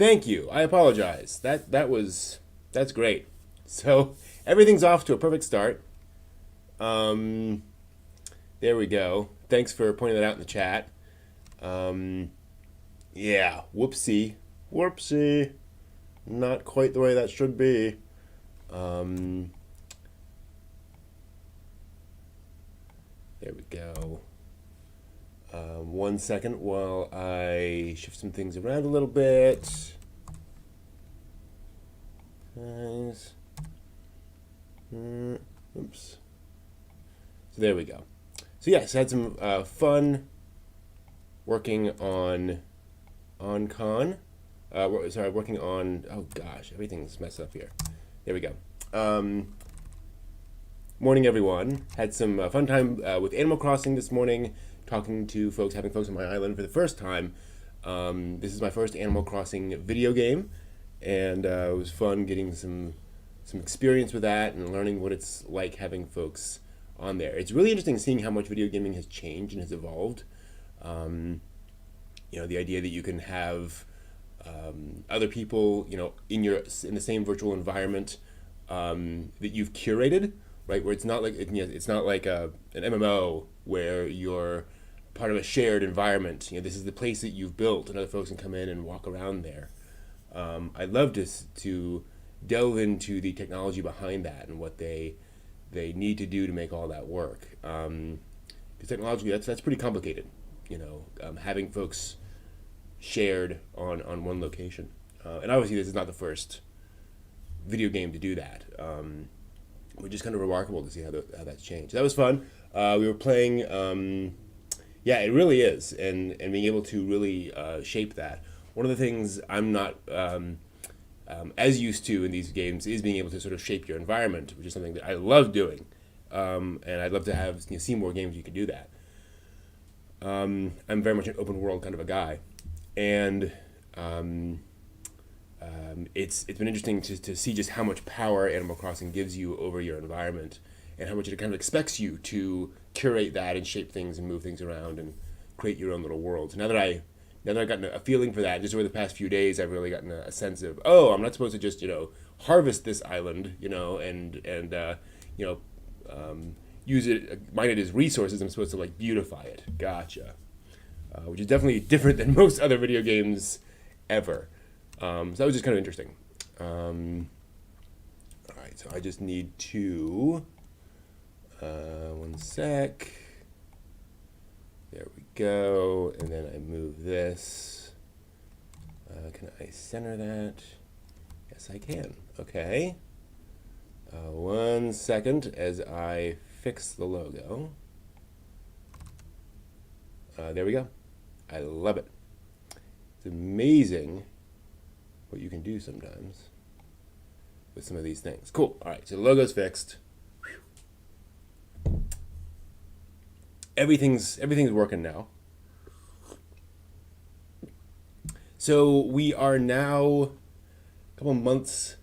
Thank you. I apologize. That's great. So everything's off to a perfect start. Um, there we go. Thanks for pointing that out in the chat. Um, yeah. Whoopsie. Whoopsie. Not quite the way that should be. Um, there we go. 1 second while I shift some things around a little bit. Nice. Oops. So there we go. So yes, I had some fun working on working on. Oh gosh, everything's messed up here. There we go. Morning, everyone. Had some fun time with Animal Crossing this morning. Talking to folks, having folks on my island for the first time. This is my first Animal Crossing video game, and it was fun getting some experience with that and learning what it's like having folks on there. It's really interesting seeing how much video gaming has changed and has evolved. The idea that you can have other people, in the same virtual environment that you've curated, right? Where it's not like it's not like an MMO where you're part of a shared environment. This is the place that you've built, and other folks can come in and walk around there. I'd love to delve into the technology behind that and what they need to do to make all that work. Because technologically, that's pretty complicated. Having folks shared on one location, and obviously this is not the first video game to do that. Which is kind of remarkable to see how that's changed. That was fun. We were playing. Yeah, it really is, and being able to really shape that. One of the things I'm not as used to in these games is being able to sort of shape your environment, which is something that I love doing, and I'd love to have see more games you can do that. I'm very much an open world kind of a guy, and it's been interesting to see just how much power Animal Crossing gives you over your environment, and how much it kind of expects you to curate that and shape things and move things around and create your own little world. So now that I've gotten a feeling for that, just over the past few days, I've really gotten a sense of, I'm not supposed to just harvest this island, and use it, mine it as resources. I'm supposed to like beautify it. Gotcha. Which is definitely different than most other video games ever. So that was just kind of interesting. All right, so I just need to. 1 sec. There we go. And then I move this. Can I center that? Yes, I can. Okay. 1 second as I fix the logo. There we go. I love it. It's amazing what you can do sometimes with some of these things. Cool. All right, so the logo's fixed. Everything's working now. So we are now a couple months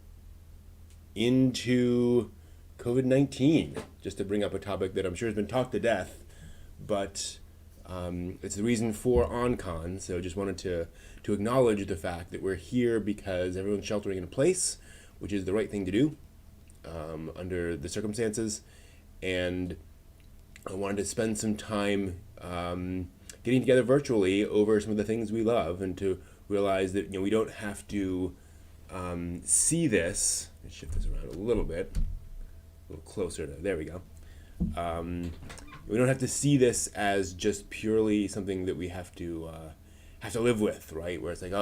into COVID-19, just to bring up a topic that I'm sure has been talked to death, but it's the reason for OnCon. So just wanted to acknowledge the fact that we're here because everyone's sheltering in place, which is the right thing to do under the circumstances, and I wanted to spend some time getting together virtually over some of the things we love, and to realize that we don't have to see this. Let's shift this around a little bit, a little closer to there we go. We don't have to see this as just purely something that we have to live with, right? Where it's like,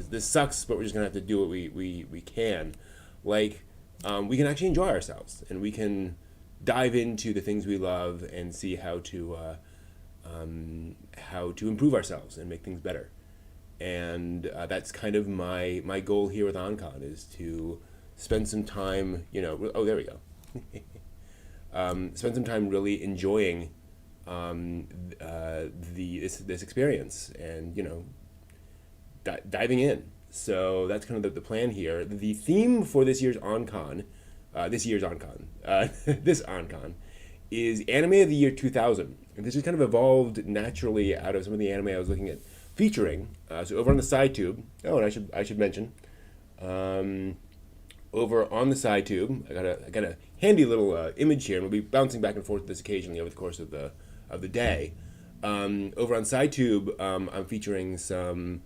this sucks, but we're just gonna have to do what we can. Like, we can actually enjoy ourselves, and we can dive into the things we love and see how to improve ourselves and make things better. And that's kind of my goal here with OnCon, is to spend some time, oh, there we go. Spend some time really enjoying this experience, and diving in. So that's kind of the plan here. The theme for this OnCon is Anime of the Year 2000. And this has kind of evolved naturally out of some of the anime I was looking at featuring, so over on the SciTube, oh, and I should mention, over on the SciTube, I got a handy little image here, and we'll be bouncing back and forth this occasionally over the course of the day. Over on SciTube, I'm featuring some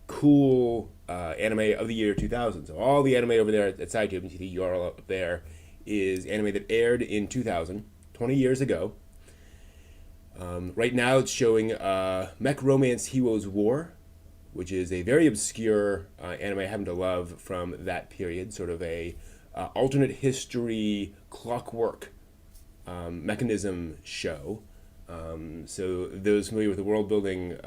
cool anime of the year 2000. So all the anime over there at SciTube, you see the URL up there, is anime that aired in 2000, 20 years ago. Right now it's showing Mech Romance Heroes War, which is a very obscure anime I happen to love from that period, sort of a alternate history clockwork mechanism show. So those familiar with the world building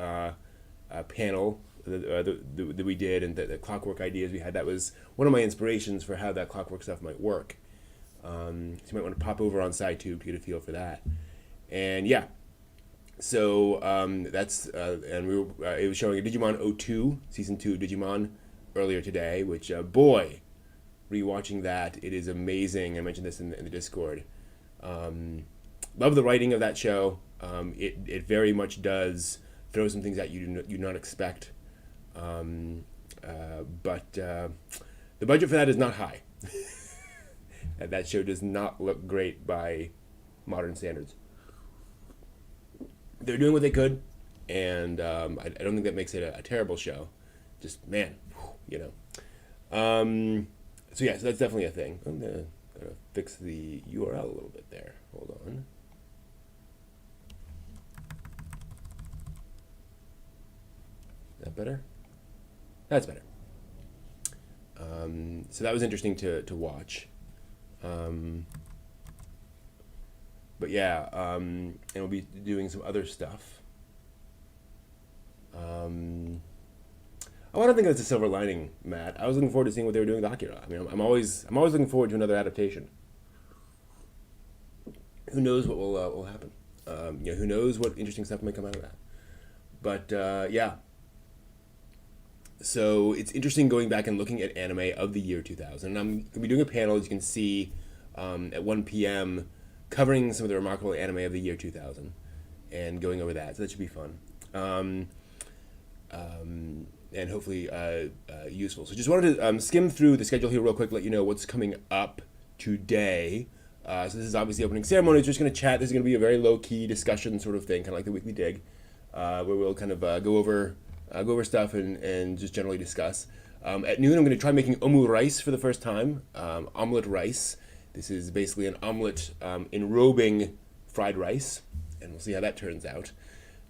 panel that we did and the clockwork ideas we had, that was one of my inspirations for how that clockwork stuff might work. So you might want to pop over on SciTube to get a feel for that. And yeah, so that's and it was showing a Digimon 02 season 2 Digimon earlier today, which boy, rewatching that, it is amazing. I mentioned this in the Discord. Love the writing of that show. It very much does throw some things at you do not expect. But the budget for that is not high. That show does not look great by modern standards. They're doing what they could, and I don't think that makes it a terrible show. Just, man, you know. So yeah, so that's definitely a thing. I'm gonna fix the URL a little bit there. Hold on. Is that better? That's better. So that was interesting to watch. But yeah, and we'll be doing some other stuff. I want to think that's a silver lining, Matt. I was looking forward to seeing what they were doing with Akira. I mean, I'm always looking forward to another adaptation. Who knows what will happen? Who knows what interesting stuff might come out of that? But yeah. So it's interesting going back and looking at anime of the year 2000. And I'm going to be doing a panel, as you can see, at 1 p.m. covering some of the remarkable anime of the year 2000 and going over that. So that should be fun. And hopefully useful. So just wanted to skim through the schedule here real quick, let you know what's coming up today. So this is obviously opening ceremony. We're just going to chat. This is going to be a very low-key discussion sort of thing, kind of like the Weekly Dig, where we'll kind of go over stuff and just generally discuss. At noon, I'm going to try making omu rice for the first time, omelet rice. This is basically an omelet enrobing fried rice, and we'll see how that turns out.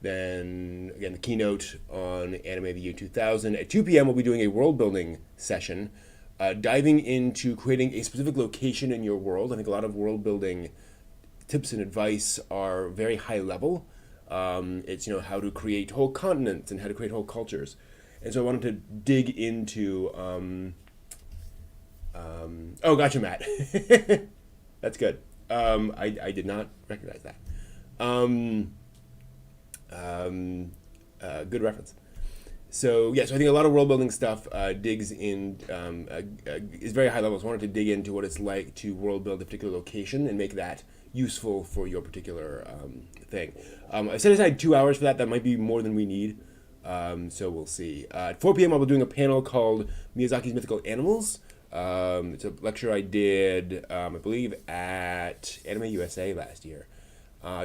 Then, again, the keynote on Anime of the Year 2000. At 2 p.m., we'll be doing a world-building session, diving into creating a specific location in your world. I think a lot of world-building tips and advice are very high level. It's, how to create whole continents and how to create whole cultures. And so I wanted to dig into... oh, gotcha, Matt. That's good. I did not recognize that. Good reference. So yeah, so I think a lot of world building stuff digs in, is very high level. So I wanted to dig into what it's like to world build a particular location and make that useful for your particular thing. I set aside 2 hours for that. That might be more than we need. So we'll see. At 4 p.m. I'll be doing a panel called Miyazaki's Mythical Animals. It's a lecture I did, I believe, at Anime USA last year,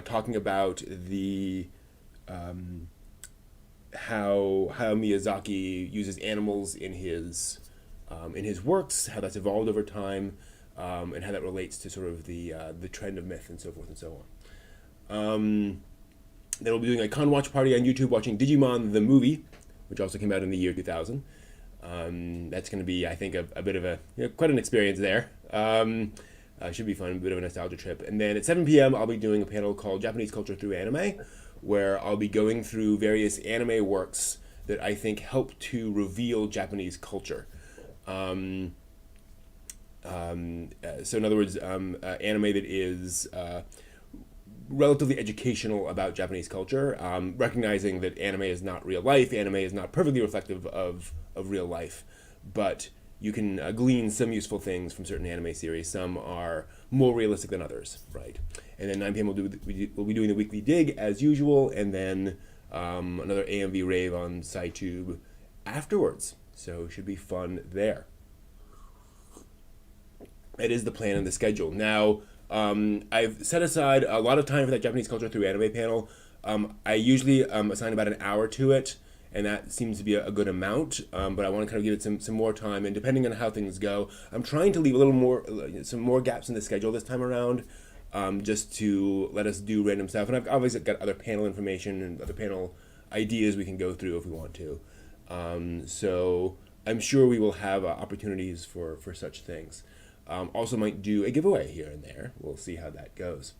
talking about the how Miyazaki uses animals in his works, how that's evolved over time, and how that relates to sort of the trend of myth and so forth and so on. Then we'll be doing a con watch party on YouTube, watching Digimon the movie, which also came out in the year 2000. That's going to be, I think, a bit of quite an experience there. Should be fun, a bit of a nostalgia trip. And then at 7 p.m., I'll be doing a panel called Japanese Culture Through Anime, where I'll be going through various anime works that I think help to reveal Japanese culture. So in other words, anime that is relatively educational about Japanese culture, recognizing that anime is not real life, anime is not perfectly reflective of real life, but you can glean some useful things from certain anime series. Some are more realistic than others, right? And then 9 p.m. We'll be doing the weekly dig as usual, and then another AMV rave on SciTube afterwards. So it should be fun there. It is the plan and the schedule. Now, I've set aside a lot of time for that Japanese culture through anime panel. I usually assign about an hour to it, and that seems to be a good amount. But I want to kind of give it some more time, and depending on how things go, I'm trying to leave a little more, some more gaps in the schedule this time around, just to let us do random stuff. And I've obviously got other panel information and other panel ideas we can go through if we want to. So I'm sure we will have opportunities for such things. Also might do a giveaway here and there. We'll see how that goes,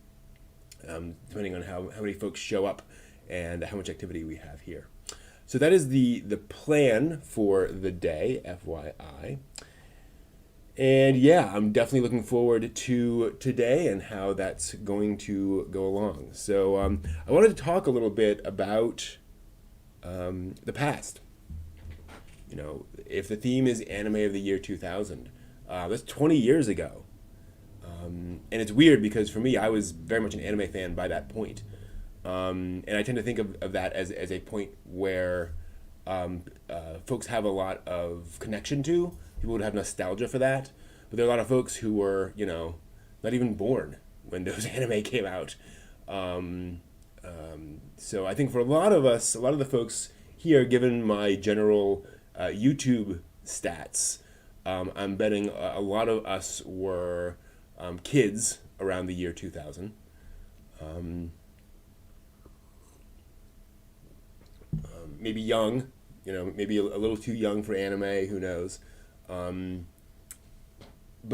depending on how many folks show up and how much activity we have here. So that is the plan for the day, FYI. And yeah, I'm definitely looking forward to today and how that's going to go along. So I wanted to talk a little bit about the past. You know, if the theme is anime of the year 2000, that's 20 years ago. And it's weird because for me, I was very much an anime fan by that point. And I tend to think of that as a point where folks have a lot of connection to. People would have nostalgia for that. But there are a lot of folks who were, you know, not even born when those anime came out. So I think for a lot of us, a lot of the folks here, given my general YouTube stats, I'm betting a lot of us were kids around the year 2000. Maybe young, you know, maybe a little too young for anime, who knows. But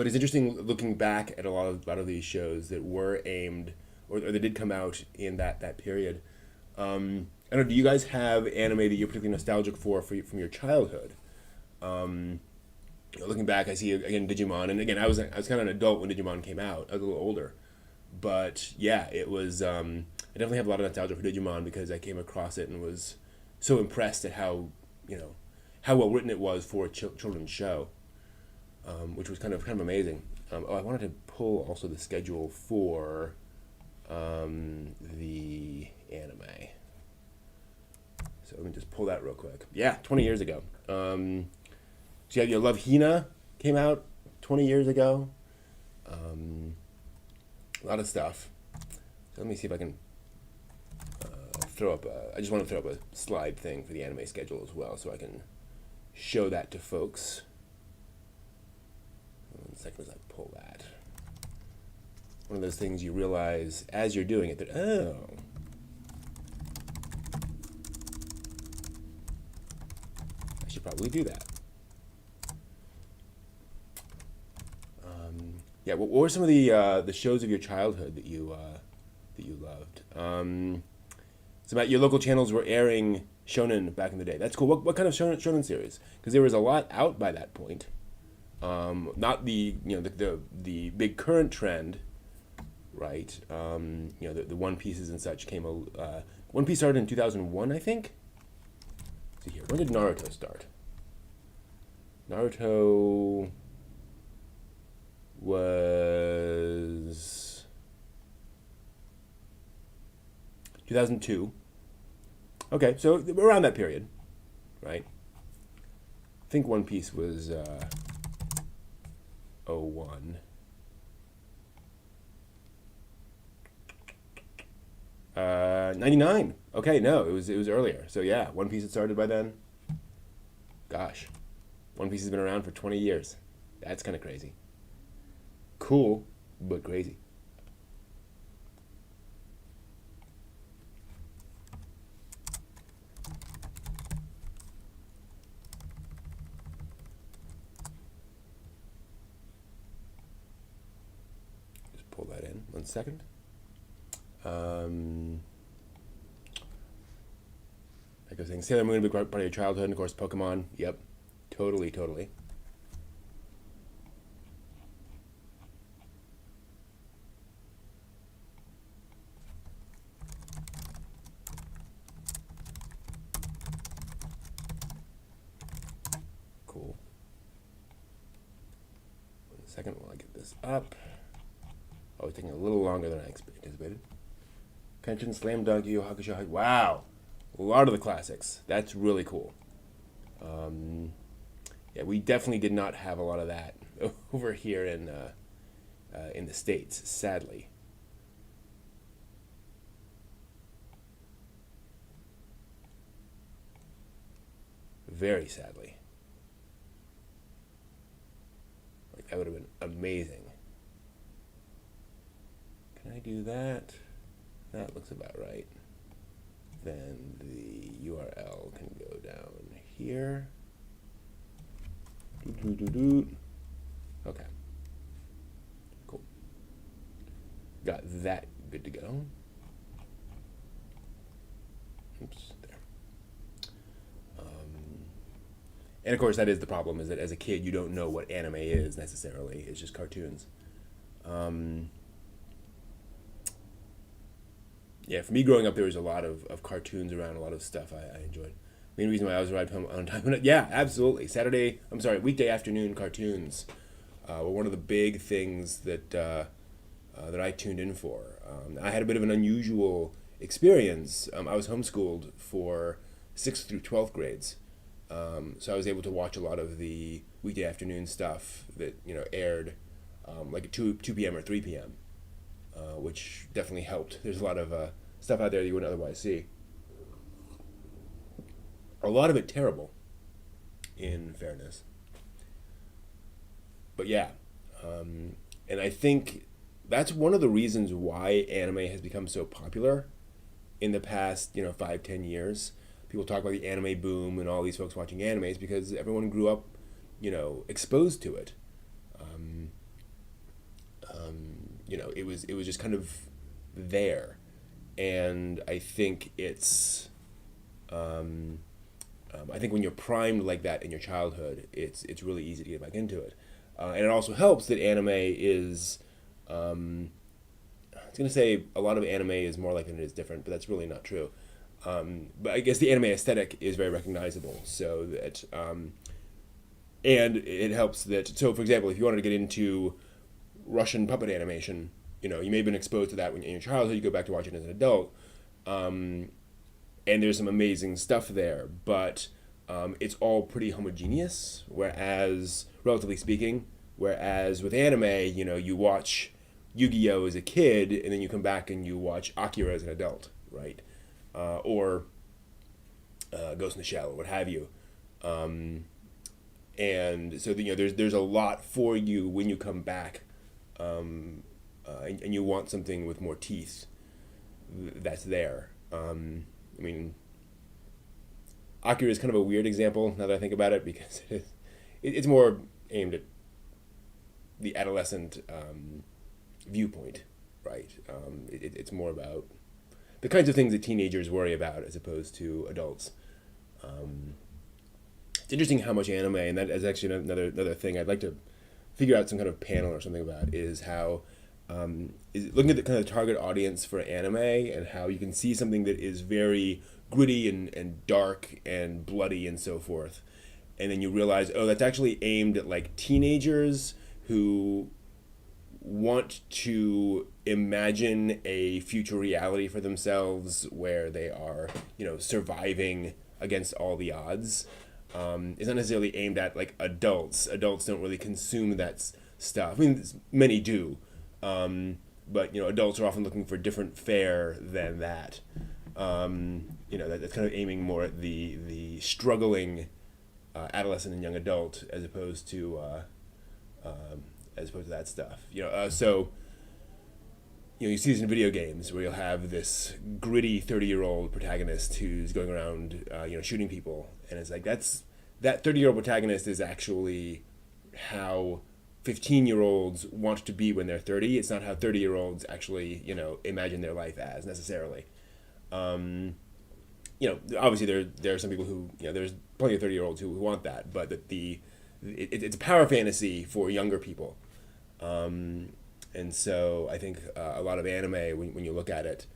it's interesting looking back at a lot of these shows that were aimed, or that did come out in that period. I don't know, do you guys have anime that you're particularly nostalgic for from your childhood? Looking back, I see again Digimon, and again I was kind of an adult when Digimon came out. I was a little older, but yeah, it was. I definitely have a lot of nostalgia for Digimon because I came across it and was so impressed at how well written it was for a children's show, which was kind of amazing. I wanted to pull also the schedule for the anime. So let me just pull that real quick. Yeah, 20 years ago. So yeah, Love Hina came out 20 years ago. A lot of stuff. So let me see if I can throw up I just want to throw up a slide thing for the anime schedule as well, so I can show that to folks. 1 second as I pull that. One of those things you realize as you're doing it that, oh, I should probably do that. Yeah, what were some of the shows of your childhood that you loved? So Matt, your local channels were airing shonen back in the day. That's cool. What kind of shonen series? Because there was a lot out by that point. Not the the big current trend, right? The One Pieces and such came. One Piece started in 2001, I think. Let's see here. When did Naruto start? Naruto was 2002. Okay, so around that period, right? I think One Piece was 01. 99. Okay, no, it was earlier. So yeah, One Piece had started by then. Gosh, One Piece has been around for 20 years. That's kind of crazy. Cool, but crazy. Just pull that in 1 second. Like I was saying, Sailor Moon, a big part of your childhood, and of course Pokemon. Yep, totally. Cool. second while I get this up. Oh, it's taking a little longer than I anticipated. Kenshin, Slam Dunk, Yu Yu Hakusho. Wow, a lot of the classics. That's really cool. Yeah, we definitely did not have a lot of that over here in the States, sadly. Very sadly. Like, that would have been amazing. Can I do that? That looks about right. Then the URL can go down here. Okay. Cool. Got that good to go. Oops, there. And of course, that is the problem, is that as a kid, you don't know what anime is necessarily. It's just cartoons. Yeah, for me growing up, there was a lot of cartoons around, a lot of stuff I enjoyed. Main reason why I was arrived home on time. Yeah, absolutely. Weekday afternoon cartoons were one of the big things that I tuned in for. I had a bit of an unusual experience. I was homeschooled for 6th through 12th grades. So I was able to watch a lot of the weekday afternoon stuff that aired like at 2 p.m. or 3 p.m., which definitely helped. There's a lot of stuff out there that you wouldn't otherwise see. A lot of it terrible, in fairness. But yeah, and I think that's one of the reasons why anime has become so popular in the past 5-10 years. People talk about the anime boom and all these folks watching animes because everyone grew up exposed to it. It was just kind of there, and I think I think when you're primed like that in your childhood, it's really easy to get back into it, and it also helps that anime is. I was gonna say a lot of anime is more like than it is different, but that's really not true. But I guess the anime aesthetic is very recognizable, so that and it helps that. So, for example, if you wanted to get into Russian puppet animation, you may have been exposed to that when in your childhood. You go back to watch it as an adult, and there's some amazing stuff there, but it's all pretty homogeneous. Whereas, relatively speaking, with anime, you watch Yu-Gi-Oh as a kid, and then you come back and you watch Akira as an adult, right? Or Ghost in the Shell, or what have you. And so there's a lot for you when you come back, and you want something with more teeth. That's there. Akira is kind of a weird example now that I think about it, because it's more aimed at the adolescent viewpoint, right? It's more about the kinds of things that teenagers worry about as opposed to adults. It's interesting how much anime, and that is actually another thing I'd like to figure out some kind of panel or something about, is how is looking at the kind of target audience for anime, and how you can see something that is very gritty and dark and bloody and so forth, and then you realize, oh, that's actually aimed at like teenagers who want to imagine a future reality for themselves where they are, surviving against all the odds. It's not necessarily aimed at like adults. Adults don't really consume that stuff. Many do, but adults are often looking for different fare than that. That's kind of aiming more at the struggling adolescent and young adult as opposed to that stuff. So you see this in video games where you'll have this gritty 30-year-old protagonist who's going around shooting people, and it's like that 30-year-old protagonist is actually how 15-year-olds want to be when they're 30. It's not how 30-year-olds actually imagine their life as necessarily. Obviously there are some people who there's plenty of 30-year-olds who want that, but that it's a power fantasy for younger people. And so I think a lot of anime, when you look at it,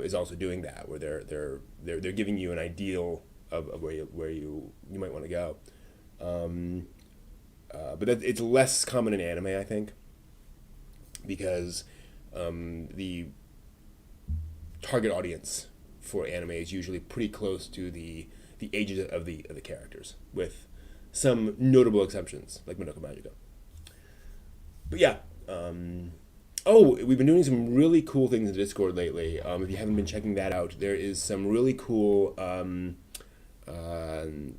is also doing that, where they're giving you an ideal of where you might want to go. but it's less common in anime, I think, because the target audience for anime is usually pretty close to the ages of the characters, with some notable exceptions like Madoka Magica. But yeah, oh, we've been doing some really cool things in Discord lately. If you haven't been checking that out, there is some really cool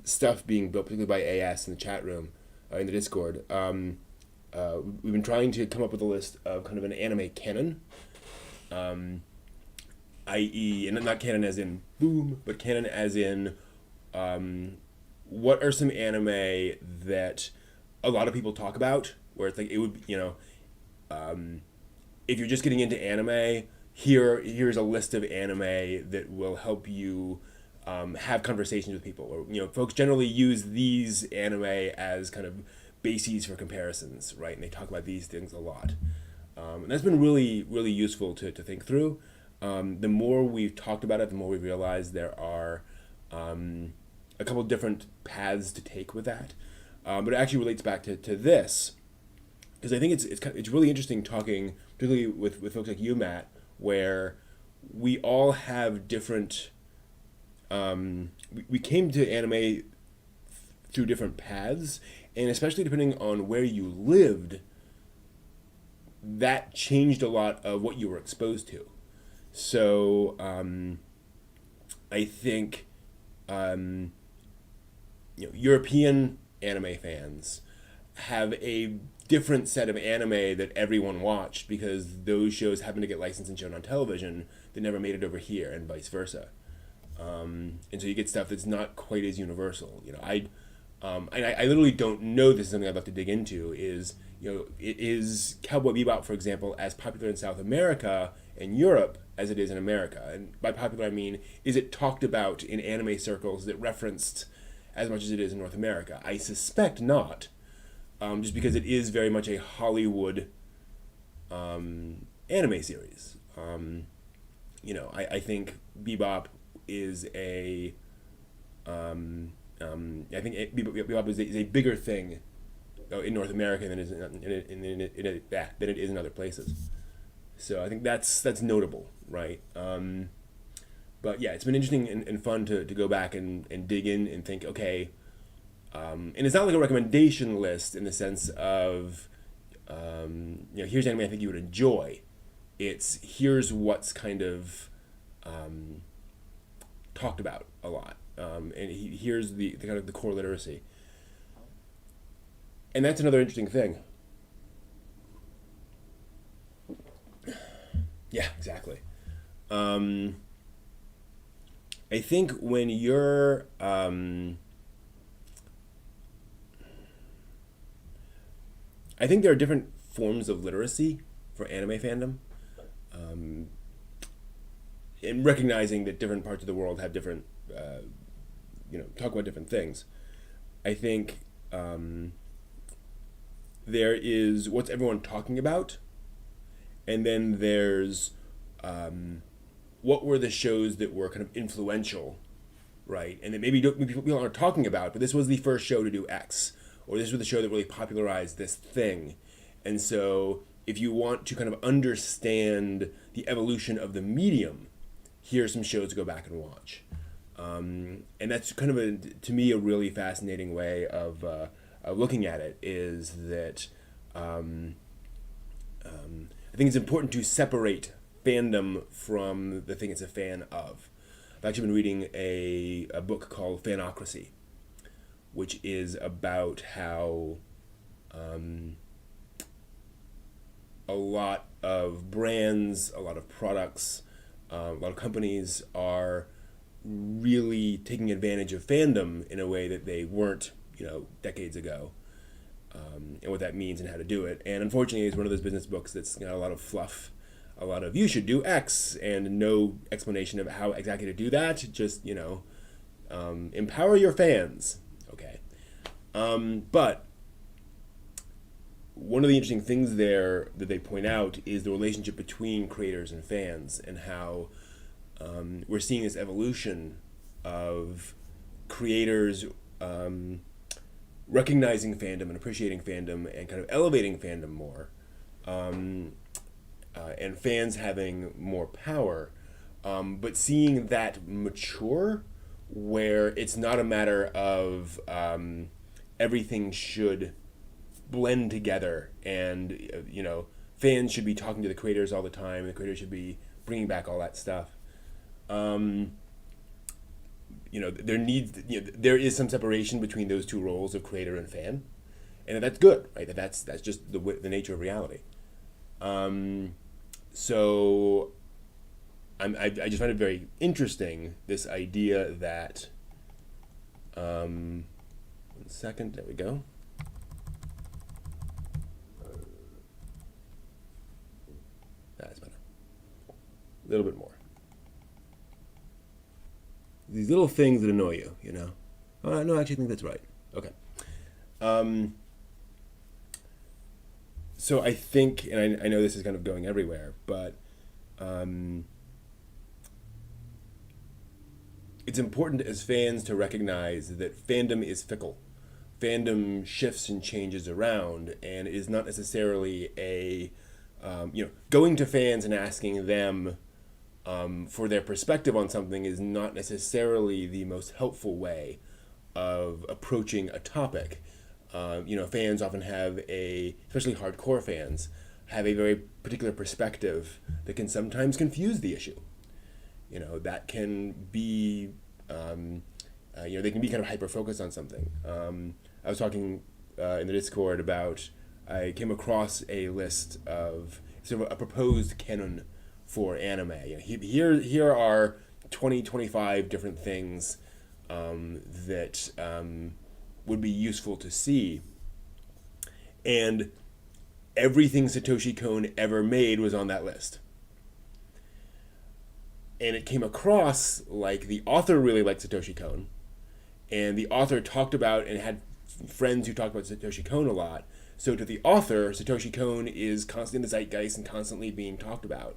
stuff being built, particularly by AS in the chat room, in the Discord. We've been trying to come up with a list of kind of an anime canon, i.e., and not canon as in boom, but canon as in what are some anime that a lot of people talk about, where it's like it would, if you're just getting into anime, here's a list of anime that will help you have conversations with people, or folks generally use these anime as kind of bases for comparisons, right? And they talk about these things a lot, and that's been really really useful to think through. The more we've talked about it, the more we realize there are a couple of different paths to take with that, but it actually relates back to this, because I think it's really interesting talking, particularly with folks like you, Matt, where we all have different. We came to anime through different paths, and especially depending on where you lived, that changed a lot of what you were exposed to. So I think European anime fans have a different set of anime that everyone watched, because those shows happen to get licensed and shown on television that never made it over here, and vice versa. And so you get stuff that's not quite as universal. I literally don't know. This is something I'd love to dig into. Is Cowboy Bebop, for example, as popular in South America and Europe as it is in America? And by popular, I mean, is it talked about in anime circles that referenced as much as it is in North America? I suspect not, just because it is very much a Hollywood anime series. I think Bebop is a I think Bebop is a bigger thing in North America than it is in other places. So I think that's notable, right? But yeah, it's been interesting and fun to go back and dig in and think, okay, and it's not like a recommendation list in the sense of, here's anime I think you would enjoy. It's here's what's kind of talked about a lot, and here's the kind of the core literacy, and that's another interesting thing. Yeah, exactly. I think when you're I think there are different forms of literacy for anime fandom, and recognizing that different parts of the world have different, talk about different things. I think there is what's everyone talking about, and then there's what were the shows that were kind of influential, right? And that maybe people aren't talking about, but this was the first show to do X, or this was the show that really popularized this thing. And so if you want to kind of understand the evolution of the medium, here's some shows to go back and watch. And that's kind of, to me, a really fascinating way of looking at it, is that I think it's important to separate fandom from the thing it's a fan of. I've actually been reading a book called Fanocracy, which is about how a lot of brands, a lot of products, a lot of companies are really taking advantage of fandom in a way that they weren't, decades ago, and what that means and how to do it. And unfortunately, it's one of those business books that's got a lot of fluff, a lot of you should do X, and no explanation of how exactly to do that. Just empower your fans. Okay, but one of the interesting things there that they point out is the relationship between creators and fans, and how we're seeing this evolution of creators recognizing fandom and appreciating fandom and kind of elevating fandom more, and fans having more power, but seeing that mature, where it's not a matter of everything should blend together, and fans should be talking to the creators all the time. The creators should be bringing back all that stuff. There is some separation between those two roles of creator and fan, and that's good, right? That's just the nature of reality. So I just find it very interesting, this idea that 1 second, there we go. That's better. A little bit more. These little things that annoy you, Oh, no, I actually think that's right. Okay. So I think, and I know this is kind of going everywhere, but it's important as fans to recognize that fandom is fickle. Fandom shifts and changes around, and is not necessarily going to fans and asking them for their perspective on something is not necessarily the most helpful way of approaching a topic. Fans often have especially hardcore fans, have a very particular perspective that can sometimes confuse the issue. That can be, they can be kind of hyper-focused on something. I was talking in the Discord about, I came across a list of sort of a proposed canon for anime. Here are 25 different things that would be useful to see. And everything Satoshi Kon ever made was on that list. And it came across like the author really liked Satoshi Kon, and the author talked about and had friends who talked about Satoshi Kon a lot. So to the author, Satoshi Kon is constantly in the zeitgeist and constantly being talked about.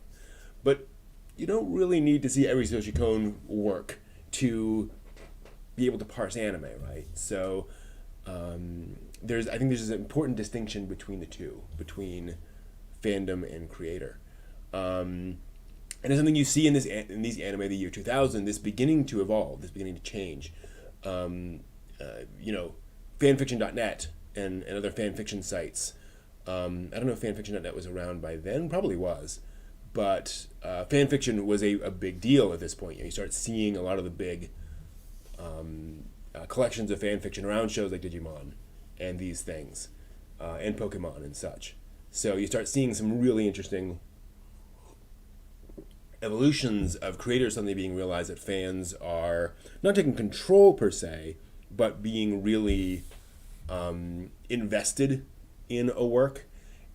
But you don't really need to see every Satoshi Kon work to be able to parse anime, right? So I think there's an important distinction between the two, between fandom and creator. And it's something you see in these anime of the year 2000, this beginning to evolve, this beginning to change. Fanfiction.net and other fanfiction sites. I don't know if fanfiction.net was around by then, probably was. But fanfiction was a big deal at this point. You start seeing a lot of the big collections of fanfiction around shows like Digimon and these things, and Pokemon and such. So you start seeing some really interesting evolutions of creators suddenly being realized that fans are not taking control per se, but being really invested in a work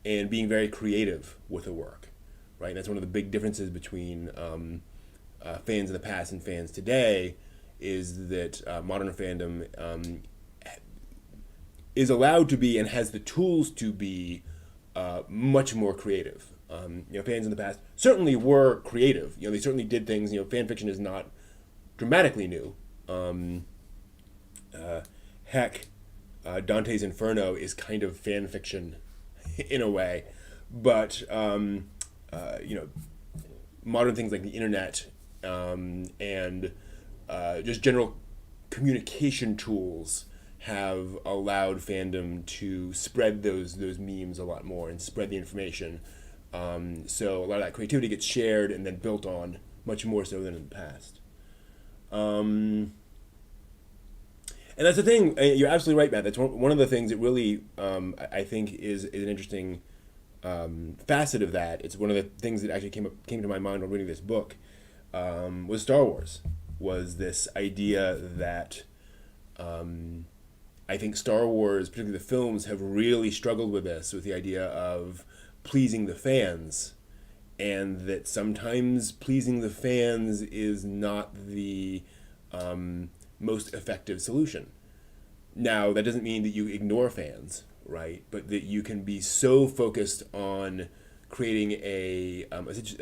and being very creative with a work, right? And that's one of the big differences between fans in the past and fans today, is that modern fandom is allowed to be and has the tools to be much more creative. Fans in the past certainly were creative. They certainly did things. Fan fiction is not dramatically new. Dante's Inferno is kind of fan fiction in a way, but modern things like the internet and just general communication tools have allowed fandom to spread those memes a lot more and spread the information. So a lot of that creativity gets shared and then built on much more so than in the past. And that's the thing. You're absolutely right, Matt. That's one of the things that really I think is an interesting facet of that. It's one of the things that actually came to my mind while reading this book, was Star Wars. Was this idea that I think Star Wars, particularly the films, have really struggled with this, with the idea of pleasing the fans, and that sometimes pleasing the fans is not the most effective solution. Now, that doesn't mean that you ignore fans, right? But that you can be so focused on creating a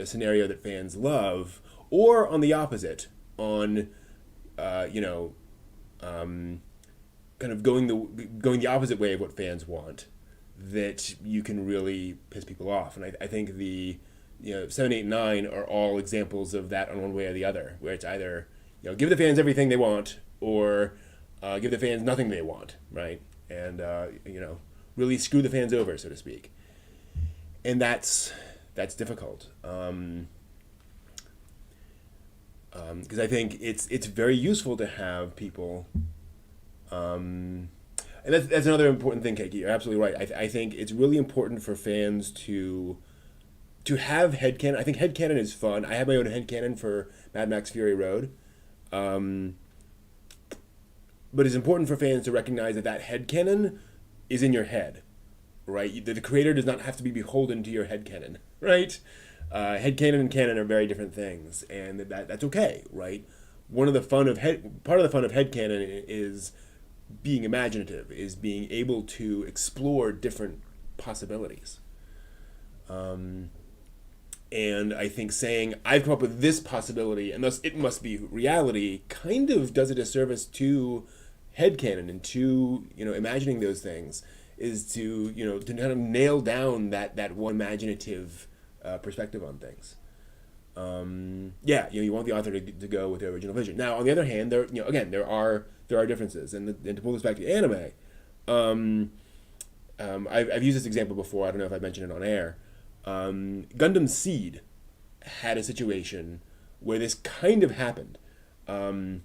scenario that fans love, or on the opposite, on kind of going the opposite way of what fans want, that you can really piss people off. And I think the 7, 8, 9 are all examples of that on one way or the other, where it's either give the fans everything they want, or give the fans nothing they want, right? And really screw the fans over, so to speak. And that's difficult. Because I think it's very useful to have people, and that's another important thing, Keiki. You're absolutely right. I think it's really important for fans to have headcanon. I think headcanon is fun. I have my own headcanon for Mad Max Fury Road. But it's important for fans to recognize that headcanon is in your head, right? The creator does not have to be beholden to your headcanon, right? Headcanon and canon are very different things, and that's okay, right? Part of the fun of headcanon is being imaginative, is being able to explore different possibilities. And I think saying, I've come up with this possibility, and thus it must be reality, kind of does a disservice to headcanon and to, imagining those things, is to kind of nail down that one imaginative perspective on things. You want the author to go with their original vision. Now, on the other hand, there are differences, and to pull this back to anime, I've used this example before. I don't know if I mentioned it on air. Gundam Seed had a situation where this kind of happened. Gundam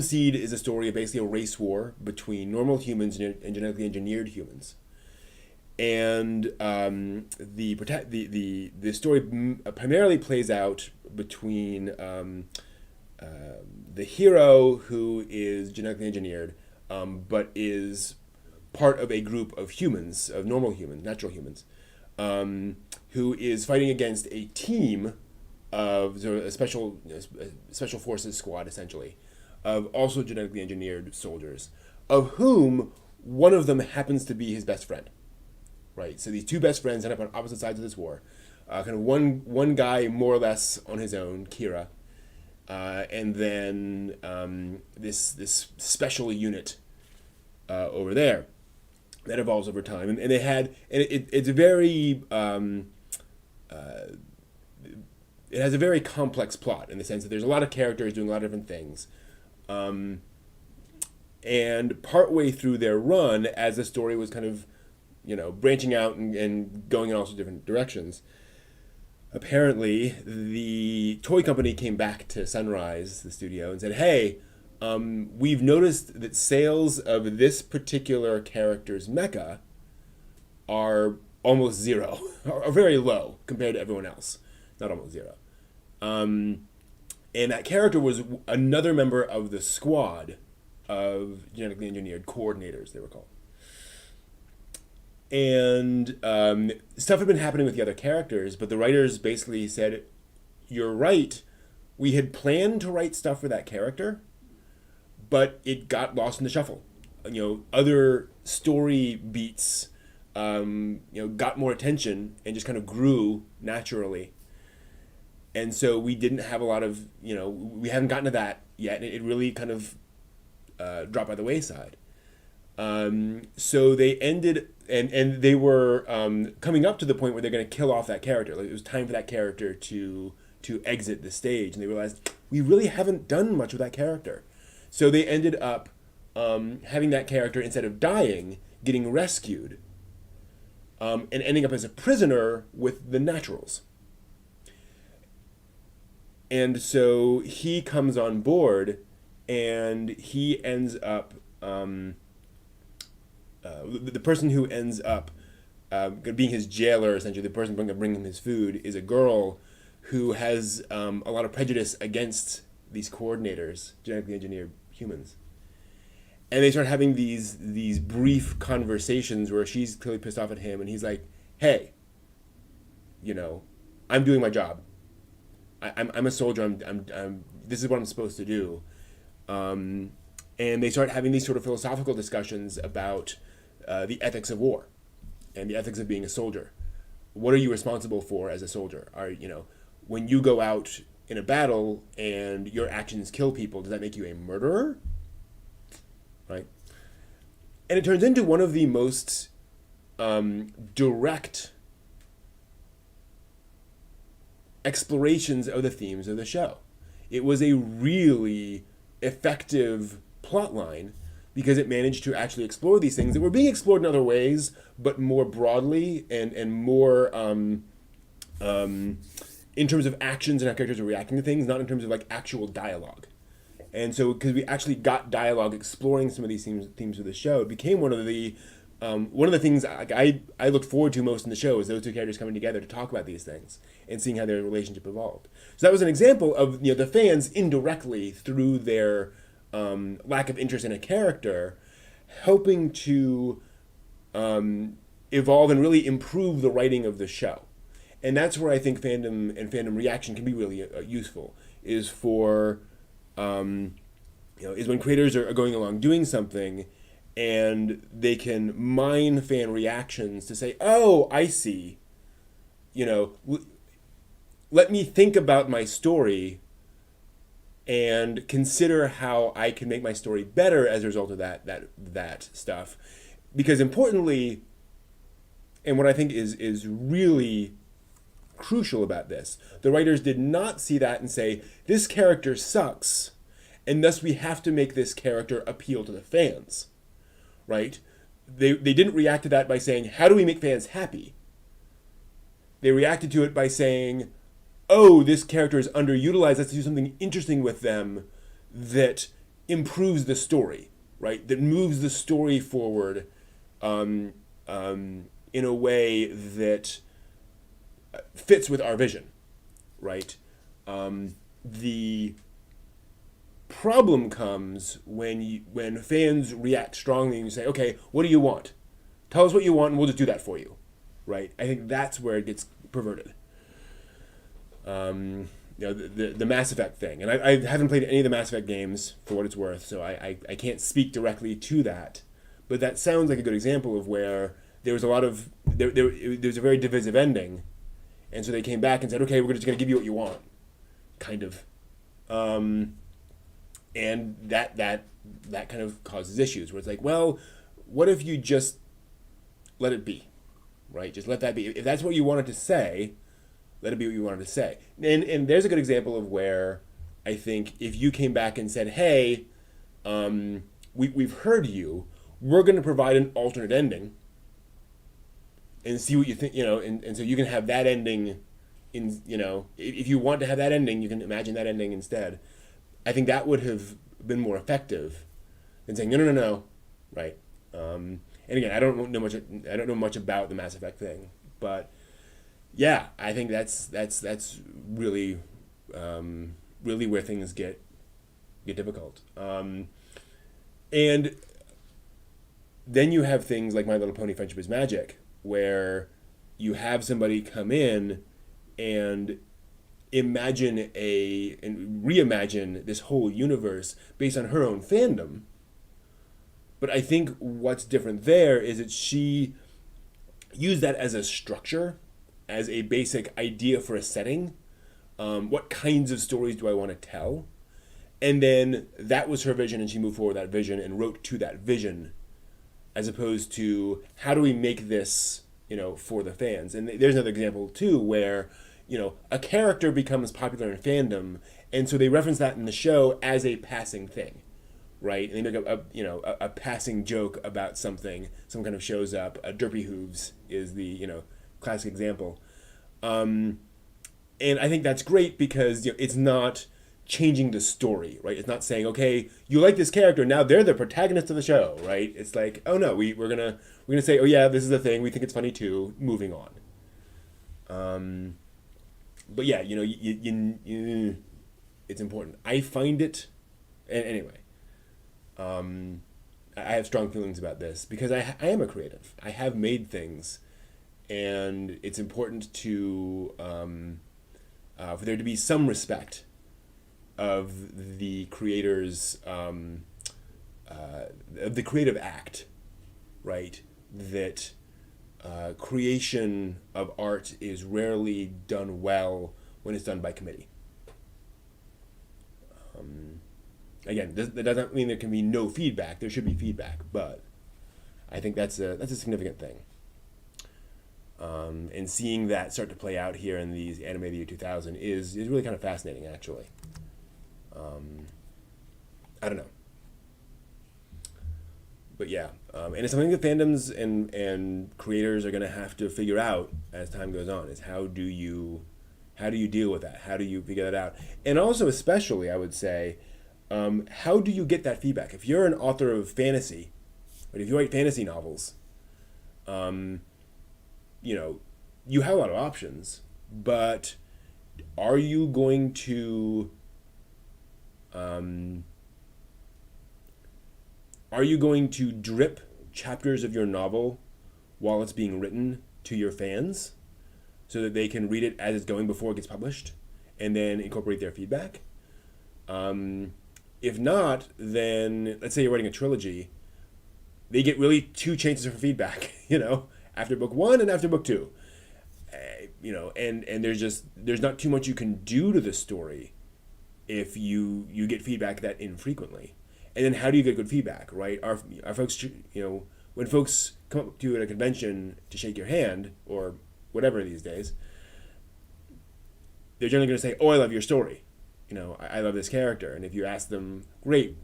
Seed is a story of basically a race war between normal humans and genetically engineered humans. And the story primarily plays out between the hero, who is genetically engineered, but is part of a group of humans, of normal humans, natural humans, who is fighting against a team of a special forces squad, essentially, of also genetically engineered soldiers, of whom one of them happens to be his best friend. Right, so these two best friends end up on opposite sides of this war. Kind of one guy more or less on his own, Kira, and then this special unit over there that evolves over time. And they had, and it's a very it has a very complex plot, in the sense that there's a lot of characters doing a lot of different things. And partway through their run, as the story was kind of branching out and going in all sorts of different directions, apparently the toy company came back to Sunrise, the studio, and said, hey, we've noticed that sales of this particular character's mecha are almost zero, are very low compared to everyone else. Not almost zero. And that character was another member of the squad of genetically engineered coordinators, they were called. And stuff had been happening with the other characters, but the writers basically said, you're right, we had planned to write stuff for that character, but it got lost in the shuffle. Other story beats got more attention and just kind of grew naturally. And so we didn't have a lot of, we haven't gotten to that yet, and it really kind of dropped by the wayside. So they ended, and they were coming up to the point where they're going to kill off that character. Like, it was time for that character to exit the stage, and they realized we really haven't done much with that character. So they ended up having that character, instead of dying, getting rescued, and ending up as a prisoner with the Naturals. And so he comes on board, and he ends up the person who ends up being his jailer, essentially, the person bringing him his food, is a girl who has a lot of prejudice against these coordinators, genetically engineered humans. And they start having these brief conversations where she's clearly pissed off at him, and he's like, hey, I'm doing my job. I'm a soldier. I'm this is what I'm supposed to do. And they start having these sort of philosophical discussions about the ethics of war and the ethics of being a soldier. What are you responsible for as a soldier? When you go out in a battle and your actions kill people, does that make you a murderer? And it turns into one of the most direct explorations of the themes of the show. It was a really effective plot line because it managed to actually explore these things that were being explored in other ways, but more broadly and more in terms of actions and how characters are reacting to things, not in terms of like actual dialogue. And so, because we actually got dialogue exploring some of these themes of the show, it became one of the things I looked forward to most in the show is those two characters coming together to talk about these things and seeing how their relationship evolved. So that was an example of the fans indirectly through their lack of interest in a character, helping to evolve and really improve the writing of the show. And that's where I think fandom and fandom reaction can be really useful. Is for is when creators are going along doing something, and they can mine fan reactions to say, "Oh, I see. Let me think about my story and consider how I can make my story better as a result of that stuff." Because importantly, and what I think is really crucial about this, the writers did not see that and say, "This character sucks, and thus we have to make this character appeal to the fans." Right? They didn't react to that by saying, "How do we make fans happy?" They reacted to it by saying, "Oh, this character is underutilized. Let's do something interesting with them that improves the story, right? That moves the story forward in a way that fits with our vision, right?" The problem comes when fans react strongly and you say, "Okay, what do you want? Tell us what you want and we'll just do that for you," right? I think that's where it gets perverted. The Mass Effect thing, and I haven't played any of the Mass Effect games for what it's worth, so I can't speak directly to that, but that sounds like a good example of where there was a lot of there's a very divisive ending, and so they came back and said, "Okay, we're just going to give you what you want," kind of. And that kind of causes issues where it's like, well, what if you just let it be, right? Just let that be. If that's what you wanted to say, let it be what you wanted to say. And there's a good example of where I think if you came back and said, "Hey, we've heard you. We're going to provide an alternate ending and see what you think," and so you can have that ending if you want to have that ending, you can imagine that ending instead. I think that would have been more effective than saying no, right? And again, I don't know much about the Mass Effect thing, but yeah, I think that's really really where things get difficult. And then you have things like My Little Pony: Friendship is Magic, where you have somebody come in and reimagine this whole universe based on her own fandom. But I think what's different there is that she used that as a structure, as a basic idea for a setting. What kinds of stories do I want to tell? And then that was her vision, and she moved forward with that vision and wrote to that vision, as opposed to how do we make this, for the fans. And there's another example too where a character becomes popular in fandom, and so they reference that in the show as a passing thing, right? And they make a passing joke about something. Some kind of shows up. Derpy Hooves is the classic example, and I think that's great because it's not changing the story, right? It's not saying, okay, you like this character, now they're the protagonist of the show, right? It's like, oh no, we're gonna say, oh yeah, this is the thing, we think it's funny too, moving on. But yeah, it's important. I find it, and anyway, I have strong feelings about this because I am a creative. I have made things, and it's important to for there to be some respect of the creator's of the creative act, right? That creation of art is rarely done well when it's done by committee. Again, that doesn't mean there can be no feedback. There should be feedback, but I think that's a significant thing. And seeing that start to play out here in these Anime of the Year 2000 is really kind of fascinating, actually. I don't know. But yeah, and it's something that fandoms and creators are going to have to figure out as time goes on. Is how do you deal with that? How do you figure that out? And also, especially, I would say, how do you get that feedback? If you're an author of fantasy, but if you write fantasy novels, you know, you have a lot of options, but are you going to drip chapters of your novel while it's being written to your fans so that they can read it as it's going before it gets published and then incorporate their feedback? If not, then let's say you're writing a trilogy, they get really two chances for feedback, after book one and after book two. And there's not too much you can do to the story if you get feedback that infrequently. And then how do you get good feedback, right? Are folks, when folks come up to you at a convention to shake your hand or whatever these days, they're generally going to say, "Oh, I love your story. I love this character." And if you ask them, "Great,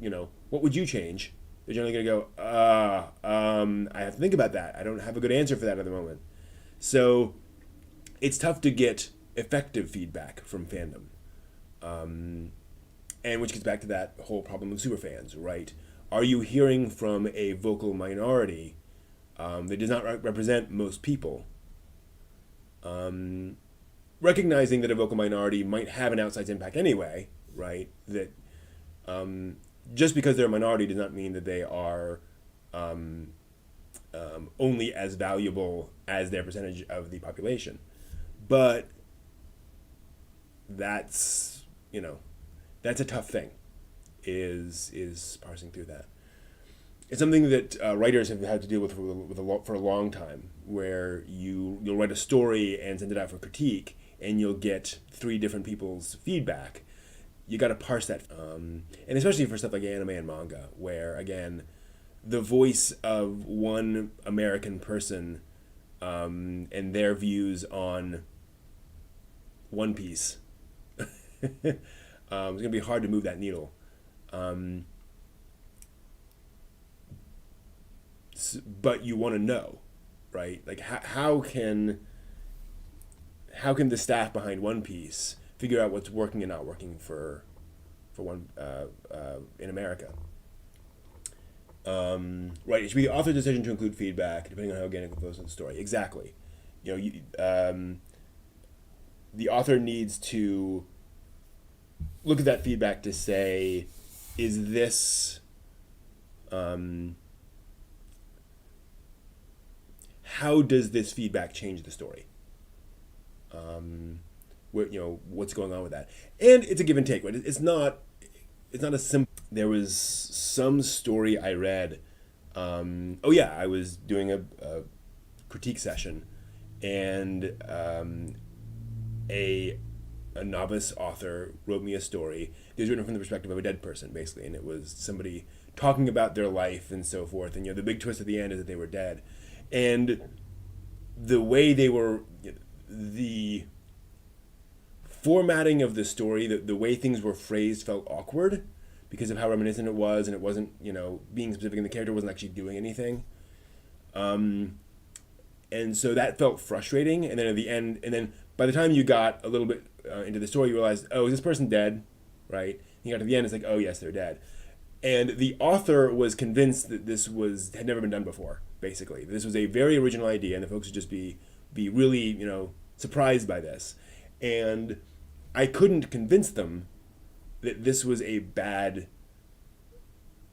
what would you change?" They're generally going to go, I have to think about that. I don't have a good answer for that at the moment. So it's tough to get effective feedback from fandom. And which gets back to that whole problem of superfans, right? Are you hearing from a vocal minority that does not represent most people? Recognizing that a vocal minority might have an outsized impact anyway, right? That just because they're a minority does not mean that they are only as valuable as their percentage of the population. But that's a tough thing, is parsing through that. It's something that writers have had to deal with for a long time, where you'll write a story and send it out for critique, and you'll get 3 different people's feedback. You got to parse that, and especially for stuff like anime and manga, where again, the voice of one American person and their views on One Piece. It's going to be hard to move that needle. But you want to know, right? Like, how can the staff behind One Piece figure out what's working and not working for one in America? Right, it should be the author's decision to include feedback, depending on how organic it flows in the story. Exactly. The author needs to look at that feedback to say, is this how does this feedback change the story? What's going on with that? And it's a give and take, right? It's not a simple. There was some story I read. I was doing a critique session, and a novice author wrote me a story. It was written from the perspective of a dead person, basically, and it was somebody talking about their life and so forth. And the big twist at the end is that they were dead, and the way they were, the formatting of the story, the way things were phrased felt awkward because of how reminiscent it was, and it wasn't, being specific, and the character wasn't actually doing anything. And so that felt frustrating. And then at the end, and then by the time you got a little bit into the story, you realized, oh, is this person dead? Right? You got to the end, it's like, oh yes, they're dead. And the author was convinced that this had never been done before. Basically, this was a very original idea, and the folks would just be really, surprised by this. And I couldn't convince them that this was a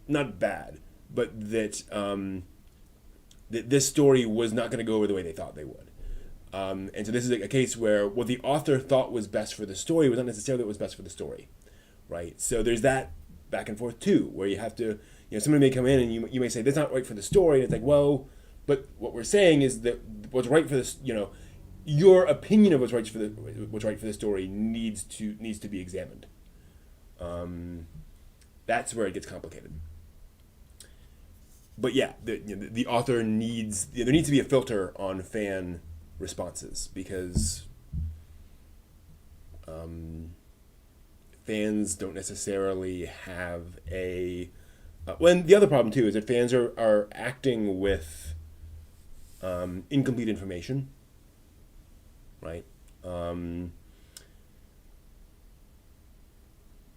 not bad, but that that this story was not going to go over the way they thought they would. And so this is a case where what the author thought was best for the story was not necessarily what was best for the story, right? So there's that back and forth too, where you have to, somebody may come in and you may say, that's not right for the story. And it's like, well, but what we're saying is that what's right for this, your opinion of what's right for the story needs to be examined. That's where it gets complicated. but yeah, the author needs there needs to be a filter on fan responses because fans don't necessarily have a. When the other problem too is that fans are acting with incomplete information, right?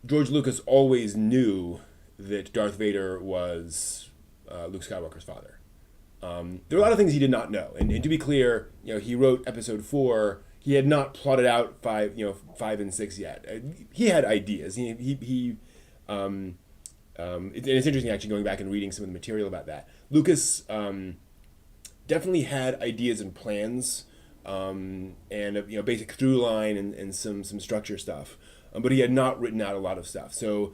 George Lucas always knew that Darth Vader was Luke Skywalker's father. There are a lot of things he did not know, and to be clear, he wrote Episode 4. He had not plotted out 5 and 6 yet. He had ideas. And it's interesting actually going back and reading some of the material about that. Lucas definitely had ideas and plans, and basic through line and some structure stuff, but he had not written out a lot of stuff. So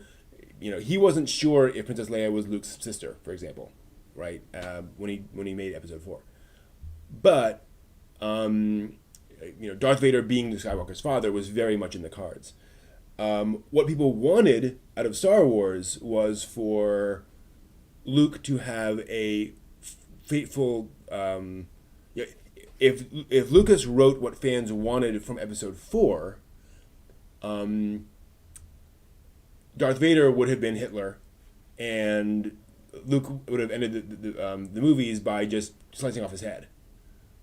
he wasn't sure if Princess Leia was Luke's sister, for example, right? When he made Episode 4, but Darth Vader being Luke Skywalker's father was very much in the cards. What people wanted out of Star Wars was for Luke to have a fateful. If Lucas wrote what fans wanted from Episode 4, Darth Vader would have been Hitler, and Luke would have ended the movies by just slicing off his head,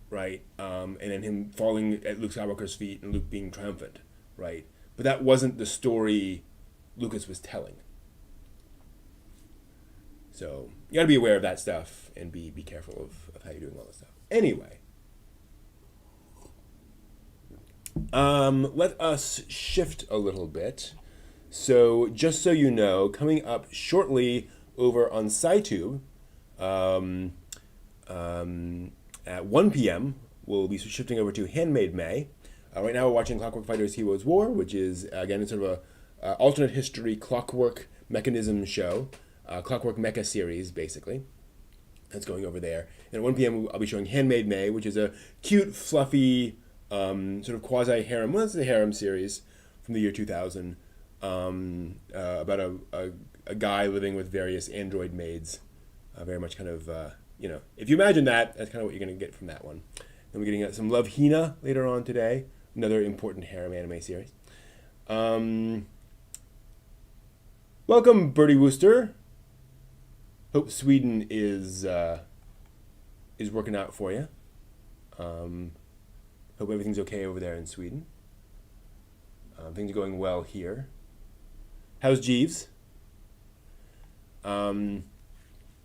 right? And then him falling at Luke Skywalker's feet and Luke being triumphant, right? But that wasn't the story Lucas was telling. So you got to be aware of that stuff and be careful of how you're doing all this stuff. Anyway, let us shift a little bit. So just so you know, coming up shortly over on SciTube, at 1 p.m., we'll be shifting over to Handmaid May. Right now we're watching Clockwork Fighters Heroes War, which is, again, it's sort of a alternate history clockwork mechanism show, clockwork mecha series, basically. That's going over there. And at 1 p.m. I'll be showing Handmaid May, which is a cute, fluffy, sort of quasi-harem, well, it's a harem series from the year 2000, about a guy living with various android maids. Very much kind of, if you imagine that, that's kind of what you're going to get from that one. Then we're getting some Love Hina later on today, another important harem anime series. Welcome, Bertie Wooster. Hope Sweden is working out for you. Hope everything's okay over there in Sweden. Things are going well here. How's Jeeves? And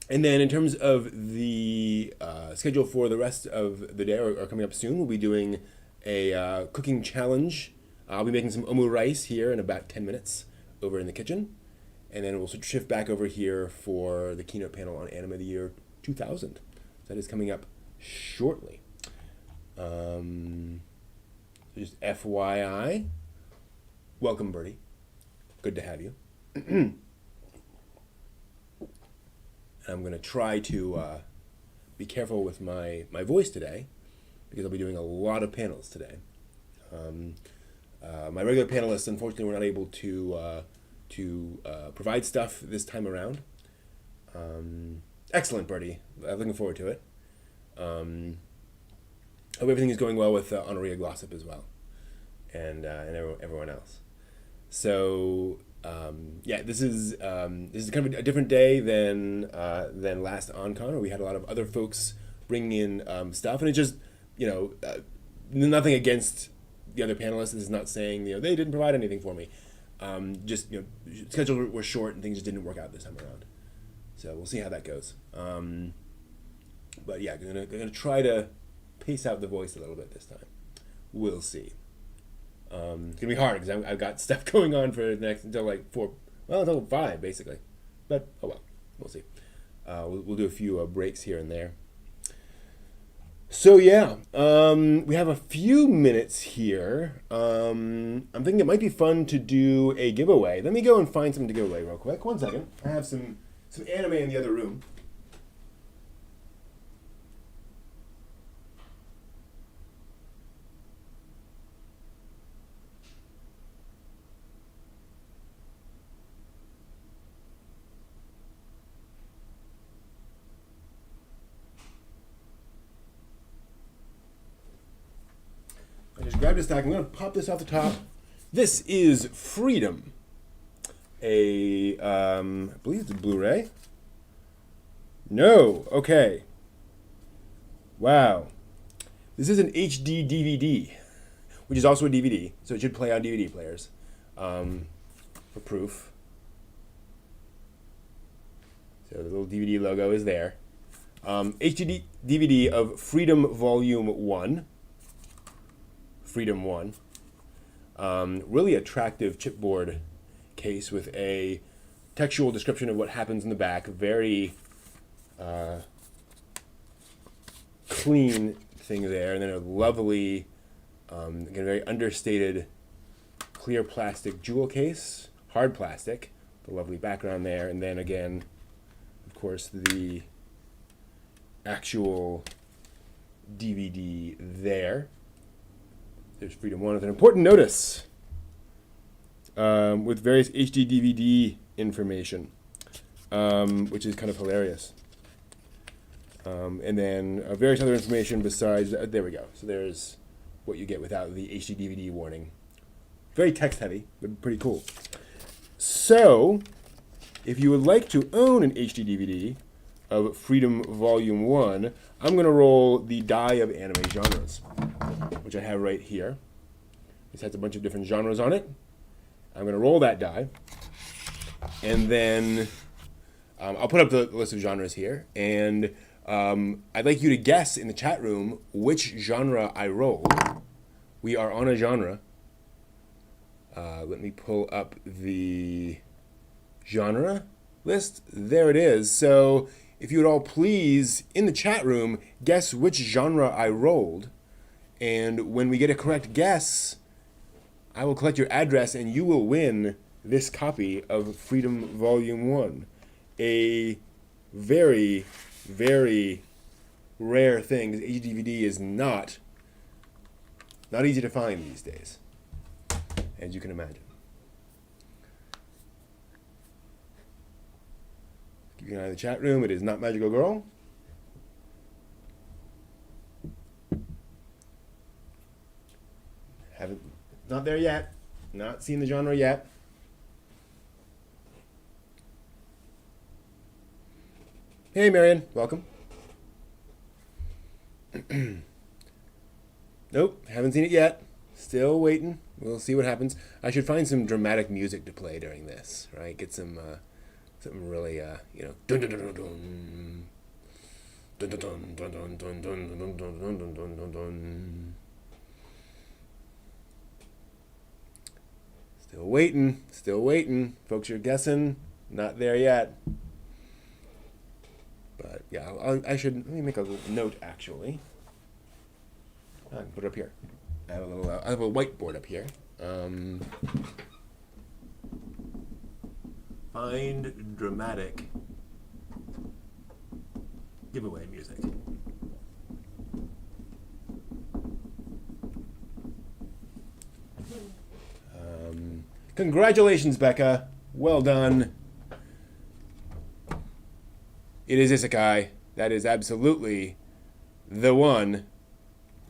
then in terms of the schedule for the rest of the day, or coming up soon, we'll be doing a cooking challenge. I'll be making some omu rice here in about 10 minutes over in the kitchen. And then we'll shift back over here for the keynote panel on Anime of the Year 2000. That is coming up shortly. So just FYI. Welcome, Bertie. Good to have you. I'm going to try to be careful with my voice today because I'll be doing a lot of panels today. My regular panelists, unfortunately, were not able to provide stuff this time around. Excellent, Bertie. I'm looking forward to it. Hope everything is going well with Honoria Glossop as well, and everyone else. So this is kind of a different day than last OnCon, where we had a lot of other folks bringing in stuff, and it's just nothing against the other panelists. This is not saying they didn't provide anything for me. Schedules were short and things just didn't work out this time around. So we'll see how that goes. But yeah, I'm gonna try to pace out the voice a little bit this time. We'll see. It's gonna be hard because I've got stuff going on for the next until until 5 basically. But oh well, we'll see. We'll do a few breaks here and there. So yeah, we have a few minutes here. I'm thinking it might be fun to do a giveaway. Let me go and find something to give away real quick. 1 second. I have some anime in the other room. grab this stack. I'm going to pop this off the top. This is Freedom. I believe it's a Blu-ray. No. Okay. Wow. This is an HD DVD, which is also a DVD, so it should play on DVD players. For proof. So the little DVD logo is there. HD DVD of Freedom Volume 1. Freedom 1. Really attractive chipboard case with a textual description of what happens in the back. Very clean thing there. And then a lovely, again, very understated clear plastic jewel case. Hard plastic. The lovely background there. And then again, of course, the actual DVD there. There's Freedom 1 with an important notice with various HD DVD information, which is kind of hilarious. And then various other information besides, there we go. So there's what you get without the HD DVD warning. Very text heavy, but pretty cool. So, if you would like to own an HD DVD of Freedom Volume 1, I'm going to roll the die of anime genres, which I have right here. This has a bunch of different genres on it. I'm going to roll that die, and then I'll put up the list of genres here, and I'd like you to guess in the chat room which genre I rolled. We are on a genre. Let me pull up the genre list. There it is. So if you would all please, in the chat room, guess which genre I rolled. And when we get a correct guess, I will collect your address and you will win this copy of Freedom Volume 1. A very, very rare thing. HD-DVD is not easy to find these days, as you can imagine. Keep an eye on the chat room. It is not Magical Girl. Not there yet. Not seen the genre yet. Hey, Marion. Welcome. Nope. Haven't seen it yet. Still waiting. We'll see what happens. I should find some dramatic music to play during this, right? Get some something really, dun dun dun dun dun dun dun dun dun dun dun dun dun dun dun dun. Still waiting. Folks are guessing. Not there yet. But yeah, let me make a little note actually. I can put it up here. I have a whiteboard up here. Find dramatic giveaway music. Congratulations, Becca. Well done. It is Isekai. That is absolutely the one.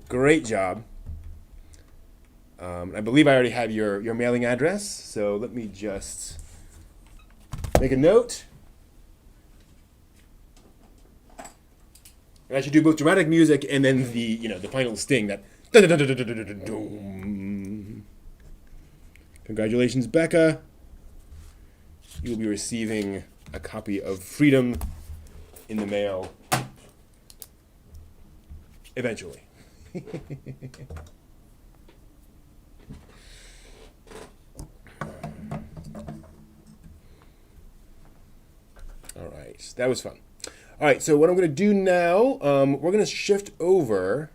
Great job. I believe I already have your mailing address, so let me just make a note. And I should do both dramatic music and then the final sting that. Congratulations, Becca. You will be receiving a copy of Freedom in the mail eventually. All right, that was fun. All right, so what I'm going to do now, we're going to shift over.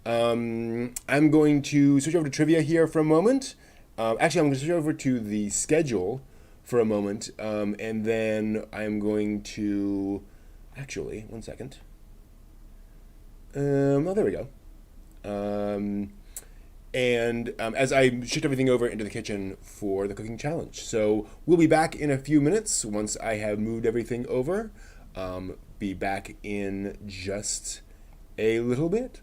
I'm going to switch over to trivia here for a moment. Actually, I'm going to switch over to the schedule for a moment, and then I'm going to... Actually, one second. Oh, there we go. As I shift everything over into the kitchen for the cooking challenge. So we'll be back in a few minutes once I have moved everything over. Be back in just a little bit.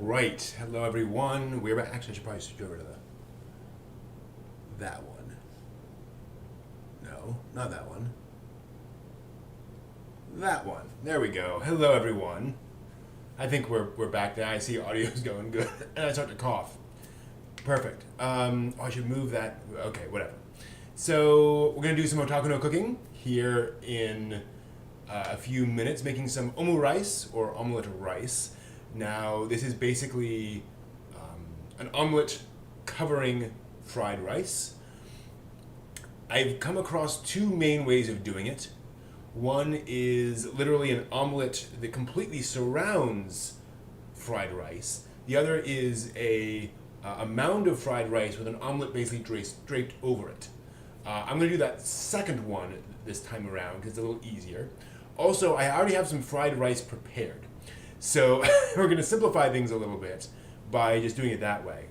right. Hello, everyone. We're back. Actually, I should probably switch over to that one. No, not that one. That one. There we go. Hello, everyone. I think we're back now. I see audio's going good. And I start to cough. Perfect. I should move that. Okay, whatever. So we're going to do some otaku no cooking here in a few minutes, making some omu rice or omelette rice. Now, this is basically an omelet covering fried rice. I've come across two main ways of doing it. One is literally an omelet that completely surrounds fried rice. The other is a mound of fried rice with an omelet basically draped over it. I'm going to do that second one this time around because it's a little easier. Also, I already have some fried rice prepared. So we're going to simplify things a little bit by just doing it that way.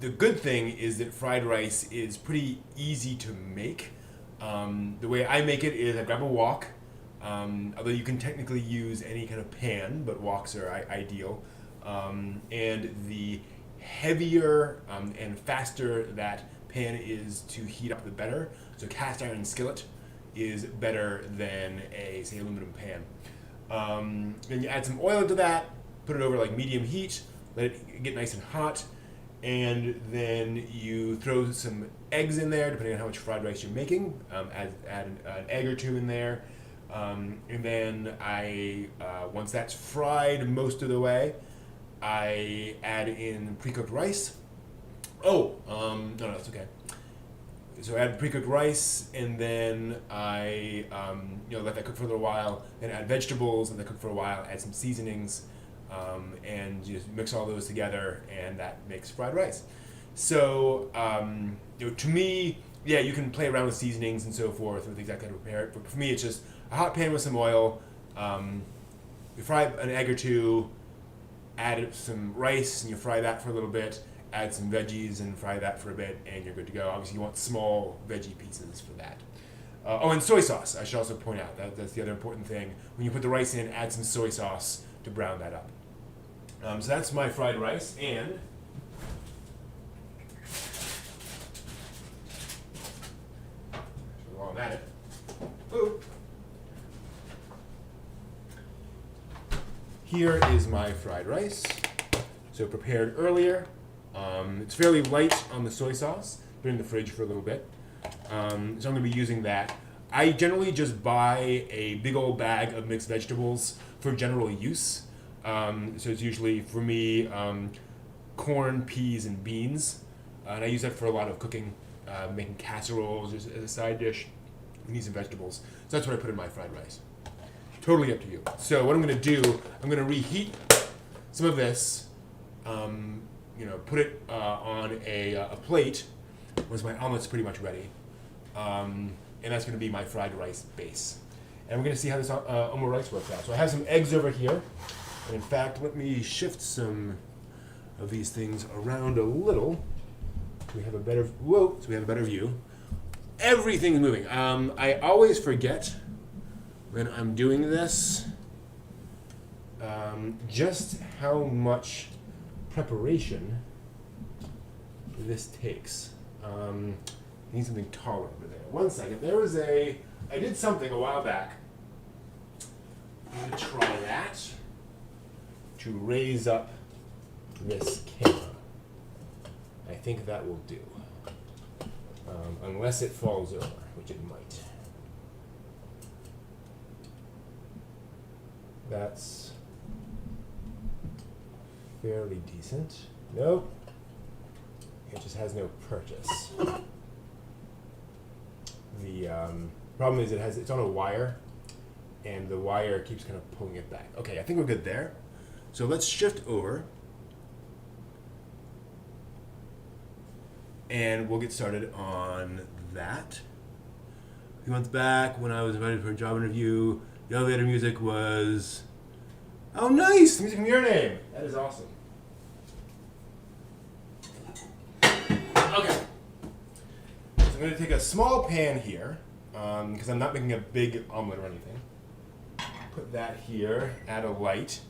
The good thing is that fried rice is pretty easy to make. The way I make it is I grab a wok, although you can technically use any kind of pan, but woks are ideal. And the heavier and faster that pan is to heat up, the better. So cast iron skillet is better than a, say, aluminum pan. Then you add some oil into that, put it over like medium heat, let it get nice and hot, and then you throw some eggs in there, depending on how much fried rice you're making. Add an egg or two in there. And then once that's fried most of the way, I add in pre-cooked rice. No, it's okay. So I add pre-cooked rice, and then I let that cook for a little while. Then add vegetables, and let that cook for a while. Add some seasonings, and just mix all those together, and that makes fried rice. So to me, yeah, you can play around with seasonings and so forth with exactly how to prepare it. But for me, it's just a hot pan with some oil. You fry an egg or two, add some rice, and you fry that for a little bit. Add some veggies and fry that for a bit, and you're good to go. Obviously, you want small veggie pieces for that. And soy sauce, I should also point out. That's the other important thing. When you put the rice in, add some soy sauce to brown that up. So that's my fried rice, and while I'm at it, here is my fried rice. So prepared earlier. It's fairly light on the soy sauce. Put it in the fridge for a little bit. So I'm going to be using that. I generally just buy a big old bag of mixed vegetables for general use. So it's usually, for me, corn, peas, and beans. And I use that for a lot of cooking, making casseroles as a side dish. We need some vegetables. So that's what I put in my fried rice. Totally up to you. So what I'm going to do, I'm going to reheat some of this. Put it on a plate once my omelet's pretty much ready. And that's going to be my fried rice base. And we're going to see how this omu rice works out. So I have some eggs over here. And in fact, let me shift some of these things around a little. So we have a better view. Everything's moving. I always forget when I'm doing this just how much preparation this takes. I need something taller over there. One second. I did something a while back. I'm going to try that to raise up this camera. I think that will do. Unless it falls over, which it might. That's fairly decent. Nope. It just has no purchase. The problem is it's on a wire, and the wire keeps kind of pulling it back. Okay, I think we're good there. So let's shift over, and we'll get started on that. A few months back, when I was invited for a job interview, the elevator music was, oh nice, music from Your Name. That is awesome. Okay. So I'm going to take a small pan here, because I'm not making a big omelet or anything. Put that here, add a light.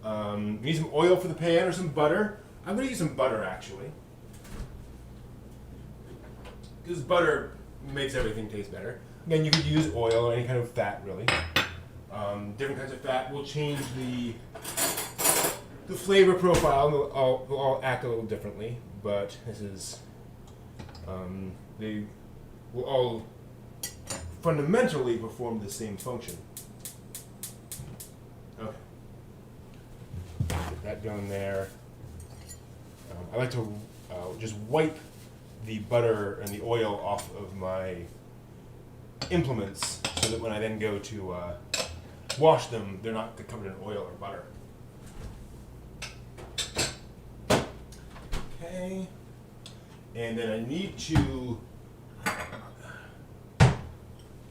Need some oil for the pan or some butter. I'm going to use some butter actually. Because butter makes everything taste better. Again, you could use oil or any kind of fat really. Different kinds of fat will change the flavor profile. They'll all act a little differently, but this is, they will all fundamentally perform the same function. Okay. Get that going there. I like to just wipe the butter and the oil off of my implements so that when I then go to wash them, they're not covered in oil or butter. Okay. And then I need to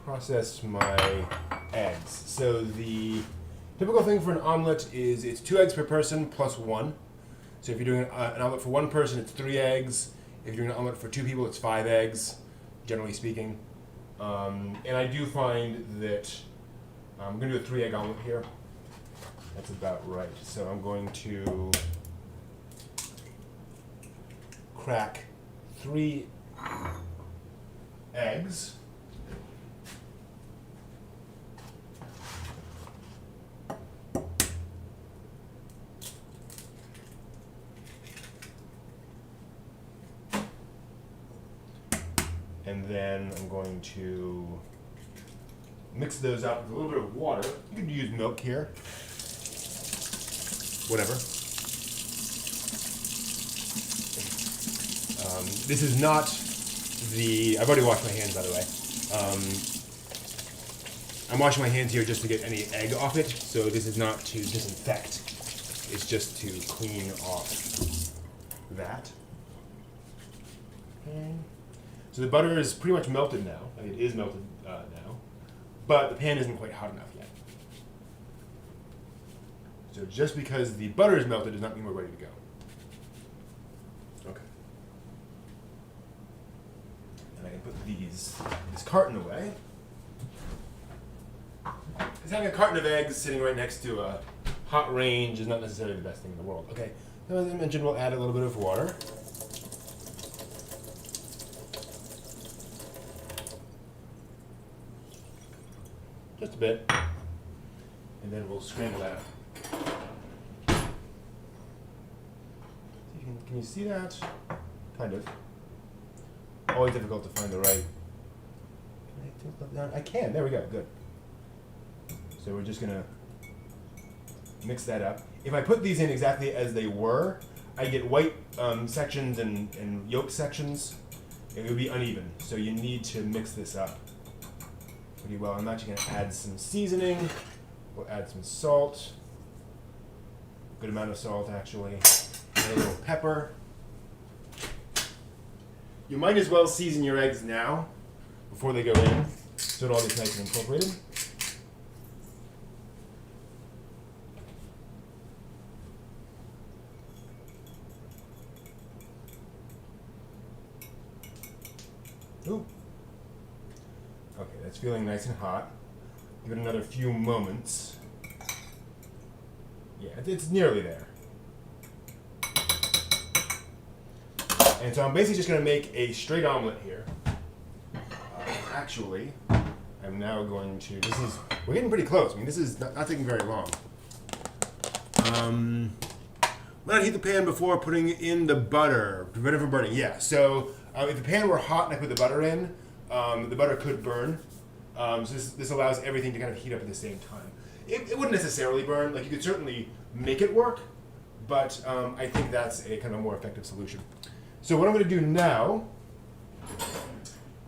process my eggs. So the typical thing for an omelet is it's 2 eggs per person plus 1. So if you're doing an omelet for 1 person, it's 3 eggs. If you're doing an omelet for 2 people, it's 5 eggs, generally speaking. And I do find that I'm going to do a 3-egg omelet here. That's about right. So I'm going to crack 3 eggs. And then I'm going to mix those up with a little bit of water. You could use milk here. Whatever. This is not the... I've already washed my hands, by the way. I'm washing my hands here just to get any egg off it, so this is not to disinfect. It's just to clean off that. Okay. So the butter is pretty much melted now. I mean, it is melted now, but the pan isn't quite hot enough yet. So just because the butter is melted does not mean we're ready to go. Okay. And I can put this carton away. Because having a carton of eggs sitting right next to a hot range is not necessarily the best thing in the world. Okay, so as I mentioned, we'll add a little bit of water. Just a bit. And then we'll scramble that up. Can you see that? Kind of. Always difficult to find the right. Can I tilt that down? I can. There we go. Good. So we're just going to mix that up. If I put these in exactly as they were, I get white sections and yolk sections. It would be uneven. So you need to mix this up pretty well. I'm actually going to add some seasoning. We'll add some salt. Good amount of salt, actually. And a little pepper. You might as well season your eggs now before they go in, so it all gets nice and incorporated. Ooh. Okay, that's feeling nice and hot. Give it another few moments. Yeah, it's nearly there. And so I'm basically just going to make a straight omelet here. Actually, I'm now going to, we're getting pretty close. I mean, this is not taking very long. Let it heat the pan before putting in the butter. Prevent it from burning. Yeah, so if the pan were hot and I put the butter in, the butter could burn. So this allows everything to kind of heat up at the same time. It wouldn't necessarily burn. Like, you could certainly make it work, but I think that's a kind of more effective solution. So what I'm going to do now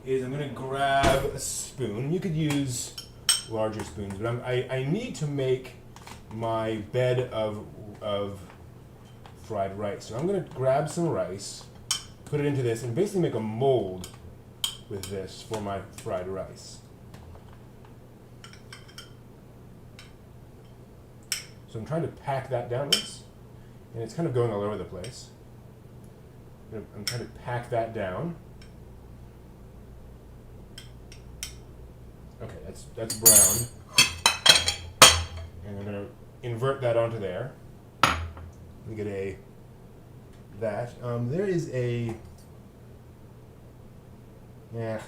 is I'm going to grab a spoon. You could use larger spoons, but I need to make my bed of fried rice. So I'm going to grab some rice, put it into this, and basically make a mold with this for my fried rice. So I'm trying to pack that downwards, and it's kind of going all over the place. I'm trying to pack that down. Okay, that's brown. And I'm going to invert that onto there. We get that. There is a, yeah,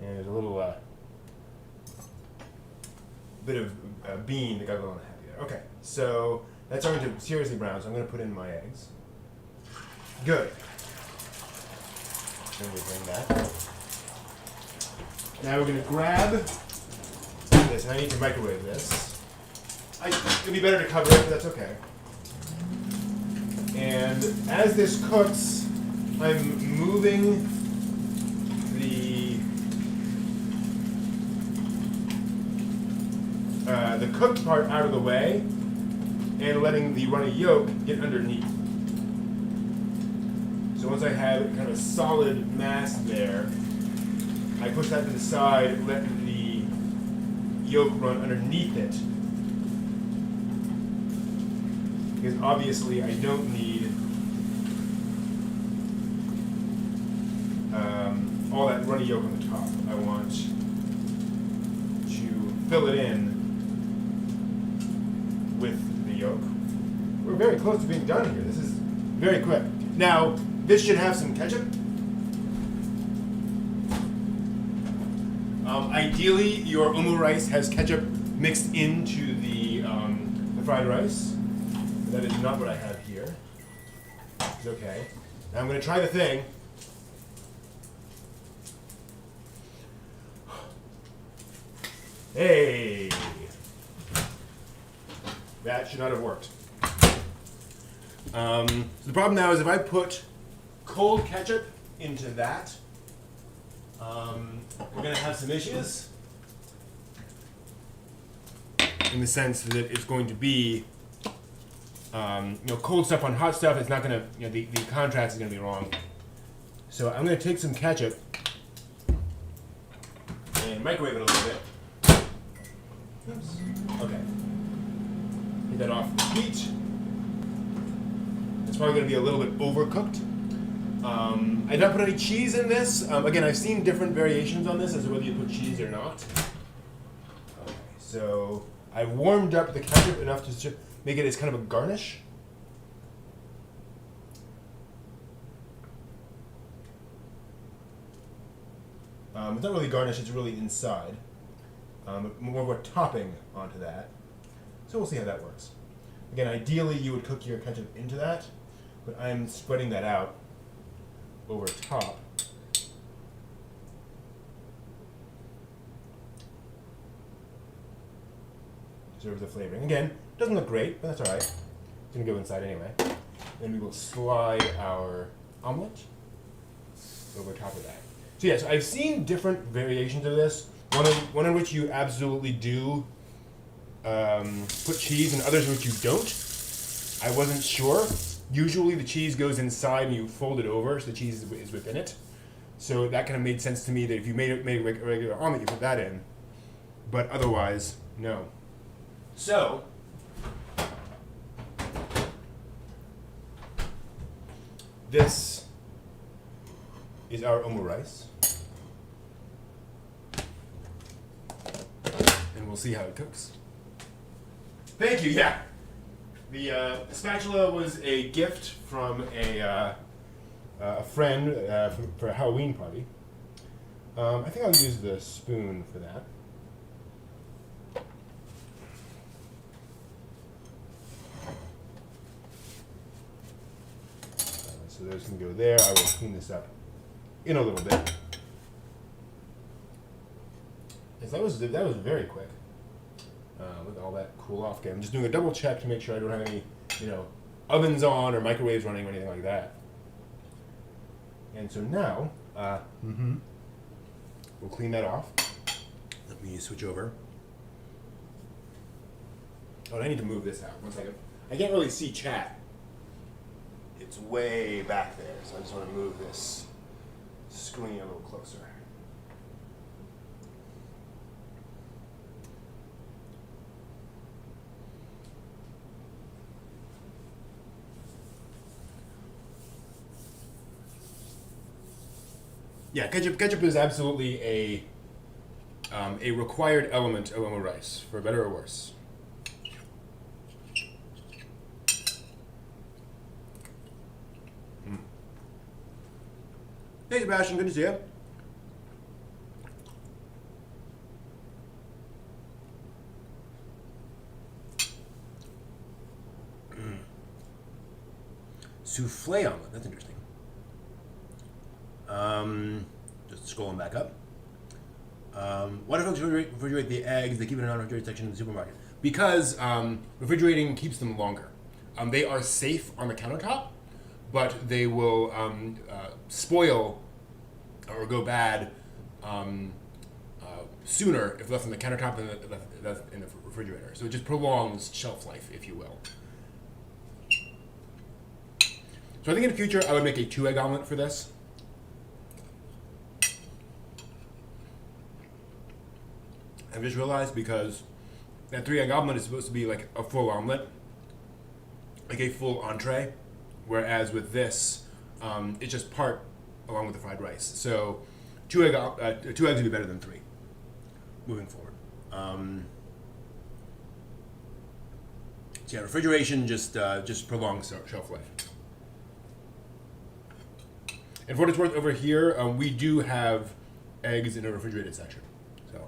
and there's a little bit of bean that got a little unhappy there. Okay, so that's starting to seriously brown, so I'm going to put in my eggs. Good. Then we bring that. Now we're going to grab this, and I need to microwave this. It'd be better to cover it, but that's okay. And as this cooks, I'm moving the cooked part out of the way and letting the runny yolk get underneath. So once I have kind of a solid mass there, I push that to the side, let the yolk run underneath it. Because obviously I don't need all that runny yolk on the top. I want to fill it in with the yolk. We're very close to being done here. This is very quick. Now, this should have some ketchup. Ideally, your umu rice has ketchup mixed into the fried rice. That is not what I have here. It's okay. Now I'm going to try the thing. Hey! That should not have worked. So the problem now is if I put cold ketchup into that, we're going to have some issues. In the sense that it's going to be cold stuff on hot stuff. It's not going to, the contrast is going to be wrong. So I'm going to take some ketchup and microwave it a little bit. Oops. Okay. Get that off the heat. It's probably going to be a little bit overcooked. I did not put any cheese in this. Again, I've seen different variations on this as to whether you put cheese or not. Okay, so I've warmed up the ketchup enough to make it as kind of a garnish. It's not really garnish, it's really inside. More of a topping onto that. So we'll see how that works. Again, ideally you would cook your ketchup into that, but I'm spreading that out over top. Preserve the flavoring. Again, doesn't look great, but that's alright. It's gonna go inside anyway. Then we will slide our omelet over top of that. So yeah, so I've seen different variations of this. One in which you absolutely do put cheese, and others in which you don't. I wasn't sure. Usually the cheese goes inside and you fold it over, so the cheese is within it. So that kind of made sense to me that if you made a regular omelet, you put that in. But otherwise, no. So, this is our umu rice. And we'll see how it cooks. Thank you, yeah. The spatula was a gift from a friend for a Halloween party. I think I'll use the spoon for that. So those can go there. I will clean this up in a little bit. Yes, that was very quick. With all that cool off. Okay, I'm just doing a double check to make sure I don't have any, ovens on or microwaves running or anything like that. And so now, we'll clean that off. Let me switch over. Oh, and I need to move this out. 1 second. I can't really see chat. It's way back there, so I just want to move this screen a little closer. Yeah, ketchup is absolutely a required element of Oma rice, for better or worse. Hey, Sebastian, good to see you. Souffle omelet, that's interesting. Just scrolling back up. Why do folks refrigerate the eggs? They keep it in a non-refrigerated section in the supermarket. Because refrigerating keeps them longer. They are safe on the countertop, but they will spoil or go bad sooner if left on the countertop than left in the refrigerator. So it just prolongs shelf life, if you will. So I think in the future I would make a 2-egg omelet for this. I've just realized because that 3-egg omelet is supposed to be like a full omelet, like a full entree, whereas with this, it's just part along with the fried rice. So 2 eggs would be better than 3 moving forward. So yeah, refrigeration just prolongs shelf life. And for what it's worth, over here, we do have eggs in a refrigerated section. So.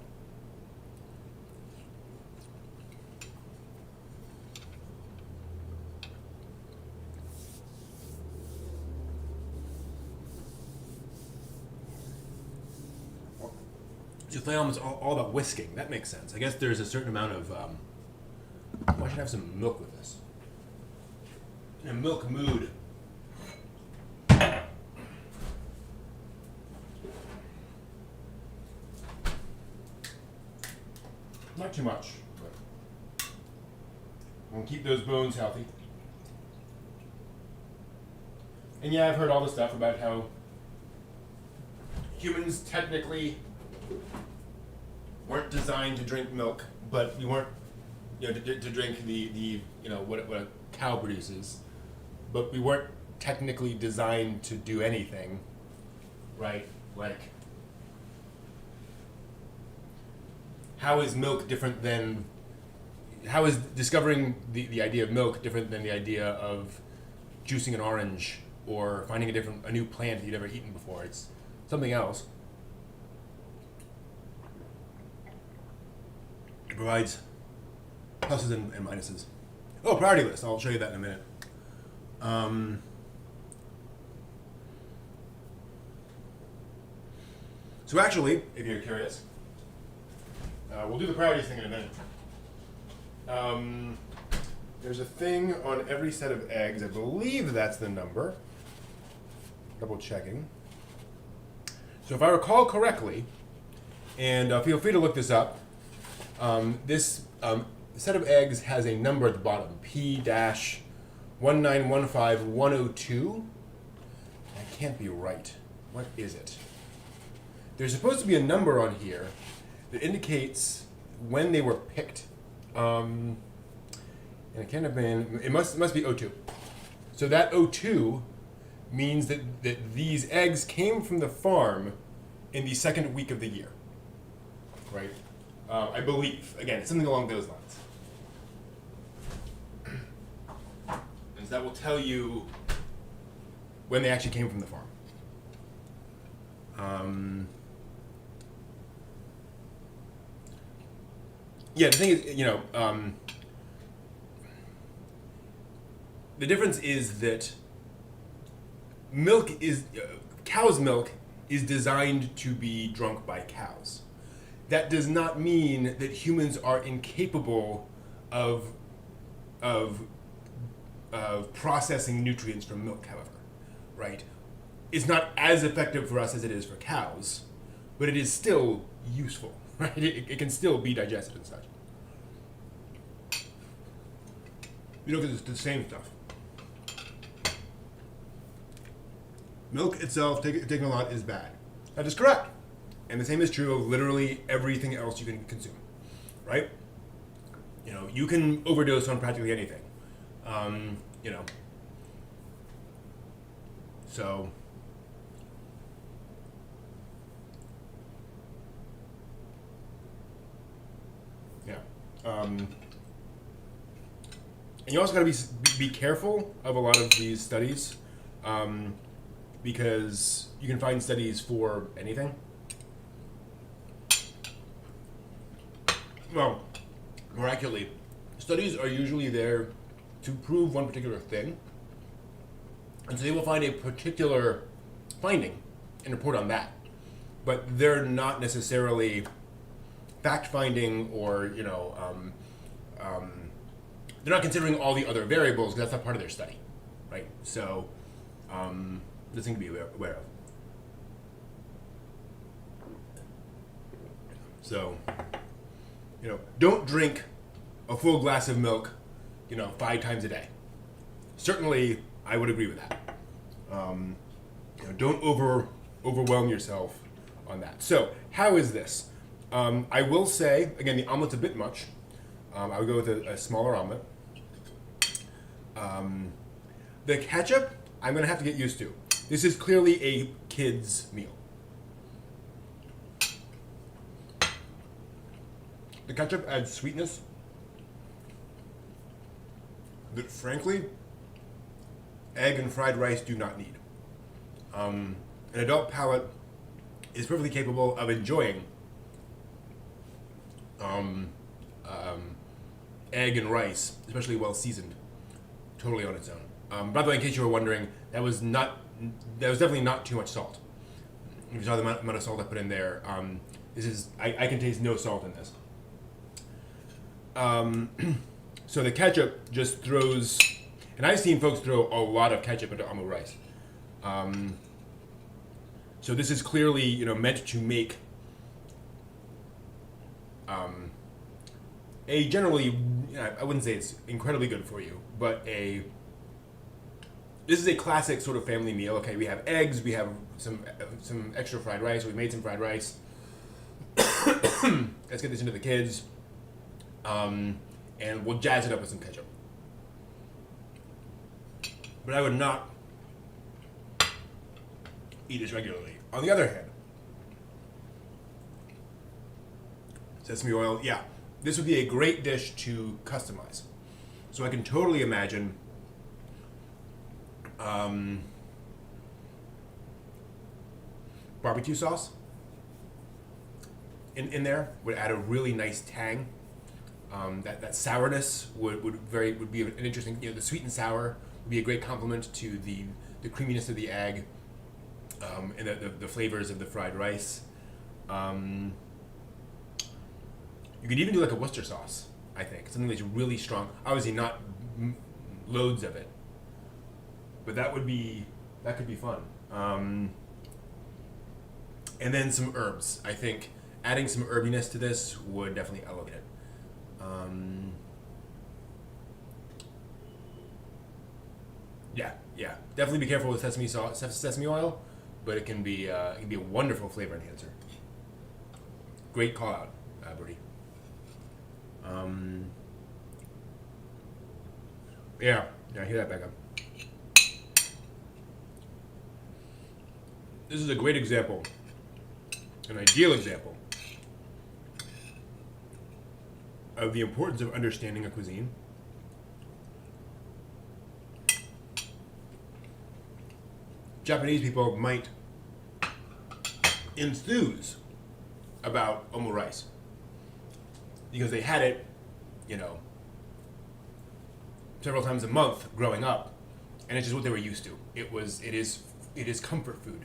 Souffle omelet's all about whisking. That makes sense. I guess there's a certain amount of. I should have some milk with this. In a milk mood. Not too much, but we'll keep those bones healthy. And yeah, I've heard all the stuff about how humans technically weren't designed to drink milk, but we weren't, to drink the what a cow produces, but we weren't technically designed to do anything, right? Like, how is milk different than, how is discovering the idea of milk different than the idea of juicing an orange or finding a new plant that you'd never eaten before? It's something else. It provides pluses and minuses. Oh, priority list. I'll show you that in a minute. So actually, if you're curious, we'll do the priorities thing in a minute. There's a thing on every set of eggs. I believe that's the number. Double checking. So if I recall correctly, and feel free to look this up, this set of eggs has a number at the bottom, P-1915102. That can't be right. What is it? There's supposed to be a number on here that indicates when they were picked. And it can't have been, it must be O2. So that O2 means that these eggs came from the farm in the second week of the year, right? I believe. Again, it's something along those lines. And that will tell you when they actually came from the farm. Yeah, the thing is, the difference is that cow's milk is designed to be drunk by cows. That does not mean that humans are incapable of processing nutrients from milk, however, right? It's not as effective for us as it is for cows, but it is still useful, right? It can still be digested and such. You look at the same stuff. Milk itself, taking a lot, is bad. That is correct. And the same is true of literally everything else you can consume, right? You can overdose on practically anything. So And you also got to be careful of a lot of these studies, because you can find studies for anything. Well, more accurately, studies are usually there to prove one particular thing, and so they will find a particular finding and report on that. But they're not necessarily fact-finding, or they're not considering all the other variables because that's not part of their study, right? So, this thing to be aware of. So, don't drink a full glass of milk, 5 times a day. Certainly, I would agree with that. Don't overwhelm yourself on that. So, how is this? I will say, again, the omelet's a bit much. I would go with a smaller omelet. The ketchup, I'm going to have to get used to. This is clearly a kid's meal. The ketchup adds sweetness that, frankly, egg and fried rice do not need. An adult palate is perfectly capable of enjoying egg and rice, especially well seasoned, totally on its own. By the way, in case you were wondering, that was definitely not too much salt. If you saw the amount of salt I put in there, I can taste no salt in this. So the ketchup just throws, and I've seen folks throw a lot of ketchup into omelet rice. So this is clearly, meant to make a generally, I wouldn't say it's incredibly good for you, but this is a classic sort of family meal. Okay, we have eggs, we have some extra fried rice. We made some fried rice. Let's get this into the kids, and we'll jazz it up with some ketchup. But I would not eat this regularly. On the other hand, sesame oil, yeah, this would be a great dish to customize. So I can totally imagine barbecue sauce in there would add a really nice tang. That sourness would be an interesting. The sweet and sour would be a great complement to the creaminess of the egg, and the flavors of the fried rice. You could even do like a Worcester sauce. I think something that's really strong. Obviously, not loads of it, but that could be fun. And then some herbs. I think adding some herbiness to this would definitely elevate it. Yeah. Definitely be careful with sesame oil, but it can be a wonderful flavor enhancer. Great call out, Bertie. Yeah, hear that back up. This is a great example, an ideal example of the importance of understanding a cuisine. Japanese people might enthuse about omurice because they had it, several times a month growing up, and it's just what they were used to. It is comfort food.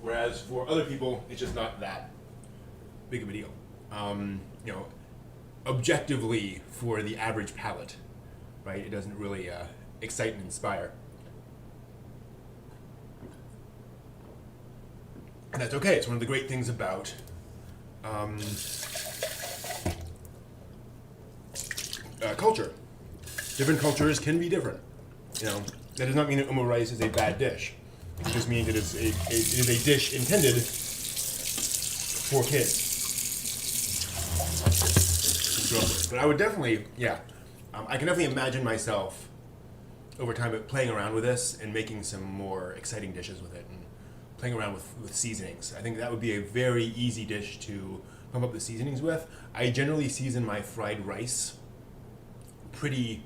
Whereas for other people, it's just not that big of a deal. Objectively, for the average palate, right? It doesn't really excite and inspire. And that's okay. It's one of the great things about culture. Different cultures can be different. That does not mean that omurice is a bad dish. It just means it is a dish intended for kids. But I would definitely, I can definitely imagine myself over time playing around with this and making some more exciting dishes with it, and playing around with seasonings. I think that would be a very easy dish to pump up the seasonings with. I generally season my fried rice pretty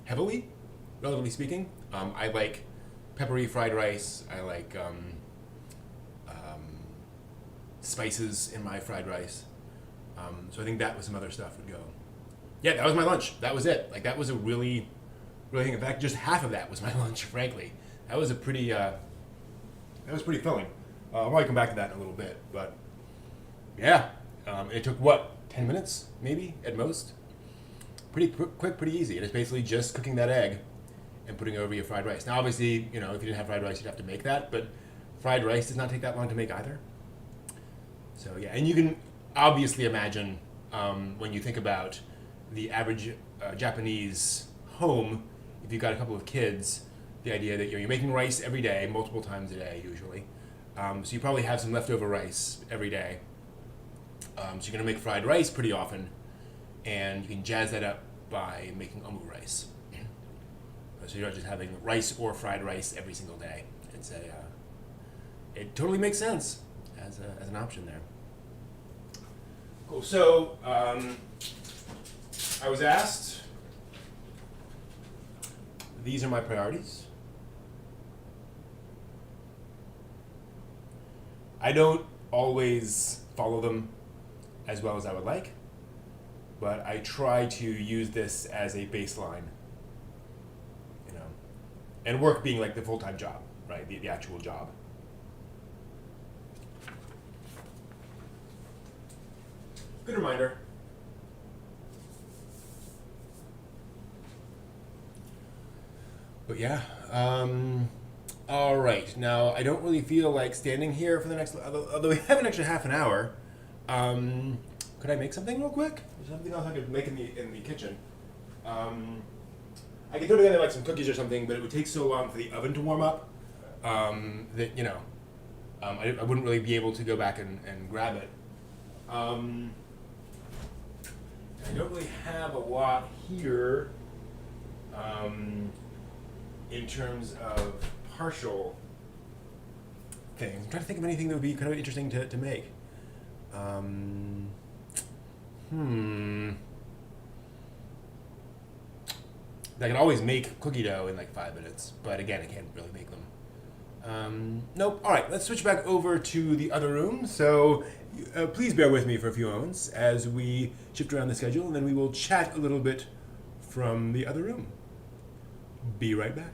heavily, relatively speaking. I like peppery fried rice. I like spices in my fried rice. So I think that with some other stuff would go. Yeah, that was my lunch. That was it. Like that was a really, really. In fact, just half of that was my lunch. Frankly, that was a pretty. That was pretty filling. I'll probably come back to that in a little bit, but yeah, it took what 10 minutes maybe at most. Pretty quick, pretty easy. And it's basically just cooking that egg and putting it over your fried rice. Now, obviously, you know, if you didn't have fried rice, you'd have to make that, but fried rice does not take that long to make either. So yeah, and you can obviously imagine when you think about the average Japanese home, if you've got a couple of kids, the idea that you're making rice every day, multiple times a day usually. So you probably have some leftover rice every day. So you're going to make fried rice pretty often, and you can jazz that up by making omu rice. So you're not just having rice or fried rice every single day. It totally makes sense as an option there. Cool. So I was asked, these are my priorities. I don't always follow them as well as I would like, but I try to use this as a baseline, you know, and work being like the full-time job, right? The actual job. Good reminder. But yeah, all right. Now, I don't really feel like standing here for the next, although we have an extra half an hour. Could I make something real quick? There's something else I could make in the kitchen. I could throw together like some cookies or something, but it would take so long for the oven to warm up that, you know, I wouldn't really be able to go back and grab it. I don't really have a lot here in terms of partial things. I'm trying to think of anything that would be kind of interesting to make. I can always make cookie dough in like 5 minutes, but again, I can't really make them. Nope. All right, let's switch back over to the other room. So please bear with me for a few moments as we shift around the schedule, and then we will chat a little bit from the other room. Be right back.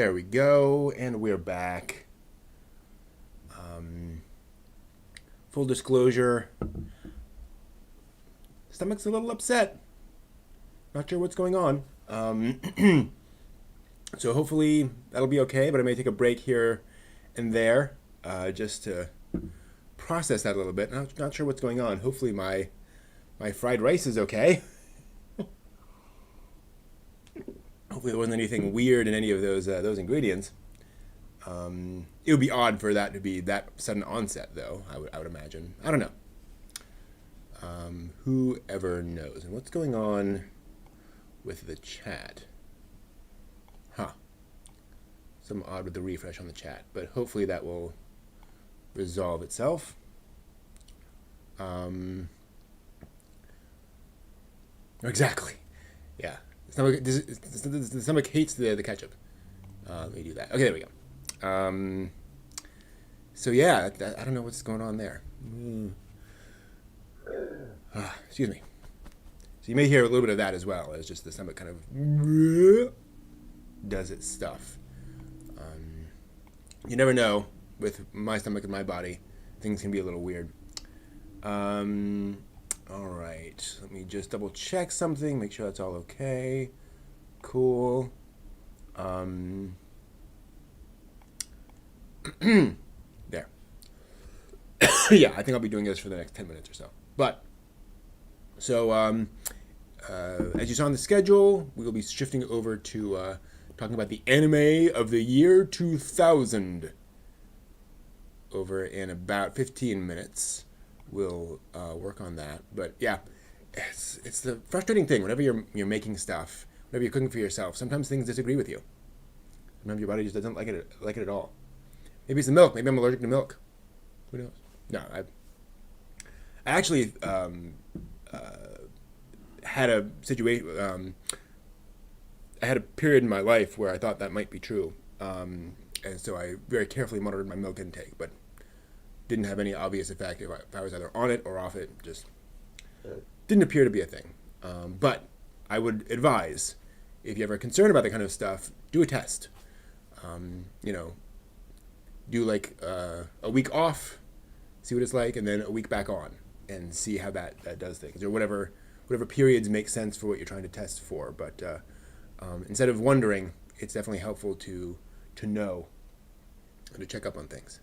There we go, and we're back. Um, Full disclosure, stomach's a little upset. Not sure what's going on. So hopefully that'll be okay, but I may take a break here and there just to process that a little bit. Not sure what's going on. Hopefully my fried rice is okay. Hopefully there wasn't anything weird in any of those ingredients. It would be odd for that to be that sudden onset, though. I would imagine. I don't know. Whoever knows. And what's going on with the chat? Huh. Some odd with the refresh on the chat, but hopefully that will resolve itself. Exactly. Yeah. The stomach hates the ketchup. Let me do that. Okay, there we go. So yeah, I don't know what's going on there. Excuse me. So you may hear a little bit of that as well. It's just the stomach kind of does its stuff. You never know with my stomach and my body. Things can be a little weird. All right. Let me just double check something. Make sure that's all okay. Cool. There. Yeah, I think I'll be doing this for the next 10 minutes or so. But, so, as you saw on the schedule, we will be shifting over to talking about the anime of the year 2000. Over in about 15 minutes, we'll work on that. But yeah, it's the frustrating thing. Whenever you're making stuff, whenever you're cooking for yourself, sometimes things disagree with you. Sometimes your body just doesn't like it at all. Maybe it's the milk. Maybe I'm allergic to milk. Who knows? No, I actually had a situation. I had a period in my life where I thought that might be true, and so I very carefully monitored my milk intake, but didn't have any obvious effect if I was either on it or off it. Just didn't appear to be a thing. But I would advise, if you're ever concerned about that kind of stuff, do a test. Do like a week off, see what it's like, and then a week back on, and see how that does things, or whatever periods make sense for what you're trying to test for. But instead of wondering, it's definitely helpful to know and to check up on things.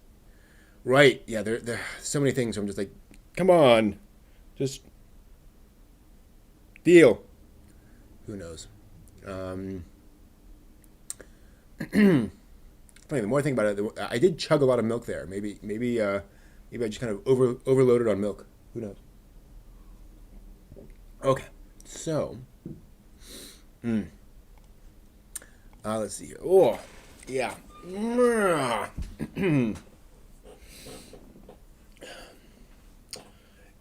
Right? Yeah, there are so many things where I'm just like, come on, just deal. Who knows? Funny, the more I think about it, I did chug a lot of milk there. Maybe I just kind of overloaded on milk. Who knows? Okay, so, let's see here. Oh, yeah.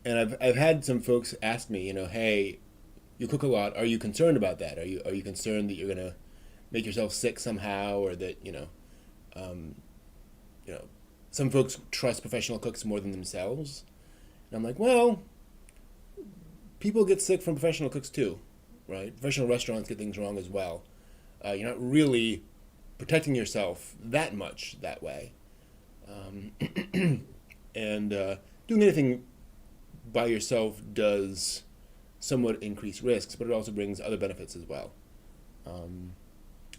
And I've had some folks ask me, hey, you cook a lot. Are you concerned about that? Are you concerned that you're gonna make yourself sick somehow, or that some folks trust professional cooks more than themselves? And I'm like, well, people get sick from professional cooks too, right? Professional restaurants get things wrong as well. You're not really protecting yourself that much that way. And doing anything by yourself does somewhat increase risks, but it also brings other benefits as well. And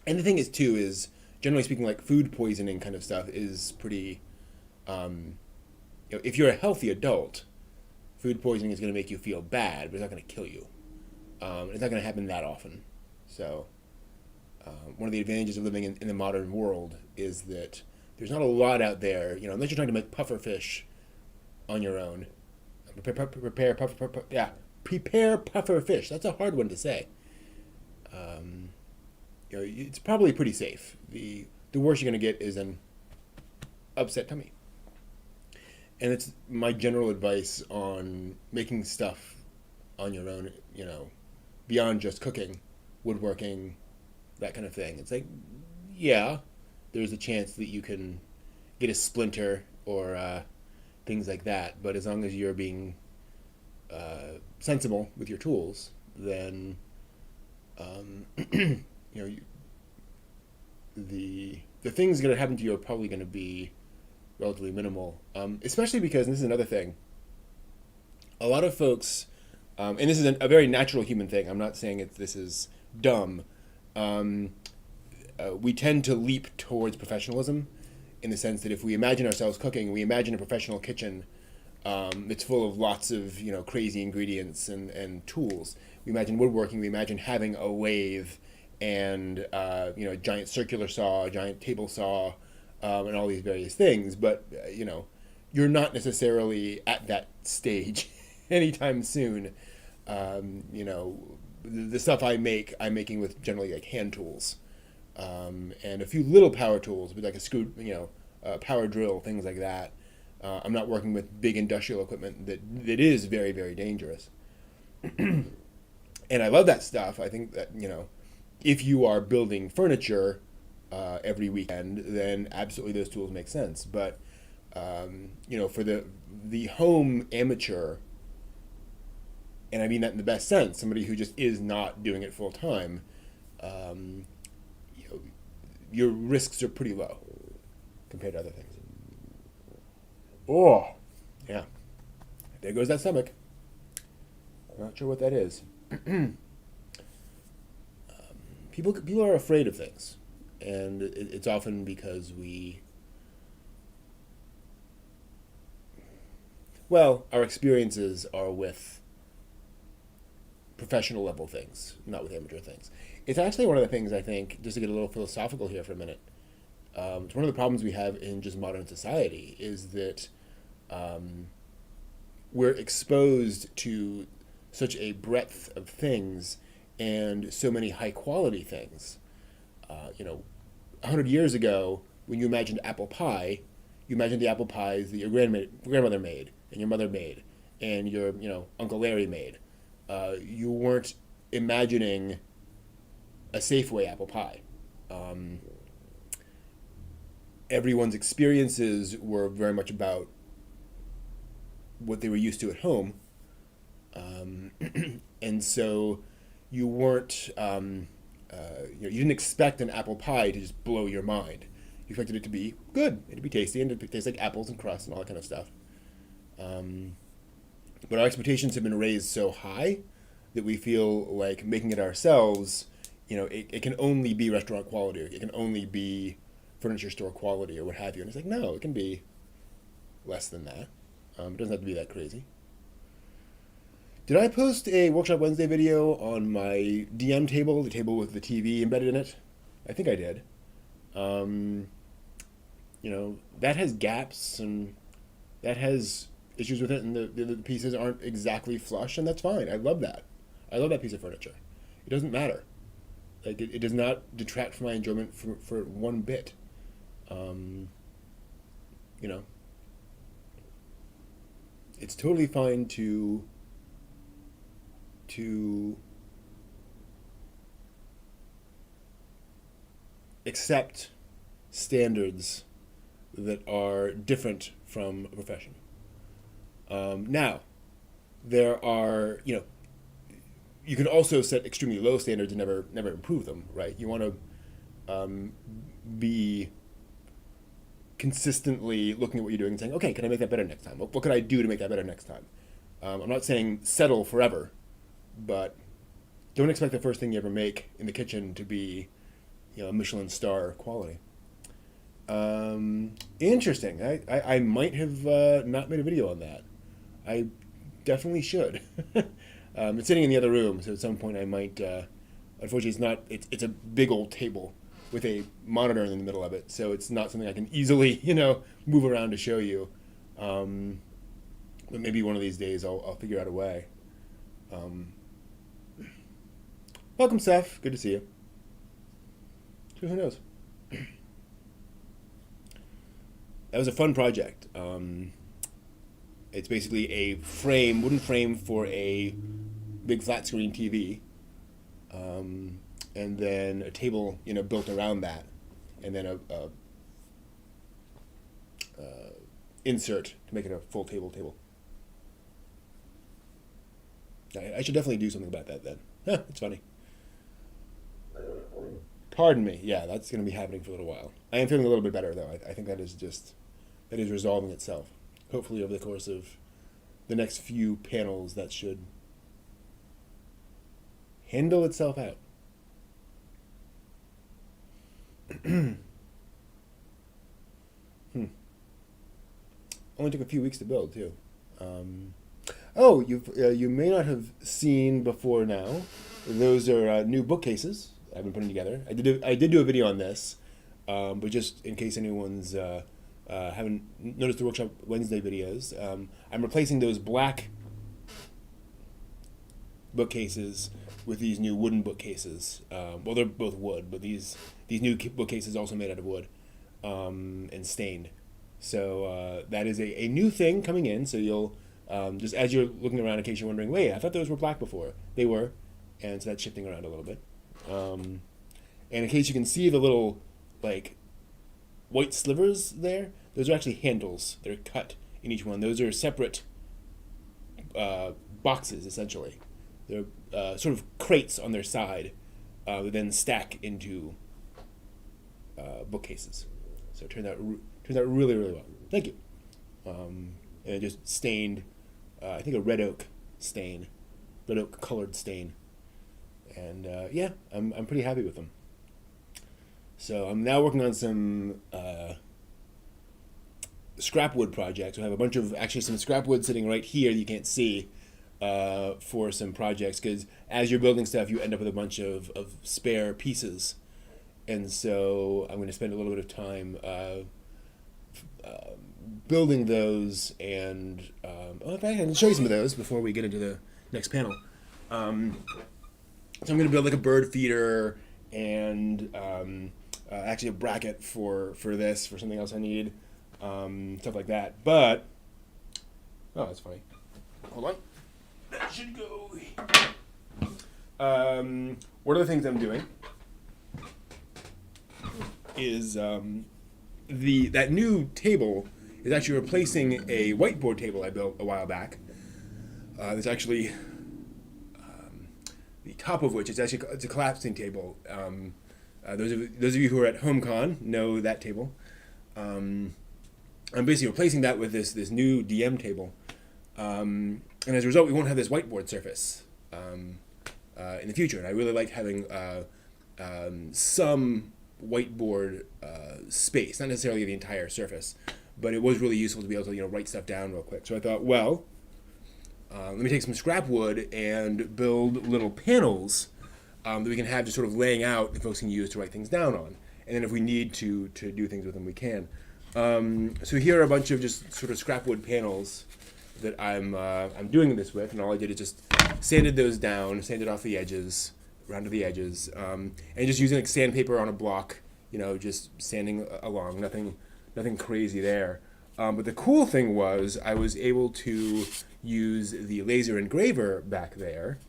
the thing is, too, is generally speaking, like food poisoning kind of stuff is pretty, if you're a healthy adult, food poisoning is going to make you feel bad, but it's not going to kill you. It's not going to happen that often. So one of the advantages of living in the modern world is that there's not a lot out there, unless you're trying to make puffer fish on your own. Prepare puffer fish. That's a hard one to say. It's probably pretty safe. The worst you're going to get is an upset tummy. And it's my general advice on making stuff on your own, beyond just cooking, woodworking, that kind of thing. It's like, yeah, there's a chance that you can get a splinter or things like that. But as long as you're being sensible with your tools, then the things that are going to happen to you are probably going to be relatively minimal. Especially because, and this is another thing, a lot of folks, and this is a very natural human thing. I'm not saying this is dumb. We tend to leap towards professionalism, in the sense that if we imagine ourselves cooking, we imagine a professional kitchen that's full of lots of crazy ingredients and tools. We imagine woodworking. We imagine having a lathe and a giant circular saw, a giant table saw, and all these various things. But you're not necessarily at that stage anytime soon. The stuff I'm making with generally like hand tools, and a few little power tools, but like a screw, power drill, things like that. I'm not working with big industrial equipment that is very, very dangerous. And I love that stuff. I think that, if you are building furniture every weekend, then absolutely those tools make sense. But, for the home amateur, and I mean that in the best sense, somebody who just is not doing it full time, your risks are pretty low compared to other things. Oh, yeah. There goes that stomach. Not sure what that is. People are afraid of things, and it's often because our experiences are with professional level things, not with amateur things. It's actually one of the things, I think, just to get a little philosophical here for a minute. It's one of the problems we have in just modern society is that we're exposed to such a breadth of things and so many high quality things. 100 years ago, when you imagined apple pie, you imagined the apple pies that your grandmother made and your mother made and your Uncle Larry made. You weren't imagining a Safeway apple pie. Everyone's experiences were very much about what they were used to at home. And so you weren't, you didn't expect an apple pie to just blow your mind. You expected it to be good, and to be tasty, and to taste like apples and crust and all that kind of stuff. But our expectations have been raised so high that we feel like making it ourselves, it can only be restaurant quality, or it can only be furniture store quality, or what have you. And it's like, no, it can be less than that. It doesn't have to be that crazy. Did I post a Workshop Wednesday video on my DM table, the table with the TV embedded in it? I think I did. That has gaps, and that has issues with it, and the pieces aren't exactly flush, and that's fine. I love that. I love that piece of furniture. It doesn't matter. Like, it does not detract from my enjoyment for one bit. It's totally fine to accept standards that are different from a profession. Now, there are, you can also set extremely low standards and never improve them, right? You want to be consistently looking at what you're doing and saying, okay, can I make that better next time? What can I do to make that better next time? I'm not saying settle forever, but don't expect the first thing you ever make in the kitchen to be, a Michelin star quality. Interesting. I might have not made a video on that. I definitely should. It's sitting in the other room, so at some point I might. Unfortunately, it's a big old table with a monitor in the middle of it, so it's not something I can easily, move around to show you. But maybe one of these days I'll figure out a way. Welcome, Seth. Good to see you. So who knows? That was a fun project. It's basically a wooden frame for a big flat screen TV, and then a table, built around that, and then a insert to make it a full table. I should definitely do something about that then. It's funny. Pardon me. Yeah, that's going to be happening for a little while. I am feeling a little bit better though. I think that is resolving itself. Hopefully over the course of the next few panels, that should handle itself out. Only took a few weeks to build too. Oh, you may not have seen before now. Those are new bookcases I've been putting together. I did do a video on this, but just in case anyone's haven't noticed the Workshop Wednesday videos, I'm replacing those black bookcases with these new wooden bookcases. Well, they're both wood, but these new bookcases also made out of wood and stained. So that is a new thing coming in. So you'll just as you're looking around, in case you're wondering, wait, I thought those were black before. They were, and so that's shifting around a little bit. And in case you can see the little like white slivers there, those are actually handles. They're cut in each one. Those are separate boxes essentially. They're sort of crates on their side that then stack into bookcases. So it turns out really, really well. Thank you. And it just stained, I think a red oak colored stain. And yeah, I'm pretty happy with them. So I'm now working on some scrap wood projects. I have a bunch of some scrap wood sitting right here that you can't see for some projects, because as you're building stuff, you end up with a bunch of spare pieces. And so I'm going to spend a little bit of time building those, and in fact, I can show you some of those before we get into the next panel. So I'm going to build like a bird feeder and actually a bracket for something else I need, stuff like that. But that's funny. Hold on, that should go. One of the things I'm doing is that new table is actually replacing a whiteboard table I built a while back. There's actually the top of which it's a collapsing table. Those of you who are at HomeCon know that table. I'm basically replacing that with this new DM table, and as a result, we won't have this whiteboard surface in the future. And I really like having some whiteboard space, not necessarily the entire surface, but it was really useful to be able to write stuff down real quick. So I thought, well, let me take some scrap wood and build little panels that we can have just sort of laying out that folks can use to write things down on. And then if we need to do things with them, we can. So here are a bunch of just sort of scrap wood panels that I'm doing this with, and all I did is just sanded those down, sanded off the edges, round to the edges, and just using like sandpaper on a block, just sanding along, nothing crazy there. But the cool thing was I was able to use the laser engraver back there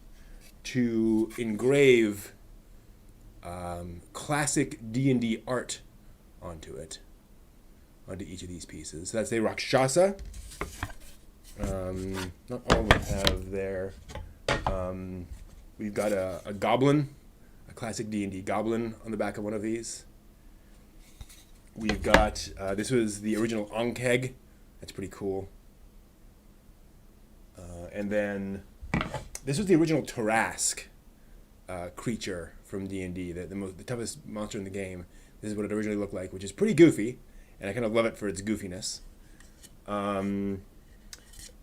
to engrave classic D&D art onto each of these pieces. So that's a Rakshasa. Not all of them have there. We've got a goblin, a classic D&D goblin on the back of one of these. We've got, this was the original Ankeg. That's pretty cool. And then this was the original Tarrasque creature from D&D, the toughest monster in the game. This is what it originally looked like, which is pretty goofy, and I kind of love it for its goofiness.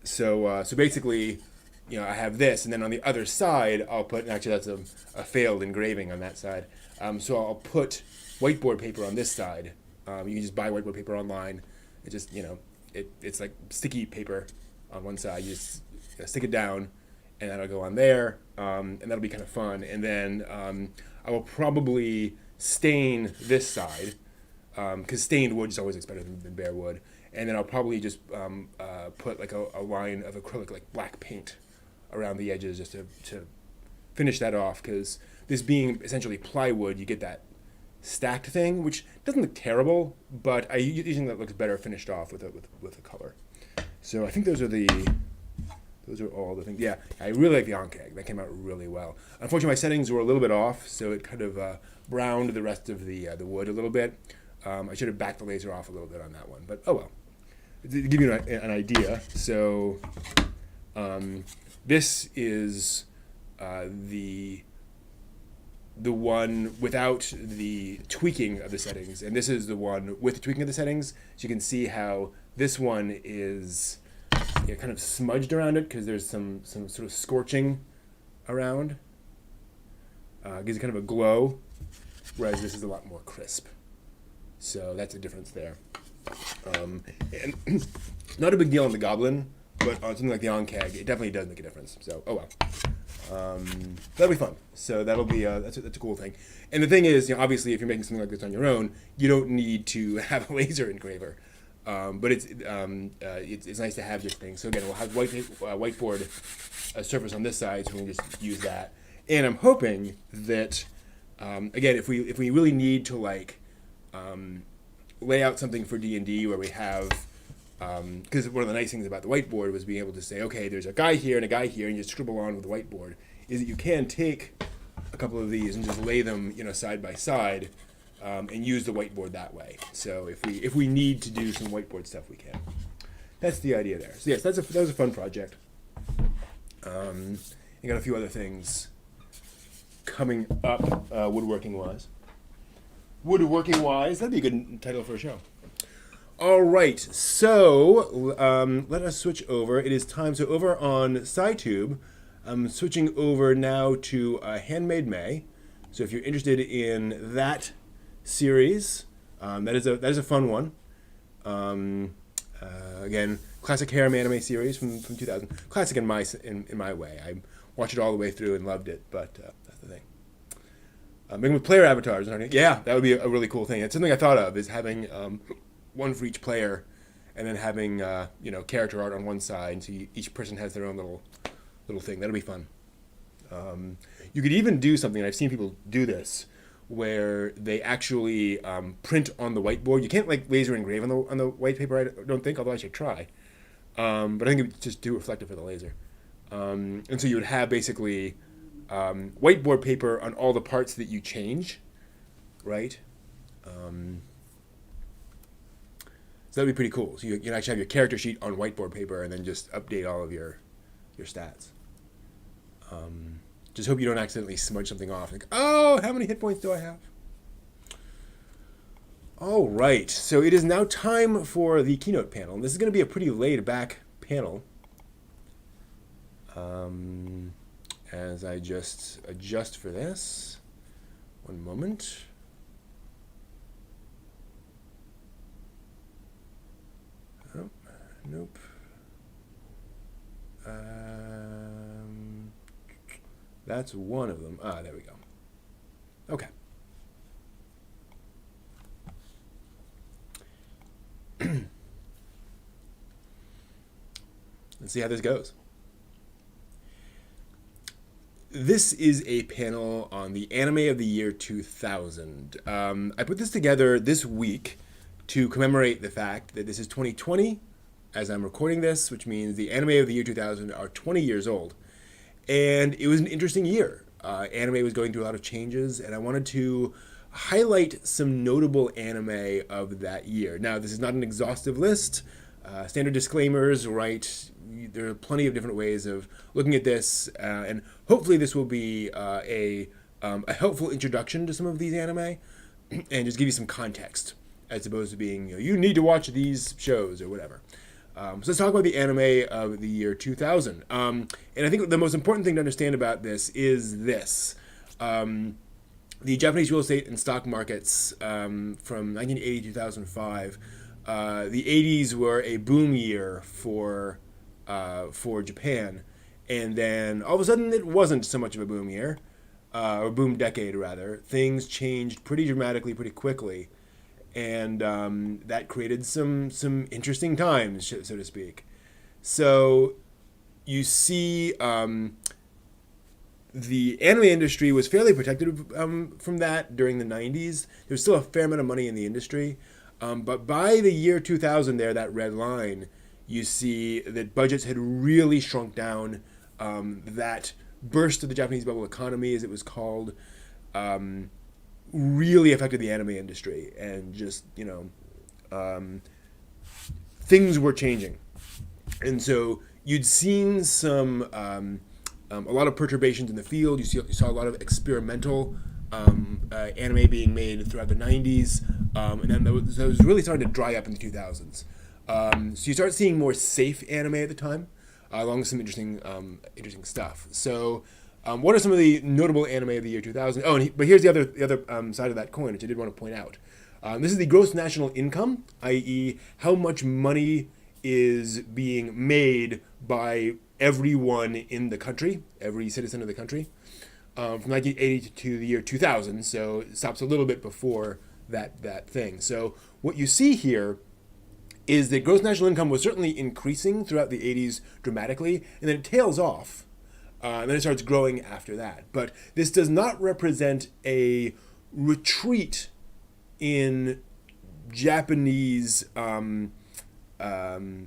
So basically, I have this, and then on the other side, I'll put, actually that's a failed engraving on that side. So I'll put whiteboard paper on this side. You can just buy whiteboard paper online. It just, it's like sticky paper on one side. You just stick it down, and that'll go on there, and that'll be kind of fun. And then I will probably stain this side, because stained wood just always looks better than bare wood. And then I'll probably just put like a line of acrylic, like black paint, around the edges just to finish that off, because this being essentially plywood, you get that stacked thing, which doesn't look terrible, but I usually think that looks better finished off with a color. So I think those are the those are all the things. Yeah, I really like the Oncag. That came out really well. Unfortunately, my settings were a little bit off, so it kind of browned the rest of the wood a little bit. I should have backed the laser off a little bit on that one, but oh well. To give you an idea, so this is the one without the tweaking of the settings, and this is the one with the tweaking of the settings. So you can see how this one is kind of smudged around it because there's some sort of scorching around. Gives it kind of a glow, whereas this is a lot more crisp. So that's a difference there. And not a big deal on the Goblin, but on something like the Oncag, it definitely does make a difference. So, oh well. That'll be fun. So that'll be that's a cool thing. And the thing is, obviously, if you're making something like this on your own, you don't need to have a laser engraver. But it's nice to have this thing. So again, we'll have whiteboard surface on this side, so we can just use that. And I'm hoping that again, if we really need to lay out something for D&D where we have, because one of the nice things about the whiteboard was being able to say, okay, there's a guy here and a guy here, and you just scribble on with the whiteboard, is that you can take a couple of these and just lay them, side by side, and use the whiteboard that way. So if we need to do some whiteboard stuff, we can. That's the idea there. So yes, that was a fun project. You got a few other things coming up, woodworking-wise. Woodworking-wise, that'd be a good title for a show. All right, so let us switch over. It is time. So over on SciTube, I'm switching over now to Handmade May. So if you're interested in that series, that is a fun one. Again, classic harem anime series from 2000. Classic in my way. I watched it all the way through and loved it, but that's the thing. Making with player avatars. Yeah, that would be a really cool thing. It's something I thought of, is having one for each player, and then having character art on one side, so each person has their own little thing. That'll be fun. You could even do something, and I've seen people do this, where they actually print on the whiteboard. You can't laser engrave on the white paper, I don't think, although I should try. But I think it would just do reflective for the laser. And so you would have basically whiteboard paper on all the parts that you change, right? So that'd be pretty cool. So you can actually have your character sheet on whiteboard paper and then just update all of your stats. Just hope you don't accidentally smudge something off. Oh, how many hit points do I have? All right, so it is now time for the keynote panel. And this is going to be a pretty laid-back panel. As I just adjust for this. One moment. Oh, nope. That's one of them. There we go. Okay. Let's see how this goes. This is a panel on the anime of the year 2000. I put this together this week to commemorate the fact that this is 2020 as I'm recording this, which means the anime of the year 2000 are 20 years old. And it was an interesting year. Anime was going through a lot of changes, and I wanted to highlight some notable anime of that year. Now, this is not an exhaustive list. Standard disclaimers, right? There are plenty of different ways of looking at this, and hopefully this will be a helpful introduction to some of these anime, and just give you some context, as opposed to being, you need to watch these shows or whatever. So let's talk about the anime of the year 2000. And I think the most important thing to understand about this is this. The Japanese real estate and stock markets from 1980 to 2005, the 80s were a boom year for Japan. And then all of a sudden it wasn't so much of a boom year, or boom decade rather. Things changed pretty dramatically, pretty quickly. And that created some interesting times, so to speak. So you see the anime industry was fairly protected from that during the 90s. There was still a fair amount of money in the industry. But by the year 2000 there, that red line, You see that budgets had really shrunk down. That burst of the Japanese bubble economy, as it was called, really affected the anime industry, and just things were changing, and so you'd seen a lot of perturbations in the field. You saw a lot of experimental anime being made throughout the 90s, and then that was really starting to dry up in the 2000s. So you start seeing more safe anime at the time, along with some interesting stuff. So what are some of the notable anime of the year 2000? But here's the other side of that coin, which I did want to point out. This is the gross national income, i.e., how much money is being made by everyone in the country, every citizen of the country, from 1980 to the year 2000. So it stops a little bit before that thing. So what you see here is that gross national income was certainly increasing throughout the 80s dramatically, and then it tails off, and then it starts growing after that. But this does not represent a retreat in Japanese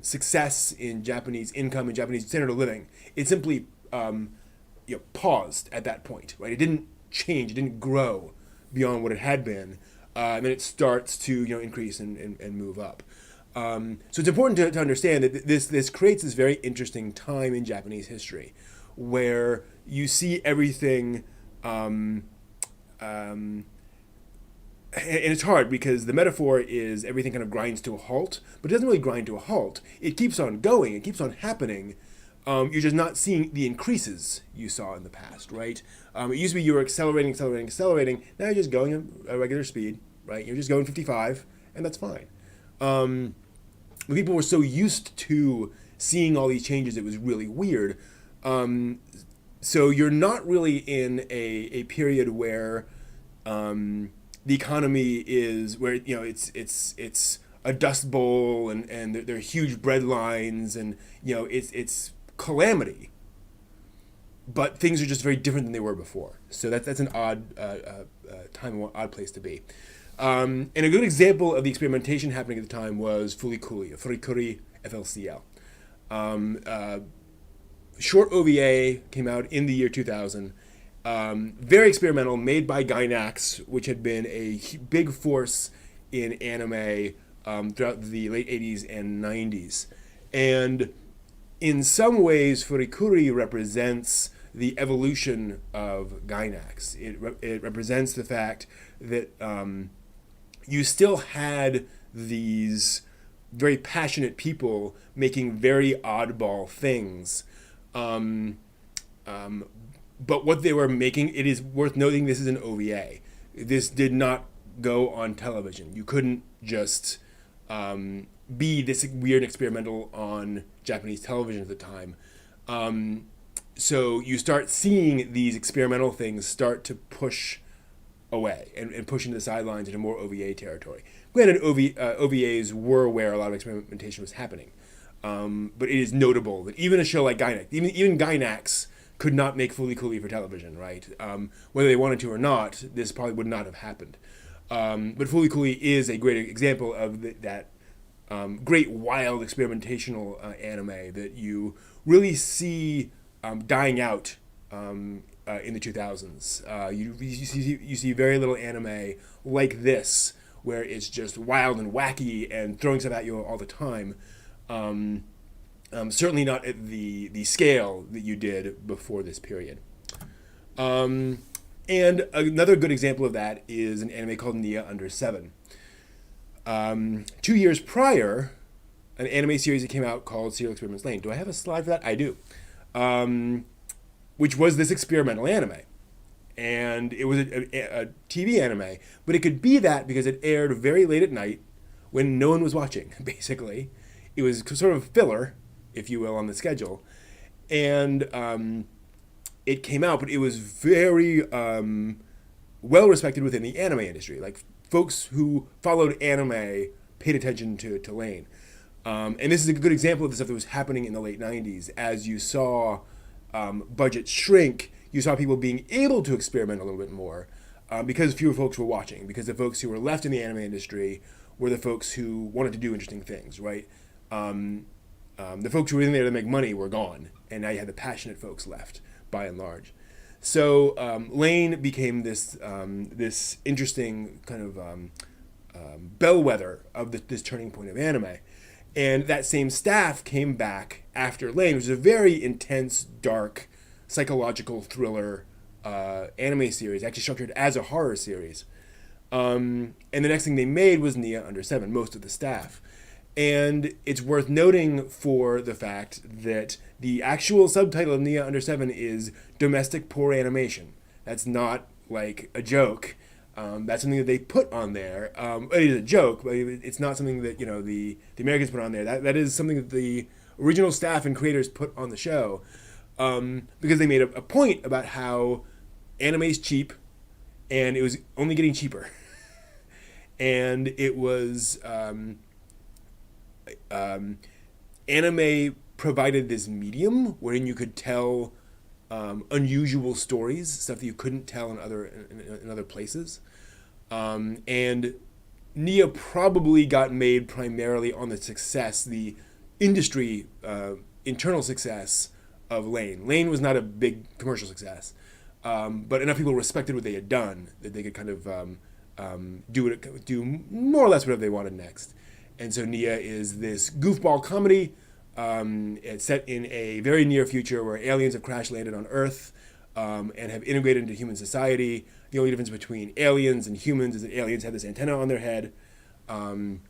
success, in Japanese income, in Japanese standard of living. It simply paused at that point, right? It didn't change, it didn't grow beyond what it had been, and then it starts to increase and move up. So it's important to understand that this creates this very interesting time in Japanese history, where you see everything, and it's hard because the metaphor is everything kind of grinds to a halt, but it doesn't really grind to a halt. It keeps on going, it keeps on happening. You're just not seeing the increases you saw in the past, right? It used to be you were accelerating. Now you're just going at a regular speed, right? You're just going 55, and that's fine. People were so used to seeing all these changes, it was really weird. So you're not really in a period where the economy is where it's a dust bowl and there are huge bread lines and it's calamity. But things are just very different than they were before. So that's an odd time, an odd place to be. And a good example of the experimentation happening at the time was Furikuri FLCL. Short OVA came out in the year 2000. Very experimental, made by Gainax, which had been a big force in anime throughout the late 80s and 90s. And in some ways, Furikuri represents the evolution of Gainax. It represents the fact that you still had these very passionate people making very oddball things. But what they were making, it is worth noting, this is an OVA. This did not go on television. You couldn't just be this weird experimental on Japanese television at the time. So you start seeing these experimental things start to push away and push into the sidelines into more OVA territory. Granted, OVAs were where a lot of experimentation was happening. But it is notable that even a show like Gainax, even Gainax could not make Fooly Cooly for television, right? Whether they wanted to or not, this probably would not have happened. But Fooly Cooly is a great example of that great wild experimentational anime that you really see dying out in the 2000s. You see very little anime like this, where it's just wild and wacky and throwing stuff at you all the time. Certainly not at the scale that you did before this period. And another good example of that is an anime called Nia Under 7. 2 years prior, an anime series that came out called Serial Experiments Lain. Do I have a slide for that? I do. Which was this experimental anime. And it was a TV anime, but it could be that because it aired very late at night when no one was watching, basically. It was sort of filler, if you will, on the schedule. And it came out, but it was very well respected within the anime industry. Like, folks who followed anime paid attention to Lain. And this is a good example of the stuff that was happening in the late 90s. As you saw budgets shrink, you saw people being able to experiment a little bit more because fewer folks were watching, because the folks who were left in the anime industry were the folks who wanted to do interesting things, right? The folks who were in there to make money were gone, and now you had the passionate folks left, by and large. So Lane became this interesting kind of bellwether of this turning point of anime. And that same staff came back after Lane, which is a very intense, dark, psychological thriller anime series, actually structured as a horror series. And the next thing they made was Nia Under 7, most of the staff. And it's worth noting for the fact that the actual subtitle of Nia Under 7 is Domestic Poor Animation. That's not like a joke. That's something that they put on there. It is a joke, but it's not something that the Americans put on there. That is something that the original staff and creators put on the show because they made a point about how anime is cheap, and it was only getting cheaper. And it was anime provided this medium wherein you could tell unusual stories, stuff that you couldn't tell in other places. And Nia probably got made primarily on the success, the industry internal success of Lane. Lane was not a big commercial success, but enough people respected what they had done that they could kind of do more or less whatever they wanted next. And so Nia is this goofball comedy. It's set in a very near future where aliens have crash landed on Earth and have integrated into human society. The only difference between aliens and humans is that aliens have this antenna on their head. And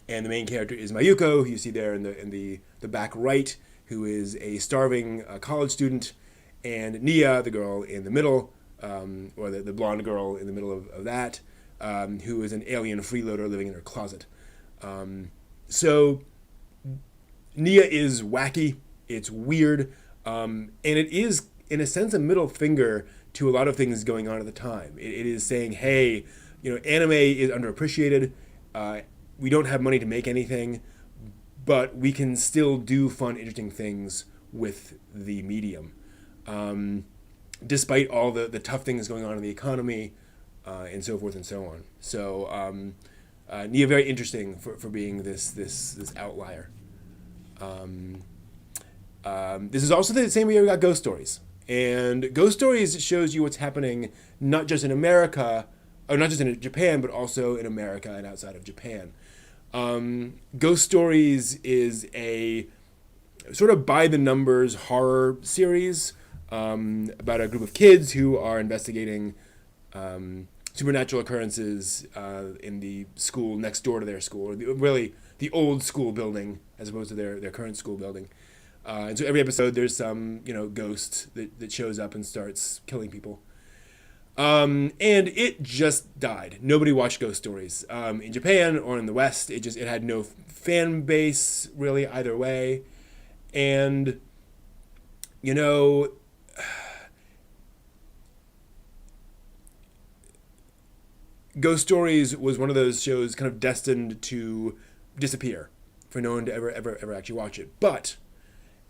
the main character is Mayuko, who you see there in the back right, who is a starving college student, and Nia, the girl in the middle, or the blonde girl in the middle of that, who is an alien freeloader living in her closet. So Nia is wacky, it's weird, and it is, in a sense, a middle finger to a lot of things going on at the time. It is saying, hey, anime is underappreciated, we don't have money to make anything, but we can still do fun, interesting things with the medium. Despite all the tough things going on in the economy, and so forth and so on. So Nia, very interesting for being this outlier. This is also the same year we got Ghost Stories. And Ghost Stories shows you what's happening not just in America, or not just in Japan, but also in America and outside of Japan. Ghost Stories is a sort of by-the-numbers horror series about a group of kids who are investigating supernatural occurrences in the school next door to their school, or really the old school building as opposed to their current school building. And so every episode there's some ghost that shows up and starts killing people. And it just died. Nobody watched Ghost Stories. In Japan or in the West, it had no fan base really either way. And Ghost Stories was one of those shows kind of destined to disappear, for no one to ever actually watch it. But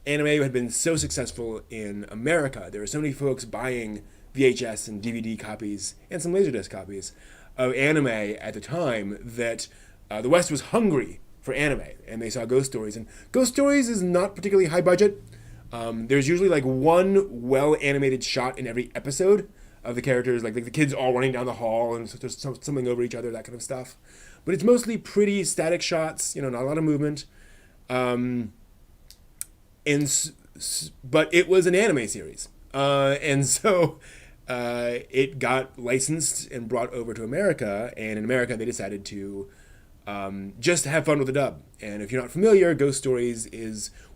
anime had been so successful in America. There were so many folks buying VHS and DVD copies and some Laserdisc copies of anime at the time that the West was hungry for anime, and they saw Ghost Stories. And Ghost Stories is not particularly high budget. There's usually like one well animated shot in every episode of the characters, like the kids all running down the hall and there's something over each other, that kind of stuff. But it's mostly pretty static shots, not a lot of movement. But it was an anime series. And so it got licensed and brought over to America, and in America they decided to just have fun with the dub. And if you're not familiar, Ghost Stories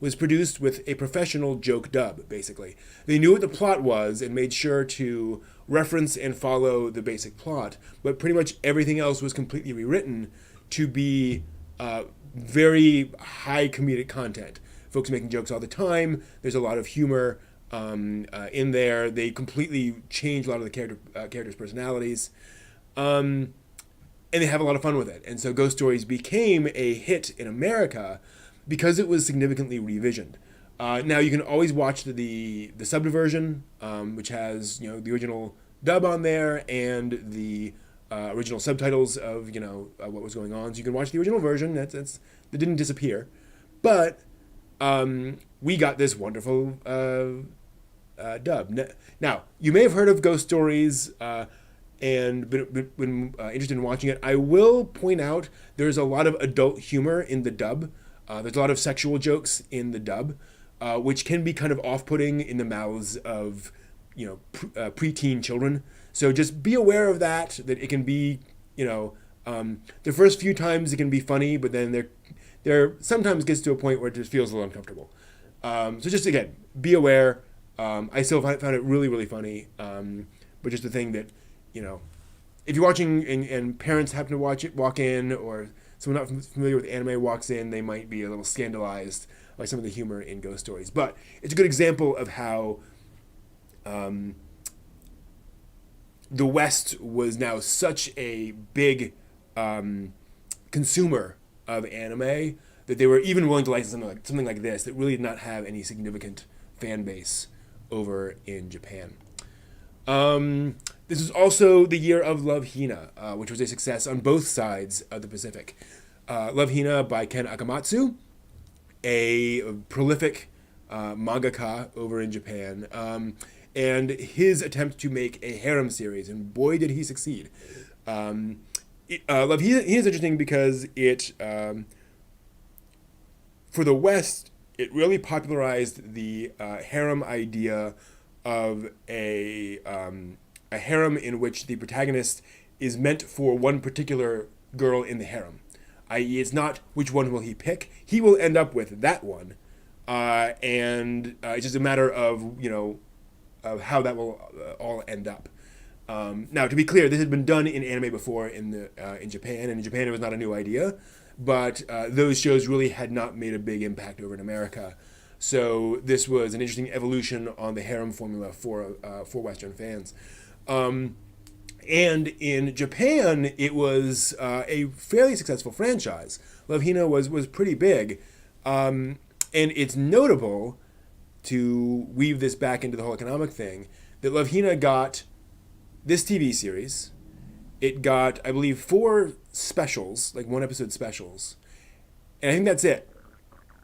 was produced with a professional joke dub, basically. They knew what the plot was and made sure to reference and follow the basic plot, but pretty much everything else was completely rewritten to be very high comedic content. Folks making jokes all the time. There's a lot of humor in there. They completely change a lot of the characters' personalities. And they have a lot of fun with it. And so Ghost Stories became a hit in America because it was significantly revisioned. Now you can always watch the subbed version, which has the original dub on there and the original subtitles of what was going on. So you can watch the original version. That didn't disappear, but we got this wonderful dub. Now, you may have heard of Ghost Stories and been interested in watching it. I will point out there's a lot of adult humor in the dub. There's a lot of sexual jokes in the dub, which can be kind of off-putting in the mouths of, preteen children. So just be aware of that it can be, the first few times it can be funny, but then there sometimes gets to a point where it just feels a little uncomfortable. So just again, be aware. I still found it really, really funny. But just the thing that, if you're watching and parents happen to walk in, or someone not familiar with anime walks in, they might be a little scandalized by some of the humor in Ghost Stories. But it's a good example of how the West was now such a big consumer of anime that they were even willing to license something like this that really did not have any significant fan base over in Japan. This was also the year of Love Hina, which was a success on both sides of the Pacific. Love Hina by Ken Akamatsu, a prolific mangaka over in Japan, and his attempt to make a harem series, and boy did he succeed. Love Hina is interesting because it, for the West, it really popularized the harem idea of a harem in which the protagonist is meant for one particular girl in the harem. I.e., it's not which one will he pick. He will end up with that one, and it's just a matter of of how that will all end up. Now, to be clear, this had been done in anime before in Japan, and in Japan it was not a new idea, but those shows really had not made a big impact over in America. So this was an interesting evolution on the harem formula for Western fans. And in Japan, it was a fairly successful franchise. Love Hina was pretty big, and it's notable, to weave this back into the whole economic thing, that Love Hina got this TV series. It got, I believe, 4 specials, like 1-episode specials, and I think that's it.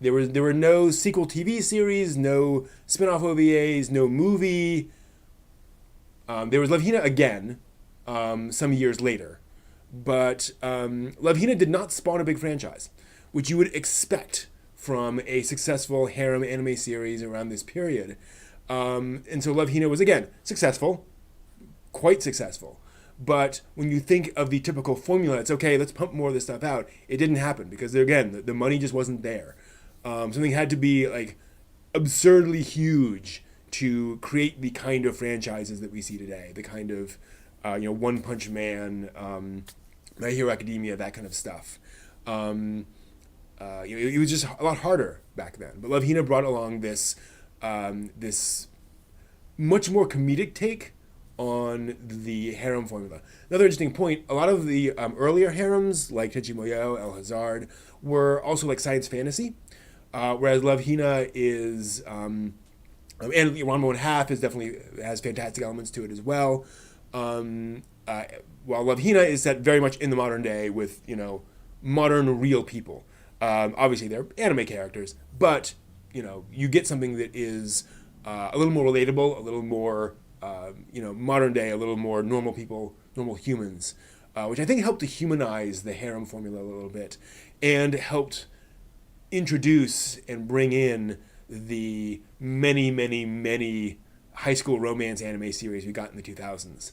There were no sequel TV series, no spin-off OVAs, no movie. There was Love Hina again, some years later, but Love Hina did not spawn a big franchise, which you would expect from a successful harem anime series around this period. And so Love Hina was, again, successful, quite successful. But when you think of the typical formula, it's okay, let's pump more of this stuff out. It didn't happen because, again, the money just wasn't there. Something had to be like absurdly huge to create the kind of franchises that we see today. The kind of, One Punch Man, My Hero Academia, that kind of stuff. It was just a lot harder back then. But Love Hina brought along this much more comedic take on the harem formula. Another interesting point, a lot of the earlier harems, like Tenchi Muyo, El Hazard, were also like science fantasy, whereas Love Hina is, and Ranma and Half has fantastic elements to it as well. While Love Hina is set very much in the modern day with, modern real people. Obviously they're anime characters, but, you get something that is a little more relatable, a little more, modern day, a little more normal people, normal humans, which I think helped to humanize the harem formula a little bit, and helped introduce and bring in the many, many, many high school romance anime series we got in the 2000s.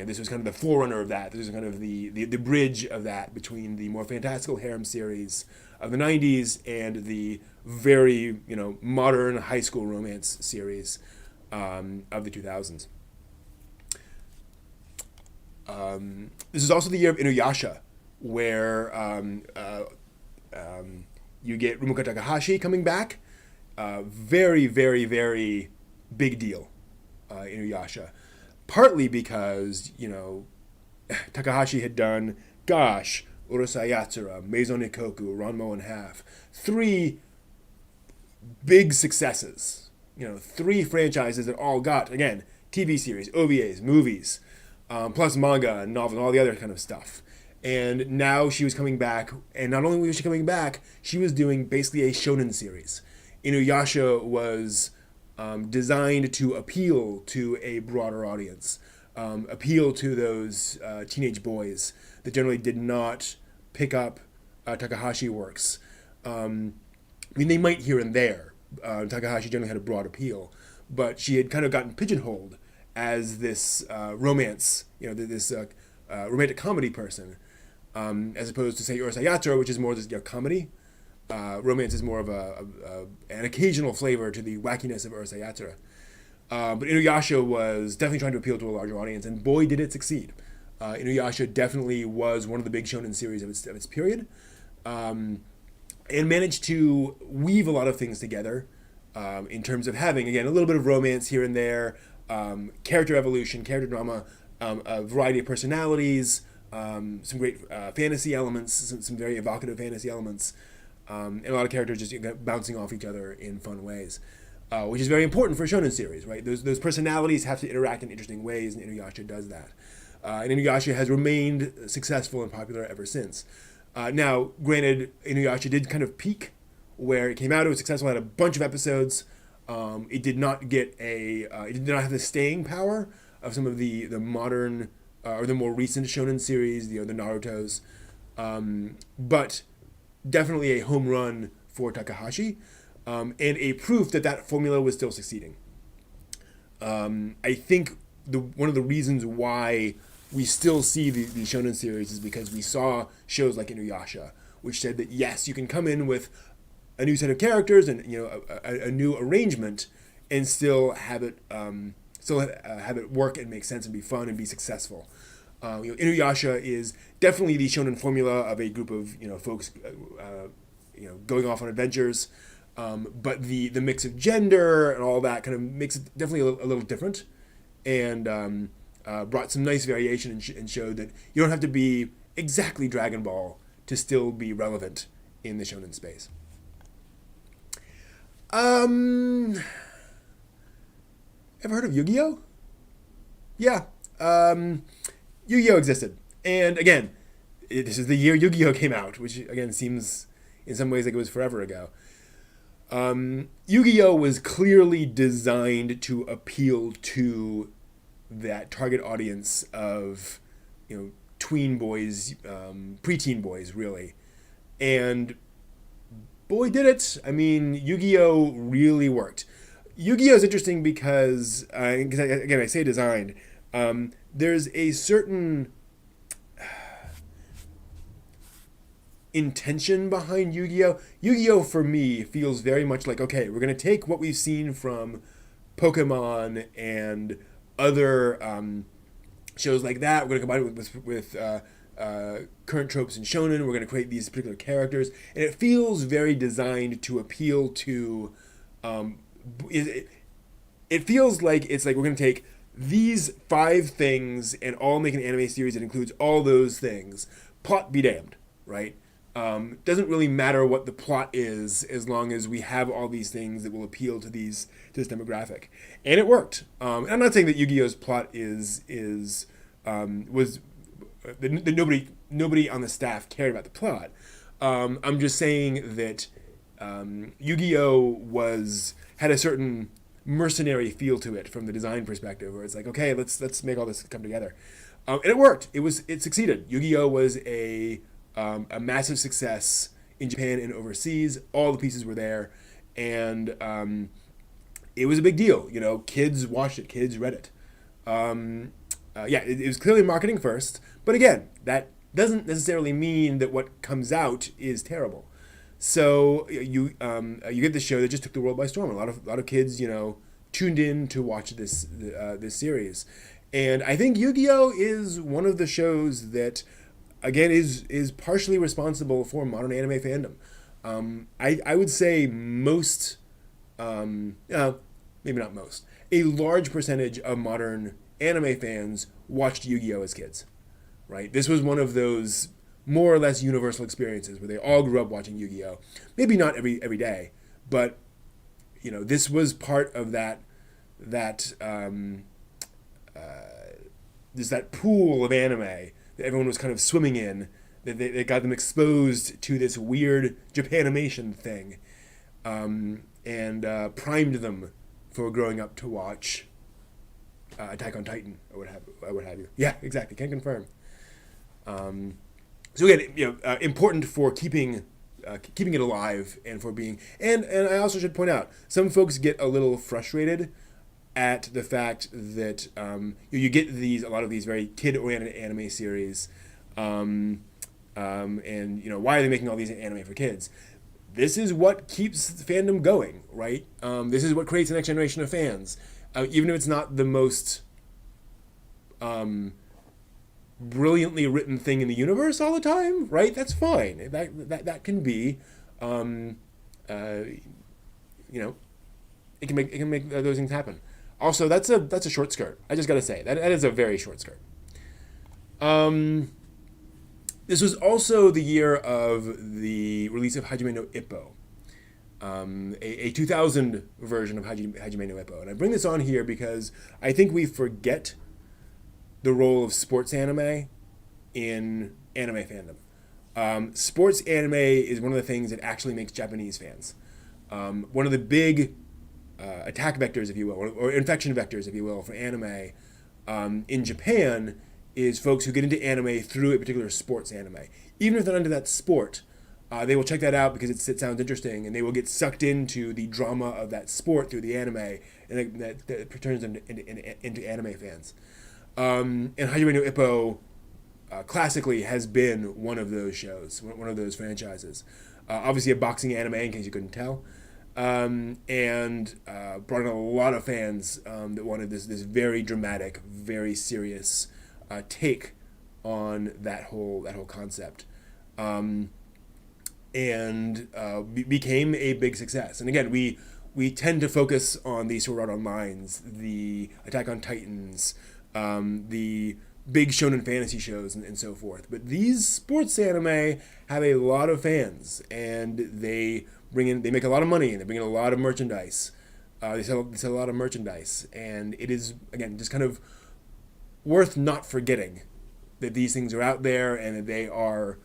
This was kind of the forerunner of that. This was kind of the bridge of that between the more fantastical harem series of the 90s and the very, modern high school romance series of the 2000s. This is also the year of Inuyasha, where you get Rumiko Takahashi coming back. Very, very, very big deal, Inuyasha. Partly because, Takahashi had done, Urusei Yatsura, Maison Ikkoku, Ranma and Half. 3 big successes. 3 franchises that all got, again, TV series, OVAs, movies, plus manga and novels and all the other kind of stuff. And now she was coming back, and not only was she coming back, she was doing basically a shonen series. Inuyasha was designed to appeal to a broader audience, appeal to those teenage boys that generally did not pick up Takahashi works. I mean, they might here and there. Takahashi generally had a broad appeal, but she had kind of gotten pigeonholed as this romance, this romantic comedy person, as opposed to say Urusei Yatsura, which is more just comedy. Romance is more of an occasional flavor to the wackiness of Urusei Yatsura. But Inuyasha was definitely trying to appeal to a larger audience, and boy, did it succeed. Inuyasha definitely was one of the big shonen series of its period, and managed to weave a lot of things together in terms of having, again, a little bit of romance here and there, character evolution, character drama, a variety of personalities, some great fantasy elements, some very evocative fantasy elements, and a lot of characters just bouncing off each other in fun ways, which is very important for a shonen series, right? Those personalities have to interact in interesting ways, and Inuyasha does that. And Inuyasha has remained successful and popular ever since. Now, granted, Inuyasha did kind of peak where it came out. It was successful, had a bunch of episodes. It did not get it did not have the staying power of some of the modern or the more recent shonen series, the Naruto's, but definitely a home run for Takahashi, and a proof that formula was still succeeding. I think one of the reasons why we still see the shonen series is because we saw shows like Inuyasha, which said that yes, you can come in with a new set of characters and a new arrangement, and still have it work and make sense and be fun and be successful. Inuyasha is definitely the shonen formula of a group of folks going off on adventures, but the mix of gender and all that kind of makes it definitely a little different, and brought some nice variation and showed that you don't have to be exactly Dragon Ball to still be relevant in the shonen space. Ever heard of Yu-Gi-Oh? Yeah. Yu-Gi-Oh existed. And again, this is the year Yu-Gi-Oh came out, which again seems in some ways like it was forever ago. Yu-Gi-Oh was clearly designed to appeal to that target audience of tween boys, preteen boys, really. And boy, did it. I mean, Yu-Gi-Oh really worked. Yu-Gi-Oh is interesting because again, I say designed. There's a certain intention behind Yu-Gi-Oh. Yu-Gi-Oh for me feels very much like, okay, we're going to take what we've seen from Pokemon and other shows like that. We're going to combine it with current tropes in shonen. We're going to create these particular characters, and it feels very designed to appeal to. It feels like it's like we're going to take these 5 things and all make an anime series that includes all those things. Plot be damned, right? Doesn't really matter what the plot is as long as we have all these things that will appeal to this demographic, and it worked. And I'm not saying that Yu-Gi-Oh's plot was nobody on the staff cared about the plot. I'm just saying that Yu-Gi-Oh had a certain mercenary feel to it from the design perspective, where it's like, okay, let's make all this come together, and it worked. It succeeded. Yu-Gi-Oh was a massive success in Japan and overseas. All the pieces were there, and it was a big deal. Kids watched it, kids read it. It was clearly marketing first, but again, that doesn't necessarily mean that what comes out is terrible. So you get this show that just took the world by storm. A lot of kids tuned in to watch this series, and I think Yu-Gi-Oh is one of the shows that, again, is partially responsible for modern anime fandom. I would say most, maybe not most, a large percentage of modern anime fans watched Yu-Gi-Oh as kids, right? This was one of those more or less universal experiences where they all grew up watching Yu-Gi-Oh. Maybe not every day, but this was part of that pool of anime that everyone was kind of swimming in, that got them exposed to this weird Japanimation thing. and primed them for growing up to watch Attack on Titan or what have you. Yeah, exactly. Can confirm. So again, important for keeping it alive and for being and I also should point out some folks get a little frustrated at the fact that you get a lot of these very kid-oriented anime series, and why are they making all these anime for kids? This is what keeps fandom going, right? This is what creates the next generation of fans, even if it's not the most brilliantly written thing in the universe all the time, right? That's fine. That can be, it can make those things happen. Also, that's a short skirt. I just gotta say that is a very short skirt. This was also the year of the release of Hajime no Ippo, a 2000 version of Hajime no Ippo, and I bring this on here because I think we forget the role of sports anime in anime fandom. Sports anime is one of the things that actually makes Japanese fans. One of the big attack vectors, if you will, or infection vectors, if you will, for anime in Japan is folks who get into anime through a particular sports anime. Even if they're not into that sport, they will check that out because it sounds interesting, and they will get sucked into the drama of that sport through the anime, and that turns them into anime fans. And Hajime no Ippo classically has been one of those shows, one of those franchises. Obviously a boxing anime, in case you couldn't tell, and brought in a lot of fans that wanted this very dramatic, very serious take on that whole concept, and became a big success. And again, we tend to focus on the Sword Art Onlines, the Attack on Titans, the big shonen fantasy shows and so forth. But these sports anime have a lot of fans, and they make a lot of money, and they bring in a lot of merchandise. They sell a lot of merchandise, and it is, again, just kind of worth not forgetting that these things are out there and that they are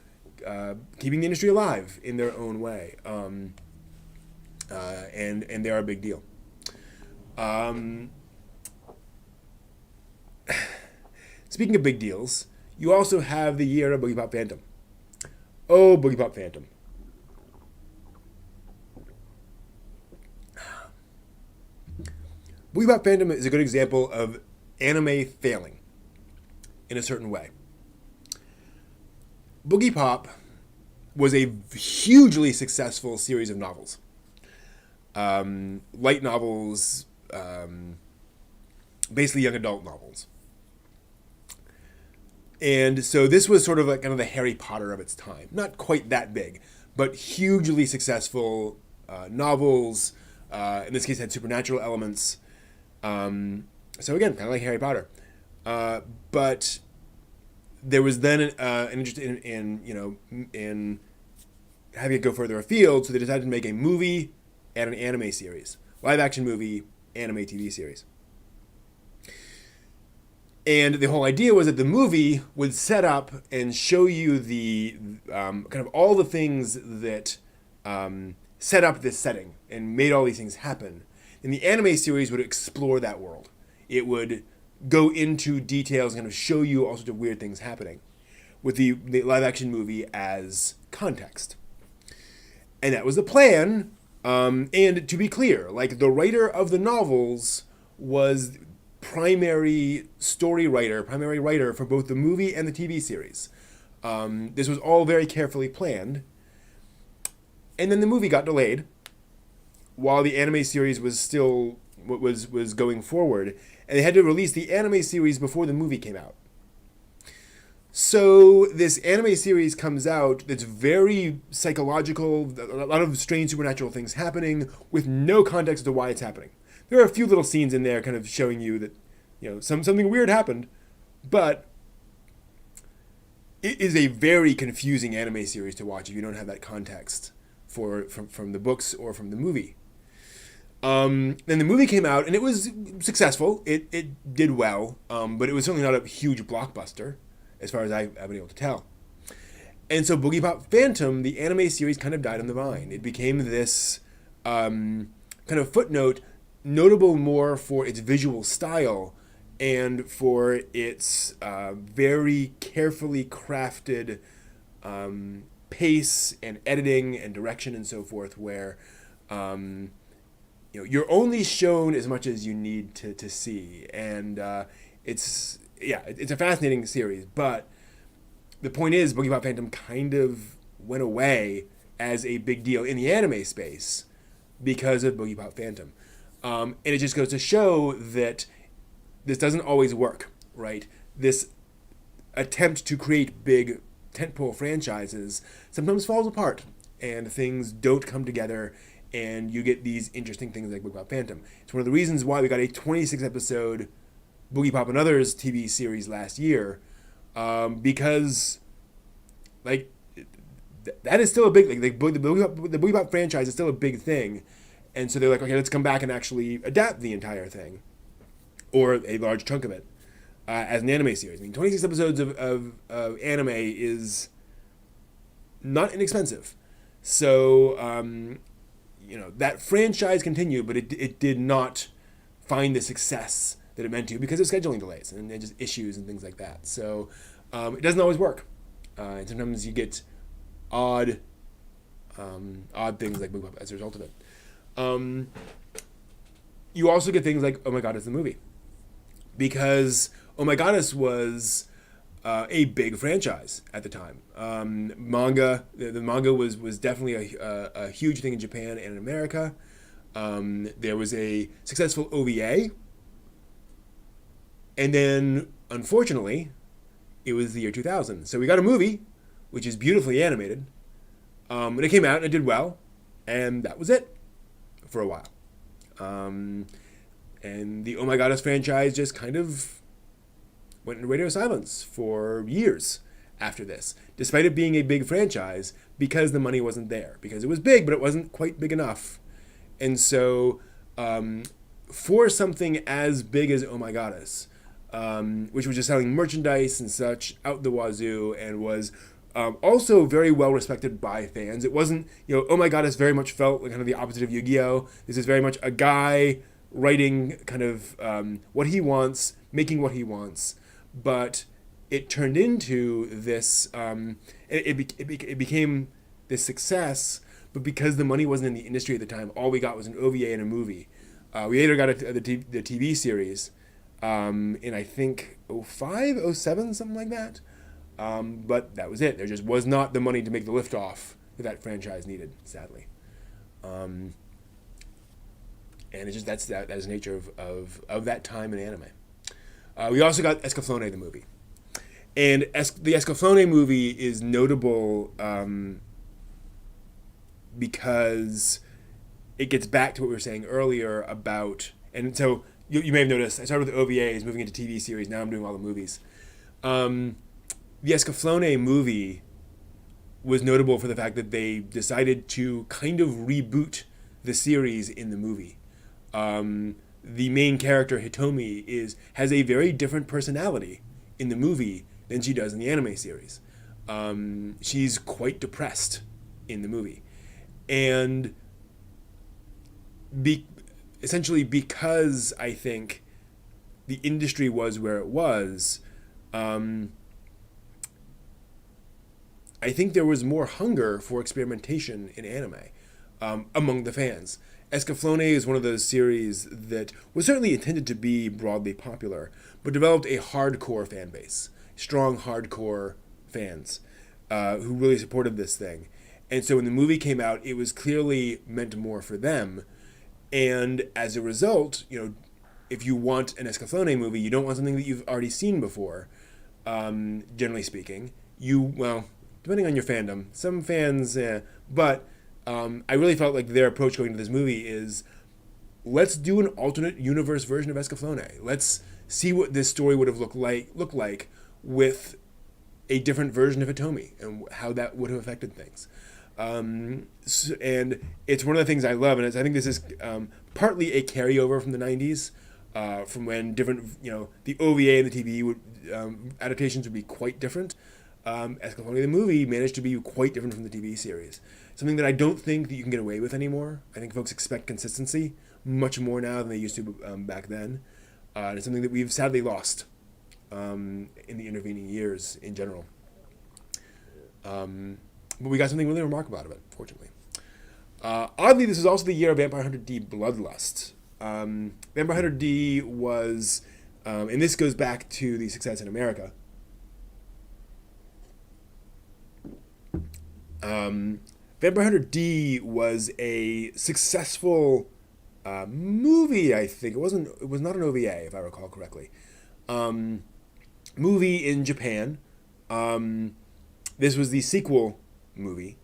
keeping the industry alive in their own way, and they are a big deal. Speaking of big deals, you also have the year of Boogie Pop Phantom. Oh, Boogie Pop Phantom. Boogie Pop Phantom is a good example of anime failing in a certain way. Boogie Pop was a hugely successful series of novels. Light novels, basically young adult novels. And so this was sort of like kind of the Harry Potter of its time. Not quite that big, but hugely successful novels. In this case, had supernatural elements. So again, kind of like Harry Potter. But there was then an interest in having it go further afield, so they decided to make a movie and an anime series. Live action movie, anime TV series. And the whole idea was that the movie would set up and show you the kind of all the things that set up this setting and made all these things happen. And the anime series would explore that world. It would go into details and kind of show you all sorts of weird things happening, with the live action movie as context. And that was the plan. And to be clear, like, the writer of the novels was primary writer for both the movie and the TV series. This was all very carefully planned. And then the movie got delayed while the anime series was still was going forward, and they had to release the anime series before the movie came out. So this anime series comes out that's very psychological, a lot of strange supernatural things happening with no context to why it's happening. There are a few little scenes in there kind of showing you that, something weird happened, but it is a very confusing anime series to watch if you don't have that context from the books or from the movie. Then the movie came out, and it was successful. It did well, but it was certainly not a huge blockbuster, as far as I've been able to tell. And so Boogie Pop Phantom, the anime series, kind of died on the vine. It became this kind of footnote, notable more for its visual style and for its very carefully crafted pace and editing and direction and so forth, where you're only shown as much as you need to see, and it's a fascinating series. But the point is, Boogie Pop Phantom kind of went away as a big deal in the anime space because of Boogie Pop Phantom. And it just goes to show that this doesn't always work, right? This attempt to create big tentpole franchises sometimes falls apart and things don't come together, and you get these interesting things like Boogie Pop Phantom. It's one of the reasons why we got a 26 episode Boogie Pop and Others TV series last year, because like that is still a big thing. The Boogie Pop franchise is still a big thing, and so they're like, okay, let's come back and actually adapt the entire thing, or a large chunk of it, as an anime series. I mean, 26 episodes of anime is not inexpensive. So, that franchise continued, but it did not find the success that it meant to because of scheduling delays and just issues and things like that. So, it doesn't always work. And sometimes you get odd things like Boogie Pop as a result of it. You also get things like Oh My Goddess the movie, because Oh My Goddess was a big franchise at the time. Manga, the manga was definitely a huge thing in Japan and in America. There was a successful OVA, and then unfortunately, it was the year 2000. So we got a movie, which is beautifully animated. And it came out and it did well, and that was it for a while. And the Oh My Goddess franchise just kind of went into radio silence for years after this, despite it being a big franchise, because the money wasn't there. Because it was big, but it wasn't quite big enough. And so, for something as big as Oh My Goddess, which was just selling merchandise and such out the wazoo, and was also very well respected by fans. It wasn't, Oh My Goddess very much felt like kind of the opposite of Yu-Gi-Oh! This is very much a guy writing kind of what he wants, making what he wants, but it turned into this, it became this success, but because the money wasn't in the industry at the time, all we got was an OVA and a movie. We later got the TV series in, I think, 05, 07, something like that. But that was it. There just was not the money to make the liftoff that franchise needed, sadly. And it's just that is the nature of that time in anime. We also got Escaflowne the movie, and the Escaflowne movie is notable because it gets back to what we were saying earlier about, and so you may have noticed I started with the OVAs, moving into TV series. Now I'm doing all the movies. The Escaflowne movie was notable for the fact that they decided to kind of reboot the series in the movie. The main character, Hitomi, has a very different personality in the movie than she does in the anime series. She's quite depressed in the movie. And essentially because I think the industry was where it was, I think there was more hunger for experimentation in anime among the fans. Escaflowne is one of those series that was certainly intended to be broadly popular, but developed a hardcore fan base, strong hardcore fans who really supported this thing. And so when the movie came out, it was clearly meant more for them. And as a result, if you want an Escaflowne movie, you don't want something that you've already seen before, generally speaking. Depending on your fandom, some fans, but I really felt like their approach going to this movie is, let's do an alternate universe version of Escaflowne. Let's see what this story would have looked like with a different version of Hitomi and how that would have affected things. And it's one of the things I love, and I think this is partly a carryover from the 90s, from when different, the OVA and the TV adaptations would be quite different. Escaflowne the movie managed to be quite different from the TV series. Something that I don't think that you can get away with anymore. I think folks expect consistency much more now than they used to back then. And it's something that we've sadly lost in the intervening years in general. But we got something really remarkable out of it, fortunately. Oddly, this is also the year of Vampire Hunter D Bloodlust. Vampire Hunter D was, and this goes back to the success in America. Vampire Hunter D was a successful movie, I think. It was not an OVA, if I recall correctly. Movie in Japan. This was the sequel movie,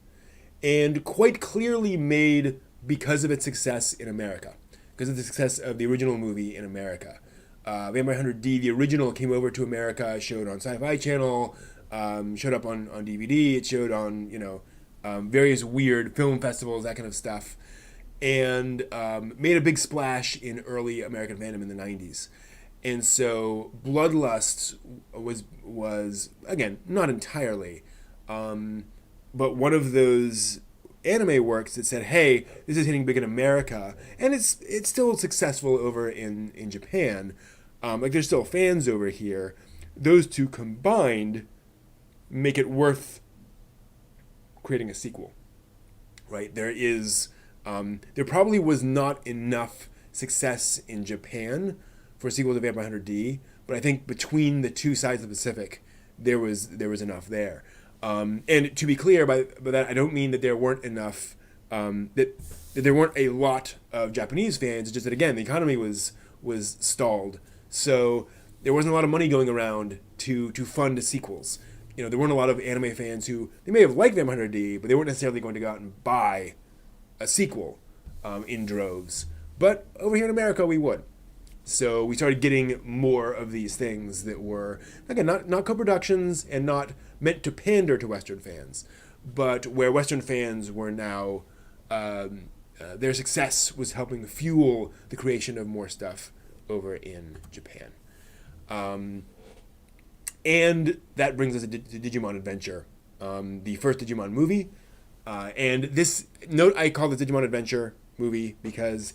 and quite clearly made because of its success in America, because of the success of the original movie in America. Vampire Hunter D, the original, came over to America, showed on Sci-Fi Channel, showed up on DVD, it showed on, various weird film festivals, that kind of stuff, and made a big splash in early American fandom in the 90s. And so Bloodlust was again, not entirely, but one of those anime works that said, hey, this is hitting big in America, and it's still successful over in Japan. There's still fans over here. Those two combined make it worth creating a sequel, right? There probably was not enough success in Japan for a sequel to Vampire Hunter D, but I think between the two sides of the Pacific, there was enough there. And to be clear, by that I don't mean that there weren't enough, that there weren't a lot of Japanese fans. It's just that, again, the economy was stalled, so there wasn't a lot of money going around to fund sequels. There weren't a lot of anime fans who, they may have liked Vampire Hunter D, but they weren't necessarily going to go out and buy a sequel in droves. But over here in America, we would. So we started getting more of these things that were, again, not co-productions and not meant to pander to Western fans, but where Western fans were now, their success was helping fuel the creation of more stuff over in Japan. And that brings us to Digimon Adventure, the first Digimon movie. And this note, I call this Digimon Adventure movie because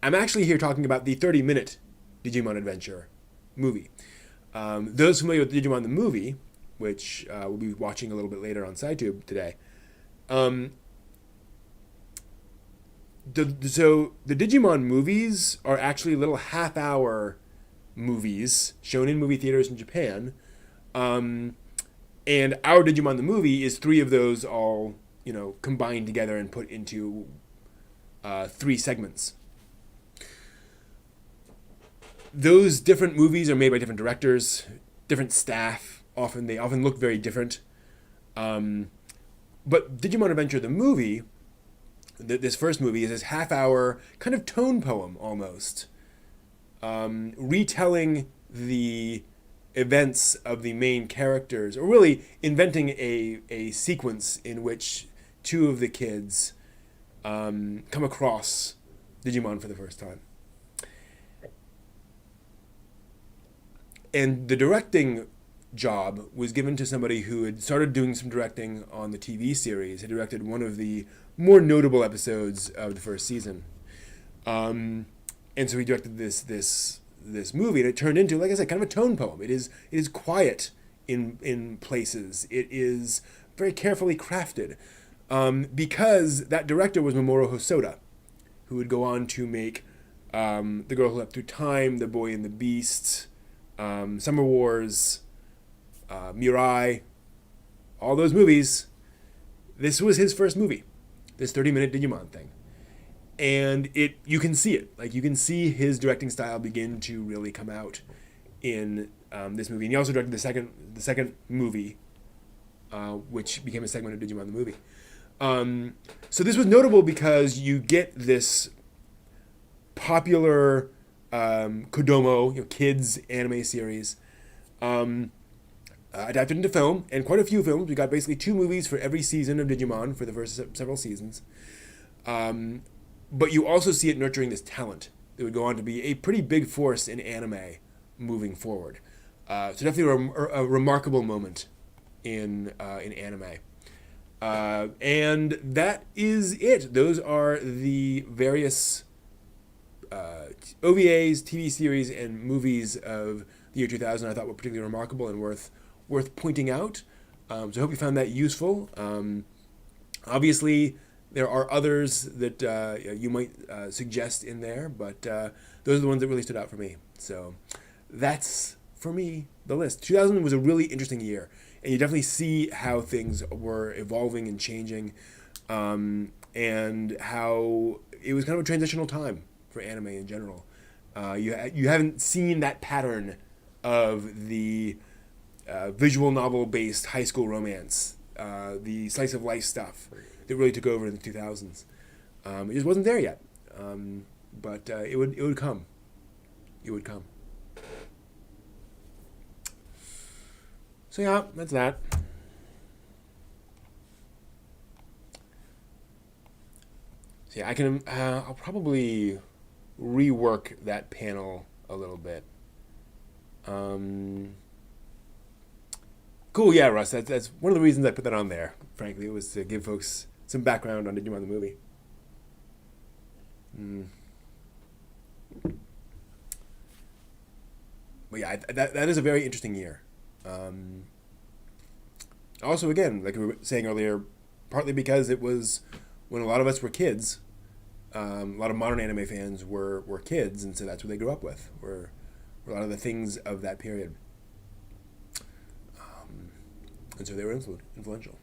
I'm actually here talking about the 30-minute Digimon Adventure movie. Those familiar with Digimon the movie, which we'll be watching a little bit later on SciTube today, so the Digimon movies are actually little half-hour movies shown in movie theaters in Japan, and our Digimon the movie is 3 of those all combined together and put into 3 segments. Those different movies are made by different directors, different staff. They often look very different. But Digimon Adventure, the movie, this first movie, is this half-hour kind of tone poem almost, retelling the events of the main characters, or really inventing a sequence in which 2 of the kids come across Digimon for the first time. And the directing job was given to somebody who had started doing some directing on the TV series, had directed one of the more notable episodes of the first season. And so he directed this movie, and it turned into, like I said, kind of a tone poem. It is quiet in places. It is very carefully crafted, because that director was Mamoru Hosoda, who would go on to make The Girl Who Leapt Through Time, The Boy and the Beast, Summer Wars, Mirai, all those movies. This was his first movie, this 30-minute Digimon thing. And you can see it. You can see his directing style begin to really come out in this movie. And he also directed the second movie, which became a segment of Digimon the movie. So this was notable because you get this popular Kodomo, kids anime series, adapted into film, and quite a few films. We got basically 2 movies for every season of Digimon for the first several seasons. But you also see it nurturing this talent that would go on to be a pretty big force in anime moving forward. So definitely a remarkable moment in anime. And that is it. Those are the various OVAs, TV series, and movies of the year 2000 I thought were particularly remarkable and worth pointing out. So I hope you found that useful. Obviously, there are others that you might suggest in there, but those are the ones that really stood out for me. So that's, for me, the list. 2000 was a really interesting year, and you definitely see how things were evolving and changing, and how it was kind of a transitional time for anime in general. You haven't seen that pattern of the visual novel based high school romance, the slice of life stuff that really took over in the 2000s. It just wasn't there yet, but it would come. It would come. So yeah, that's that. So yeah, I'll probably rework that panel a little bit. Cool, yeah, Russ. That's one of the reasons I put that on there. Frankly, it was to give folks some background on Digimon the movie. But yeah, that is a very interesting year. Also, again, like we were saying earlier, partly because it was when a lot of us were kids. A lot of modern anime fans were kids, and so that's what they grew up with. Were a lot of the things of that period, and so they were influential.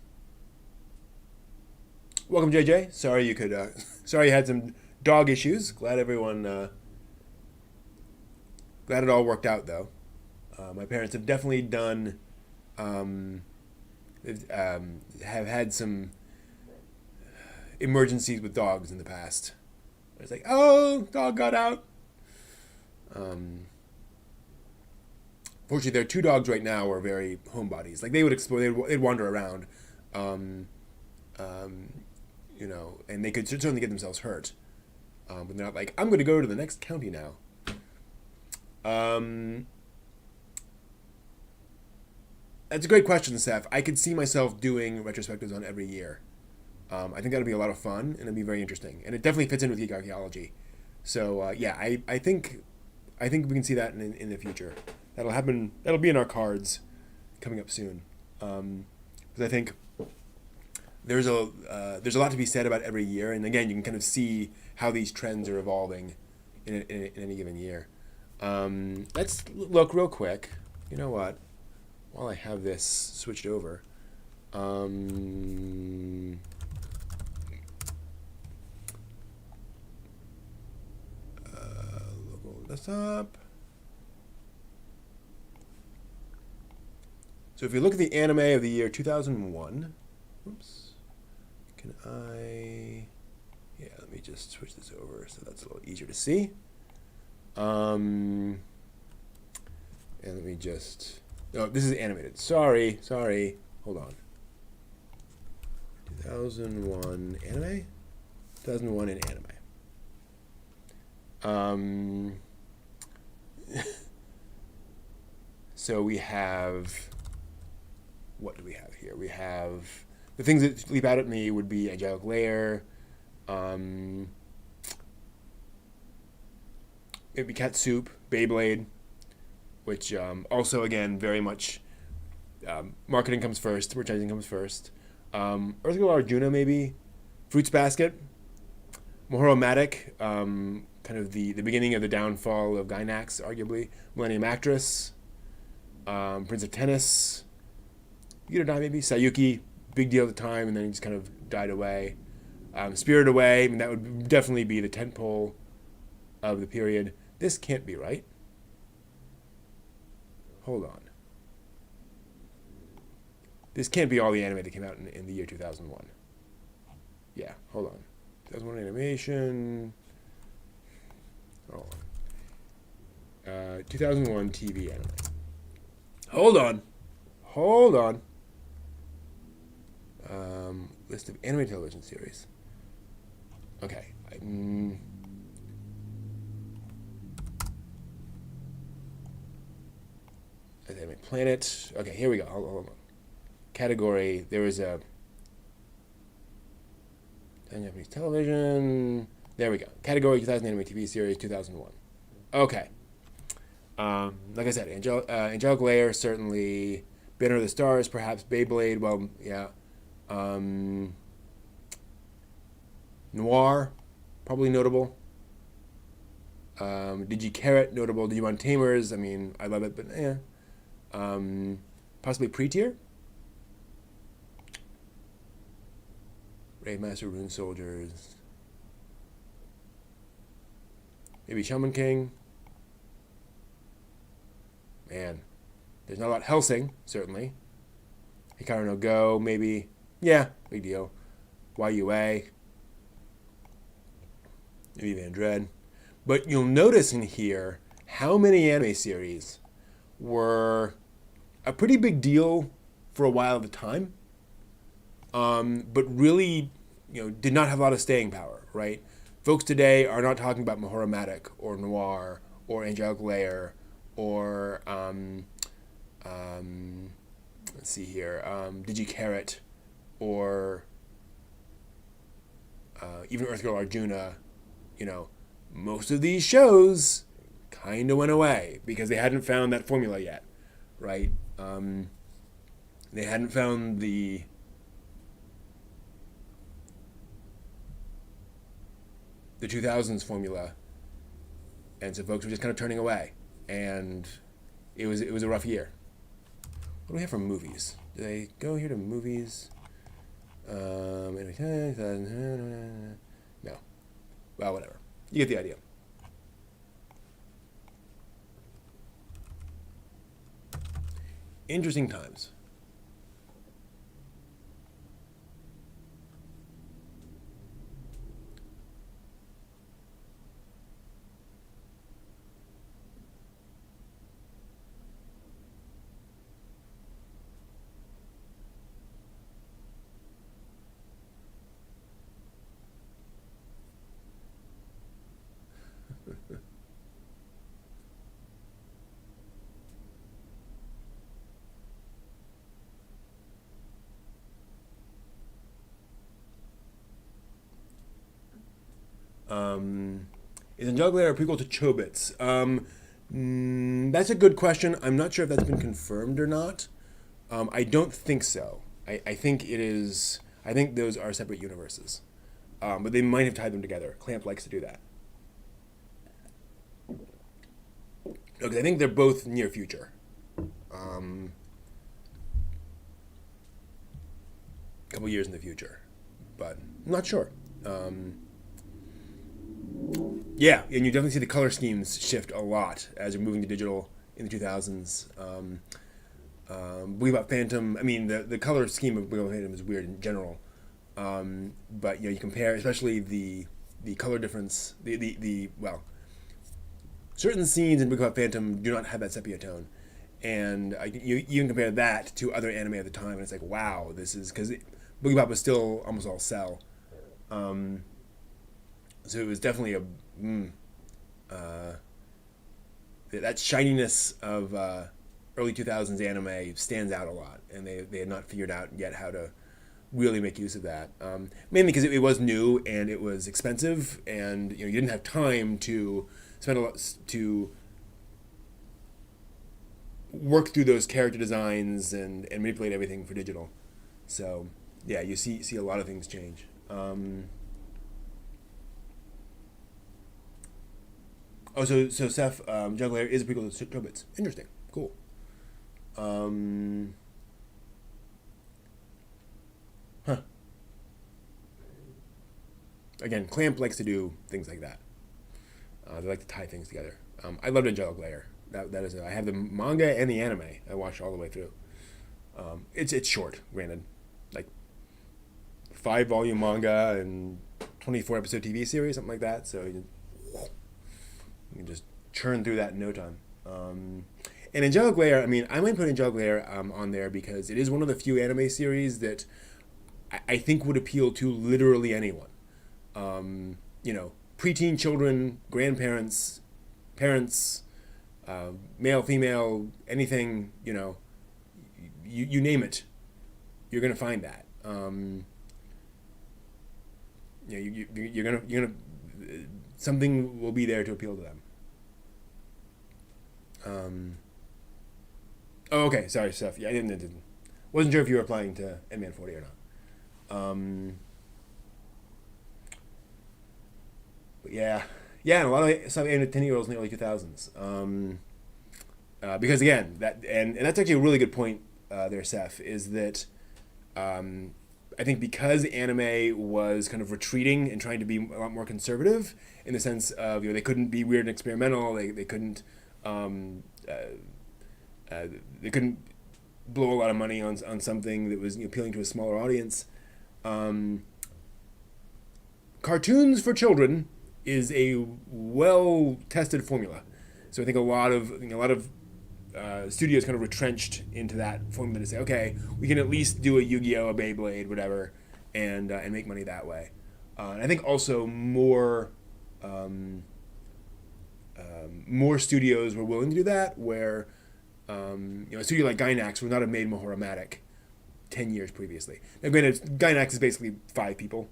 Welcome, JJ. Sorry you could. Sorry you had some dog issues. Glad everyone. Glad it all worked out, though. My parents have definitely done. Have had some emergencies with dogs in the past. It's like, oh, dog got out. Fortunately, there are two dogs right now who are very homebodies. Like they would explore, they'd wander around, and they could certainly get themselves hurt. But they're not like, I'm going to go to the next county now. That's a great question, Seth. I could see myself doing retrospectives on every year. I think that'll be a lot of fun, and it'll be very interesting. And it definitely fits in with geek archaeology. So I think we can see that in the future. That'll happen. That'll be in our cards coming up soon. Because I think there's a lot to be said about every year, and again, you can kind of see how these trends are evolving in any given year. Let's look real quick. You know what? While I have this switched over, local desktop. So if you look at the anime of the year 2001, oops, can I? Yeah, let me just switch this over so that's a little easier to see. And let me just. Oh, this is animated. Sorry. Hold on. 2001 anime? 2001 in anime. So we have... What do we have here? We have... The things that leap out at me would be Angelic Layer, maybe Cat Soup, Beyblade, which also, again, very much marketing comes first, merchandising comes first. Earthgirl Arjuna, maybe. Fruits Basket. Mohoromatic, kind of the beginning of the downfall of Gainax, arguably. Millennium Actress. Prince of Tennis. Yudai, maybe. Sayuki, big deal at the time, and then he just kind of died away. Spirited Away, I mean, that would definitely be the tentpole of the period. This can't be right. Hold on. This can't be all the anime that came out in the year 2001. Yeah, hold on. 2001 animation. Hold on. 2001 TV anime. Hold on. List of anime television series. Okay. Anime Planet. Okay, here we go. Hold on. category. There was a Japanese television. There we go. Category 2000 anime TV series 2001. Okay. Like I said, Angelic Layer certainly. Banner of the Stars, perhaps Beyblade. Well, yeah. Noir, probably notable. Carrot, notable. Digimon Tamers, I mean, I love it, but yeah. Possibly Pre-Tier? Raid Master, Rune Soldiers. Maybe Shaman King. Man, there's not a lot. Hellsing, certainly. Hikaru no Go, maybe. Yeah, big deal. YUA. Maybe Van Dread. But you'll notice in here how many anime series were a pretty big deal for a while at the time, but really, did not have a lot of staying power, right? Folks today are not talking about Mahoramatic or Noir or Angelic Layer or let's see here, Carrot or even Earth Girl Arjuna. Most of these shows kind of went away because they hadn't found that formula yet, right? They hadn't found the the 2000s formula, and so folks were just kind of turning away, and it was a rough year. What do we have for movies? Do they go here to movies? No. Well, whatever. You get the idea. Interesting times. Is Angelic Layer a prequel to Chobits? That's a good question. I'm not sure if that's been confirmed or not. I don't think so. I think it is. I think those are separate universes, but they might have tied them together. Clamp likes to do that. Because I think they're both near future. A couple years in the future, but I'm not sure. Yeah, and you definitely see the color schemes shift a lot as you're moving to digital in the 2000s. Bebop Phantom, I mean, the color scheme of Bebop Phantom is weird in general. But, you compare, especially the color difference, well, certain scenes in Bebop Phantom do not have that sepia tone. And you can compare that to other anime at the time, and it's like, wow, this is, because Boogie Bop was still almost all cell. So it was definitely that shininess of early 2000s anime stands out a lot, and they had not figured out yet how to really make use of that. Mainly because it was new and it was expensive, and you didn't have time to spend a lot to work through those character designs and manipulate everything for digital. So yeah, you see a lot of things change. So Seth, Juggler is a prequel to Chobits. Interesting. Cool. Again, Clamp likes to do things like that. They like to tie things together. I loved Angelic Layer. That is. I have the manga and the anime. I watched all the way through. It's short, granted, like 5-volume manga and 24-episode TV series, something like that. So you can just churn through that in no time. And Angelic Layer, I mean, I might put Angelic Layer on there because it is one of the few anime series that I think would appeal to literally anyone. Preteen children, grandparents, parents, male, female, anything, you name it. you're gonna find that. You're gonna something will be there to appeal to them. Oh, okay. Sorry, Steph. Yeah, I didn't. Wasn't sure if you were applying to Endman 40 or not. But yeah, and a lot of stuff aimed at 10-year-olds in the early 2000s. Because again, and that's actually a really good point there, Seth, is that I think because anime was kind of retreating and trying to be a lot more conservative in the sense of they couldn't be weird and experimental, they couldn't they couldn't blow a lot of money on something that was appealing to a smaller audience. Cartoons for children is a well tested formula, so I think a lot of studios kind of retrenched into that formula to say, okay, we can at least do a Yu-Gi-Oh, a Beyblade, whatever, and make money that way. And I think also more studios were willing to do that, where a studio like Gainax would not have made Mahoramatic 10 years previously. Now, granted, Gainax is basically 5 people.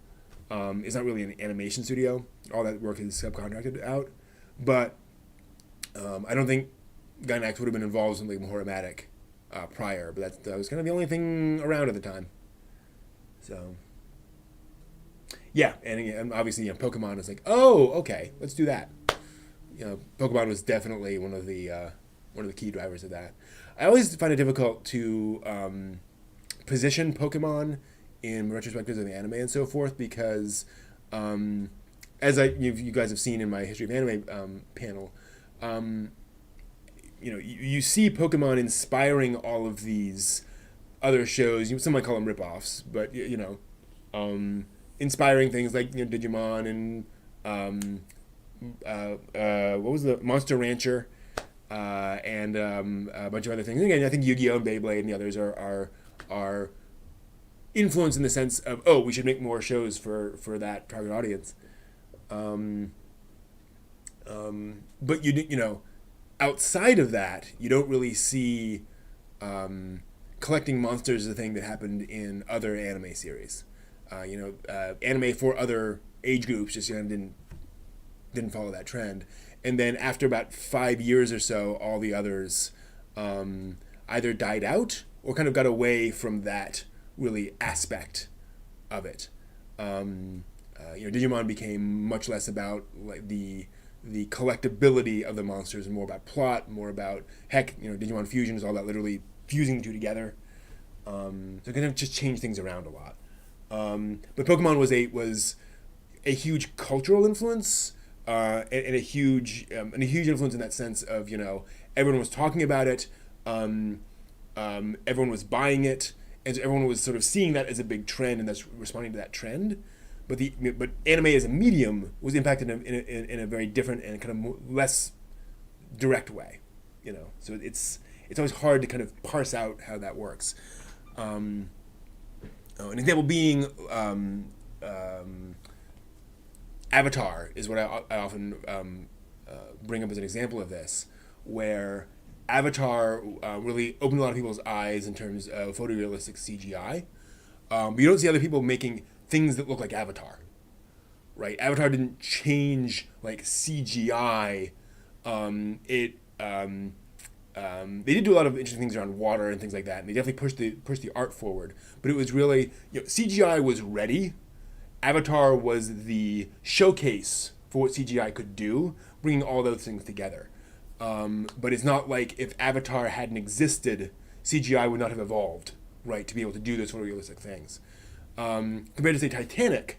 It's not really an animation studio. All that work is subcontracted out. But I don't think Gainax would have been involved in like Mahoramatic prior, but that was kind of the only thing around at the time. So, yeah, and again, obviously, Pokemon is like, oh, okay, let's do that. Pokemon was definitely one of the key drivers of that. I always find it difficult to position Pokemon in retrospectives of the anime and so forth because, as you guys have seen in my history of anime panel, you see Pokemon inspiring all of these other shows. Some might call them ripoffs, but inspiring things like Digimon and what was the Monster Rancher. And a bunch of other things. And again, I think Yu-Gi-Oh! And Beyblade and the others are influenced in the sense of, we should make more shows for that target audience. But outside of that, you don't really see collecting monsters as a thing that happened in other anime series. Anime for other age groups just didn't follow that trend. And then after about 5 years or so, all the others either died out or kind of got away from that really aspect of it. Digimon became much less about like the collectability of the monsters and more about plot, more about Digimon Fusion is all about literally fusing the two together. So it kind of just changed things around a lot. But Pokemon was a huge cultural influence. And a huge influence in that sense of everyone was talking about it, everyone was buying it, and so everyone was sort of seeing that as a big trend, and that's responding to that trend. But anime as a medium was impacted in a very different and kind of less direct way, So it's always hard to kind of parse out how that works. An example being. Avatar is what I often bring up as an example of this, where Avatar really opened a lot of people's eyes in terms of photorealistic CGI. But you don't see other people making things that look like Avatar, right? Avatar didn't change like CGI. They did do a lot of interesting things around water and things like that, and they definitely pushed the art forward. But it was really CGI was ready. Avatar was the showcase for what CGI could do, bringing all those things together. But it's not like if Avatar hadn't existed, CGI would not have evolved, right, to be able to do those sort of realistic things. Compared to, say, Titanic,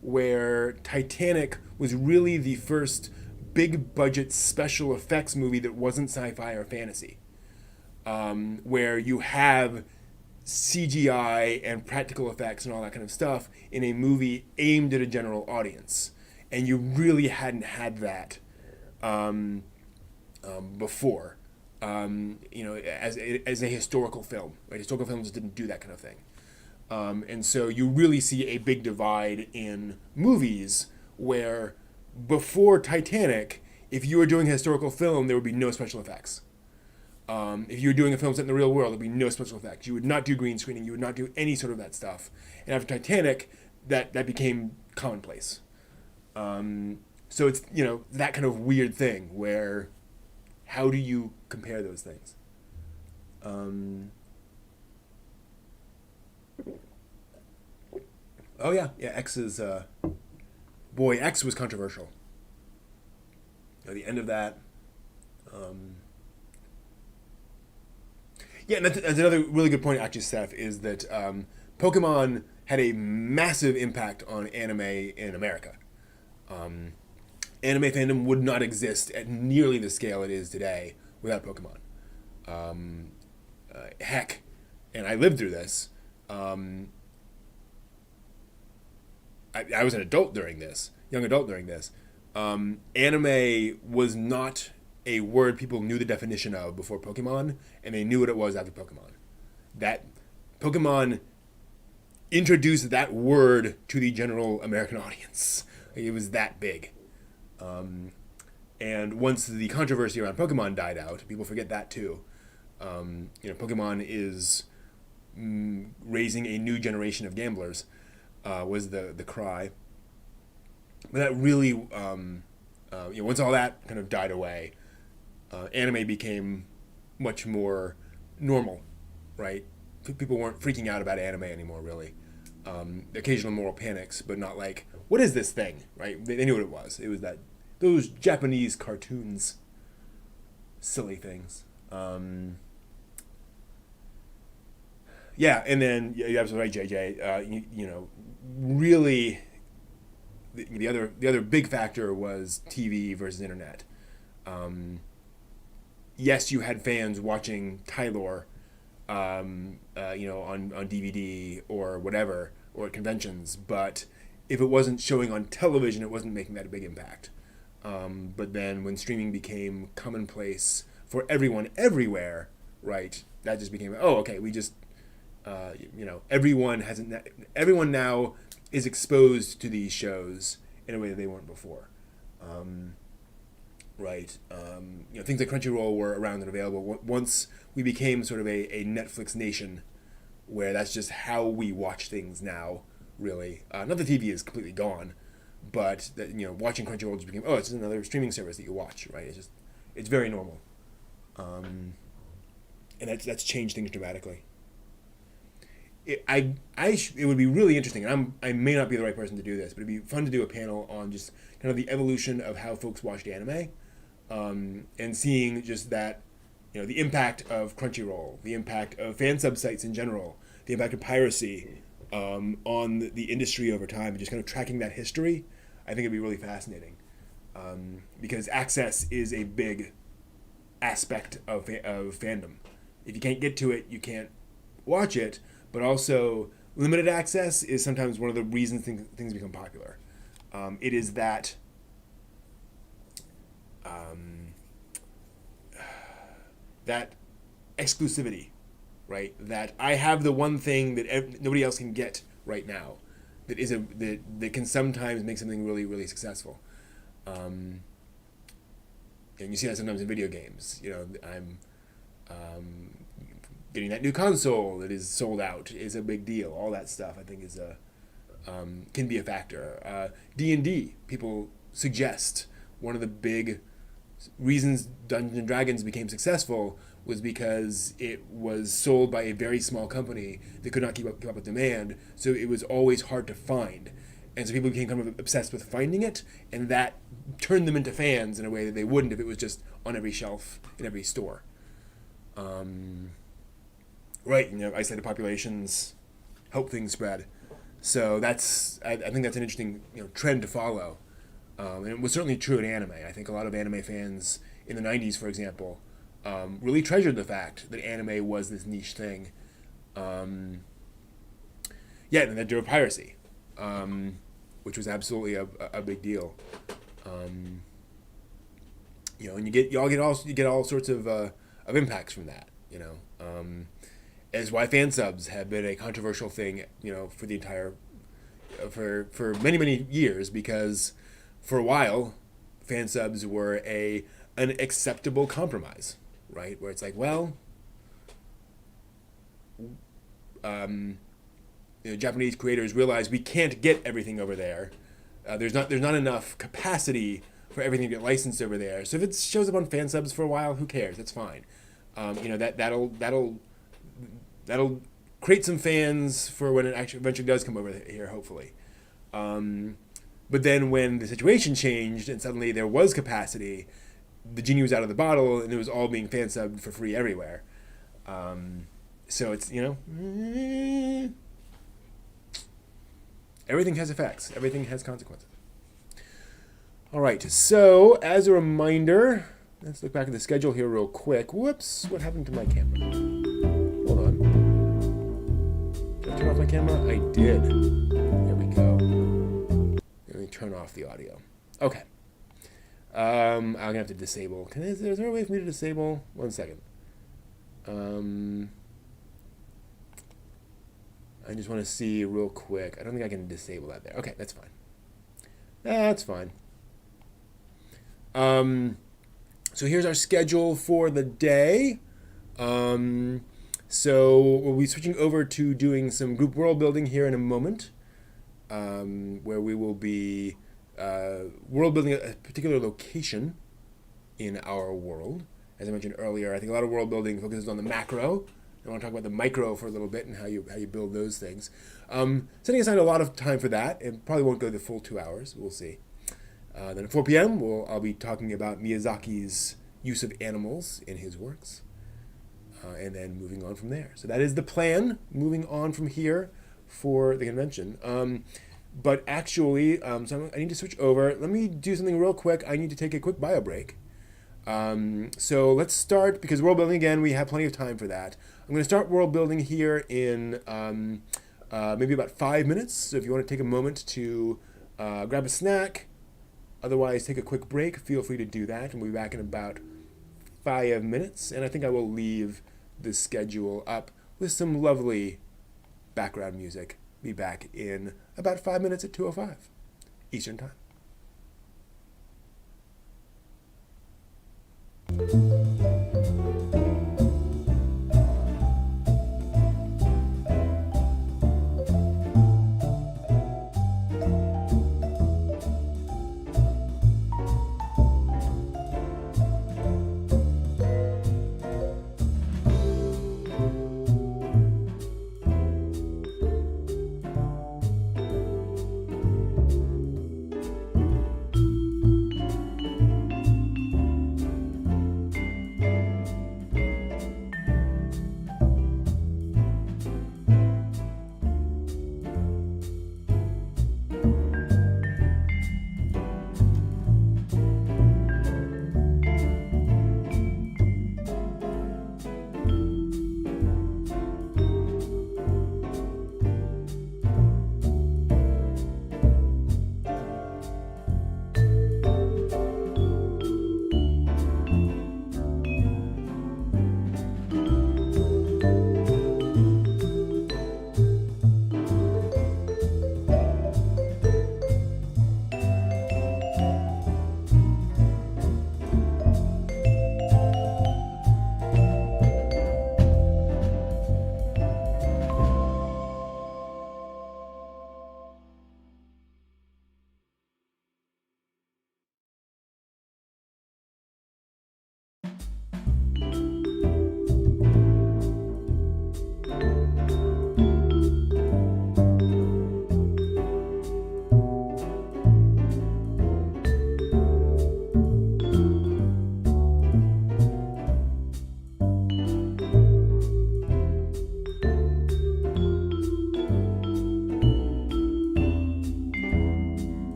where Titanic was really the first big-budget special effects movie that wasn't sci-fi or fantasy, where you have CGI and practical effects and all that kind of stuff in a movie aimed at a general audience, and you really hadn't had that before. As a historical film, right? Historical films didn't do that kind of thing, and so you really see a big divide in movies where before Titanic, if you were doing a historical film, there would be no special effects. If you were doing a film set in the real world, there'd be no special effects. You would not do green screening. You would not do any sort of that stuff. And after Titanic, that became commonplace. So it's, that kind of weird thing where how do you compare those things? Oh yeah, X is boy, X was controversial. At the end of that, yeah, and that's another really good point, actually, Steph, is that Pokemon had a massive impact on anime in America. Anime fandom would not exist at nearly the scale it is today without Pokemon. Heck, and I lived through this. I was an adult during this, young adult during this. Anime was not a word people knew the definition of before Pokemon, and they knew what it was after Pokemon. That Pokemon introduced that word to the general American audience. It was that big. And once the controversy around Pokemon died out, people forget that too. Pokemon is raising a new generation of gamblers, was the cry. But that really, once all that kind of died away, anime became much more normal, right? People weren't freaking out about anime anymore, really. Occasional moral panics, but not like, what is this thing, right? They knew what it was. It was those Japanese cartoons, silly things. Yeah, and then you're absolutely right, JJ. Really, the other big factor was TV versus internet. Yes, you had fans watching Tylor, on DVD or whatever, or at conventions, but if it wasn't showing on television, it wasn't making that a big impact. But then when streaming became commonplace for everyone everywhere, right, that just became, oh, okay, we just, everyone now is exposed to these shows in a way that they weren't before. Right. Things like Crunchyroll were around and available once we became sort of a Netflix nation, where that's just how we watch things now. Really, not that TV is completely gone, but that watching Crunchyroll just became, it's just another streaming service that you watch. Right. It's very normal, and that's changed things dramatically. It would be really interesting, and I may not be the right person to do this, but it'd be fun to do a panel on just kind of the evolution of how folks watched anime, and seeing just that, the impact of Crunchyroll, the impact of fan sub sites in general, the impact of piracy on the industry over time, and just kind of tracking that history. I think it'd be really fascinating, because access is a big aspect of fandom. If you can't get to it, you can't watch it. But also, limited access is sometimes one of the reasons things become popular. It is that that exclusivity, right? That I have the one thing that nobody else can get right now, that can sometimes make something really, really successful. And you see that sometimes in video games. I'm getting that new console that is sold out is a big deal. All that stuff, I think, is can be a factor. D&D, people suggest one of the big reasons Dungeons and Dragons became successful was because it was sold by a very small company that could not keep up with demand, so it was always hard to find. And so people became kind of obsessed with finding it, and that turned them into fans in a way that they wouldn't if it was just on every shelf in every store. Right, isolated populations help things spread. So I think that's an interesting trend to follow. And it was certainly true in anime. I think a lot of anime fans in the 90s, for example, really treasured the fact that anime was this niche thing. And that drove piracy, which was absolutely a big deal. And you get all sorts of impacts from that. As why fan subs have been a controversial thing, for the entire, for many, many years, because for a while, fan subs were an acceptable compromise, right? Where it's like, well, Japanese creators realize we can't get everything over there. There's not enough capacity for everything to get licensed over there. So if it shows up on fan subs for a while, who cares? That's fine. That'll create some fans for when it actually eventually does come over here, hopefully. But then when the situation changed and suddenly there was capacity, the genie was out of the bottle and it was all being fan subbed for free everywhere. So it's, everything has effects. Everything has consequences. All right, so as a reminder, let's look back at the schedule here real quick. Whoops, what happened to my camera? Hold on. Did I turn off my camera? I did. There we go. Let me turn off the audio. Okay. I'm gonna have to disable. Is there a way for me to disable? 1 second. I just want to see real quick. I don't think I can disable that there. Okay, that's fine. That's fine. So here's our schedule for the day. So we'll be switching over to doing some group world building here in a moment, where we will be world building a particular location in our world. As I mentioned earlier, I think a lot of world building focuses on the macro. I want to talk about the micro for a little bit and how you build those things. Setting aside a lot of time for that. It probably won't go the full 2 hours. We'll see. Then at 4 p.m., I'll be talking about Miyazaki's use of animals in his works. And then moving on from there. So that is the plan, moving on from here for the convention. But actually, so I need to switch over. Let me do something real quick. I need to take a quick bio break. So let's start, because world building, again, we have plenty of time for that. I'm going to start world building here in maybe about 5 minutes. So if you want to take a moment to grab a snack, otherwise take a quick break, feel free to do that. And we'll be back in about 5 minutes. And I think I will leave the schedule up with some lovely background music. Be back in about 5 minutes at 2:05 Eastern Time.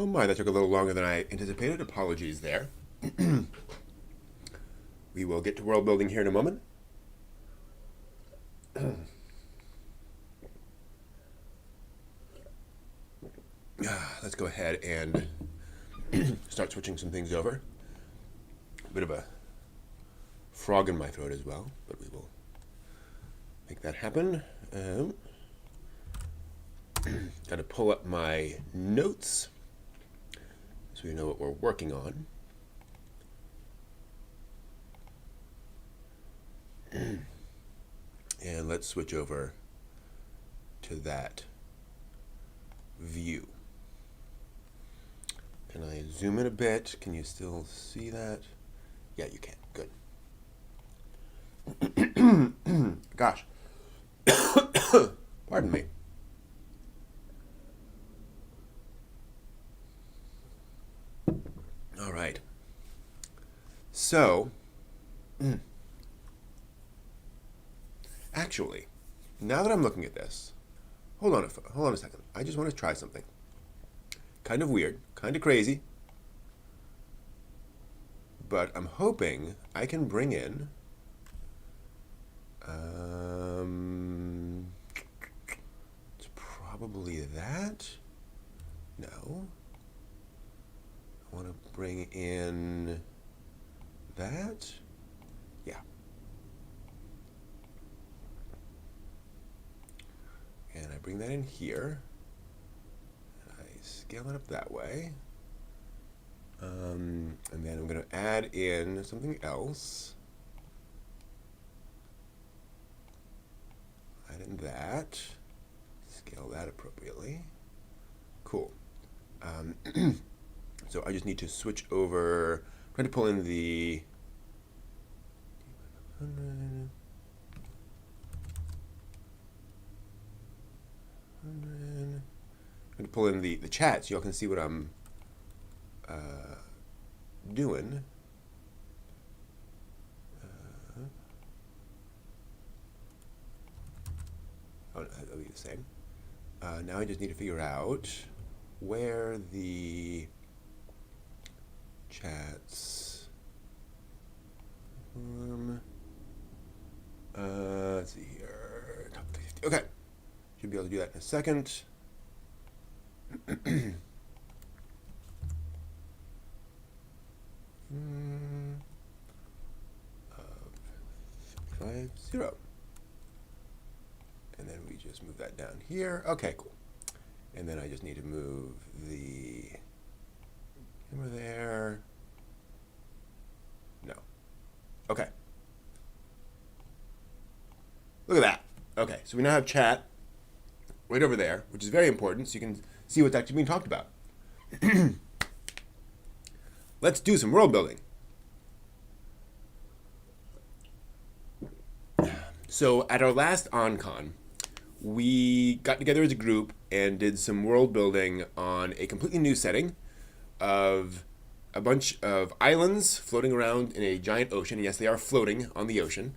Oh my, that took a little longer than I anticipated. Apologies there. We will get to world building here in a moment. Let's go ahead and start switching some things over. A bit of a frog in my throat as well, but we will make that happen. Got to pull up my notes so we know what we're working on. And let's switch over to that view. Can I zoom in a bit? Can you still see that? Yeah, you can. Good. Gosh. Pardon me. All right. So, actually, now that I'm looking at this, hold on a second. I just want to try something. Kind of weird, kind of crazy, but I'm hoping I can bring in it's probably that. No. I want to bring in that. Yeah. And I bring that in here. I scale it up that way. And then I'm going to add in something else. Add in that. Scale that appropriately. Cool. So I just need to switch over. I'm trying to pull in the. I'm going to pull in the chat so y'all can see what I'm doing. That'll be the same. Now I just need to figure out where the chats. Let's see here. Top 50. Okay. Should be able to do that in a second. 50. And then we just move that down here. Okay, cool. And then I just need to move the camera there. No. Okay. Look at that. Okay, so we now have chat right over there, which is very important, so you can see what's actually being talked about. Let's do some world building. So at our last OnCon, we got together as a group and did some world building on a completely new setting of a bunch of islands floating around in a giant ocean. And yes, they are floating on the ocean,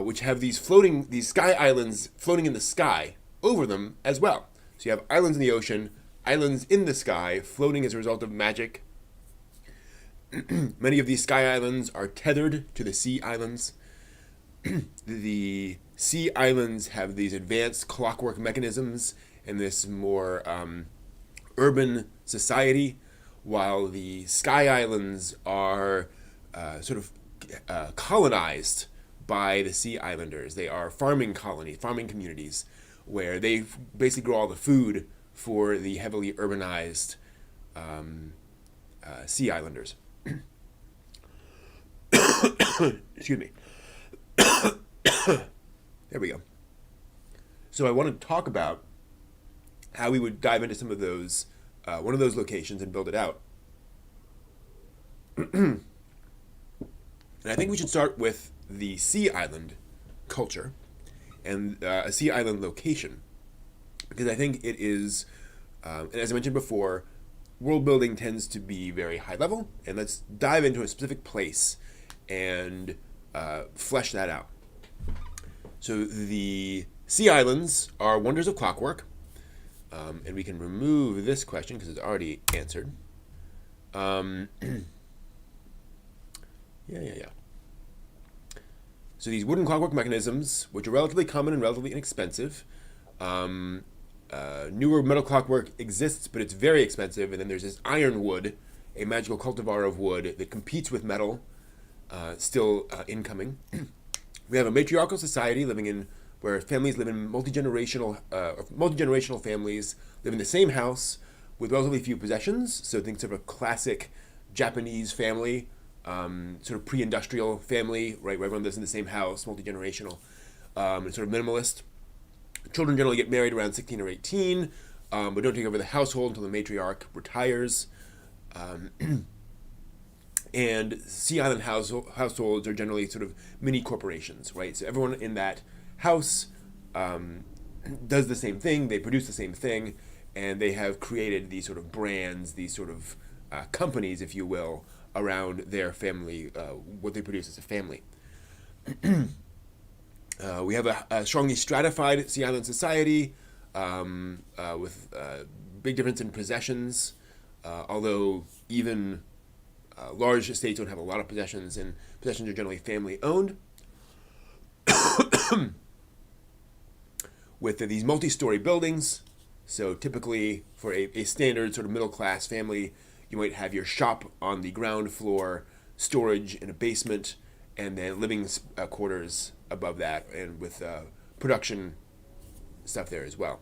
which have these sky islands floating in the sky over them as well. So you have islands in the ocean, islands in the sky, floating as a result of magic. Many of these sky islands are tethered to the sea islands. The sea islands have these advanced clockwork mechanisms and this more urban society, while the sky islands are sort of colonized by the sea islanders. They are farming communities, where they basically grow all the food for the heavily urbanized sea islanders. Excuse me. There we go. So I want to talk about how we would dive into some of those, one of those locations and build it out. And I think we should start with the sea island culture and a sea island location, because I think it is, and as I mentioned before, world building tends to be very high level, and let's dive into a specific place and flesh that out. So the sea islands are wonders of clockwork. And we can remove this question because it's already answered. Yeah. So these wooden clockwork mechanisms, which are relatively common and relatively inexpensive, newer metal clockwork exists, but it's very expensive. And then there's this ironwood, a magical cultivar of wood that competes with metal, still incoming. We have a matriarchal society where families live in multi-generational families live in the same house with relatively few possessions. So think sort of a classic Japanese family, sort of pre-industrial family, right? Where everyone lives in the same house, multi-generational, and sort of minimalist. Children generally get married around 16 or 18, but don't take over the household until the matriarch retires. And Sea Island households are generally sort of mini corporations, right? So everyone in that house does the same thing, they produce the same thing, and they have created these sort of brands, these sort of companies, if you will, around their family, what they produce as a family. We have a strongly stratified Sea Island society with big difference in possessions, although even large estates don't have a lot of possessions, and possessions are generally family owned. With these multi-story buildings, so typically for a standard sort of middle-class family, you might have your shop on the ground floor, storage in a basement, and then living quarters above that, and with production stuff there as well.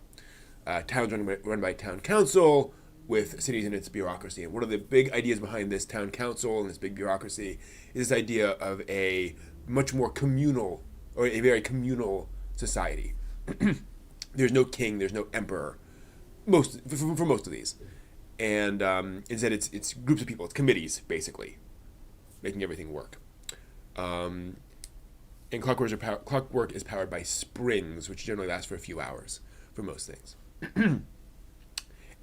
Towns run by town council, with cities in its bureaucracy. And one of the big ideas behind this town council and this big bureaucracy is this idea of a much more communal, or a very communal society. There's no king, there's no emperor, for most of these. And instead it's groups of people, it's committees, basically, making everything work. And clockwork is powered by springs, which generally last for a few hours for most things. And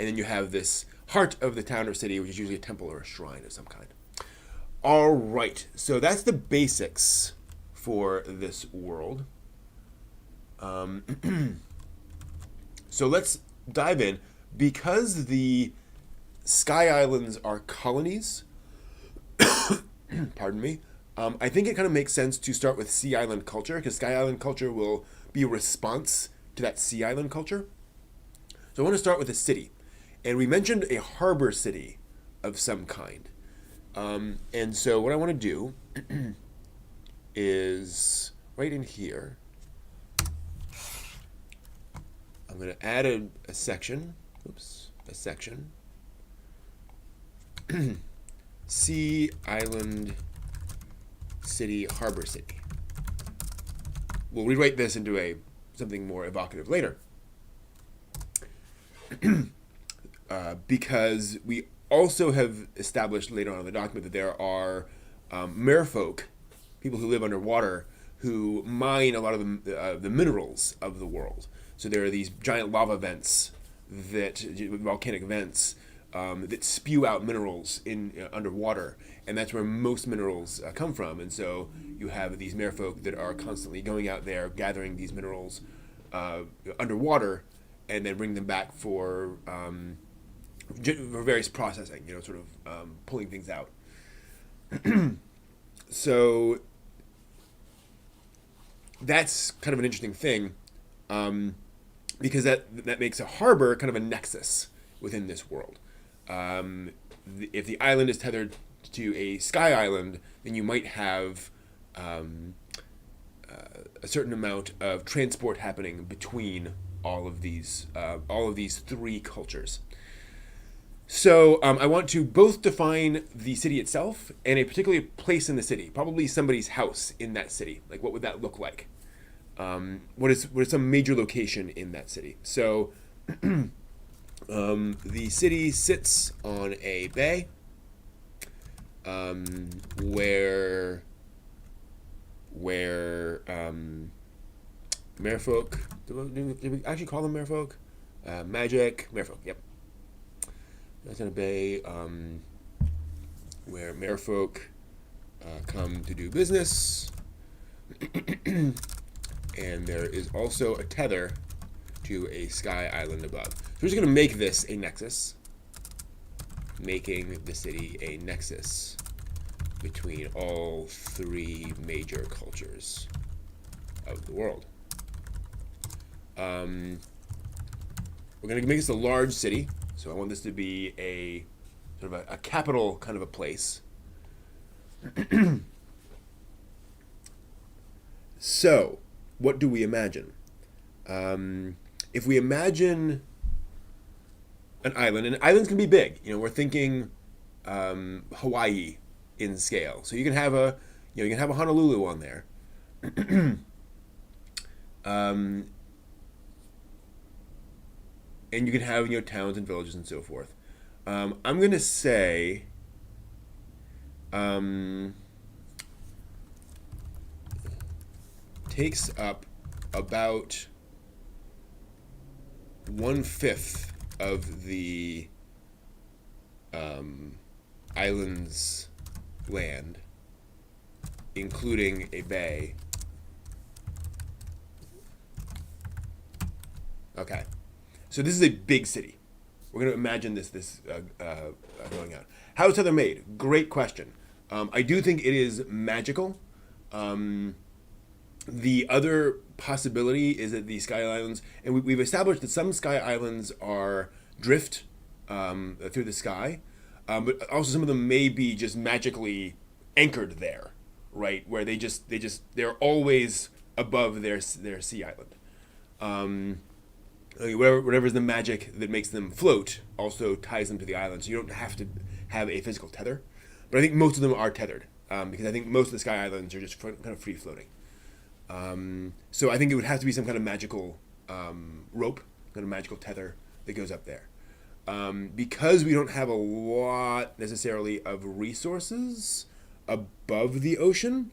then you have this heart of the town or city, which is usually a temple or a shrine of some kind. All right, so that's the basics for this world. So let's dive in. Because the Sky Islands are colonies, pardon me, I think it kind of makes sense to start with Sea Island culture, because Sky Island culture will be a response to that Sea Island culture. So I want to start with a city. And we mentioned a harbor city of some kind. And so what I want to do is right in here, I'm going to add a section. A section. Sea Island City, Harbor City. We'll rewrite this into something more evocative later. Because we also have established later on in the document that there are merfolk, people who live underwater, who mine a lot of the minerals of the world. So there are these giant lava vents, volcanic vents, that spew out minerals in underwater, and that's where most minerals come from. And so you have these merfolk that are constantly going out there gathering these minerals underwater, and then bring them back for various processing, sort of pulling things out. So that's kind of an interesting thing, because that makes a harbor kind of a nexus within this world. If the island is tethered to a sky island, then you might have a certain amount of transport happening between all of these three cultures. So I want to both define the city itself and a particular place in the city, probably somebody's house in that city. Like, what would that look like? What is some major location in that city? So the city sits on a bay where merfolk, did we actually call them merfolk? Merfolk, yep. That's in a bay where merfolk come to do business. And there is also a tether to a sky island above. So we're just going to make this a nexus, making the city a nexus between all three major cultures of the world. We're going to make this a large city, so I want this to be a sort of a capital kind of a place. So, what do we imagine? If we imagine an island, and islands can be big. We're thinking Hawaii in scale. So you can have a Honolulu on there. And you can have towns and villages and so forth. I'm gonna say takes up about 1/5 of the island's land, including a bay. Okay, so this is a big city. We're going to imagine this going out. How is Tether made? Great question. I do think it is magical. The other possibility is that the Sky Islands, and we've established that some Sky Islands are drift through the sky, but also some of them may be just magically anchored there, right? Where they're always above their sea island. Whatever is the magic that makes them float also ties them to the island, so you don't have to have a physical tether. But I think most of them are tethered, because I think most of the Sky Islands are just kind of free floating. So I think it would have to be some kind of magical rope, kind of magical tether that goes up there. Because we don't have a lot necessarily of resources above the ocean,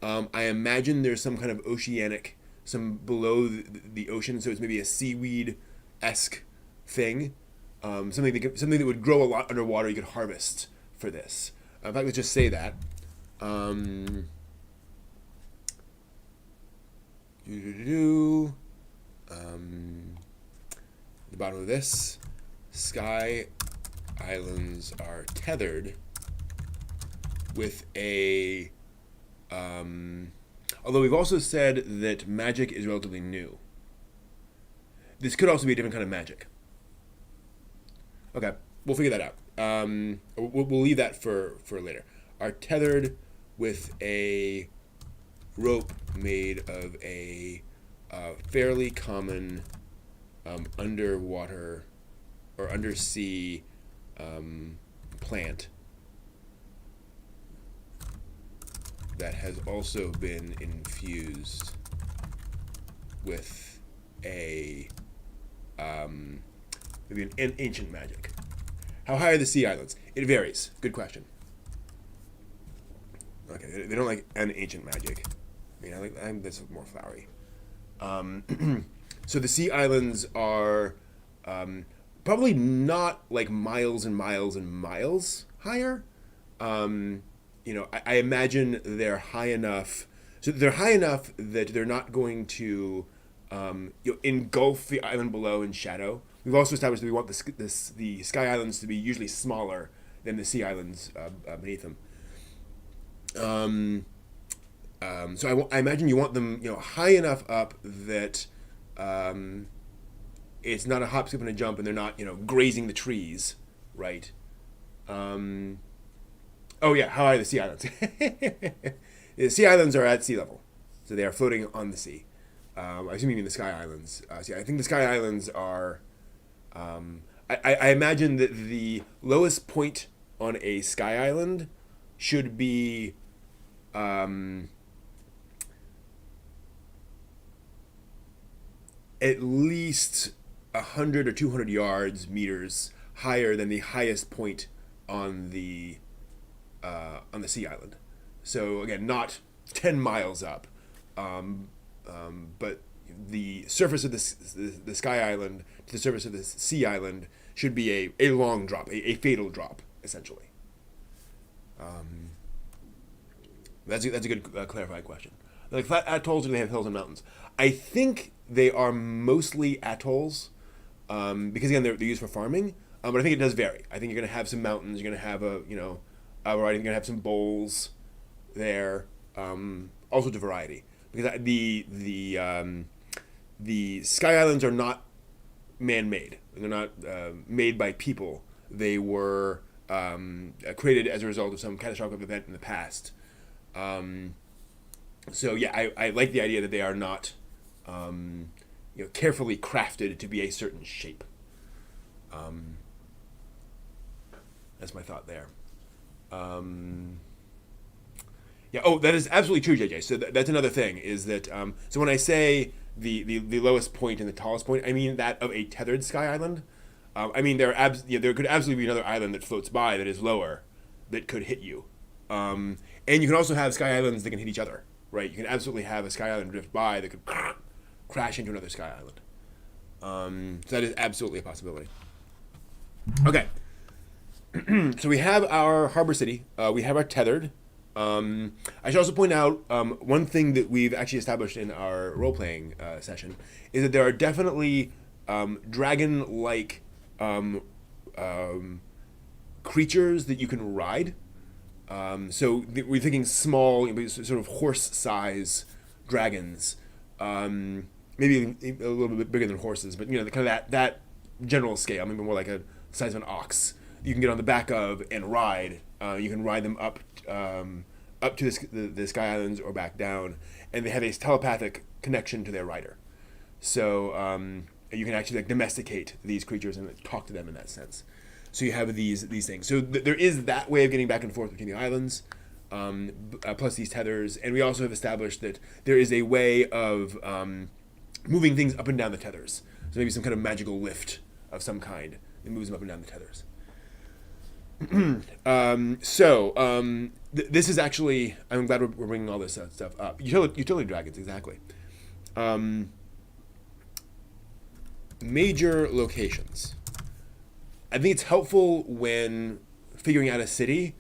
I imagine there's some kind of oceanic, some below the ocean, so it's maybe a seaweed-esque thing, something that would grow a lot underwater you could harvest for this. In fact, let's just say that. The bottom of this, Sky Islands are tethered with a although we've also said that magic is relatively new. This could also be a different kind of magic. Okay, we'll figure that out. We'll leave that for later. Are tethered with a rope made of a fairly common underwater or undersea plant that has also been infused with a maybe an ancient magic. How high are the sea islands? It varies. Good question. Okay, they don't like an ancient magic. I think this is more flowery. So the sea islands are probably not like miles and miles and miles higher. I imagine they're high enough. So they're high enough that they're not going to engulf the island below in shadow. We've also established that we want the Sky Islands to be usually smaller than the sea islands beneath them. So I imagine you want them, high enough up that it's not a hop, skip, and a jump, and they're not, grazing the trees, right? Oh yeah, how high are the sea islands? The sea islands are at sea level, so they are floating on the sea. I assume you mean the Sky Islands. So yeah, I think the Sky Islands are. I imagine that the lowest point on a Sky Island should be. At least 100 or 200 meters higher than the highest point on the sea island. So again, not 10 miles up, but the surface of the Sky Island to the surface of the sea island should be a long drop, a fatal drop, essentially. That's a good clarifying question. Like flat atolls, or do they have hills and mountains? I think they are mostly atolls, because again they're used for farming. But I think it does vary. I think you're going to have some mountains. You're going to have a variety. You're going to have some bowls there. All sorts of variety, because the Sky Islands are not man-made. They're not made by people. They were created as a result of some catastrophic event in the past. So yeah, I like the idea that they are not carefully crafted to be a certain shape. That's my thought there. Yeah. Oh, that is absolutely true, JJ. So that's another thing is that so when I say the lowest point and the tallest point, I mean that of a tethered Sky Island. I mean there could absolutely be another island that floats by that is lower, that could hit you. And you can also have Sky Islands that can hit each other, right? You can absolutely have a Sky Island drift by that could crash into another Sky Island. So that is absolutely a possibility. Okay. So we have our harbor city. We have our tethered. I should also point out one thing that we've actually established in our role-playing session is that there are definitely dragon-like creatures that you can ride. So we're thinking small, sort of horse-size dragons, maybe a little bit bigger than horses, but kind of that general scale, maybe more like a size of an ox. You can get on the back of and ride. You can ride them up to the Sky Islands or back down, and they have a telepathic connection to their rider. So you can actually domesticate these creatures and talk to them in that sense. So you have these things. So there is that way of getting back and forth between the islands, plus these tethers, and we also have established that there is a way of moving things up and down the tethers. So maybe some kind of magical lift of some kind that moves them up and down the tethers. This is actually, I'm glad we're bringing all this stuff up. Utility dragons, exactly. Major locations. I think it's helpful when figuring out a city,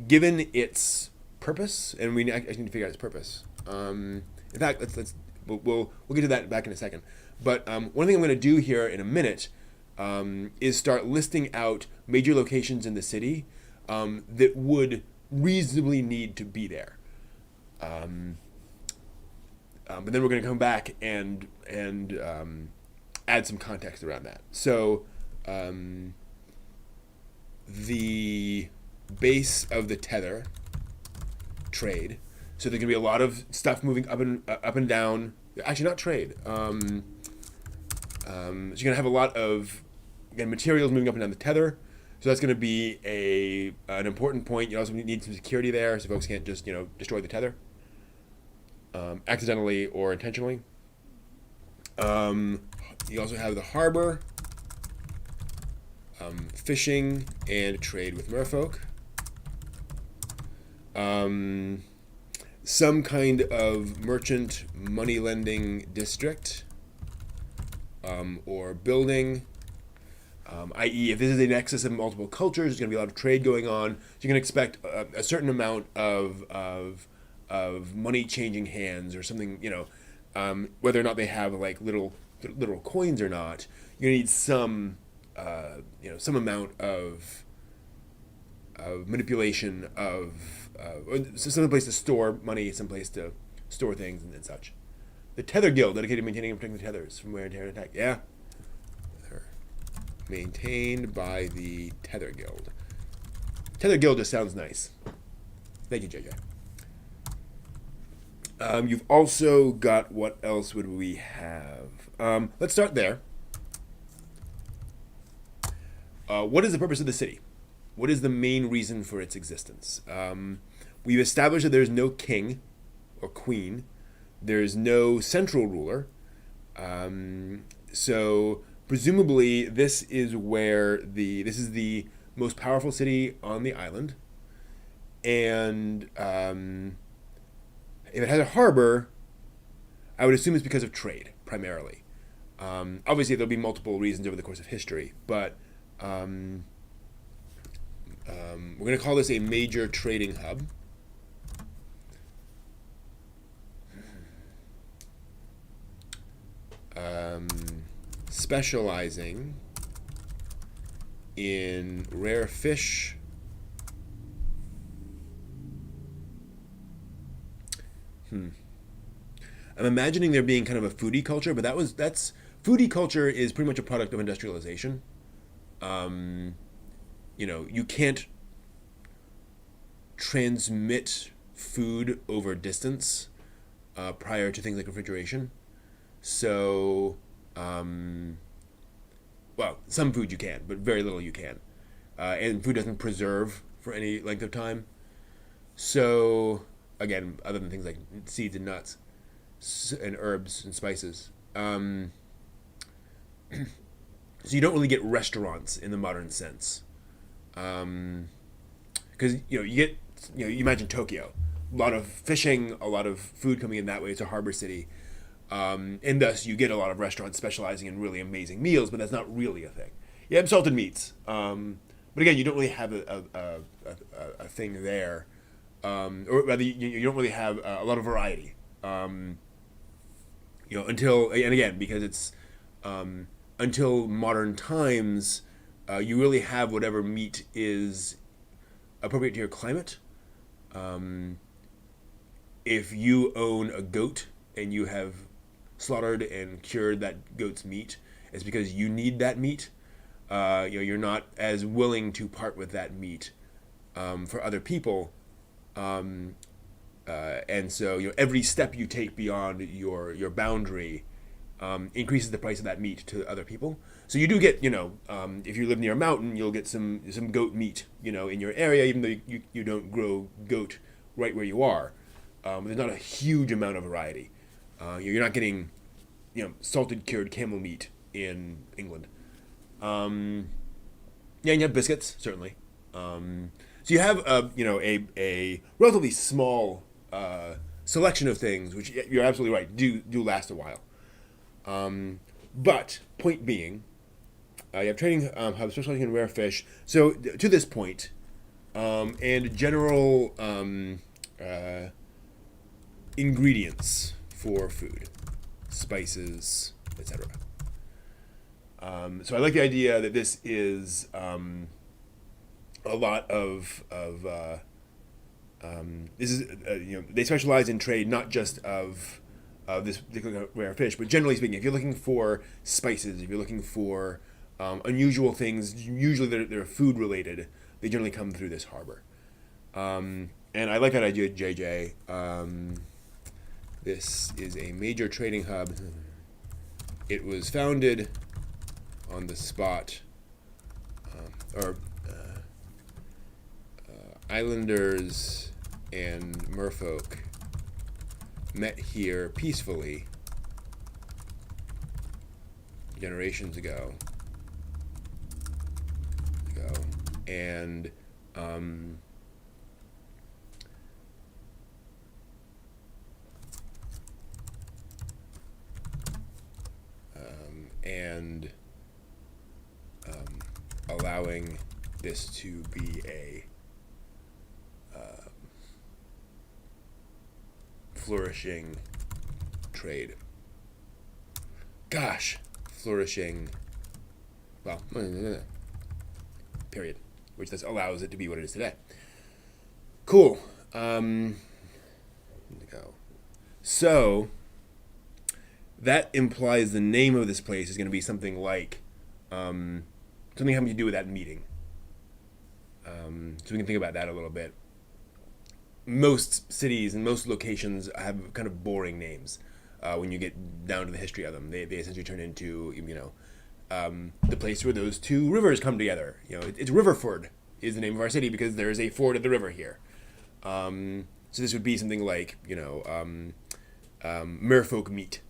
given its purpose, and we actually need to figure out its purpose. In fact, we'll get to that back in a second. But one thing I'm going to do here in a minute is start listing out major locations in the city that would reasonably need to be there. But then we're going to come back and add some context around that. So the base of the tether trade. So there's going to be a lot of stuff moving up and down. Actually, not trade. So you're going to have a lot of materials moving up and down the tether. So that's going to be an important point. You also need some security there, so folks can't just destroy the tether accidentally or intentionally. You also have the harbor, fishing and trade with merfolk. Some kind of merchant money lending district or building. I.e., if this is a nexus of multiple cultures, there's going to be a lot of trade going on. So you can expect a certain amount of money changing hands or something. Whether or not they have like literal coins or not, you're going to need some amount of manipulation some place to store money, some place to store things and such. The Tether Guild, dedicated to maintaining and protecting the tethers from wear and tear and attack. Yeah. Maintained by the Tether Guild. Tether Guild just sounds nice. Thank you, JJ. You've also got, what else would we have? Let's start there. What is the purpose of the city? What is the main reason for its existence? We've established that there's no king or queen. There's no central ruler. So presumably this is this is the most powerful city on the island. And if it has a harbor, I would assume it's because of trade, primarily. Obviously, there'll be multiple reasons over the course of history, but we're going to call this a major trading hub. um, specializing in rare fish. I'm imagining there being kind of a foodie culture, but that's foodie culture is pretty much a product of industrialization. Um, you can't transmit food over distance prior to things like refrigeration. So, um, well, some food you can, but very little you can. And food doesn't preserve for any length of time. So, again, other than things like seeds and nuts and herbs and spices. So you don't really get restaurants in the modern sense. Because you get you imagine Tokyo, a lot of fishing, a lot of food coming in that way. It's a harbor city, and thus you get a lot of restaurants specializing in really amazing meals. But that's not really a thing. You have salted meats, but again, you don't really have a thing there, or rather, you don't really have a lot of variety. Until and again because it's until modern times, you really have whatever meat is appropriate to your climate. If you own a goat and you have slaughtered and cured that goat's meat, it's because you need that meat. You're not as willing to part with that meat for other people, and so every step you take beyond your boundary increases the price of that meat to other people. So you do get, if you live near a mountain, you'll get some goat meat, in your area, even though you don't grow goat right where you are. There's not a huge amount of variety. You're not getting, salted cured camel meat in England. Yeah, and you have biscuits, certainly. So you have, a relatively small selection of things, which you're absolutely right, do last a while. But point being, you have trading hubs specializing in rare fish. So to this point, and general ingredients for food, spices, etc. So I like the idea that this is a lot of this is they specialize in trade not just of this particular rare fish, but generally speaking, if you're looking for spices, if you're looking for unusual things, usually they're food related. They generally come through this harbor, and I like that idea, JJ. This is a major trading hub. It was founded on the spot, or islanders and merfolk met here peacefully generations ago, and and allowing this to be a flourishing trade. Gosh, flourishing. Well, period. Which this allows it to be what it is today. Cool. Go. So that implies the name of this place is going to be something like something having to do with that meeting. So we can think about that a little bit. Most cities and most locations have kind of boring names when you get down to the history of them. They essentially turn into the place where those two rivers come together. It's Riverford is the name of our city because there is a ford at the river here. So this would be something like Merfolk Meat,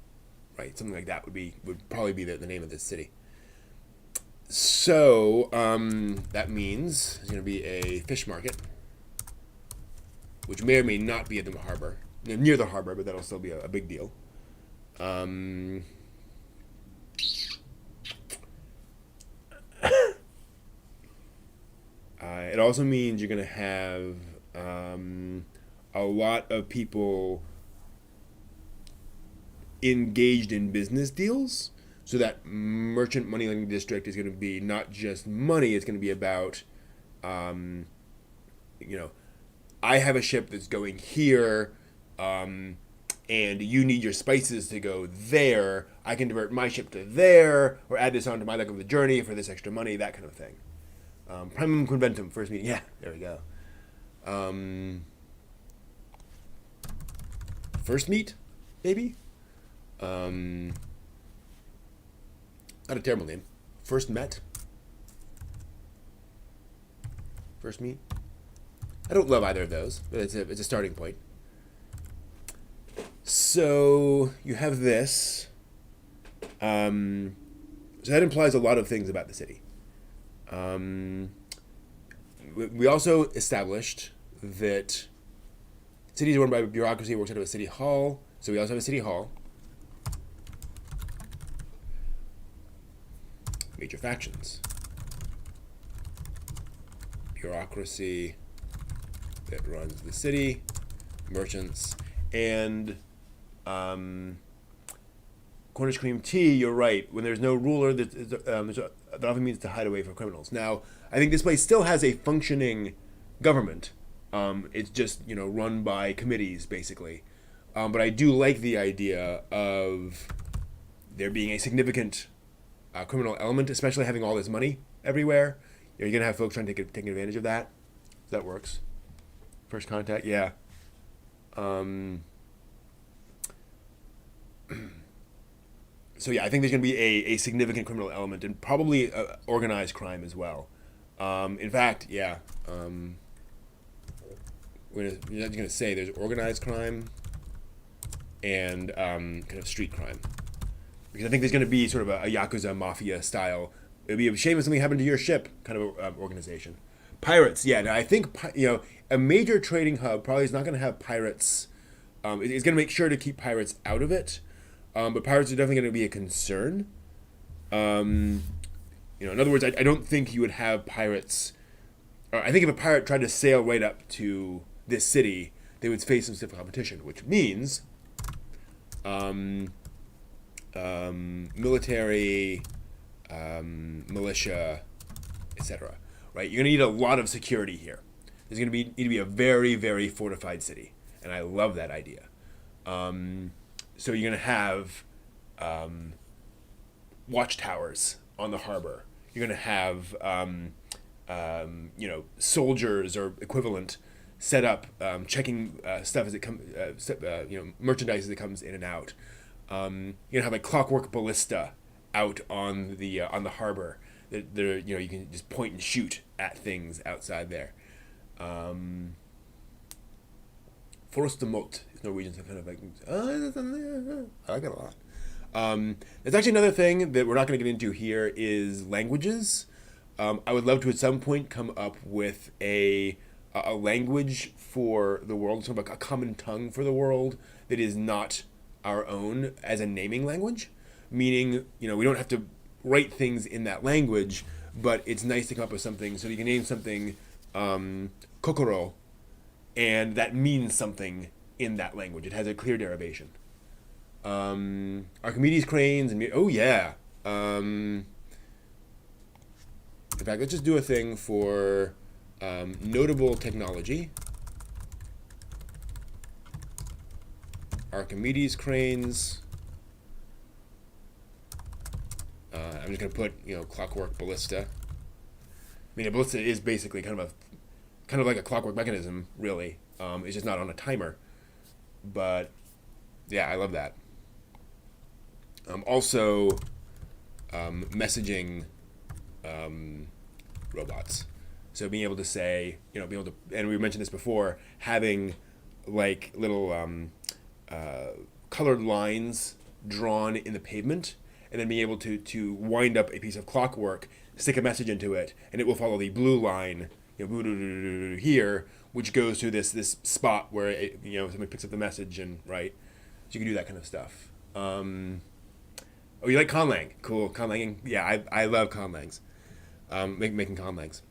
right? Something like that would probably be the name of this city. So that means there's going to be a fish market, which may or may not be at the harbor, near the harbor, but that'll still be a big deal. It also means you're going to have a lot of people engaged in business deals. So that merchant money lending district is going to be not just money; it's going to be about, um, you know, I have a ship that's going here, and you need your spices to go there. I can divert my ship to there, or add this onto my leg of the journey for this extra money, that kind of thing. Primum conventum, first meeting. Yeah, there we go. First meet, maybe. Not a terrible name. First met. First meet. I don't love either of those, but it's a starting point. So you have this. So that implies a lot of things about the city. We also established that cities are run by bureaucracy, works out of a city hall. So we also have a city hall. Major factions. Bureaucracy that runs the city, merchants, and Cornish cream tea. You're right. When there's no ruler, that often means to hide away from criminals. Now, I think this place still has a functioning government. It's just run by committees basically. But I do like the idea of there being a significant criminal element, especially having all this money everywhere. You're gonna have folks trying to take advantage of that. That works. First contact, yeah. So yeah, I think there's going to be a significant criminal element and probably organized crime as well. In fact, yeah, you're going to say there's organized crime and kind of street crime. Because I think there's going to be sort of a Yakuza mafia style. It would be a shame if something happened to your ship kind of organization. Pirates, yeah. Now I think a major trading hub probably is not going to have pirates. It's going to make sure to keep pirates out of it. But pirates are definitely going to be a concern. In other words, I don't think you would have pirates. Or I think if a pirate tried to sail right up to this city, they would face some stiff competition, which means military, militia, etc. Right? You're going to need a lot of security here. There's going to need to be a very, very fortified city, and I love that idea. So you're going to have watchtowers on the harbor. You're going to have soldiers or equivalent set up, checking stuff as it comes, merchandise as it comes in and out. You're going to have like clockwork ballista out on the harbor. You can just point and shoot at things outside there. Force de Mot is Norwegian, so kind of like, I like it a lot. There's actually another thing that we're not going to get into here is languages. I would love to at some point come up with a language for the world, sort of like a common tongue for the world that is not our own as a naming language. Meaning, we don't have to write things in that language, but it's nice to come up with something. So you can name something Kokoro, and that means something in that language. It has a clear derivation. Archimedes cranes and oh yeah. In fact, let's just do a thing for notable technology. Archimedes cranes. I'm just gonna put clockwork ballista. I mean, a ballista is basically kind of like a clockwork mechanism, really. It's just not on a timer. But yeah, I love that. Also, messaging robots. So being able to say, and we mentioned this before, having like little colored lines drawn in the pavement, and then being able to wind up a piece of clockwork, stick a message into it, and it will follow the blue line, here, which goes to this spot where somebody picks up the message and right. So you can do that kind of stuff. Oh, you like conlang? Cool, conlanging. Yeah, I love conlangs. Making conlangs.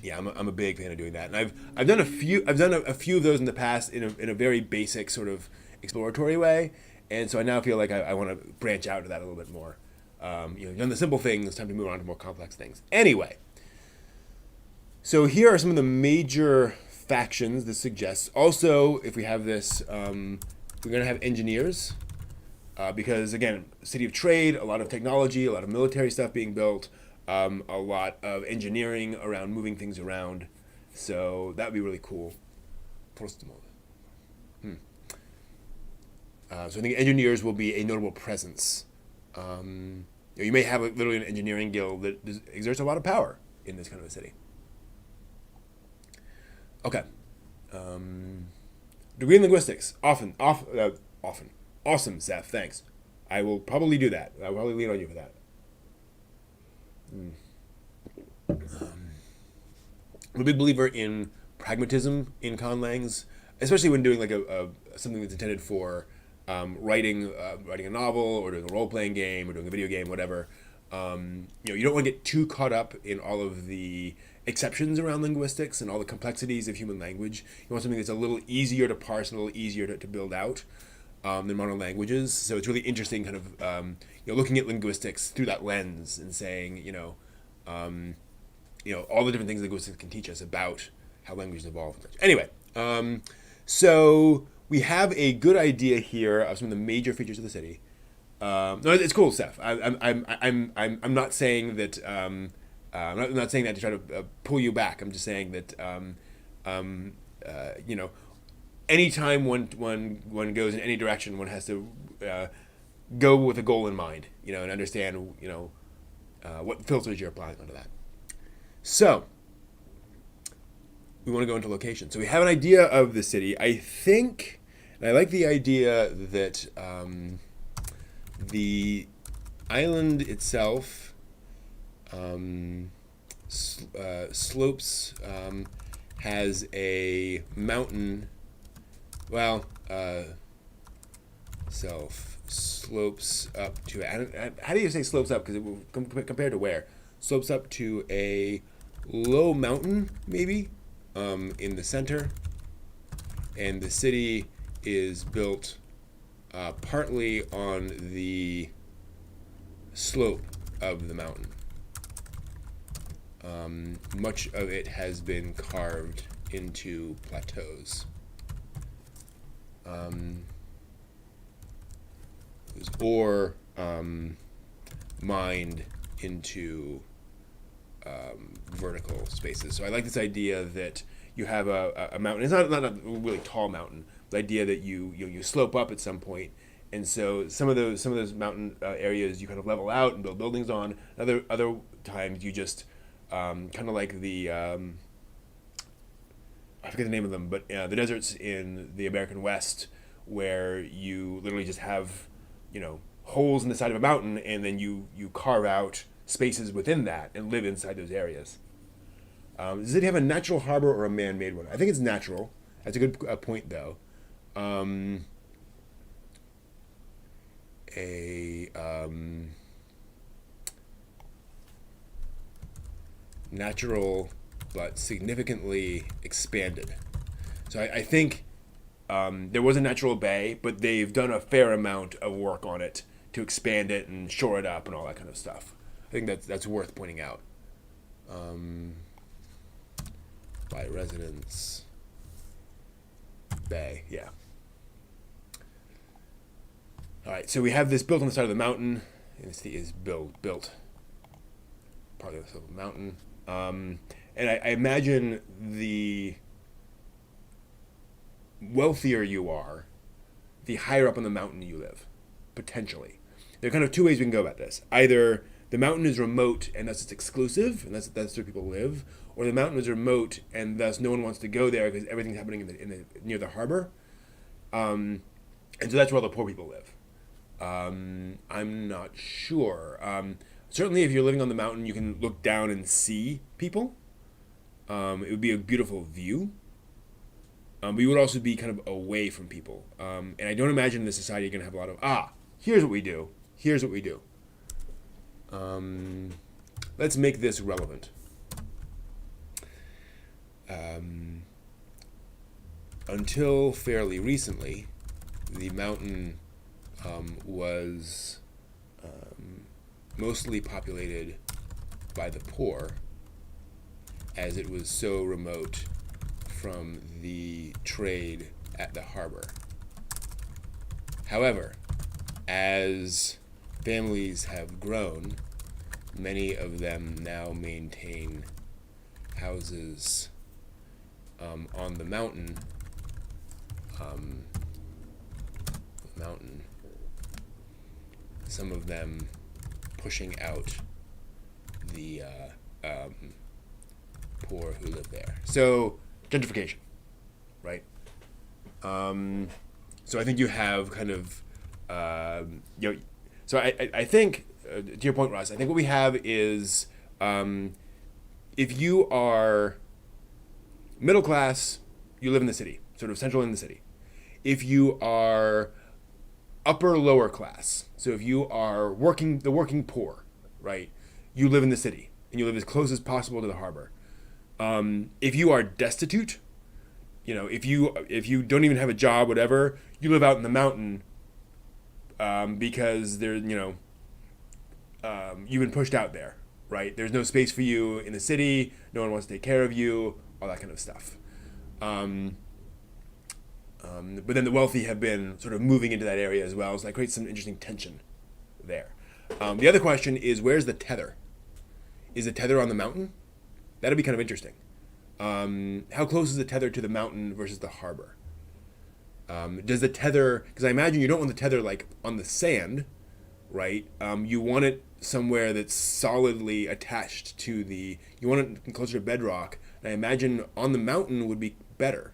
Yeah, I'm a big fan of doing that, and I've done a few of those in the past in a very basic sort of exploratory way. And so I now feel like I want to branch out to that a little bit more. Done the simple things, time to move on to more complex things. Anyway, so here are some of the major factions this suggests. Also, if we have this, we're going to have engineers. Because again, city of trade, a lot of technology, a lot of military stuff being built, a lot of engineering around moving things around. So that would be really cool. So I think engineers will be a notable presence. You may have literally an engineering guild that exerts a lot of power in this kind of a city. Okay. Degree in linguistics. Often. Awesome, Seth. Thanks. I will probably do that. I'll probably lean on you for that. I'm a big believer in pragmatism in conlangs, especially when doing like a something that's intended for writing a novel or doing a role playing game or doing a video game, whatever. You don't want to get too caught up in all of the exceptions around linguistics and all the complexities of human language. You want something that's a little easier to parse and a little easier to build out than modern languages. So it's really interesting, kind of looking at linguistics through that lens and saying, all the different things linguistics can teach us about how languages evolve and such. Anyway, so we have a good idea here of some of the major features of the city. No, it's cool stuff. I'm not saying that. I'm not saying that to try to pull you back. I'm just saying that. Anytime one goes in any direction, one has to go with a goal in mind. And understand. What filters you're applying onto that. So, we want to go into location. So we have an idea of the city. I think, and I like the idea that the island itself slopes, has a mountain. Well, slopes up to. How do you say slopes up? Because it will compared to where? Slopes up to a low mountain, maybe, in the center, and the city is built partly on the slope of the mountain. Much of it has been carved into plateaus. Or mined into vertical spaces. So I like this idea that you have a mountain. It's not a really tall mountain. The idea that you slope up at some point, and so some of those mountain areas you kind of level out and build buildings on. Other times you just kind of like the I forget the name of them, but the deserts in the American West, where you literally just have holes in the side of a mountain, and then you carve out spaces within that and live inside those areas. Does it have a natural harbor or a man-made one? I think it's natural. That's a good point, though. Natural, but significantly expanded. So I think there was a natural bay, but they've done a fair amount of work on it to expand it and shore it up and all that kind of stuff. I think that's worth pointing out. By residence bay, yeah. All right, so we have this built on the side of the mountain, and this is built partly on the side of the mountain. And I imagine the wealthier you are, the higher up on the mountain you live, potentially. There are kind of two ways we can go about this. Either the mountain is remote and thus it's exclusive, and that's where people live, or the mountain is remote and thus no one wants to go there because everything's happening near the harbor. And so that's where all the poor people live. I'm not sure. Certainly if you're living on the mountain, you can look down and see people. It would be a beautiful view. But you would also be kind of away from people. And I don't imagine in this society you're going to have a lot of, here's what we do. Here's what we do. Let's make this relevant. Until fairly recently, the mountain was mostly populated by the poor, as it was so remote from the trade at the harbor. However, as families have grown, many of them now maintain houses on the mountain. Some of them pushing out the poor who live there. So gentrification, right? So I think you have kind of, so I think, to your point, Ross, I think what we have is, if you are middle class, you live in the city, sort of central in the city. If you are upper lower class, so if you are the working poor, right, you live in the city and you live as close as possible to the harbor. If you are destitute, if you don't even have a job, whatever, you live out in the mountain, because you've been pushed out there, right? There's no space for you in the city. No one wants to take care of you, all that kind of stuff. But then the wealthy have been sort of moving into that area as well, so that creates some interesting tension there. The other question is, where's the tether? Is the tether on the mountain? That'd be kind of interesting. How close is the tether to the mountain versus the harbor? Does the tether, because I imagine you don't want the tether like on the sand, right? You want it somewhere that's solidly attached to you want it closer to bedrock, and I imagine on the mountain would be better.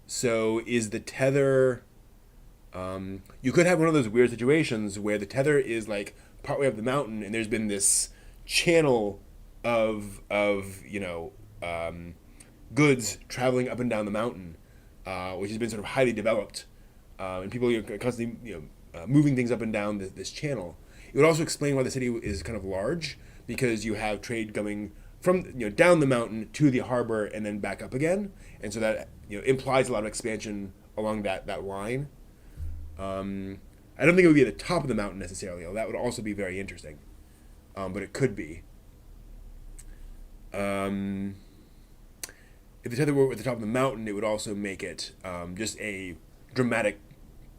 So is the tether, you could have one of those weird situations where the tether is like partway up the mountain and there's been this channel of goods traveling up and down the mountain, which has been sort of highly developed, and people are constantly moving things up and down this channel. It would also explain why the city is kind of large, because you have trade coming from down the mountain to the harbor and then back up again, and so that implies a lot of expansion along that line. I don't think it would be at the top of the mountain necessarily, although that would also be very interesting, but it could be. If the tether were at the top of the mountain, it would also make it just a dramatic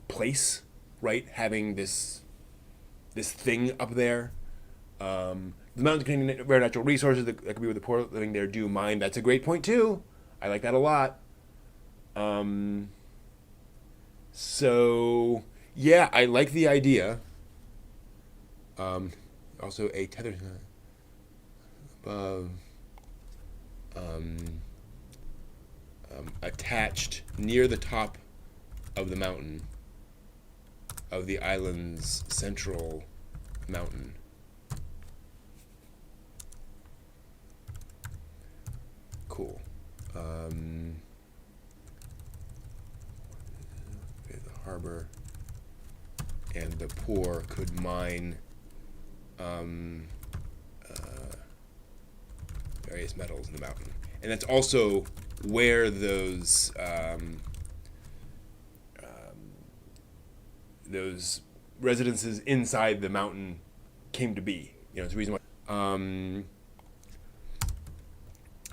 place, right? Having this thing up there. The mountains containing rare natural resources that could be where the poor living there do mine. That's a great point too. I like that a lot. So yeah, I like the idea. Also a tether above, attached near the top of the mountain, of the island's central mountain. Cool. The harbor, and the poor could mine various metals in the mountain, and that's also where those residences inside the mountain came to be. It's the reason why.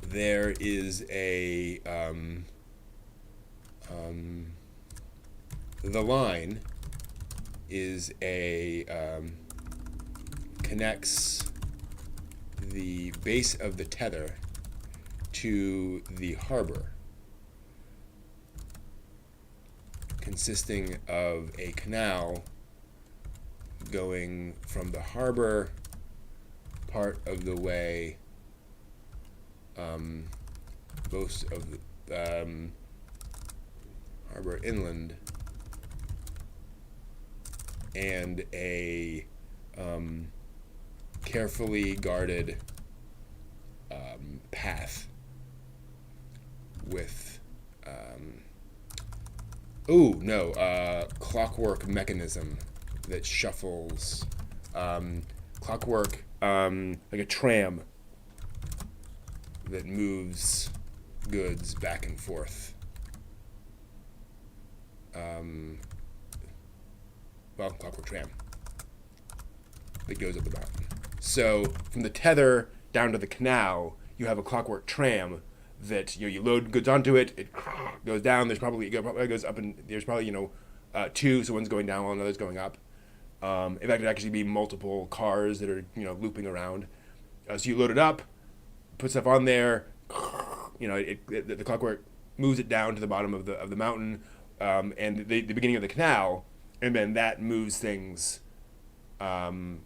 There is a the line is connects the base of the tether to the harbor, consisting of a canal going from the harbor part of the way, most of the harbor inland, and a carefully guarded path with clockwork mechanism that shuffles, clockwork, like a tram that moves goods back and forth. clockwork tram that goes up the mountain. So from the tether down to the canal, you have a clockwork tram that you load goods onto it. It goes down. It goes up, and there's probably two. So one's going down while another's going up. In fact, it'd actually be multiple cars that are looping around. So you load it up, put stuff on there. The clockwork moves it down to the bottom of the mountain, and the beginning of the canal, and then that moves things down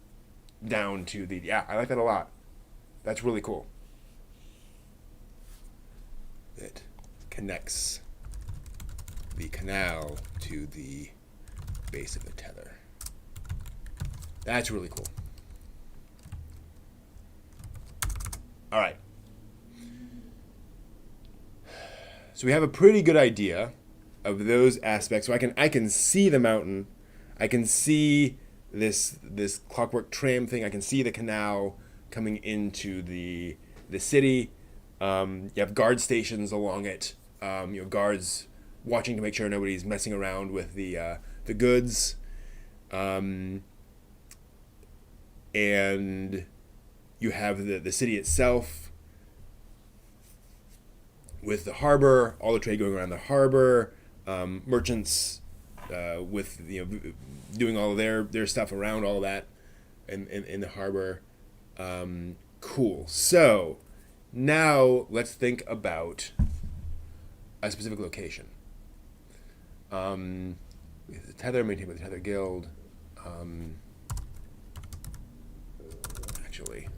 to the. Yeah, I like that a lot. That's really cool. It connects the canal to the base of the tether. That's really cool. All right. So we have a pretty good idea of those aspects. So I can see the mountain. I can see this clockwork tram thing. I can see the canal coming into the city. You have guard stations along it. Guards watching to make sure nobody's messing around with the goods. And you have the city itself with the harbor, all the trade going around the harbor, merchants with doing all of their stuff around all of that in the harbor. Cool. So now let's think about a specific location. The tether maintained by the Tether Guild. Actually,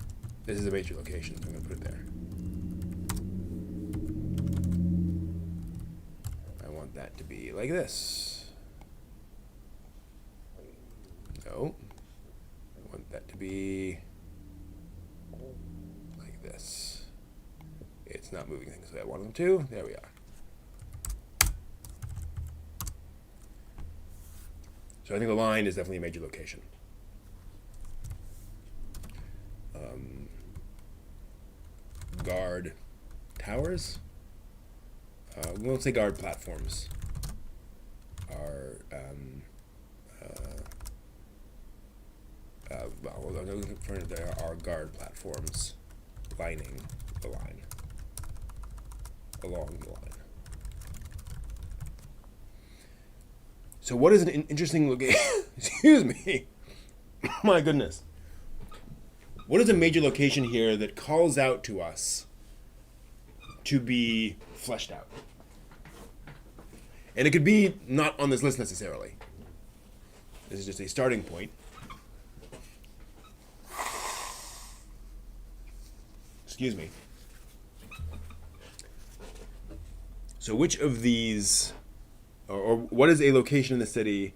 this is a major location, so I'm going to put it there. I want that to be like this. No. I want that to be like this. It's not moving things the way I want them to. There we are. So I think the line is definitely a major location. Guard towers. We won't say guard platforms. There are guard platforms lining the line, along the line. So what is an interesting location? Excuse me. My goodness. What is a major location here that calls out to us to be fleshed out? And it could be not on this list necessarily. This is just a starting point. Excuse me. So which of these, or what is a location in the city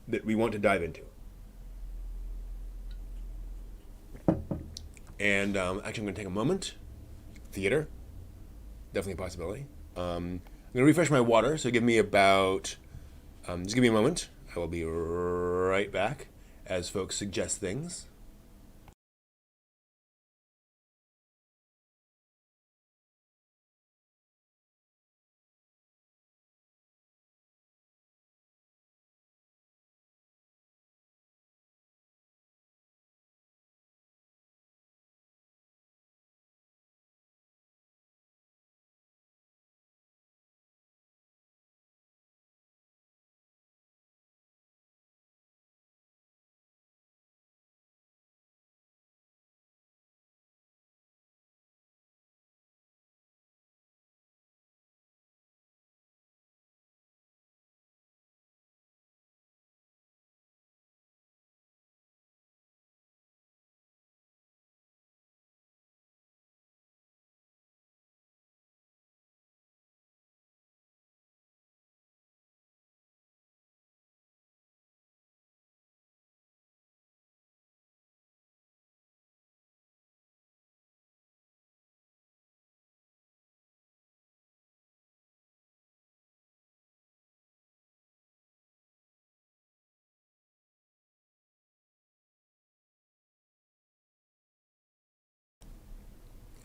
that we want to dive into? And actually, I'm going to take a moment. Theater, definitely a possibility. I'm going to refresh my water, so give me about, just give me a moment. I will be right back as folks suggest things.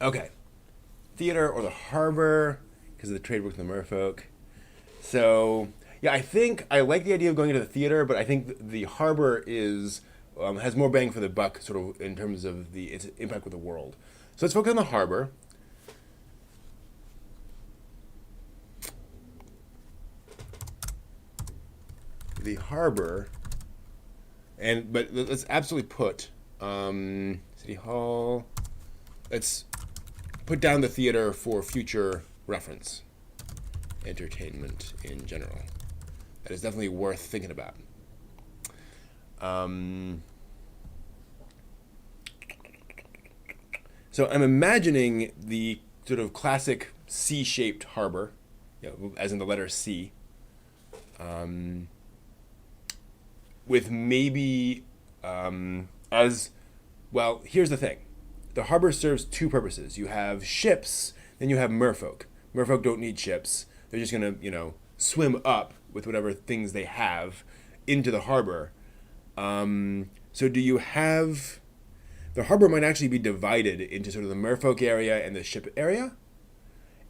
Okay. Theater or the harbor, because of the trade with the merfolk. So, Yeah, I think I like the idea of going to the theater, but I think the harbor is has more bang for the buck, sort of in terms of its impact with the world. So let's focus on the harbor. The harbor, but let's absolutely put City Hall. Let's put down the theater for future reference. Entertainment in general. That is definitely worth thinking about. So I'm imagining the sort of classic C-shaped harbor, as in the letter C, with maybe as well. Here's the thing: the harbor serves two purposes. You have ships, then you have merfolk. Merfolk don't need ships. They're just gonna, swim up with whatever things they have into the harbor. So do you have the harbor might actually be divided into sort of the merfolk area and the ship area,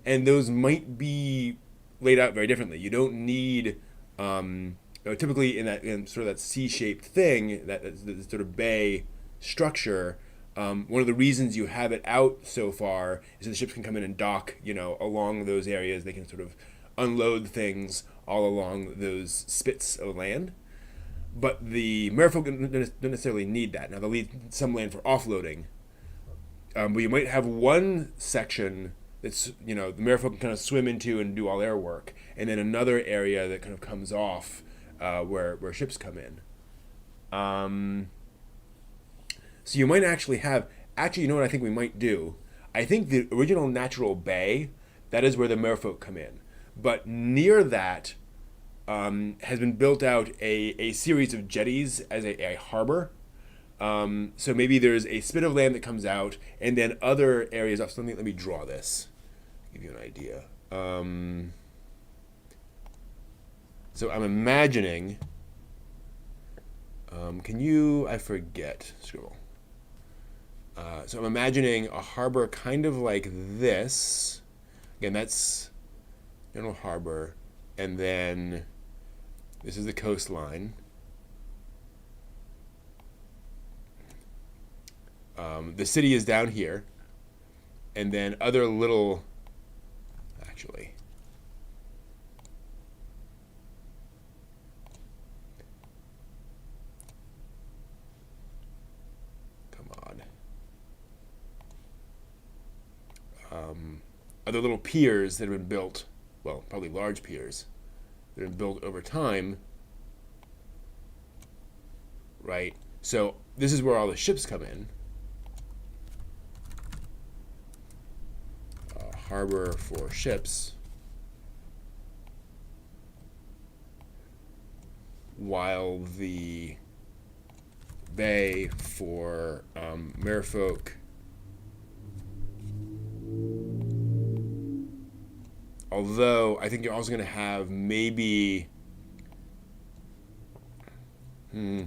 and those might be laid out very differently. You don't need typically in sort of that C-shaped thing, that sort of bay structure. One of the reasons you have it out so far is that the ships can come in and dock, along those areas. They can sort of unload things all along those spits of land. But the merfolk don't necessarily need that. Now they'll need some land for offloading, but you might have one section that's the merfolk can kind of swim into and do all their work, and then another area that kind of comes off where ships come in. So you might actually have you know what I think we might do? I think the original natural bay, that is where the merfolk come in, but near that has been built out a series of jetties as a harbor. So maybe there's a spit of land that comes out, and then other areas of something. Let me draw this, give you an idea. So I'm imagining. I forget, scribble. So I'm imagining a harbor kind of like this. Again, that's general harbor, and then this is the coastline. The city is down here, and then other little, actually, come on, other little piers that have been built, well, probably large piers that have been built over time, right? So this is where all the ships come in. Harbor for ships, while the bay for merfolk. Although I think you're also going to have maybe, I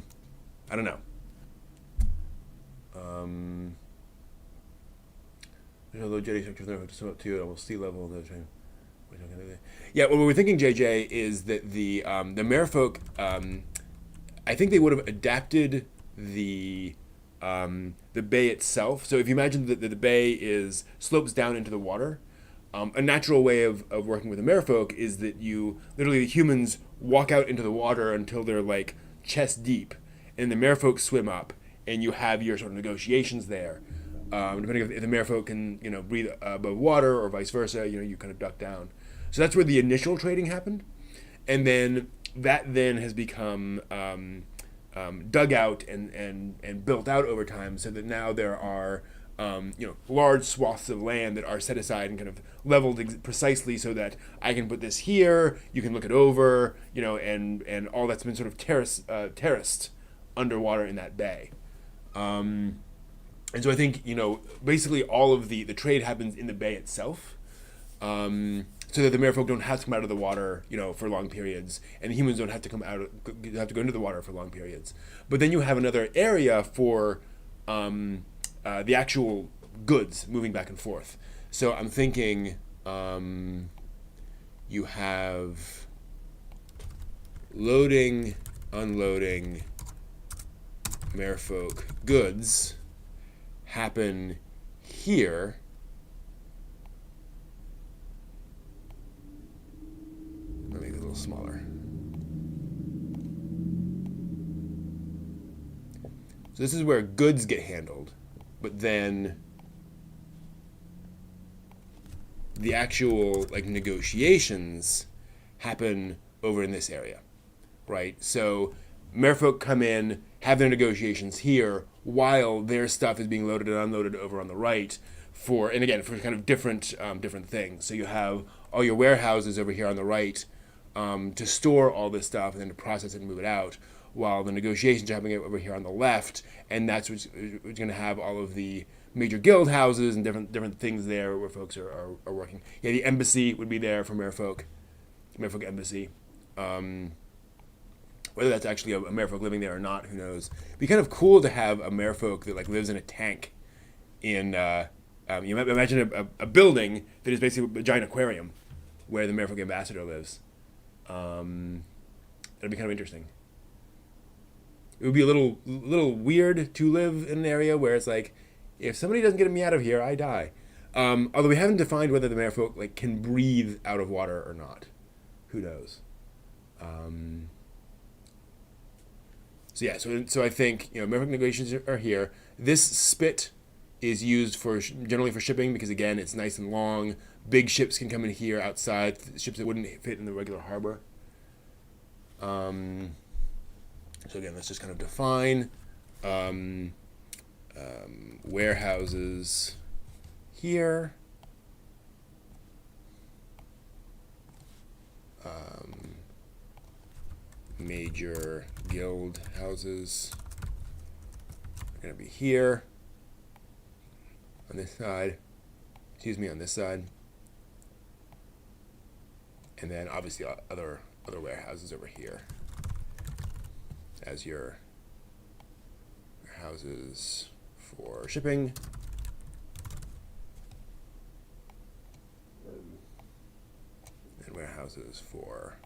don't know. There's a low jetty structure there to swim up to almost sea level. Yeah, what we're thinking, JJ, is that the merfolk, I think they would have adapted the bay itself. So if you imagine that the bay slopes down into the water, a natural way of working with the merfolk is that the humans walk out into the water until they're like chest deep, and the merfolk swim up, and you have your sort of negotiations there. Depending if the merfolk can breathe above water or vice versa, you kind of duck down. So that's where the initial trading happened, and then that has become dug out and built out over time, so that now there are large swaths of land that are set aside and kind of leveled precisely so that I can put this here, you can look it over, and all that's been sort of terraced underwater in that bay. And so I think, basically all of the trade happens in the bay itself, so that the merfolk don't have to come out of the water, for long periods, and the humans don't have to have to go into the water for long periods. But then you have another area for the actual goods moving back and forth. So I'm thinking you have loading, unloading merfolk goods happen here. Let me make it a little smaller. So this is where goods get handled, but then the actual like negotiations happen over in this area, right? So merfolk come in, have their negotiations here, while their stuff is being loaded and unloaded over on the right for, and again, for kind of different different things. So you have all your warehouses over here on the right to store all this stuff and then to process it and move it out, while the negotiations are happening over here on the left, and that's what's going to have all of the major guild houses and different things there where folks are working. Yeah, the embassy would be there for merfolk embassy. Whether that's actually a merfolk living there or not, who knows? It'd be kind of cool to have a merfolk that like lives in a tank in you might imagine a building that is basically a giant aquarium where the merfolk ambassador lives. That'd be kind of interesting. It would be a little weird to live in an area where it's like, if somebody doesn't get me out of here, I die. Although we haven't defined whether the merfolk like can breathe out of water or not. Who knows? So yeah, so I think merfolk negotiations are here. This spit is used for generally for shipping because again it's nice and long. Big ships can come in here outside, ships that wouldn't fit in the regular harbor. So again, let's just kind of define warehouses here. Major guild houses are going to be here on this side. Excuse me, on this side. And then obviously other warehouses over here as your warehouses for shipping. And warehouses for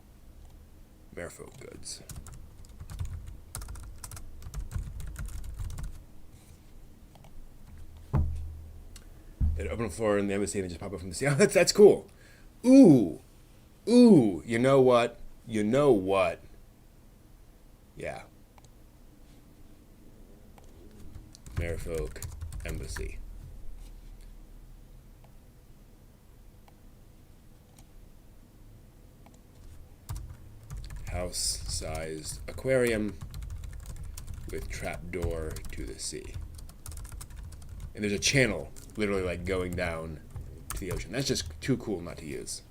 merfolk goods. An open floor in the embassy and just pop up from the sea. Oh, that's cool. Ooh. You know what? Yeah. Merfolk embassy. House-sized aquarium with trapdoor to the sea. And there's a channel literally like going down to the ocean. That's just too cool not to use.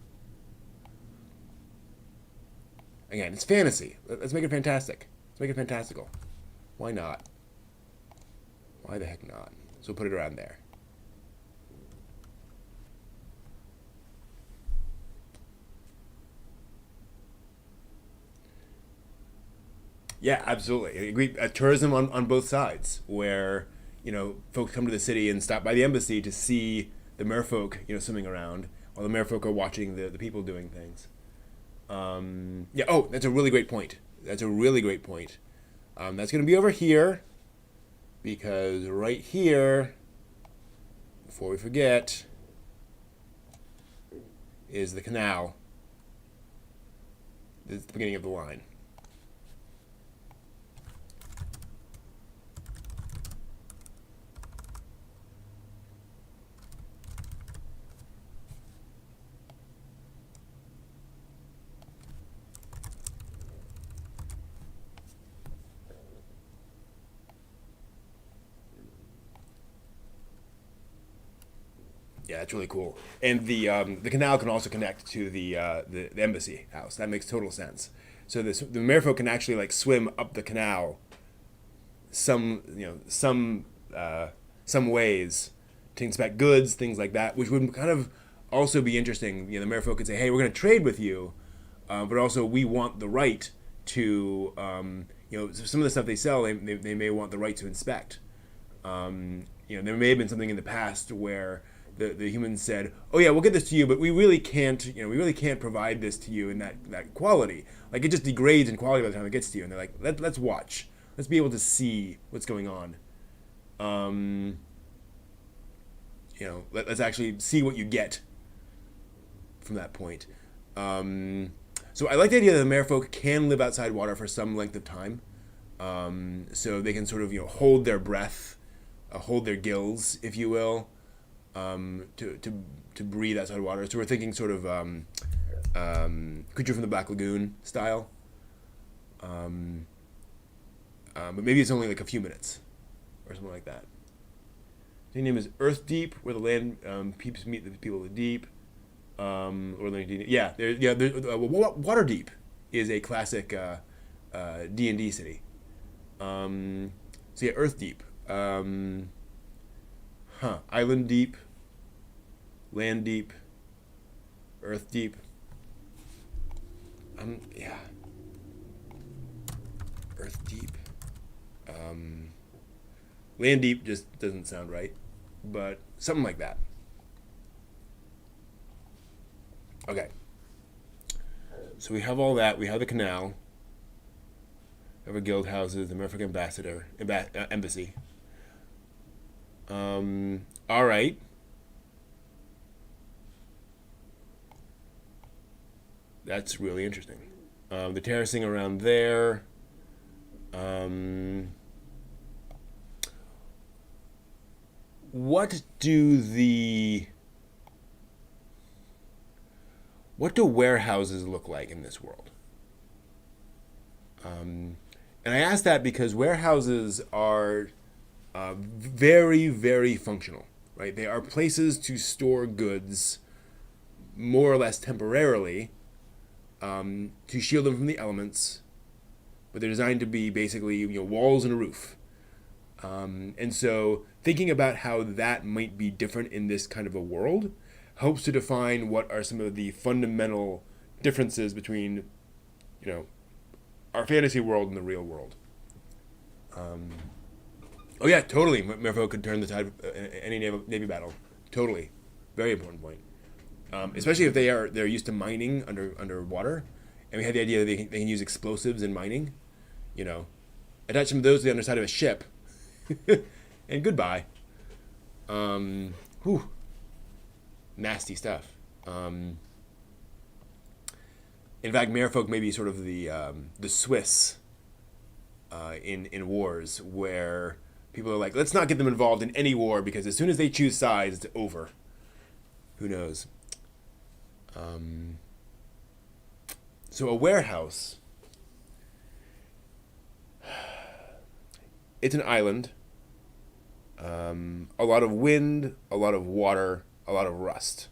Again, it's fantasy. Let's make it fantastic. Let's make it fantastical. Why not? Why the heck not? So we'll put it around there. Yeah, absolutely. I agree. Tourism on both sides, where folks come to the city and stop by the embassy to see the merfolk swimming around, while the merfolk are watching the people doing things. Yeah. Oh, that's a really great point. That's going to be over here, because right here, before we forget, is the canal. This is the beginning of the line. Yeah, that's really cool. And the canal can also connect to the embassy house. That makes total sense. So the merfolk can actually like swim up the canal some ways to inspect goods, things like that, which would kind of also be interesting. The merfolk could say, "Hey, we're going to trade with you, but also we want the right to some of the stuff they sell. They may want the right to inspect. There may have been something in the past where the humans said, "Oh yeah, we'll get this to you, but we really can't. We really can't provide this to you in that quality. Like it just degrades in quality by the time it gets to you." And they're like, "Let's watch. Let's be able to see what's going on. Let's actually see what you get from that point." So I like the idea that the merfolk can live outside water for some length of time. So they can sort of hold their breath, hold their gills, if you will, to breathe outside water. So we're thinking sort of Creature from the Black Lagoon style. But maybe it's only like a few minutes or something like that. The name is Earth Deep, where the land peeps meet the people of the deep. Waterdeep is a classic D&D city. So yeah, Earth Deep. Island Deep, Land Deep, Earth Deep. Yeah. Earth Deep. Land Deep just doesn't sound right, but something like that. Okay. So we have all that. We have the canal. We have our guild houses, the Merfolk embassy. All right. That's really interesting. The terracing around there. What do warehouses look like in this world? And I ask that because warehouses are very, very functional, right? They are places to store goods more or less temporarily to shield them from the elements, but they're designed to be basically walls and a roof. And so thinking about how that might be different in this kind of a world helps to define what are some of the fundamental differences between, our fantasy world and the real world. Oh yeah, totally. Merfolk could turn the tide of any navy battle. Totally, very important point. Especially if they're used to mining underwater, and we had the idea that they can use explosives in mining. Attach some of those to the underside of a ship, and goodbye. Nasty stuff. In fact, merfolk may be sort of the Swiss in wars, where people are like, let's not get them involved in any war because as soon as they choose sides, it's over. Who knows? So a warehouse. It's an island. A lot of wind, a lot of water, a lot of rust.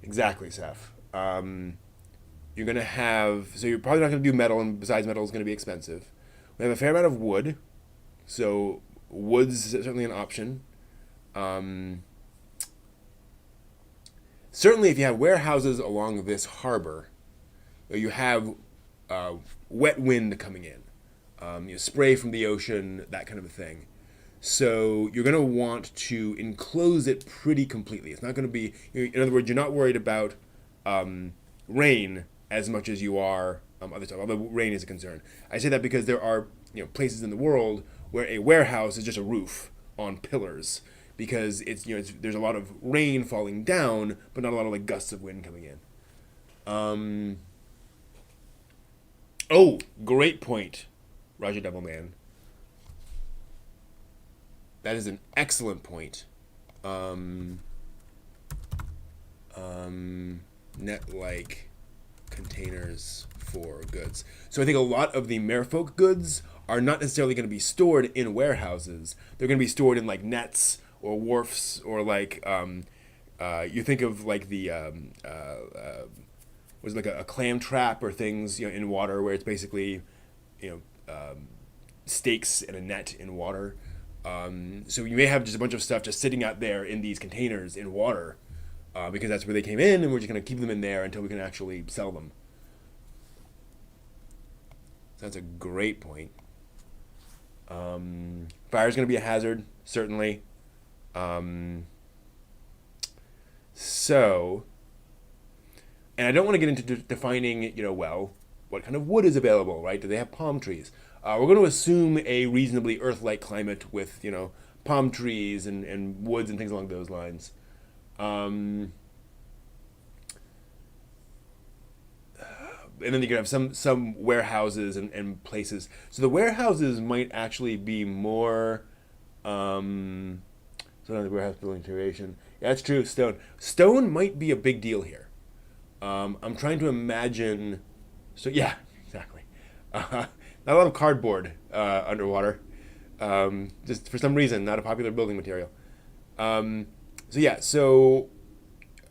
Exactly, Seth. You're going to have... So you're probably not going to do metal, and besides metal is going to be expensive. We have a fair amount of wood. So wood's certainly an option. Certainly if you have warehouses along this harbor, you have wet wind coming in. Spray from the ocean, that kind of a thing. So you're going to want to enclose it pretty completely. It's not going to be... In other words, you're not worried about rain as much as you are other stuff, although rain is a concern. I say that because there are places in the world where a warehouse is just a roof on pillars because there's a lot of rain falling down, but not a lot of gusts of wind coming in. Great point, Roger Doubleman. That is an excellent point. Net-like containers for goods. So I think a lot of the merfolk goods are not necessarily going to be stored in warehouses. They're going to be stored in nets or wharfs or you think of was a clam trap or things in water where it's basically stakes and a net in water. So you may have just a bunch of stuff just sitting out there in these containers in water because that's where they came in, and we're just going to keep them in there until we can actually sell them. So that's a great point. Fire is going to be a hazard, certainly. Um, so, and I don't want to get into defining, well, what kind of wood is available, right? Do they have palm trees? We're going to assume a reasonably Earth-like climate with, palm trees and woods and things along those lines. Um, and then you can have some warehouses and places. So the warehouses might actually be more. So now the warehouse building duration. Yeah, that's true. Stone. Stone might be a big deal here. I'm trying to imagine. So yeah, exactly. Not a lot of cardboard underwater. Just for some reason, not a popular building material. Um, so yeah,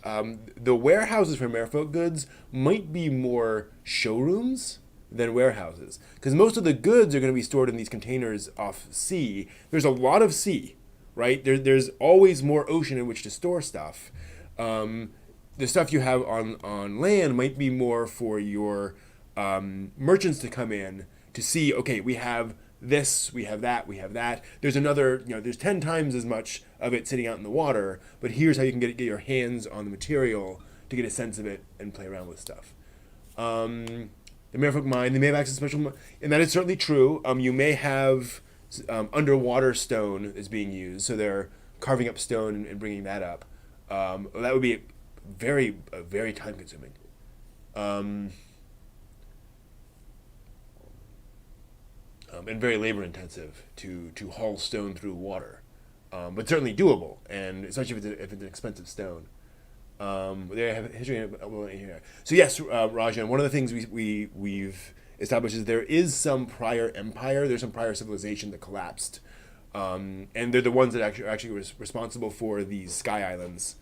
the warehouses for Merfolk goods might be more showrooms than warehouses because most of the goods are going to be stored in these containers off sea. There's a lot of sea, right? There's always more ocean in which to store stuff. Um, the stuff you have on land might be more for your merchants to come in to see, okay, we have this, we have that, we have that. There's another, there's 10 times as much of it sitting out in the water, but here's how you can get your hands on the material to get a sense of it and play around with stuff. The Merfolk mine, they may have access to special, and that is certainly true. You may have underwater stone is being used, so they're carving up stone and bringing that up. That would be very time consuming. Um, and very labor intensive to haul stone through water, but certainly doable, and especially if it's an expensive stone. They have history here. So yes, Rajan. One of the things we've established is there is some prior empire. There's some prior civilization that collapsed, and they're the ones that actually was responsible for these sky islands.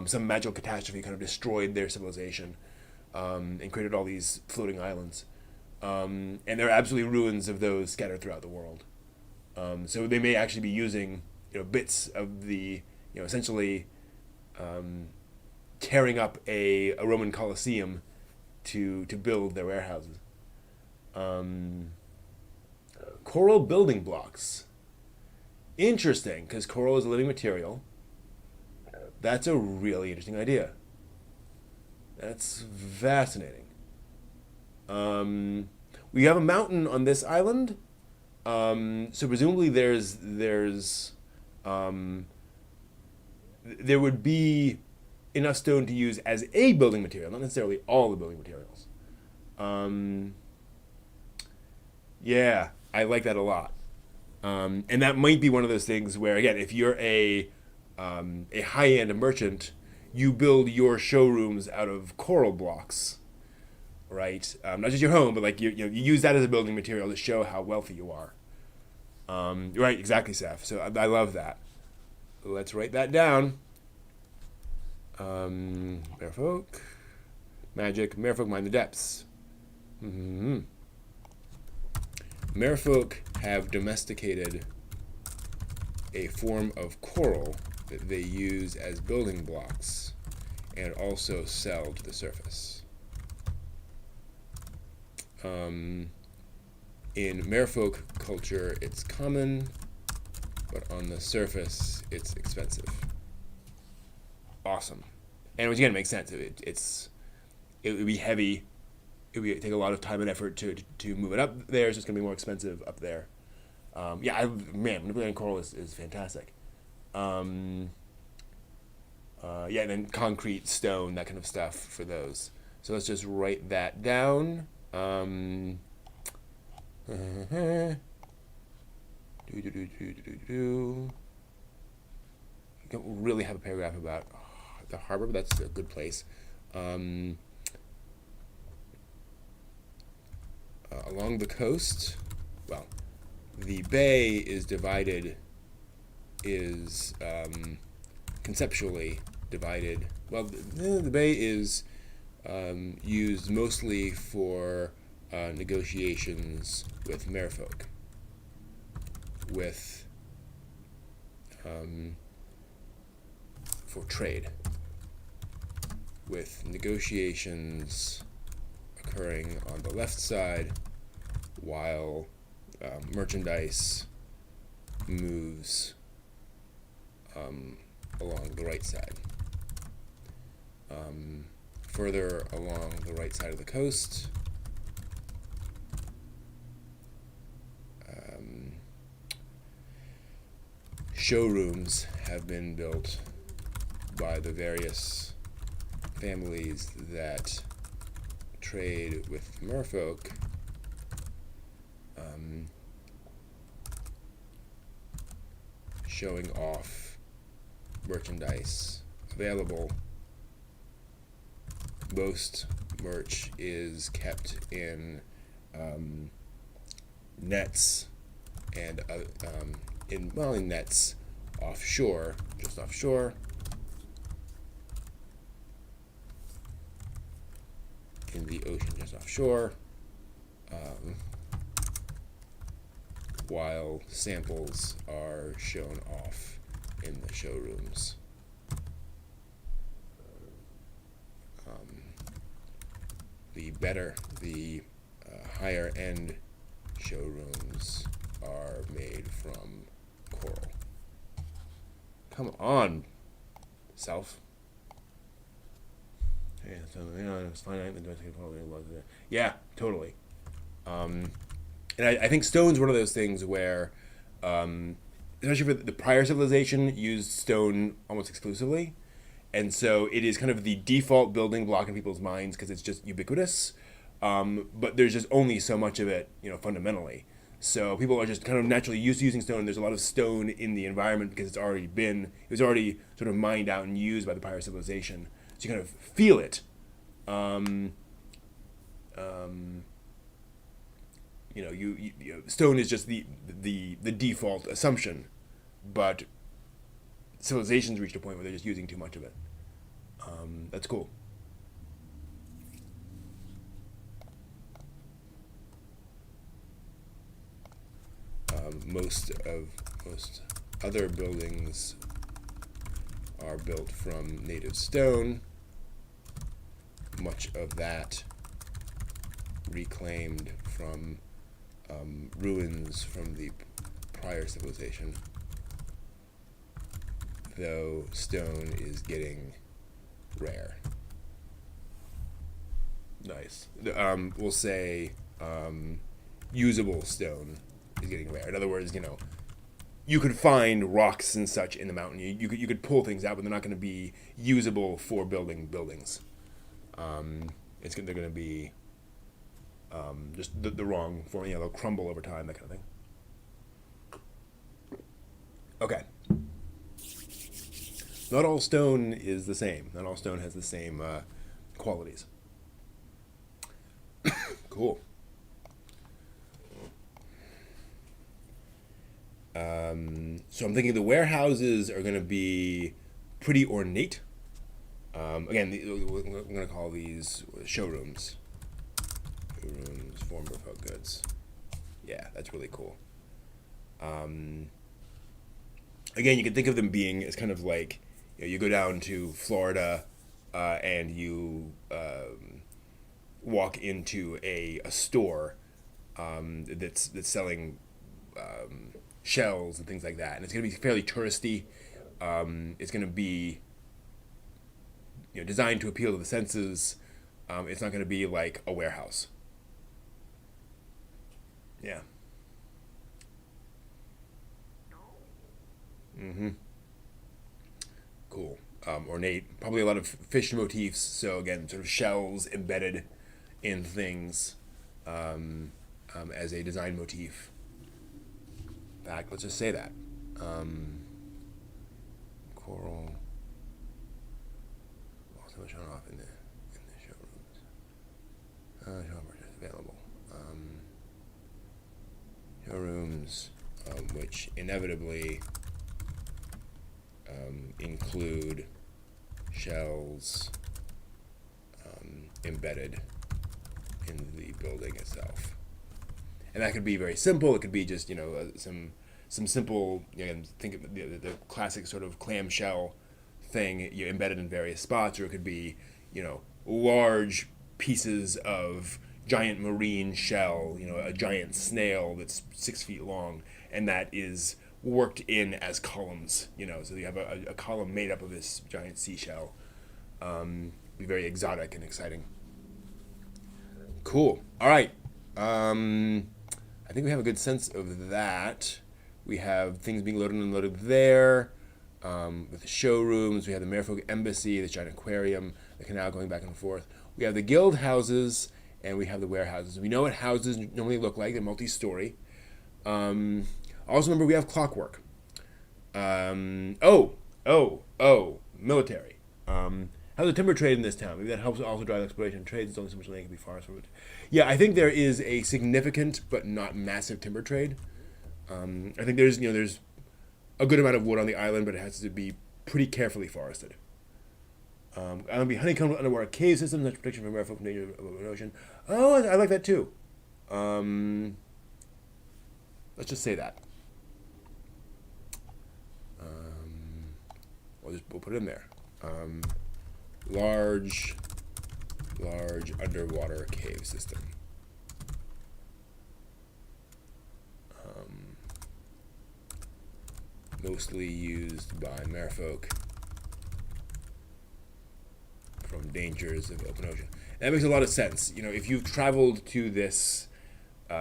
Some magical catastrophe kind of destroyed their civilization, and created all these floating islands. And there are absolutely ruins of those scattered throughout the world. So they may actually be using bits of the essentially tearing up a Roman Colosseum to build their warehouses. Coral building blocks. Interesting, because coral is a living material. That's a really interesting idea. That's fascinating. We have a mountain on this island, so presumably there would be enough stone to use as a building material, not necessarily all the building materials. Yeah, I like that a lot, and that might be one of those things where, again, if you're a high-end merchant, you build your showrooms out of coral blocks, right? Not just your home, but like you use that as a building material to show how wealthy you are. Right, exactly, Seth. So I love that. Let's write that down. Merfolk, magic, Merfolk mine the depths. Mm-hmm. Merfolk have domesticated a form of coral that they use as building blocks and also sell to the surface. In Merfolk culture, it's common, but on the surface, it's expensive. Awesome. And which again makes sense. It would be heavy. It would take a lot of time and effort to move it up there, so it's going to be more expensive up there. Manipulating coral is fantastic. Yeah, and then concrete, stone, that kind of stuff for those. So let's just write that down. You don't really have a paragraph about the harbor, but that's a good place. Along the coast, well, the bay is conceptually divided. Well, the bay is used mostly for negotiations with Merfolk, for trade, with negotiations occurring on the left side, while merchandise moves along the right side. Further along the right side of the coast, showrooms have been built by the various families that trade with merfolk, showing off merchandise available. Most merch is kept in nets and in nets offshore, just offshore. In the ocean, just offshore. While samples are shown off in the showrooms. The higher end showrooms are made from coral. Come on, self. Yeah, so it's finite. Yeah, totally. And I think stone's one of those things where, especially for the prior civilization, used stone almost exclusively, and so it is kind of the default building block in people's minds because it's just ubiquitous. But there's just only so much of it, fundamentally. So people are just kind of naturally used to using stone. There's a lot of stone in the environment because it was already sort of mined out and used by the prior civilization. So you kind of feel it. Stone is just the default assumption, but civilizations reached a point where they're just using too much of it. That's cool. Most other buildings are built from native stone. Much of that reclaimed from ruins from the prior civilization, though stone is getting rare. Nice. We'll say usable stone is getting rare. In other words, you could find rocks and such in the mountain. You could pull things out, but they're not going to be usable for building buildings. They're going to be just the wrong form. They'll crumble over time, that kind of thing. Okay. Not all stone is the same. Not all stone has the same qualities. Cool. So I'm thinking the warehouses are going to be pretty ornate. Again, we're going to call these showrooms. Showrooms for merfolk goods. Yeah, that's really cool. Again, you can think of them being as kind of like, you go down to Florida and you walk into a store that's selling shells and things like that, and it's going to be fairly touristy. It's going to be designed to appeal to the senses. It's not going to be like a warehouse. Yeah. Mm-hmm. Cool. Ornate. Probably a lot of fish motifs. So again, sort of shells embedded in things as a design motif. In fact, let's just say that. Coral. Also shown off in the showrooms. Showrooms available. Showrooms, which inevitably include shells embedded in the building itself. And that could be very simple. It could be just some simple, think of the classic sort of clamshell thing embedded in various spots, or it could be large pieces of giant marine shell, a giant snail that's 6 feet long, and that is worked in as columns. So you have a column made up of this giant seashell. Be very exotic and exciting. Cool. All right. I think we have a good sense of that. We have things being loaded and unloaded there. With the showrooms, we have the Merfolk Embassy, the giant aquarium, the canal going back and forth. We have the guild houses, and we have the warehouses. We know what houses normally look like. They're multi-story. Also remember, we have clockwork. Military. How's the timber trade in this town? Maybe that helps also drive exploration and trade. There's only so much land can be forested. Yeah, I think there is a significant but not massive timber trade. I think there's a good amount of wood on the island, but it has to be pretty carefully forested. Island be honeycombed underwater cave systems, natural protection from merfolk from danger of the ocean. Oh, I like that too. Let's just say that. We'll put it in there. Large underwater cave system. Mostly used by merfolk from dangers of open ocean. That makes a lot of sense. If you've traveled to this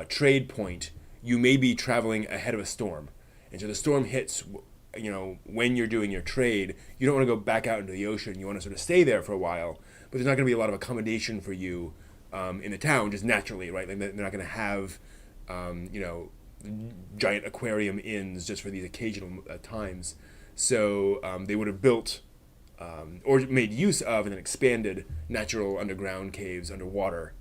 trade point, you may be traveling ahead of a storm, and so the storm hits. When you're doing your trade, you don't want to go back out into the ocean. You want to sort of stay there for a while, but there's not going to be a lot of accommodation for you in the town, just naturally, right? Like they're not going to have, giant aquarium inns just for these occasional times. So they would have built or made use of and then expanded natural underground caves underwater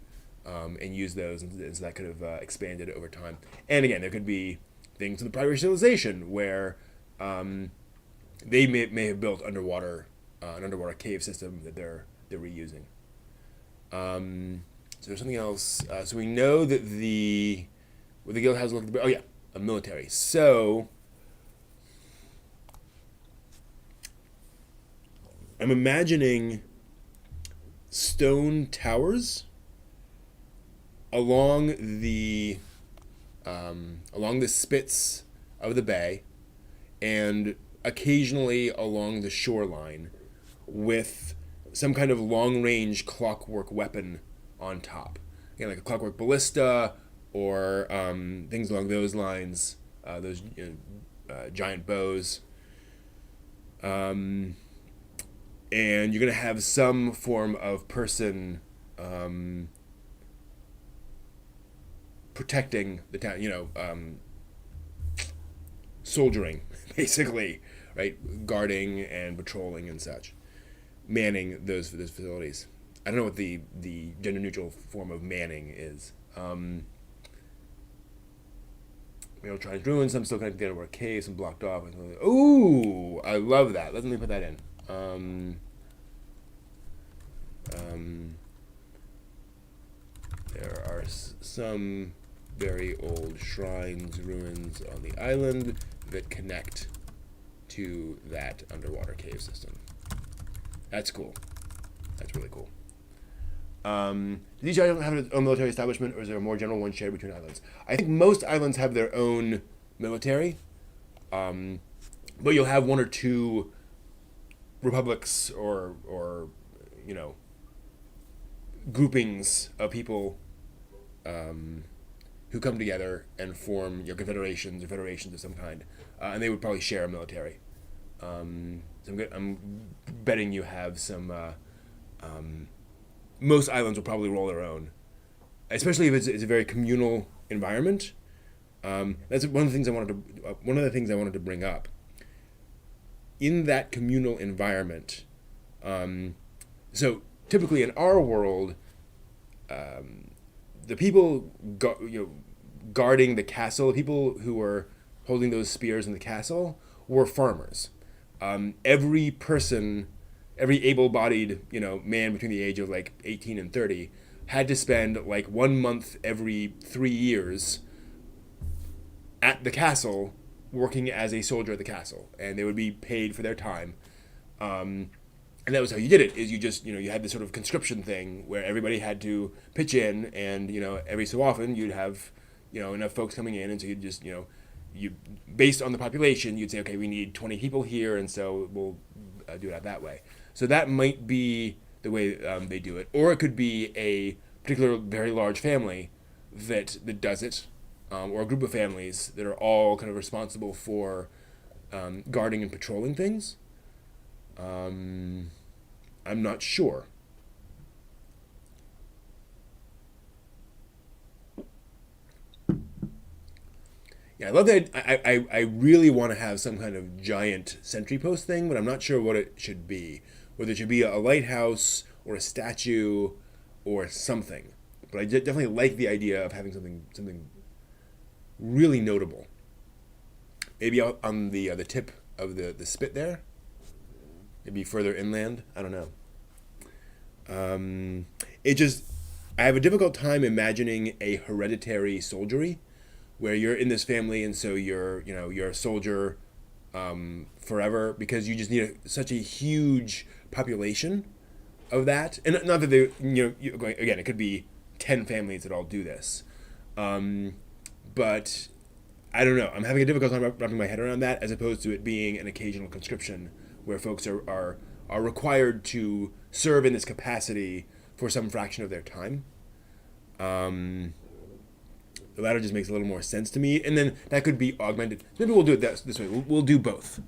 and used those, and so that could have expanded over time. And again, there could be things in the private civilization where they may have built an underwater cave system that they're reusing. So there's something else. So we know that the guild has looked. Oh yeah, a military. So I'm imagining stone towers along the spits of the bay, and occasionally along the shoreline, with some kind of long-range clockwork weapon on top. Again, like a clockwork ballista or things along those lines. Those giant bows. And you're going to have some form of person protecting the town, soldiering, basically, right? Guarding and patrolling and such. Manning those facilities. I don't know what the gender-neutral form of manning is. Tribes ruins, some still connected together where caves and blocked off. Ooh, I love that. Let me put that in. There are some very old shrines, ruins on the island that connect to that underwater cave system. That's cool. That's really cool. Do these islands have their own military establishment, or is there a more general one shared between islands? I think most islands have their own military, but you'll have one or two republics or groupings of people who come together and form confederations or federations of some kind, and they would probably share a military. So I'm betting you have some. Most islands will probably roll their own, especially if it's a very communal environment. That's one of the things I wanted to bring up. In that communal environment, so typically in our world, the people guarding the castle, the people who were holding those spears in the castle, were farmers. Every person, every able-bodied man between the age of 18 and 30 had to spend 1 month every 3 years at the castle working as a soldier at the castle, and they would be paid for their time. And that was how you did it. Is you just you had this sort of conscription thing where everybody had to pitch in, and every so often you'd have enough folks coming in, and so you'd just you based on the population, you'd say, okay, we need 20 people here, and so we'll do it that way. So that might be the way they do it, or it could be a particular very large family that does it, or a group of families that are all kind of responsible for guarding and patrolling things. I'm not sure. Yeah, I love that. I really want to have some kind of giant sentry post thing, but I'm not sure what it should be. Whether it should be a lighthouse or a statue or something. But I definitely like the idea of having something really notable. Maybe on the tip of the spit there. Maybe further inland. I don't know. It just I have a difficult time imagining a hereditary soldiery where you're in this family and so you're a soldier forever because you just need such a huge population of that, and not that they you're going again. It could be 10 families that all do this, but I don't know. I'm having a difficult time wrapping my head around that, as opposed to it being an occasional conscription where folks are required to serve in this capacity for some fraction of their time. The latter just makes a little more sense to me, and then that could be augmented. Maybe we'll do it this way. We'll do both.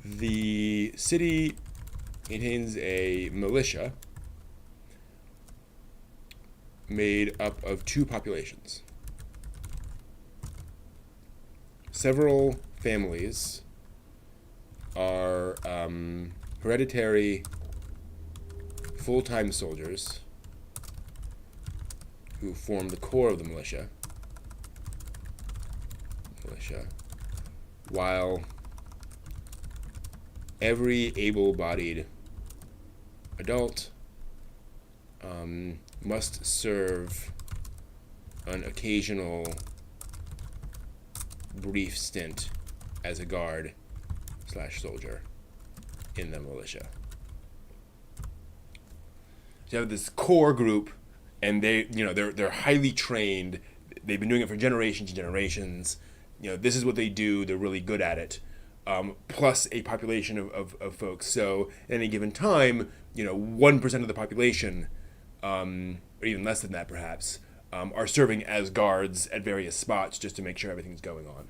The city contains a militia made up of two populations. Several families are hereditary full-time soldiers who form the core of the militia, while every able-bodied adult must serve an occasional brief stint as a guard / soldier in the militia. So you have this core group, and they're highly trained. They've been doing it for generations and generations. This is what they do. They're really good at it. Plus a population of folks. So at any given time, 1% of the population, or even less than that perhaps, are serving as guards at various spots just to make sure everything's going on.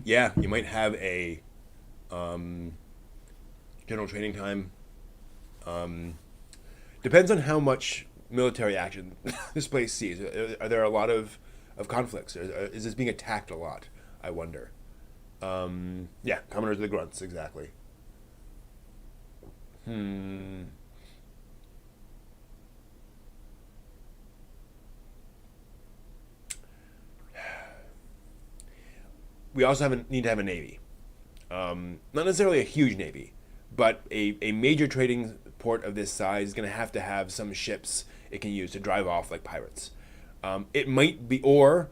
Yeah, you might have a general training time. Depends on how much military action this place sees. Are there a lot of conflicts? Is this being attacked a lot? I wonder. Yeah, commoners of the grunts, exactly. We also need to have a navy. Not necessarily a huge navy, but a major trading port of this size is going to have some ships it can use to drive off like pirates. It might be, or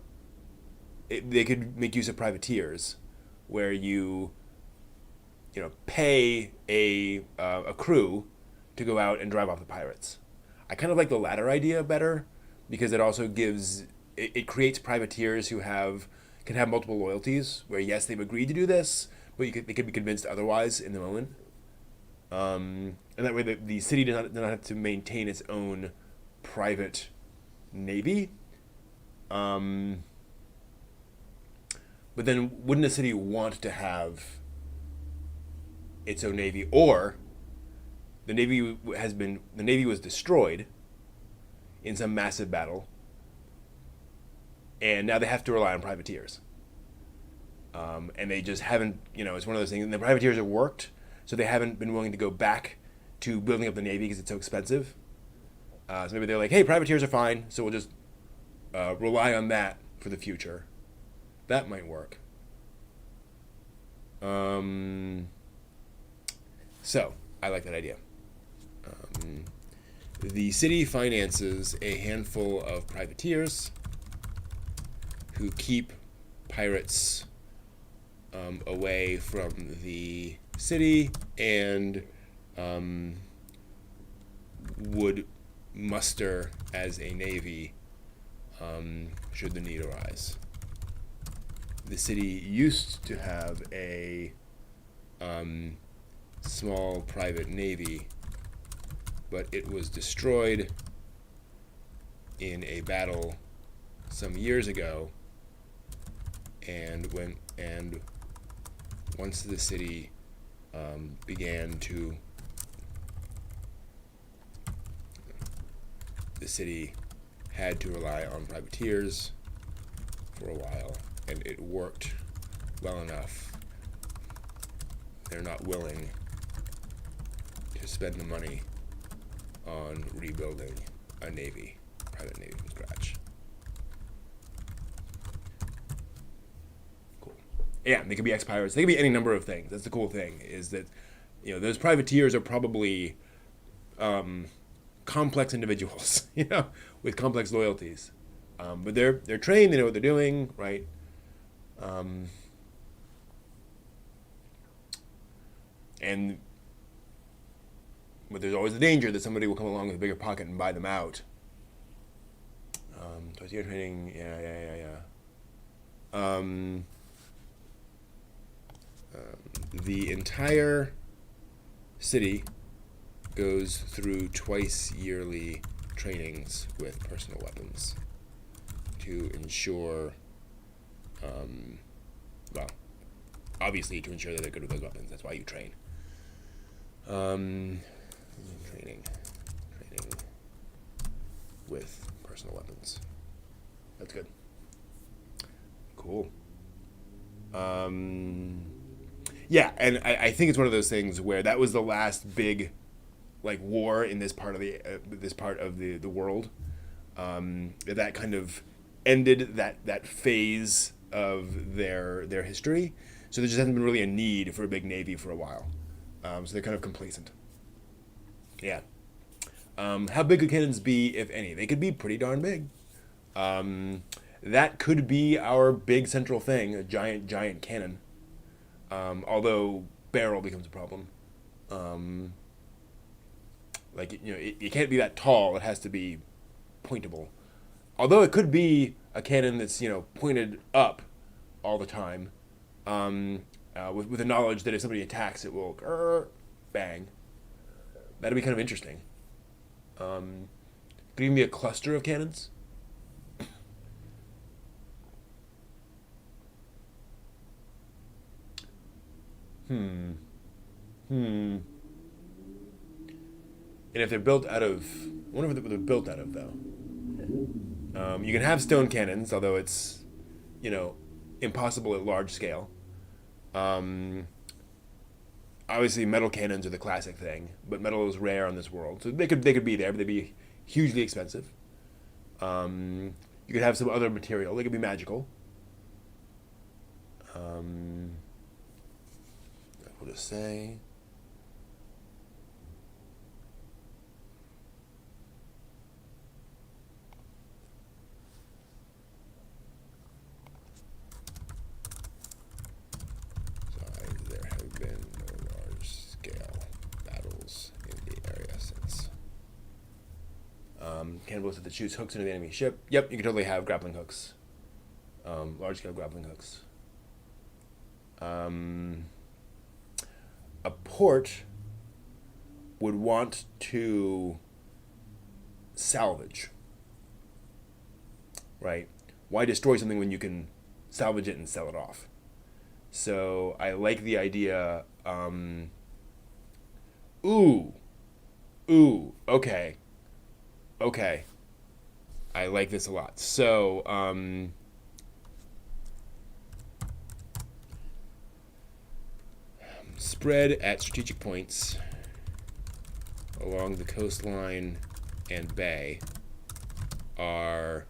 they could make use of privateers, where you pay a crew to go out and drive off the pirates. I kind of like the latter idea better because it also it creates privateers who can have multiple loyalties. Where yes, they've agreed to do this, but they could be convinced otherwise in the moment. And that way, the city does not have to maintain its own private navy. But then, wouldn't a city want to have its own navy, or the navy was destroyed in some massive battle, and now they have to rely on privateers. And they just haven't, it's one of those things. And the privateers have worked, so they haven't been willing to go back to building up the navy because it's so expensive. So maybe they're like, hey, privateers are fine, so we'll just rely on that for the future. That might work. So, I like that idea. The city finances a handful of privateers who keep pirates away from the city and would muster as a navy should the need arise. The city used to have a small private navy, but it was destroyed in a battle some years ago, and once the city the city had to rely on privateers for a while, and it worked well enough. They're not willing to spend the money on rebuilding a private navy from scratch. Cool. Yeah, they could be ex-pirates. They could be any number of things. That's the cool thing, is that, those privateers are probably complex individuals, with complex loyalties. But they're trained. They know what they're doing, right? But there's always the danger that somebody will come along with a bigger pocket and buy them out. Tortilla training, yeah. The entire city goes through twice yearly trainings with personal weapons to ensure, obviously to ensure that they're good with those weapons. That's why you train. Training with personal weapons. That's good. Cool. Yeah, and I think it's one of those things where that was the last big, war in this part of the world. That kind of ended that phase of their history. So there just hasn't been really a need for a big navy for a while. So they're kind of complacent. Yeah. How big could cannons be, if any? They could be pretty darn big. That could be our big central thing, a giant cannon. Although barrel becomes a problem. It can't be that tall. It has to be pointable. Although it could be a cannon that's, pointed up all the time, with the knowledge that if somebody attacks, it will bang. That'd be kind of interesting. Could even be a cluster of cannons. And if they're built out of, I wonder what they're built out of, though. You can have stone cannons, although it's, impossible at large scale. Obviously, metal cannons are the classic thing, but metal is rare on this world, so they could be there, but they'd be hugely expensive. You could have some other material; they could be magical. What to say? There have been no large-scale battles in the area since. Cannonballs that shoots hooks into the enemy ship. Yep, you could totally have grappling hooks. Large-scale grappling hooks. A port would want to salvage, right? Why destroy something when you can salvage it and sell it off? So I like the idea. Okay. I like this a lot. So, spread at strategic points along the coastline and bay are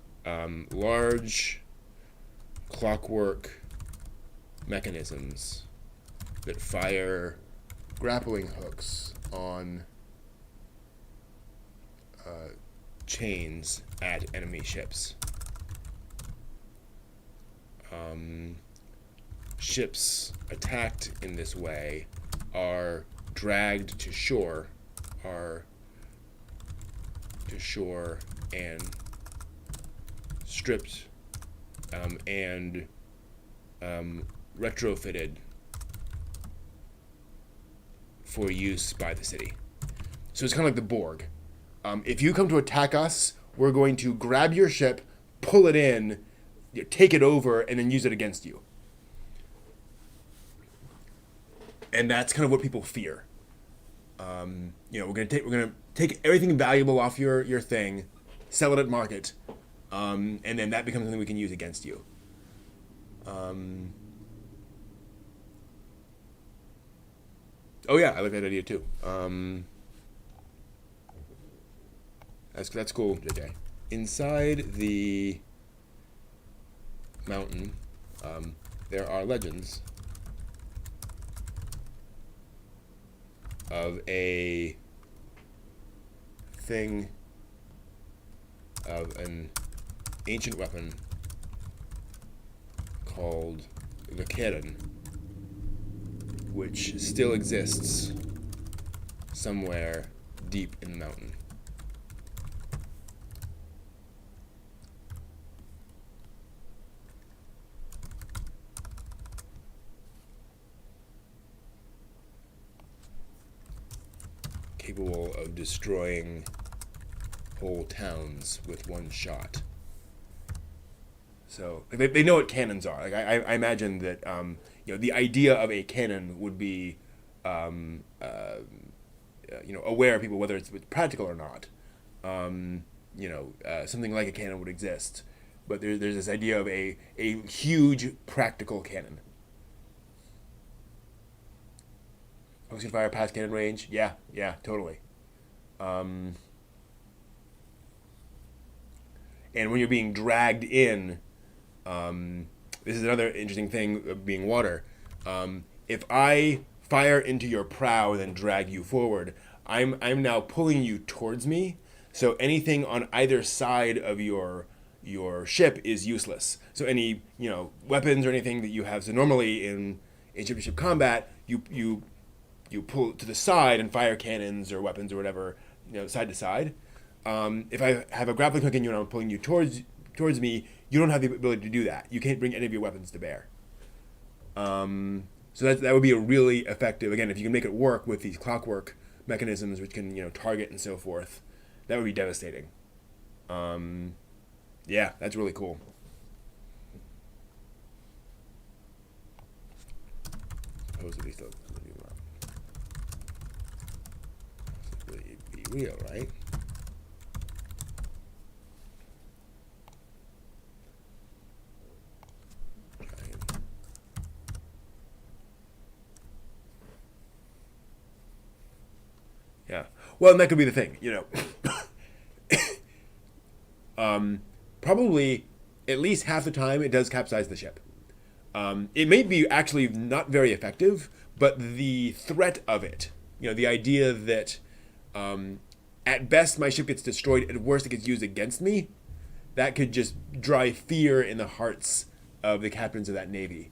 large clockwork mechanisms that fire grappling hooks on chains at enemy ships. ships attacked in this way are dragged to shore, are to shore and stripped and retrofitted for use by the city. So it's kind of like the Borg. If you come to attack us, we're going to grab your ship, pull it in, take it over, and then use it against you. And that's kind of what people fear. We're gonna take everything valuable off your thing, sell it at market, and then that becomes something we can use against you. Oh yeah, I like that idea too. That's cool, JJ. Inside the mountain, there are legends of a thing, of an ancient weapon called the Keren, which still exists somewhere deep in the mountain. Capable of destroying whole towns with one shot. So they know what cannons are. Like I imagine that the idea of a cannon would be aware of people whether it's practical or not. Something like a cannon would exist, but there's this idea of a huge practical cannon. Focus can fire past cannon range. Yeah, totally. And when you're being dragged in, this is another interesting thing of being water. If I fire into your prow and then drag you forward, I'm now pulling you towards me. So anything on either side of your ship is useless. So any weapons or anything that you have. So normally in ship-to-ship combat, you pull to the side and fire cannons or weapons or whatever, side to side. If I have a grappling hook in you and I'm pulling you towards me, you don't have the ability to do that. You can't bring any of your weapons to bear. So that would be a really effective, again, if you can make it work with these clockwork mechanisms which can target and so forth, that would be devastating. Yeah, that's really cool. Supposedly still be real, right? Yeah. Well, and that could be the thing, probably at least half the time it does capsize the ship. It may be actually not very effective, but the threat of it, the idea that at best my ship gets destroyed, at worst it gets used against me, that could just drive fear in the hearts of the captains of that navy.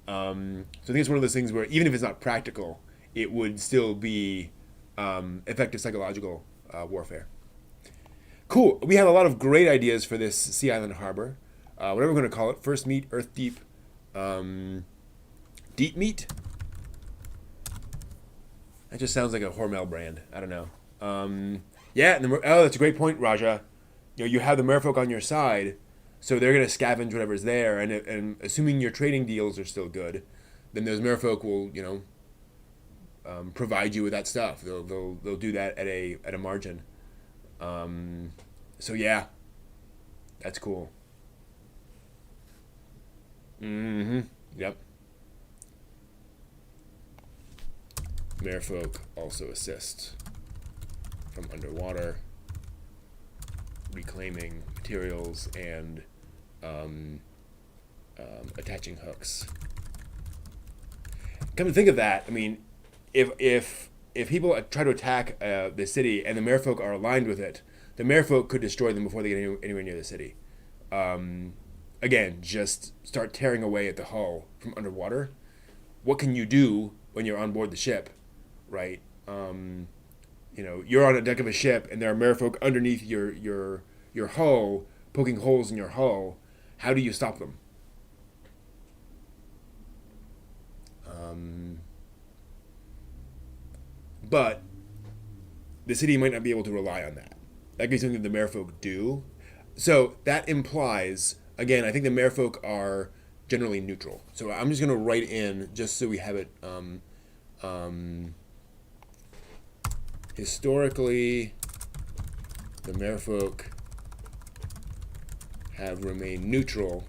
So I think it's one of those things where even if it's not practical, it would still be effective psychological warfare. Cool. We have a lot of great ideas for this Sea Island harbor. Whatever we're going to call it. First Meet, Earth Deep, Deep Meet. That just sounds like a Hormel brand. I don't know. Yeah. And that's a great point, Raja. You have the merfolk on your side, so they're going to scavenge whatever's there, and assuming your trading deals are still good, then those merfolk will provide you with that stuff. They'll do that at a margin. So yeah, that's cool. Mm-hmm. Yep. Merfolk also assist from underwater, reclaiming materials and attaching hooks. Come to think of that, I mean, if people try to attack the city and the merfolk are aligned with it, the merfolk could destroy them before they get anywhere near the city. again, just start tearing away at the hull from underwater. What can you do when you're on board the ship, right? You're on a deck of a ship and there are merfolk underneath your hull, poking holes in your hull. How do you stop them? But the city might not be able to rely on that. That could be something that the merfolk do. So that implies, again, I think the merfolk are generally neutral. So I'm just going to write in, just so we have it, historically, the merfolk have remained neutral.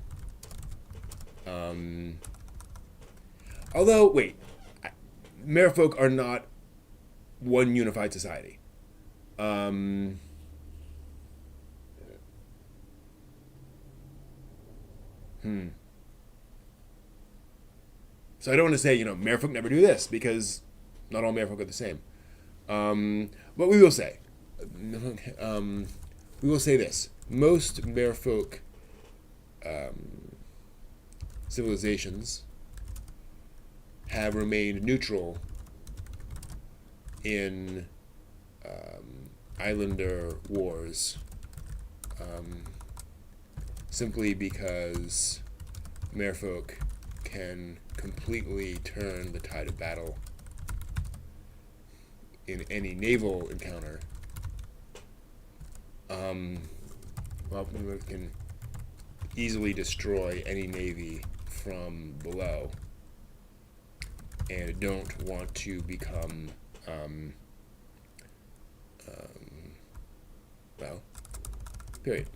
Although, wait, merfolk are not one unified society. So I don't want to say, merfolk never do this, because not all merfolk are the same. But we will say, this. Most merfolk civilizations have remained neutral in Islander wars, simply because merfolk can completely turn the tide of battle in any naval encounter. Merfolk can easily destroy any navy from below, and don't want to become period.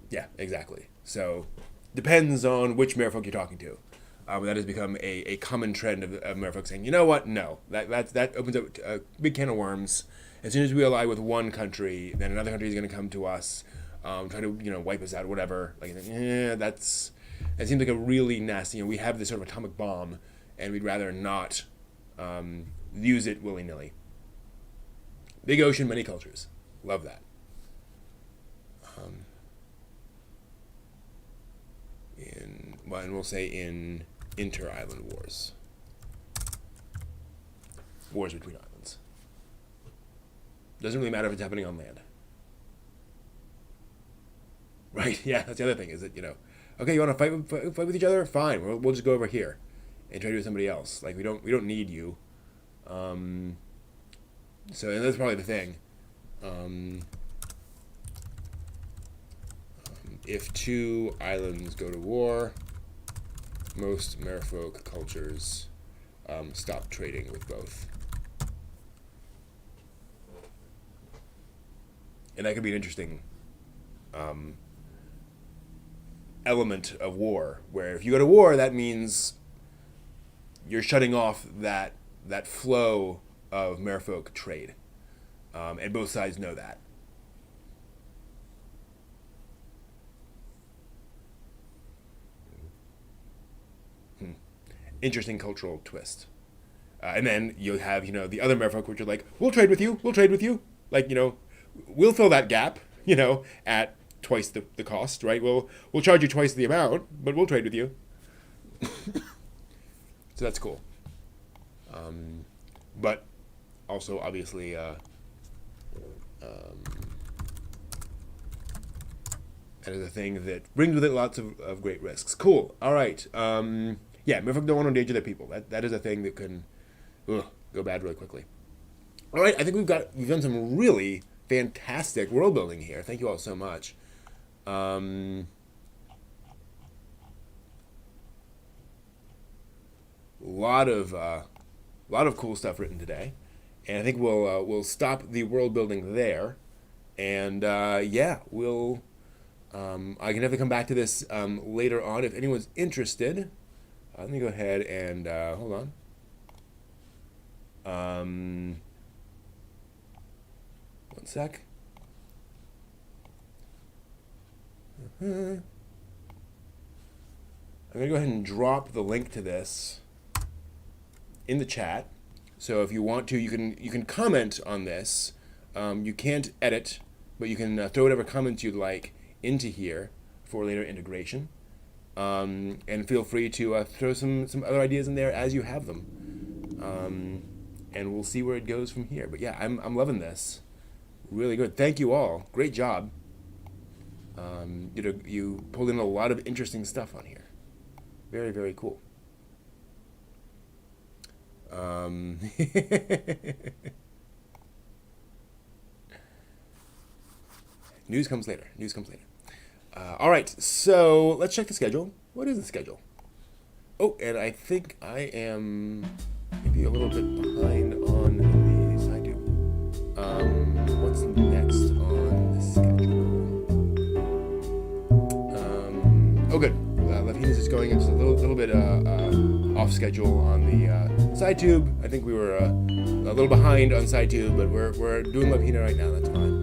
Yeah, exactly. So depends on which merfolk you're talking to. That has become a common trend of merfolk saying, you know what, no, that opens up a big can of worms. As soon as we ally with one country, then another country is going to come to us, try to wipe us out, whatever. That seems like a really nasty. We have this sort of atomic bomb, and we'd rather not use it willy nilly. Big ocean, many cultures. Love that. And we'll say in inter-island wars. Wars between islands. Doesn't really matter if it's happening on land. Right? Yeah, that's the other thing, is that, okay, you want to fight with each other? Fine, we'll just go over here and trade with somebody else. We don't need you. And that's probably the thing. If two islands go to war, most merfolk cultures stop trading with both. And that could be an interesting element of war, where if you go to war, that means you're shutting off that flow of merfolk trade. And both sides know that. Interesting cultural twist. And then you'll have, the other merfolk which are like, we'll trade with you. We'll fill that gap, at twice the cost, right? We'll charge you twice the amount, but we'll trade with you. So that's cool. But also, obviously, that is a thing that brings with it lots of great risks. Cool. All right. Yeah, merfolk don't want to endanger their people. That is a thing that can go bad really quickly. All right, I think we've done some really fantastic world building here. Thank you all so much. Lot of cool stuff written today, and I think we'll stop the world building there, and we'll I can definitely come back to this later on if anyone's interested. Let me go ahead and hold on. One sec. I'm gonna go ahead and drop the link to this in the chat. So if you want to, you can comment on this. You can't edit, but you can throw whatever comments you'd like into here for later integration. And feel free to throw some other ideas in there as you have them. And we'll see where it goes from here. But yeah, I'm loving this. Really good. Thank you all. Great job. You pulled in a lot of interesting stuff on here. Very, very cool. News comes later. News comes later. All right, so let's check the schedule. What is the schedule? Oh, and I think I am maybe a little bit behind on the side too. What's next on the schedule? Oh, good. Lavina's is going just a little bit off schedule on the side tube. I think we were a little behind on side tube, but we're doing Lavina right now. That's fine.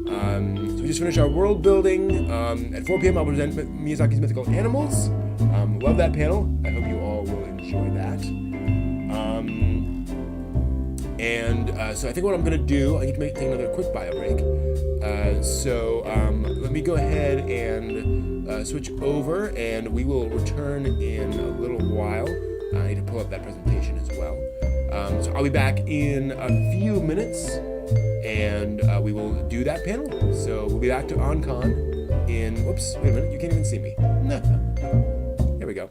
So we just finished our world building. At 4 p.m. I'll present Miyazaki's Mythical Animals. Love that panel. I hope you all will enjoy that. So I think what I'm going to do, I need to take another quick bio break. Let me go ahead and switch over, and we will return in a little while. I need to pull up that presentation as well. So I'll be back in a few minutes, and we will do that panel. So we'll be back to OnCon in, whoops, wait a minute, you can't even see me. There we go.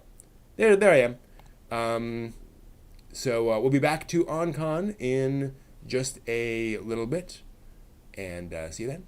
There I am. So we'll be back to OnCon in just a little bit, and see you then.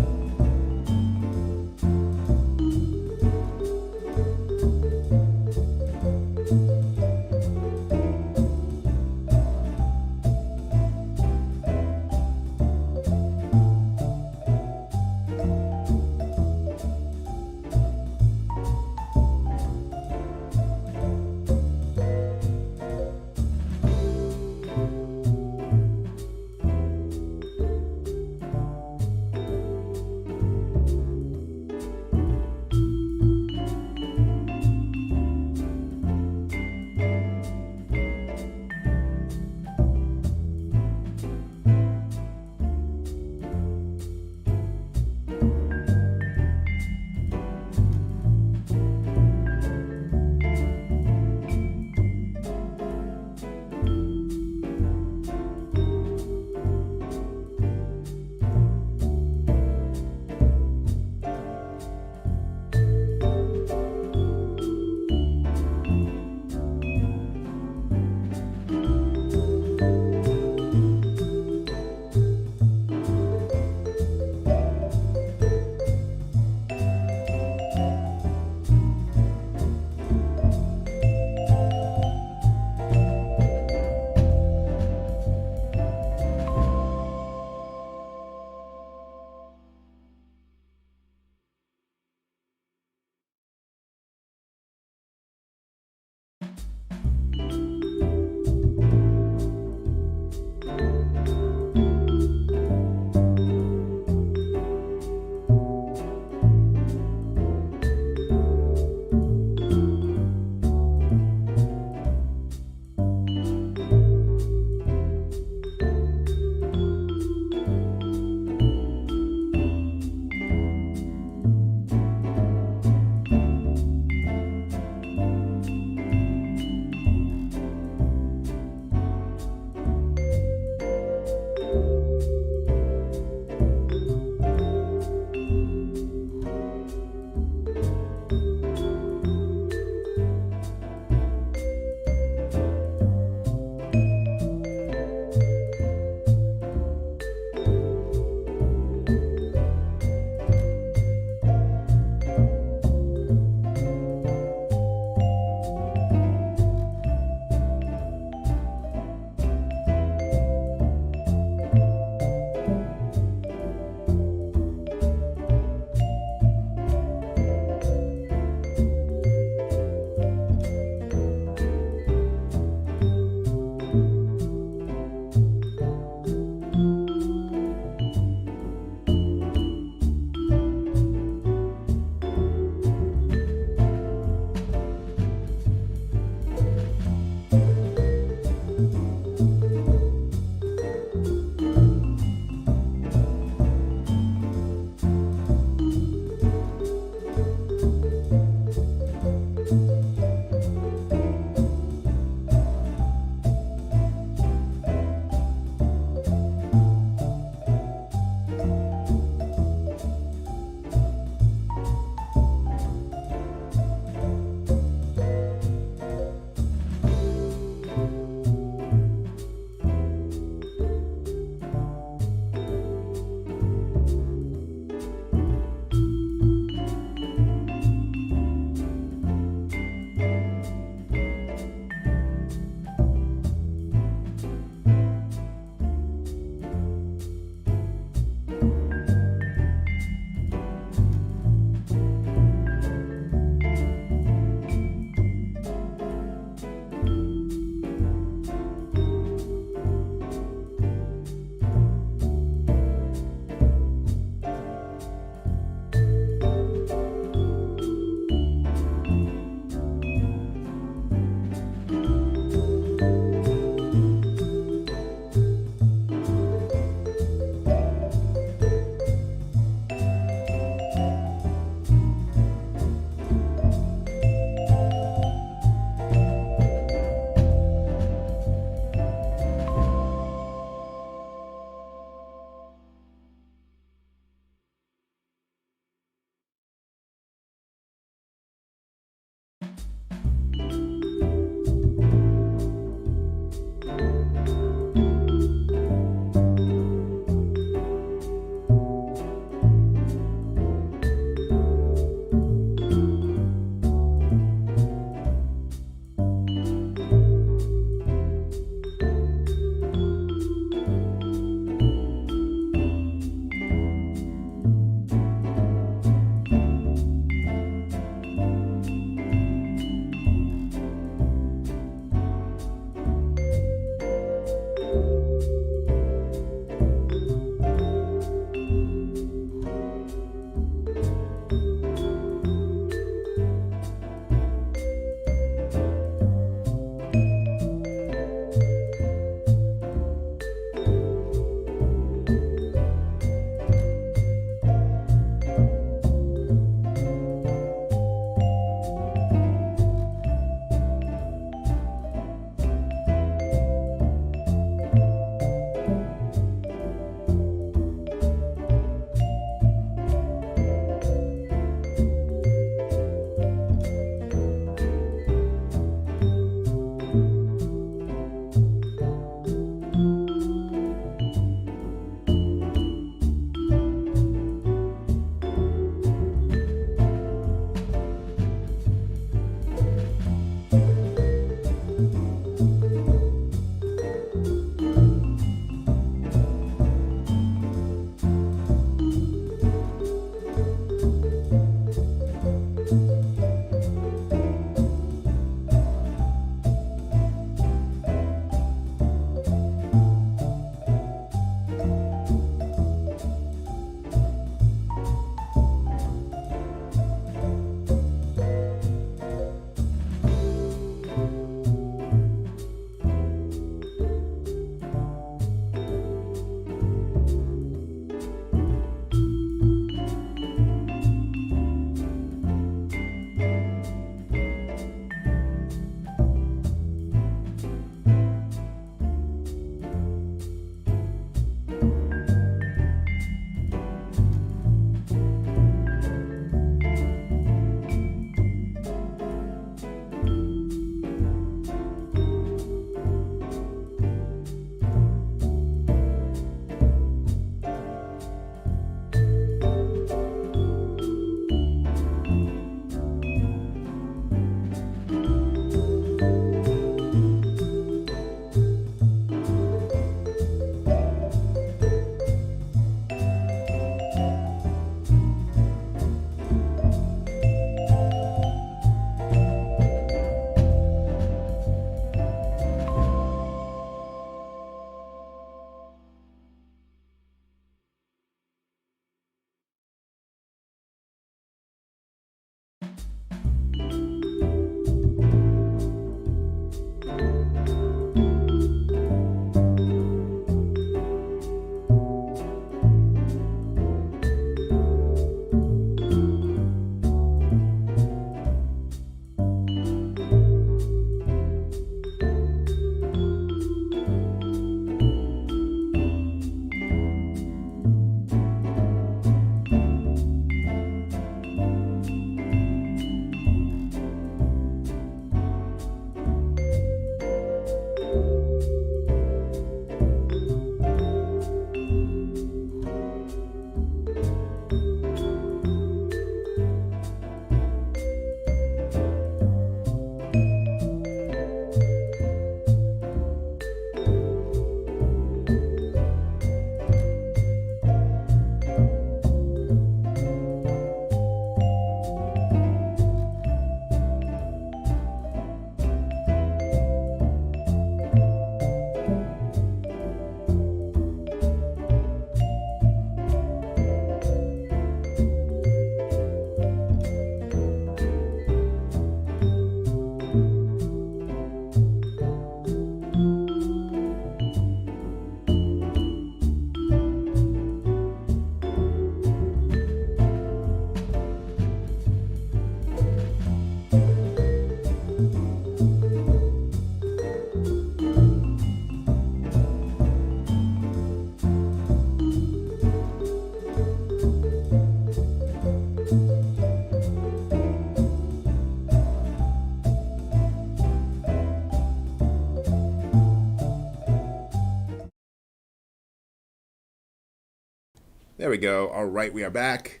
There we go. All right, we are back.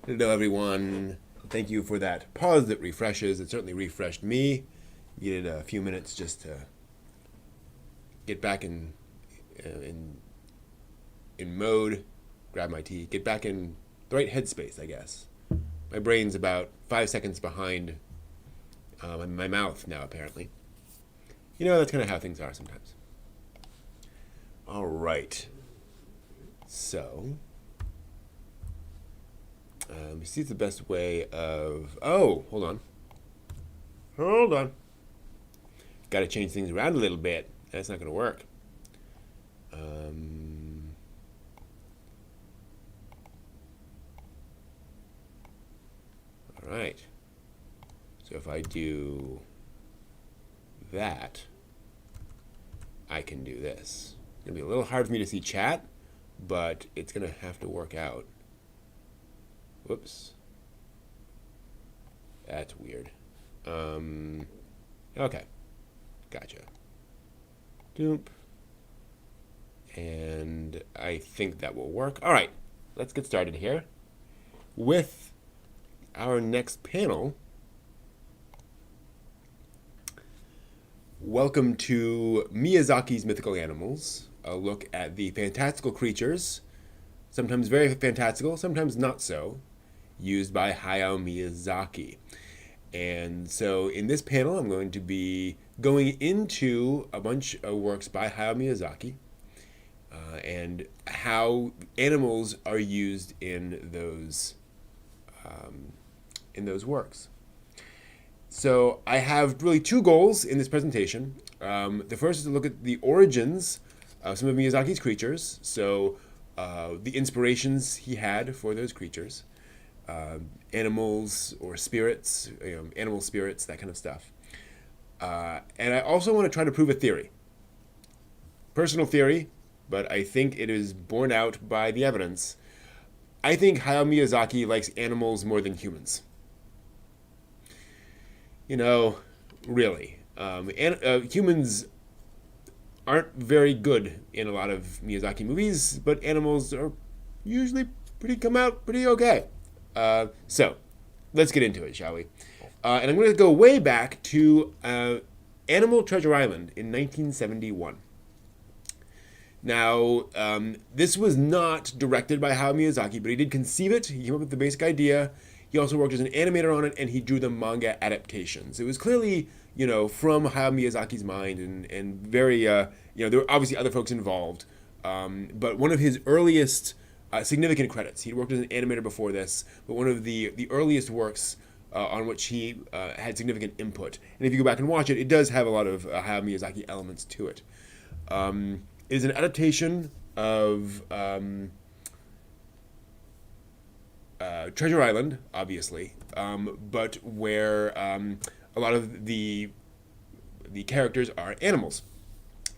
Hello, everyone. Thank you for that pause that refreshes. It certainly refreshed me. Needed a few minutes just to get back in mode, grab my tea, get back in the right headspace, I guess. My brain's about 5 seconds behind my mouth now, apparently. You know, that's kind of how things are sometimes. All right. So, let me see if the best way of... Oh, hold on. Hold on. Got to change things around a little bit. That's not going to work. All right. So if I do that, I can do this. It's going to be a little hard for me to see chat, but it's going to have to work out. Whoops. That's weird. Okay. Gotcha. Doop. And I think that will work. All right. Let's get started here with our next panel. Welcome to Miyazaki's Mythical Animals, a look at the fantastical creatures, sometimes very fantastical, sometimes not so, used by Hayao Miyazaki. And so in this panel, I'm going to be going into a bunch of works by Hayao Miyazaki and how animals are used in those works. So I have really two goals in this presentation. The first is to look at the origins of some of Miyazaki's creatures, so the inspirations he had for those creatures, animals or spirits, animal spirits, that kind of stuff. And I also want to try to prove a theory. Personal theory, but I think it is borne out by the evidence. I think Hayao Miyazaki likes animals more than humans. You know, really. Humans aren't very good in a lot of Miyazaki movies, but animals are usually come out pretty okay. So, let's get into it, shall we? And I'm going to go way back to Animal Treasure Island in 1971. Now, this was not directed by Hayao Miyazaki, but he did conceive it. He came up with the basic idea. He also worked as an animator on it, and he drew the manga adaptations. It was clearly, from Hayao Miyazaki's mind, and very, there were obviously other folks involved. But one of his earliest significant credits, he'd worked as an animator before this, but one of the earliest works on which he had significant input. And if you go back and watch it, it does have a lot of Hayao Miyazaki elements to it. It is an adaptation of Treasure Island, obviously, but where a lot of the characters are animals.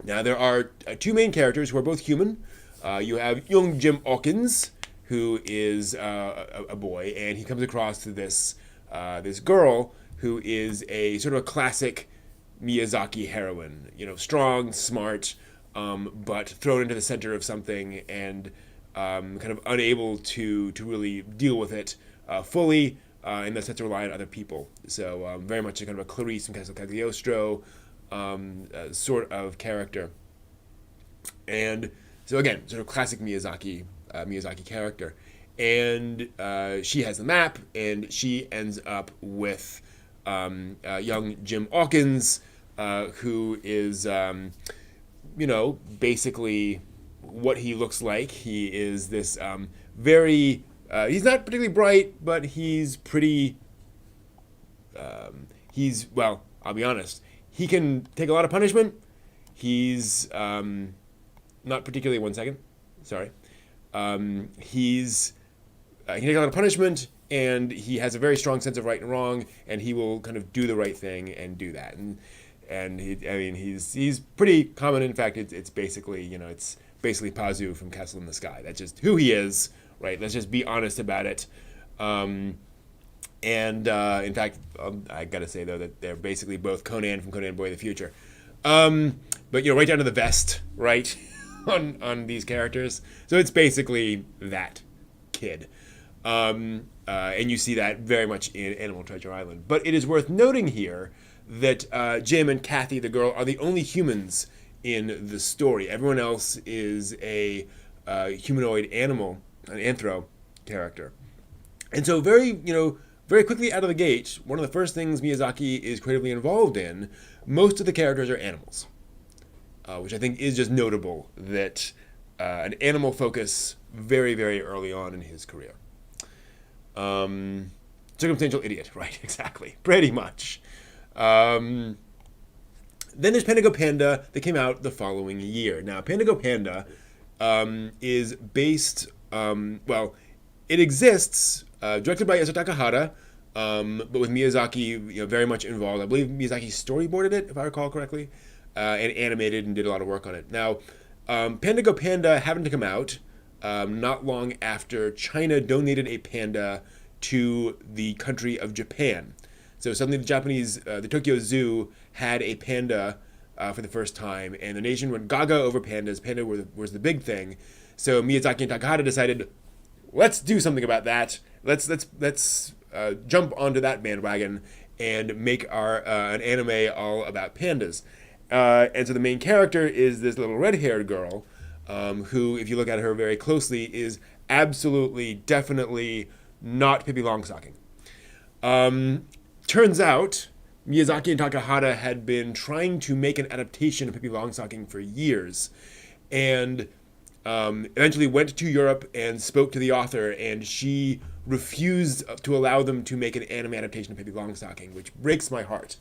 Now, there are two main characters who are both human. You have young Jim Hawkins, who is a boy, and he comes across this girl who is a sort of a classic Miyazaki heroine. Strong, smart, but thrown into the center of something and kind of unable to really deal with it fully, and thus has to rely on other people. So very much a kind of a Clarice from Castle Cagliostro sort of character. And so again, sort of classic Miyazaki character. And she has the map, and she ends up with young Jim Hawkins, who is, basically what he looks like. He is this very, he's not particularly bright, but he's pretty, well, I'll be honest, he can take a lot of punishment. He's, not particularly, one second, sorry. He can take a lot of punishment, and he has a very strong sense of right and wrong, and he will kind of do the right thing and do that. And he's pretty common. In fact, it's basically, it's basically Pazu from Castle in the Sky. That's just who he is, right? Let's just be honest about it. In fact, I gotta say though that they're basically both Conan from Conan Boy of the Future. But right down to the vest, right, on these characters. So it's basically that. kid. And you see that very much in Animal Treasure Island. But it is worth noting here that Jim and Kathy, the girl, are the only humans in the story. Everyone else is a humanoid animal, an anthro character. And so very quickly out of the gate, one of the first things Miyazaki is creatively involved in, most of the characters are animals. Which I think is just notable that an animal focus very, very early on in his career. Circumstantial idiot, right? Exactly. Pretty much. Then there's Panda Go Panda that came out the following year. Now, Panda Go Panda is based, it exists, directed by Isao Takahata, but with Miyazaki very much involved. I believe Miyazaki storyboarded it, if I recall correctly, and animated and did a lot of work on it. Now, Panda Go Panda happened to come out not long after China donated a panda to the country of Japan. So suddenly the Tokyo Zoo had a panda for the first time, and the nation went gaga over pandas. Panda was the big thing. So Miyazaki and Takahata decided, let's do something about that. Let's jump onto that bandwagon and make an anime all about pandas. And so the main character is this little red-haired girl, who, if you look at her very closely, is absolutely, definitely not Pippi Longstocking. Turns out, Miyazaki and Takahata had been trying to make an adaptation of Pippi Longstocking for years, and eventually went to Europe and spoke to the author, and she refused to allow them to make an anime adaptation of Pippi Longstocking, which breaks my heart.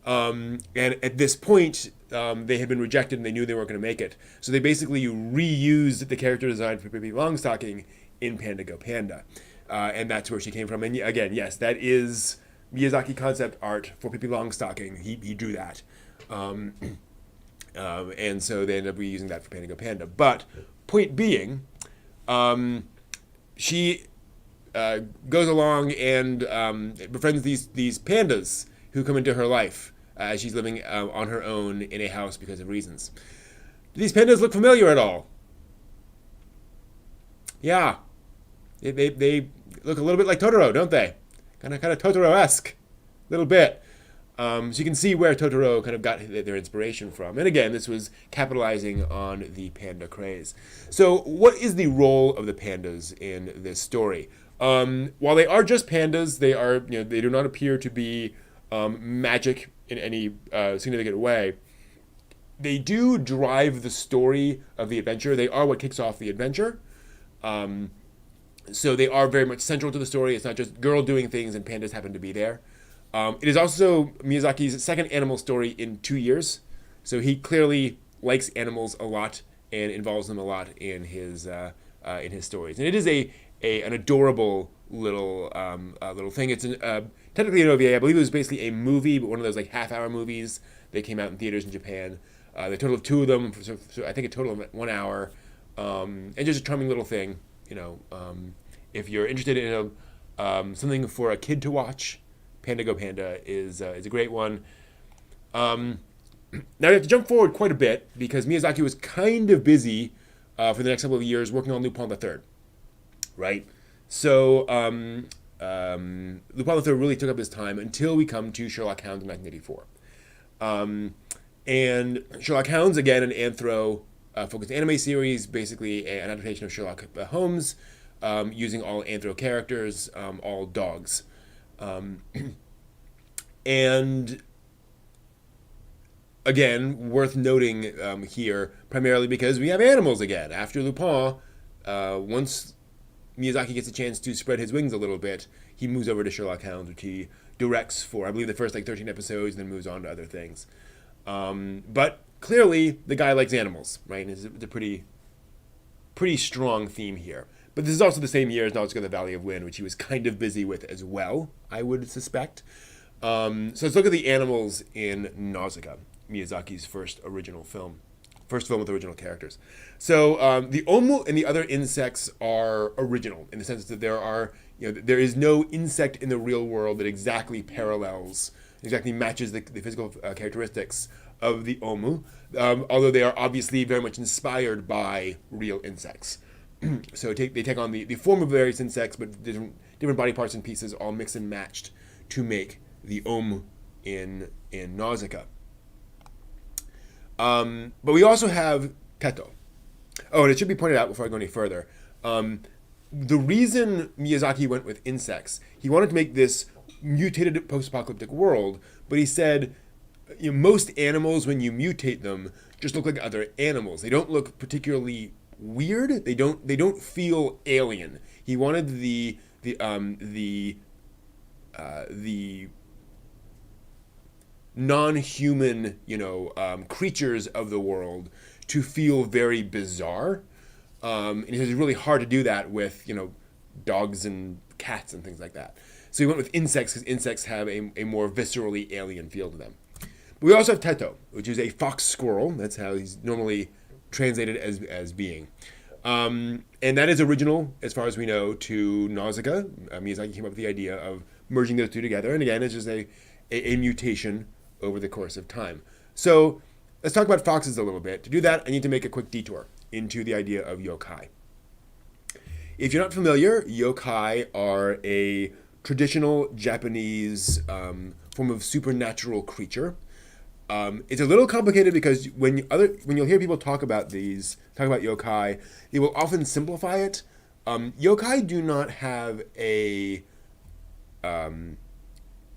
And at this point, they had been rejected and they knew they weren't going to make it. So they basically reused the character design for Pippi Longstocking in Panda Go Panda. And that's where she came from. And again, yes, that is Miyazaki concept art for Pippi Longstocking. He drew that. And so they ended up reusing that for Panda Go Panda. But point being, she goes along and befriends these pandas who come into her life as she's living on her own in a house because of reasons. Do these pandas look familiar at all? Yeah. They look a little bit like Totoro, don't they? Kind of Totoro-esque. A little bit. So you can see where Totoro kind of got their inspiration from. And again, this was capitalizing on the panda craze. So what is the role of the pandas in this story? While they are just pandas, they do not appear to be magic in any significant way. They do drive the story of the adventure. They are what kicks off the adventure. So they are very much central to the story. It's not just girl doing things and pandas happen to be there. It is also Miyazaki's second animal story in 2 years. So he clearly likes animals a lot and involves them a lot in his stories. And it is an adorable little thing. It's technically an OVA. I believe it was basically a movie, but one of those like half-hour movies that came out in theaters in Japan. The total of 2 of them, so I think a total of 1 hour, and just a charming little thing. If you're interested in something for a kid to watch, Panda Go Panda is a great one. Now we have to jump forward quite a bit because Miyazaki was kind of busy for the next couple of years working on Lupin III, right? So Lupin III really took up his time until we come to Sherlock Holmes in 1984. And Sherlock Holmes, again, an anthro-focused anime series, basically an adaptation of Sherlock Holmes, using all anthro characters, all dogs. And again, worth noting here, primarily because we have animals again. After Lupin, once Miyazaki gets a chance to spread his wings a little bit, he moves over to Sherlock Holmes, which he directs for, I believe, the first 13 episodes, and then moves on to other things. But clearly, the guy likes animals, right? And it's a pretty strong theme here. But this is also the same year as Nausicaa of the Valley of Wind, which he was kind of busy with as well, I would suspect. So let's look at the animals in Nausicaa, Miyazaki's first film with original characters. So the omu and the other insects are original in the sense that there is no insect in the real world that exactly matches the physical characteristics of the omu, although they are obviously very much inspired by real insects. So they take on the form of various insects, but different body parts and pieces all mixed and matched to make the Om in Nausicaa. But we also have Teto. Oh, and it should be pointed out before I go any further. The reason Miyazaki went with insects, he wanted to make this mutated post-apocalyptic world, but he said, most animals, when you mutate them, just look like other animals. They don't look particularly weird. They don't feel alien. He wanted the non-human, creatures of the world to feel very bizarre. And he says it's really hard to do that with, dogs and cats and things like that. So he went with insects because insects have a more viscerally alien feel to them. But we also have Teto, which is a fox squirrel. That's how he's normally translated as being. And that is original, as far as we know, to Nausicaa. Miyazaki came up with the idea of merging those two together. And again, it's just a mutation over the course of time. So let's talk about foxes a little bit. To do that, I need to make a quick detour into the idea of yokai. If you're not familiar, yokai are a traditional Japanese form of supernatural creature. It's a little complicated because when you'll hear people talk about yokai, they will often simplify it. Yokai do not have a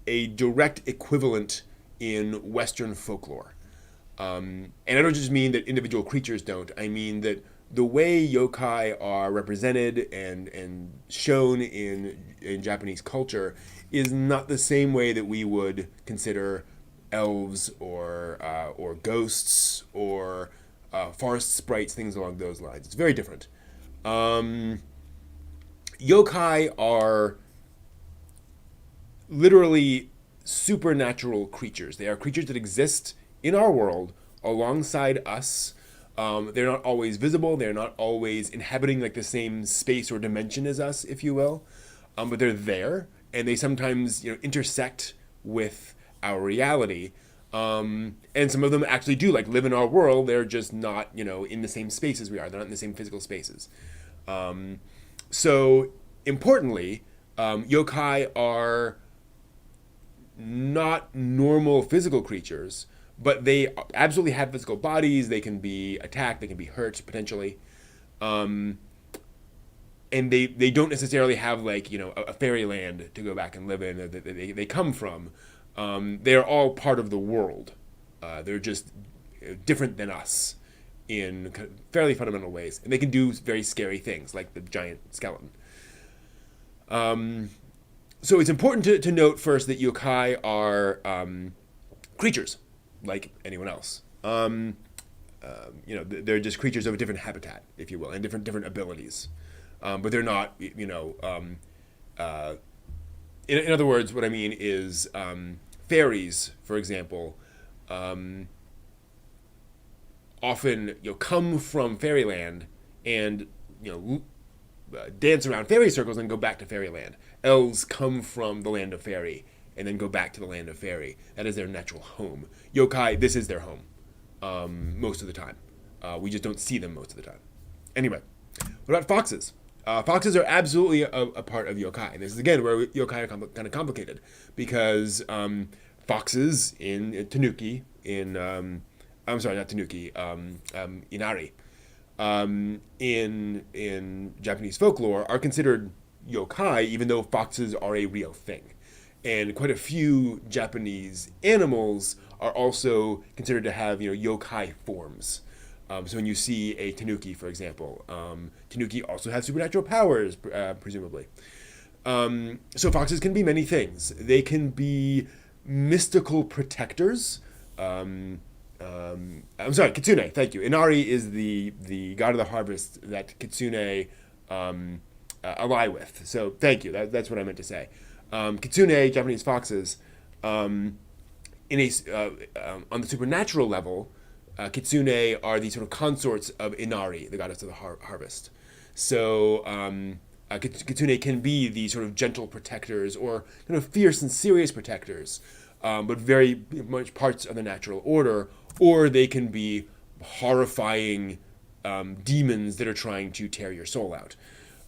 direct equivalent in Western folklore. And I don't just mean that individual creatures don't. I mean that the way yokai are represented and shown in Japanese culture is not the same way that we would consider elves or ghosts or forest sprites, things along those lines. It's very different. Yokai are literally supernatural creatures. They are creatures that exist in our world alongside us. They're not always visible. They're not always inhabiting like the same space or dimension as us, if you will. But they're there, and they sometimes intersect with our reality. And some of them actually do live in our world. They're just not in the same space as we are. They're not in the same physical spaces. So importantly, yokai are not normal physical creatures, but they absolutely have physical bodies. They can be attacked. They can be hurt potentially. And they don't necessarily have a fairyland to go back and live in that they come from. They're all part of the world. They're just different than us in fairly fundamental ways. And they can do very scary things like the giant skeleton. So it's important to note first that yokai are creatures like anyone else. They're just creatures of a different habitat, if you will, and different abilities. But they're not, in other words, what I mean is fairies, for example, often come from fairyland and dance around fairy circles and go back to fairyland. Elves come from the land of fairy and then go back to the land of fairy. That is their natural home. Yokai, this is their home most of the time. We just don't see them most of the time. Anyway, what about foxes? Foxes are absolutely a part of yokai. And this is, again, where yokai are kind of complicated. Because foxes in Tanuki, I'm sorry, not Tanuki, Inari, in Japanese folklore are considered yokai, even though foxes are a real thing. And quite a few Japanese animals are also considered to have yokai forms. So when you see a tanuki, for example, tanuki also have supernatural powers, presumably. So foxes can be many things. They can be mystical protectors. I'm sorry, kitsune. Thank you. Inari is the god of the harvest that kitsune ally with. So thank you. That's what I meant to say. Kitsune, Japanese foxes, on the supernatural level, kitsune are the sort of consorts of Inari, the goddess of the harvest. So kitsune can be the sort of gentle protectors or kind of fierce and serious protectors, but very much parts of the natural order, or they can be horrifying demons that are trying to tear your soul out.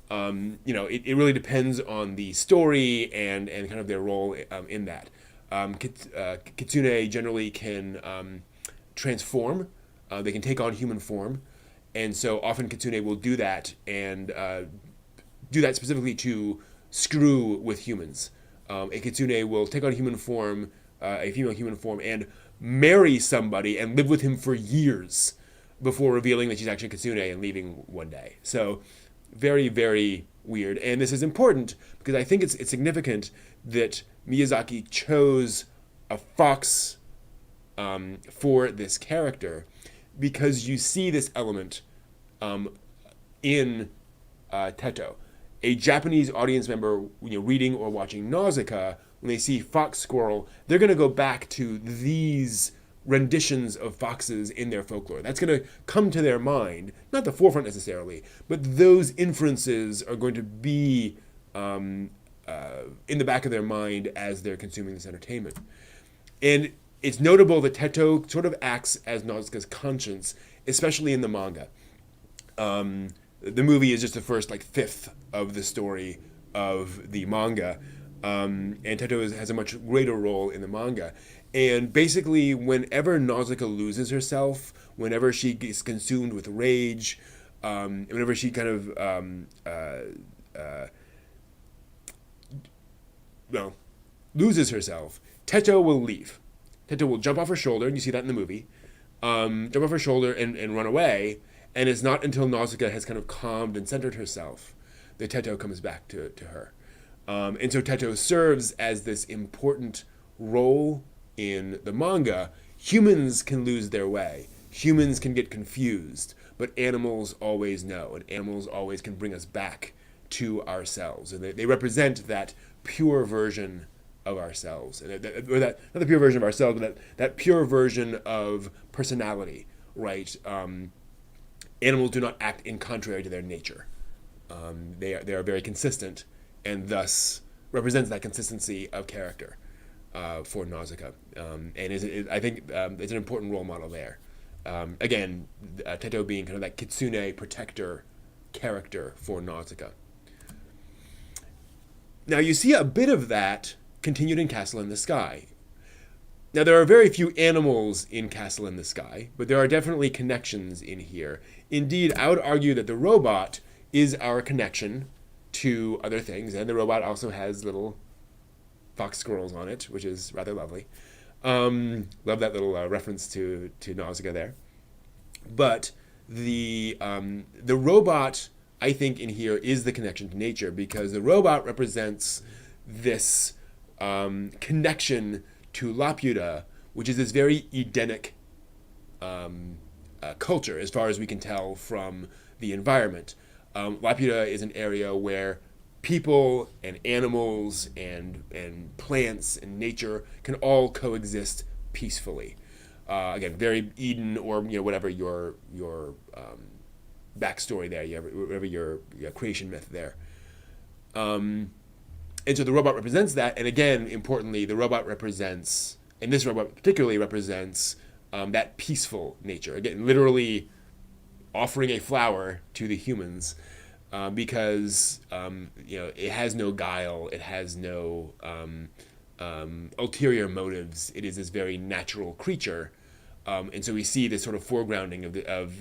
It really depends on the story and kind of their role in that. Kitsune generally can transform. They can take on human form, and so often Kitsune will do that and do that specifically to screw with humans. A Kitsune will take on human form, a female human form, and marry somebody and live with him for years before revealing that she's actually Kitsune and leaving one day. So very, very weird. And this is important because I think it's significant that Miyazaki chose a fox for this character, because you see this element in Teto. A Japanese audience member, reading or watching Nausicaa, when they see fox squirrel, they're going to go back to these renditions of foxes in their folklore. That's going to come to their mind, not the forefront necessarily, but those inferences are going to be in the back of their mind as they're consuming this entertainment. And it's notable that Teto sort of acts as Nausicaa's conscience, especially in the manga. The movie is just the first fifth of the story of the manga, and Teto has a much greater role in the manga. And basically, whenever Nausicaa loses herself, whenever she gets consumed with rage, whenever she kind of loses herself, Teto will leave. Teto will jump off her shoulder, and you see that in the movie, jump off her shoulder and run away. And it's not until Nausicaa has kind of calmed and centered herself that Teto comes back to her. And so Teto serves as this important role in the manga. Humans can lose their way. Humans can get confused, but animals always know, and animals always can bring us back to ourselves. And they represent that pure version of ourselves, or that not the pure version of ourselves, but that pure version of personality, right? Animals do not act in contrary to their nature. They are very consistent, and thus represents that consistency of character for Nausicaa. I think it's an important role model there. Again, Teto being kind of that kitsune protector character for Nausicaa. Now you see a bit of that continued in Castle in the Sky. Now, there are very few animals in Castle in the Sky, but there are definitely connections in here. Indeed, I would argue that the robot is our connection to other things, and the robot also has little fox squirrels on it, which is rather lovely. Love that little reference to Nausicaa there. But the robot, I think, in here is the connection to nature, because the robot represents this connection to Laputa, which is this very Edenic culture, as far as we can tell from the environment. Laputa is an area where people and animals and plants and nature can all coexist peacefully. Again, very Eden, or whatever your backstory there, whatever your creation myth there. And so the robot represents that, and again, importantly, the robot represents, and this robot particularly represents, that peaceful nature. Again, literally offering a flower to the humans, because it has no guile, it has no ulterior motives. It is this very natural creature, and so we see this sort of foregrounding of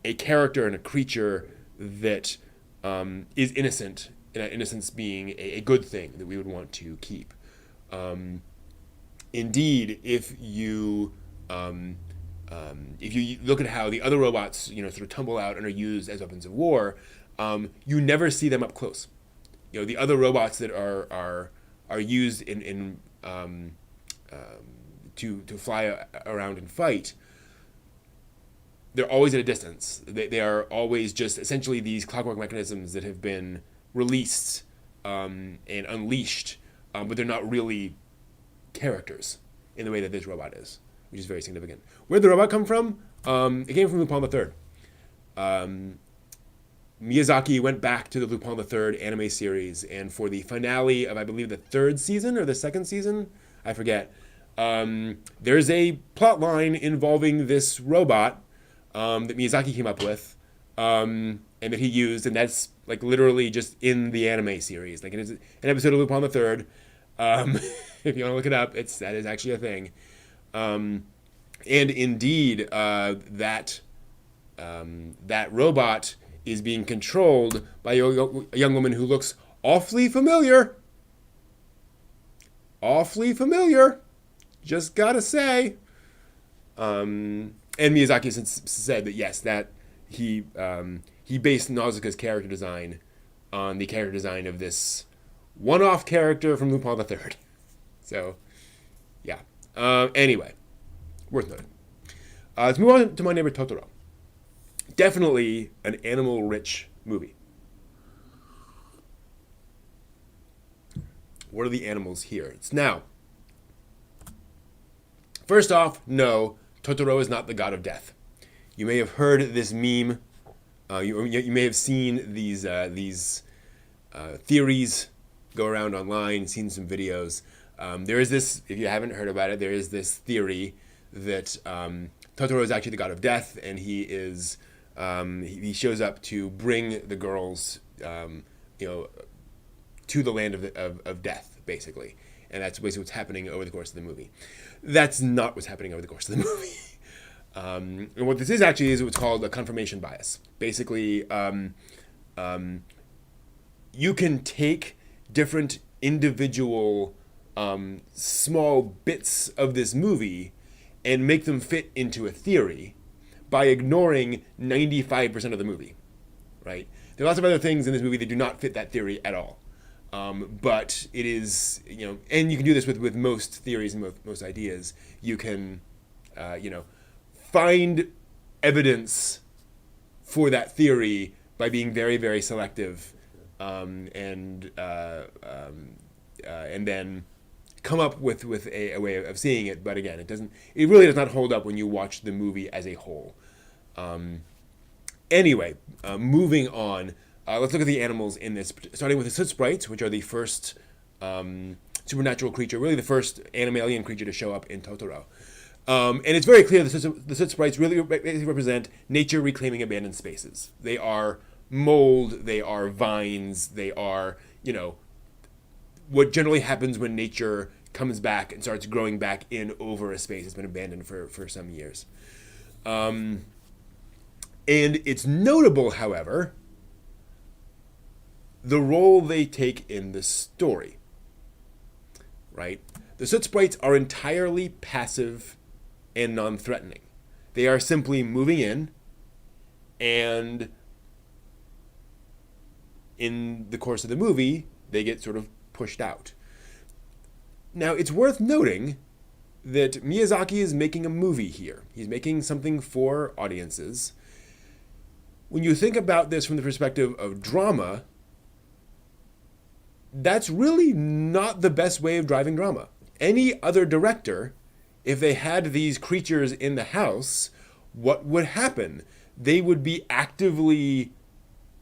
a character and a creature that is innocent, and innocence being a good thing that we would want to keep. Indeed, if you look at how the other robots, sort of tumble out and are used as weapons of war, you never see them up close. The other robots that are used in to fly around and fight, they're always at a distance. They are always just essentially these clockwork mechanisms that have been released and unleashed, but they're not really characters in the way that this robot is, which is very significant. Where did the robot come from? It came from Lupin III. Miyazaki went back to the Lupin III anime series, and for the finale of, I believe, the third season or the second season, I forget, There's a plot line involving this robot that Miyazaki came up with, and that he used, and that's like literally just in the anime series, like an episode of Lupin the Third. If you want to look it up, that is actually a thing. And indeed, that robot is being controlled by a young woman who looks awfully familiar. Awfully familiar. Just gotta say. And Miyazaki since said that yes, that he based Nausicaa's character design on the character design of this one-off character from Lupin the Third. So, yeah. Anyway, worth noting. Let's move on to My Neighbor Totoro. Definitely an animal-rich movie. What are the animals here? It's now. First off, no, Totoro is not the god of death. You may have heard this meme. You may have seen these theories go around online, seen some videos. There is this, if you haven't heard about it, there is this theory that Totoro is actually the god of death, and he is he shows up to bring the girls, to the land of death, basically. And that's basically what's happening over the course of the movie. That's not what's happening over the course of the movie. And what this is actually is what's called a confirmation bias. Basically, you can take different individual small bits of this movie and make them fit into a theory by ignoring 95% of the movie, right? There are lots of other things in this movie that do not fit that theory at all. But it is, and you can do this with most theories and most ideas. You can, find evidence for that theory by being very, very selective, and then come up with a way of seeing it. But again, it really does not hold up when you watch the movie as a whole. Anyway, moving on. Let's look at the animals in this, starting with the Soot Sprites, which are the first supernatural creature, really the first animalian creature to show up in Totoro. And it's very clear the Soot Sprites really represent nature reclaiming abandoned spaces. They are mold, they are vines, they are, what generally happens when nature comes back and starts growing back in over a space that's been abandoned for some years. And it's notable, however, the role they take in the story, right? The Soot Sprites are entirely passive and non-threatening. They are simply moving in, and in the course of the movie, they get sort of pushed out. Now, it's worth noting that Miyazaki is making a movie here. He's making something for audiences. When you think about this from the perspective of drama, that's really not the best way of driving drama. Any other director, if they had these creatures in the house, what would happen? They would be actively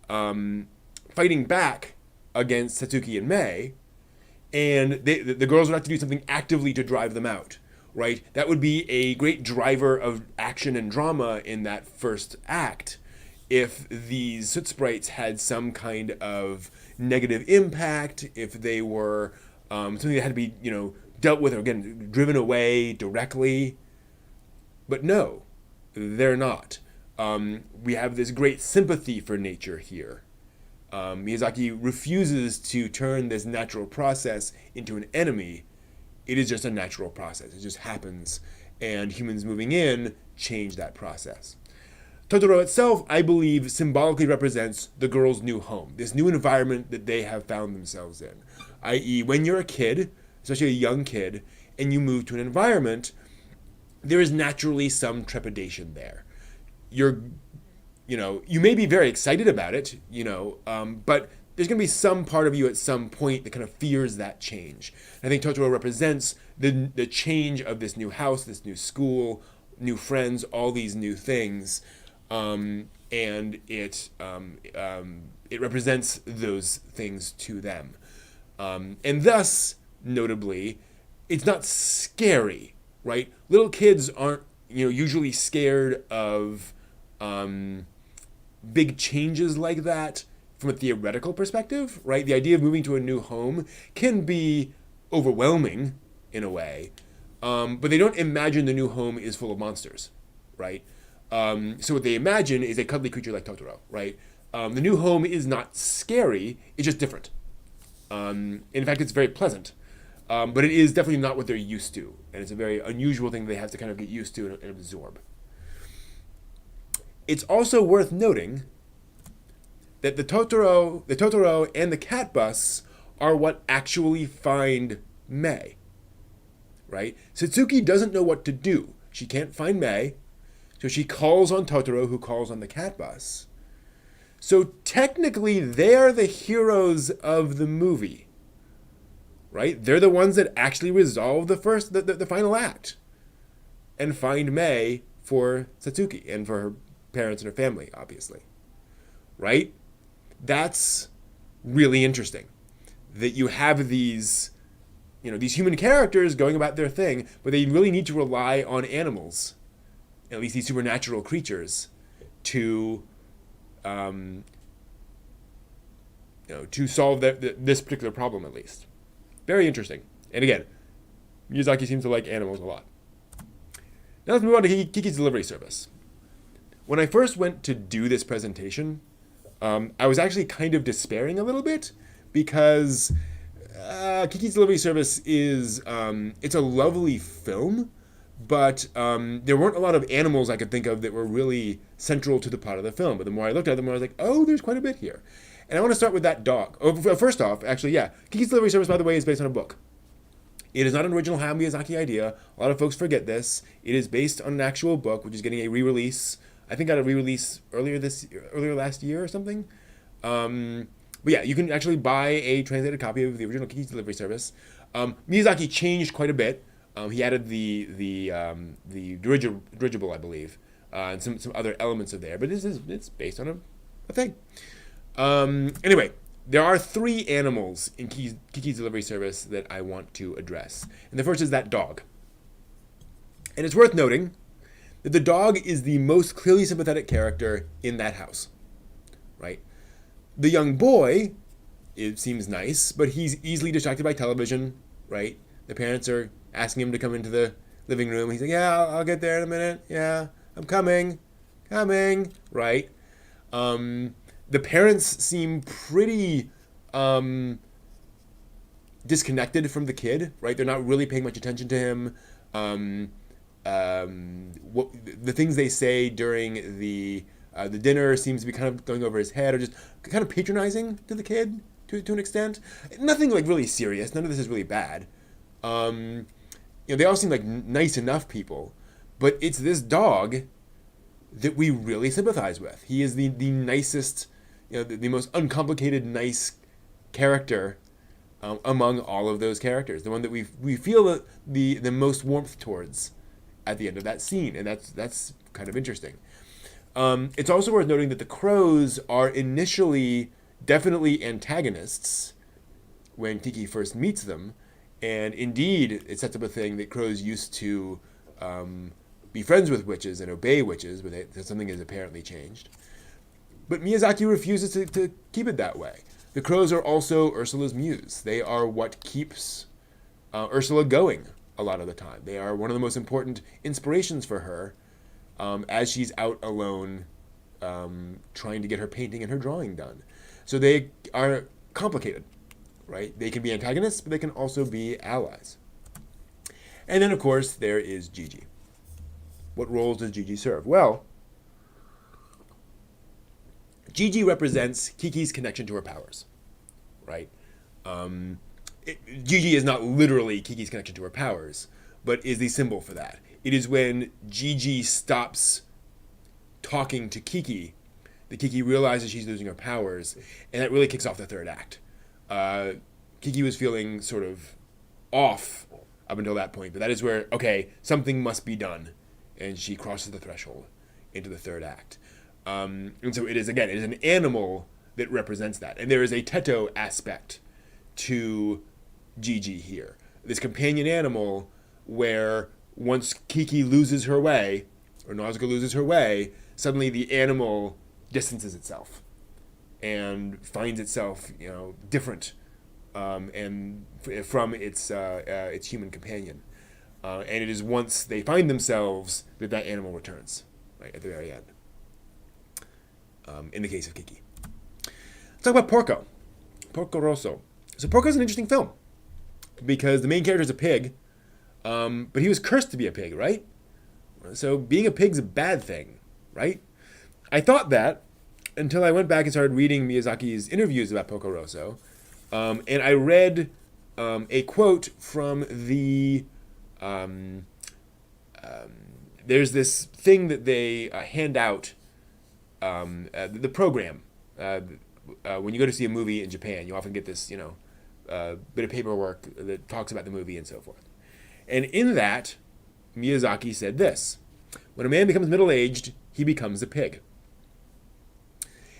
fighting back against Satsuki and Mei, and the girls would have to do something actively to drive them out, right? That would be a great driver of action and drama in that first act if these Soot Sprites had some kind of negative impact, if they were something that had to be, dealt with or, again, driven away directly. But no, they're not. We have this great sympathy for nature here. Miyazaki refuses to turn this natural process into an enemy. It is just a natural process. It just happens. And humans moving in change that process. Totoro itself, I believe, symbolically represents the girls' new home, this new environment that they have found themselves in. I.e., when you're a kid, especially a young kid, and you move to an environment, there is naturally some trepidation there. You may be very excited about it, but there's going to be some part of you at some point that kind of fears that change. And I think Totoro represents the change of this new house, this new school, new friends, all these new things. And it represents those things to them. And thus, notably, it's not scary, right? Little kids aren't, usually scared of big changes like that from a theoretical perspective, right? The idea of moving to a new home can be overwhelming in a way, but they don't imagine the new home is full of monsters, right? So what they imagine is a cuddly creature like Totoro, right? The new home is not scary, it's just different. In fact, it's very pleasant, but it is definitely not what they're used to, and it's a very unusual thing they have to kind of get used to and absorb. It's also worth noting that the Totoro and the cat bus are what actually find Mei, right? Satsuki doesn't know what to do. She can't find Mei, so she calls on Totoro, who calls on the cat bus. So technically, they're the heroes of the movie, right? They're the ones that actually resolve the final act and find Mei for Satsuki and for her parents and her family, obviously, right? That's really interesting that you have these human characters going about their thing, but they really need to rely on animals, at least these supernatural creatures, to to solve this particular problem, at least. Very interesting. And again, Miyazaki seems to like animals a lot. Now let's move on to Kiki's Delivery Service. When I first went to do this presentation, I was actually kind of despairing a little bit because Kiki's Delivery Service is it's a lovely film, but there weren't a lot of animals I could think of that were really central to the plot of the film. But the more I looked at them, the more I was like, oh, there's quite a bit here. And I want to start with that dog. Oh, first off, actually, yeah, Kiki's Delivery Service, by the way, is based on a book. It is not an original Hayao Miyazaki idea. A lot of folks forget this. It is based on an actual book, which is getting a re-release. I think got a re-release earlier last year or something. But yeah, you can actually buy a translated copy of the original Kiki's Delivery Service. Miyazaki changed quite a bit. He added the dirigible, I believe, and some other elements of there. But it's based on a thing. Anyway, there are 3 animals in Kiki's Delivery Service that I want to address. And the first is that dog. And it's worth noting that the dog is the most clearly sympathetic character in that house, right? The young boy, it seems nice, but he's easily distracted by television, right? The parents are asking him to come into the living room. He's like, yeah, I'll get there in a minute. Yeah, I'm coming, right? The parents seem pretty disconnected from the kid, right? They're not really paying much attention to him. The things they say during the dinner seems to be kind of going over his head, or just kind of patronizing to the kid to an extent. Nothing like really serious. None of this is really bad. They all seem like nice enough people, but it's this dog that we really sympathize with. He is the nicest, the most uncomplicated, nice character among all of those characters. The one that we feel the most warmth towards at the end of that scene, and that's kind of interesting. It's also worth noting that the crows are initially definitely antagonists when Kiki first meets them, and indeed it sets up a thing that crows used to be friends with witches and obey witches, but something has apparently changed. But Miyazaki refuses to keep it that way. The crows are also Ursula's muse. They are what keeps Ursula going a lot of the time. They are one of the most important inspirations for her as she's out alone trying to get her painting and her drawing done. So they are complicated, right? They can be antagonists, but they can also be allies. And then, of course, there is Gigi. What roles does Gigi serve? Well, Gigi represents Kiki's connection to her powers, right? Gigi is not literally Kiki's connection to her powers, but is the symbol for that. It is when Gigi stops talking to Kiki that Kiki realizes she's losing her powers, and that really kicks off the third act. Kiki was feeling sort of off up until that point, but that is where, okay, something must be done, and she crosses the threshold into the third act. And so it is an animal that represents that. And there is a Teto aspect to Gigi here. this companion animal where once Kiki loses her way, or Nausicaa loses her way, suddenly the animal distances itself and finds itself, different, and from its human companion. And it is once they find themselves that animal returns, right, at the very end. In the case of Kiki. Let's talk about Porco. Porco Rosso. So Porco is an interesting film because the main character is a pig, but he was cursed to be a pig, right? So being a pig's a bad thing, right? I thought that until I went back and started reading Miyazaki's interviews about Porco Rosso, and I read a quote from the... there's this thing that they hand out, the program. When you go to see a movie in Japan, you often get this, bit of paperwork that talks about the movie and so forth. And in that, Miyazaki said this: when a man becomes middle-aged, he becomes a pig.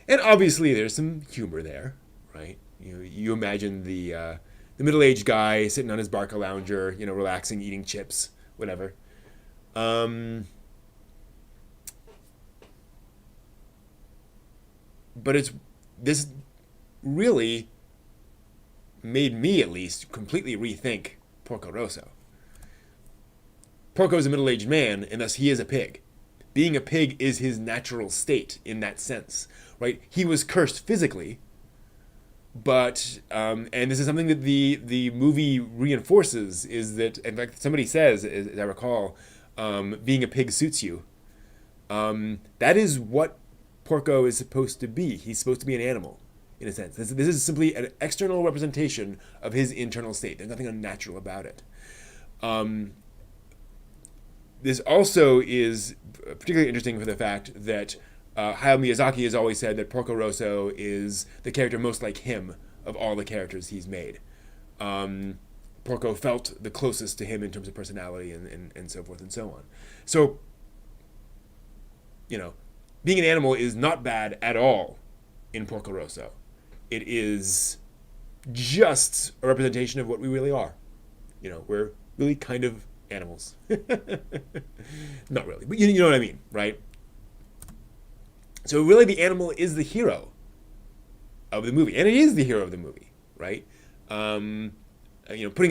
And obviously there's some humor there, right? You imagine the middle-aged guy sitting on his Barca lounger, relaxing, eating chips, whatever. But this really made me, at least, completely rethink Porco Rosso. Porco is a middle-aged man, and thus he is a pig. Being a pig is his natural state in that sense, right? He was cursed physically, but and this is something that the movie reinforces, is that, in fact, somebody says, as I recall, being a pig suits you. That is what Porco is supposed to be. He's supposed to be an animal, in a sense. This is simply an external representation of his internal state. There's nothing unnatural about it. This also is particularly interesting for the fact that Hayao Miyazaki has always said that Porco Rosso is the character most like him of all the characters he's made. Porco felt the closest to him in terms of personality and so forth and so on. So, being an animal is not bad at all in Porco Rosso. It is just a representation of what we really are. We're really kind of animals. Not really, but you know what I mean, right? So really the animal is the hero of the movie, and it is the hero of the movie, right? Putting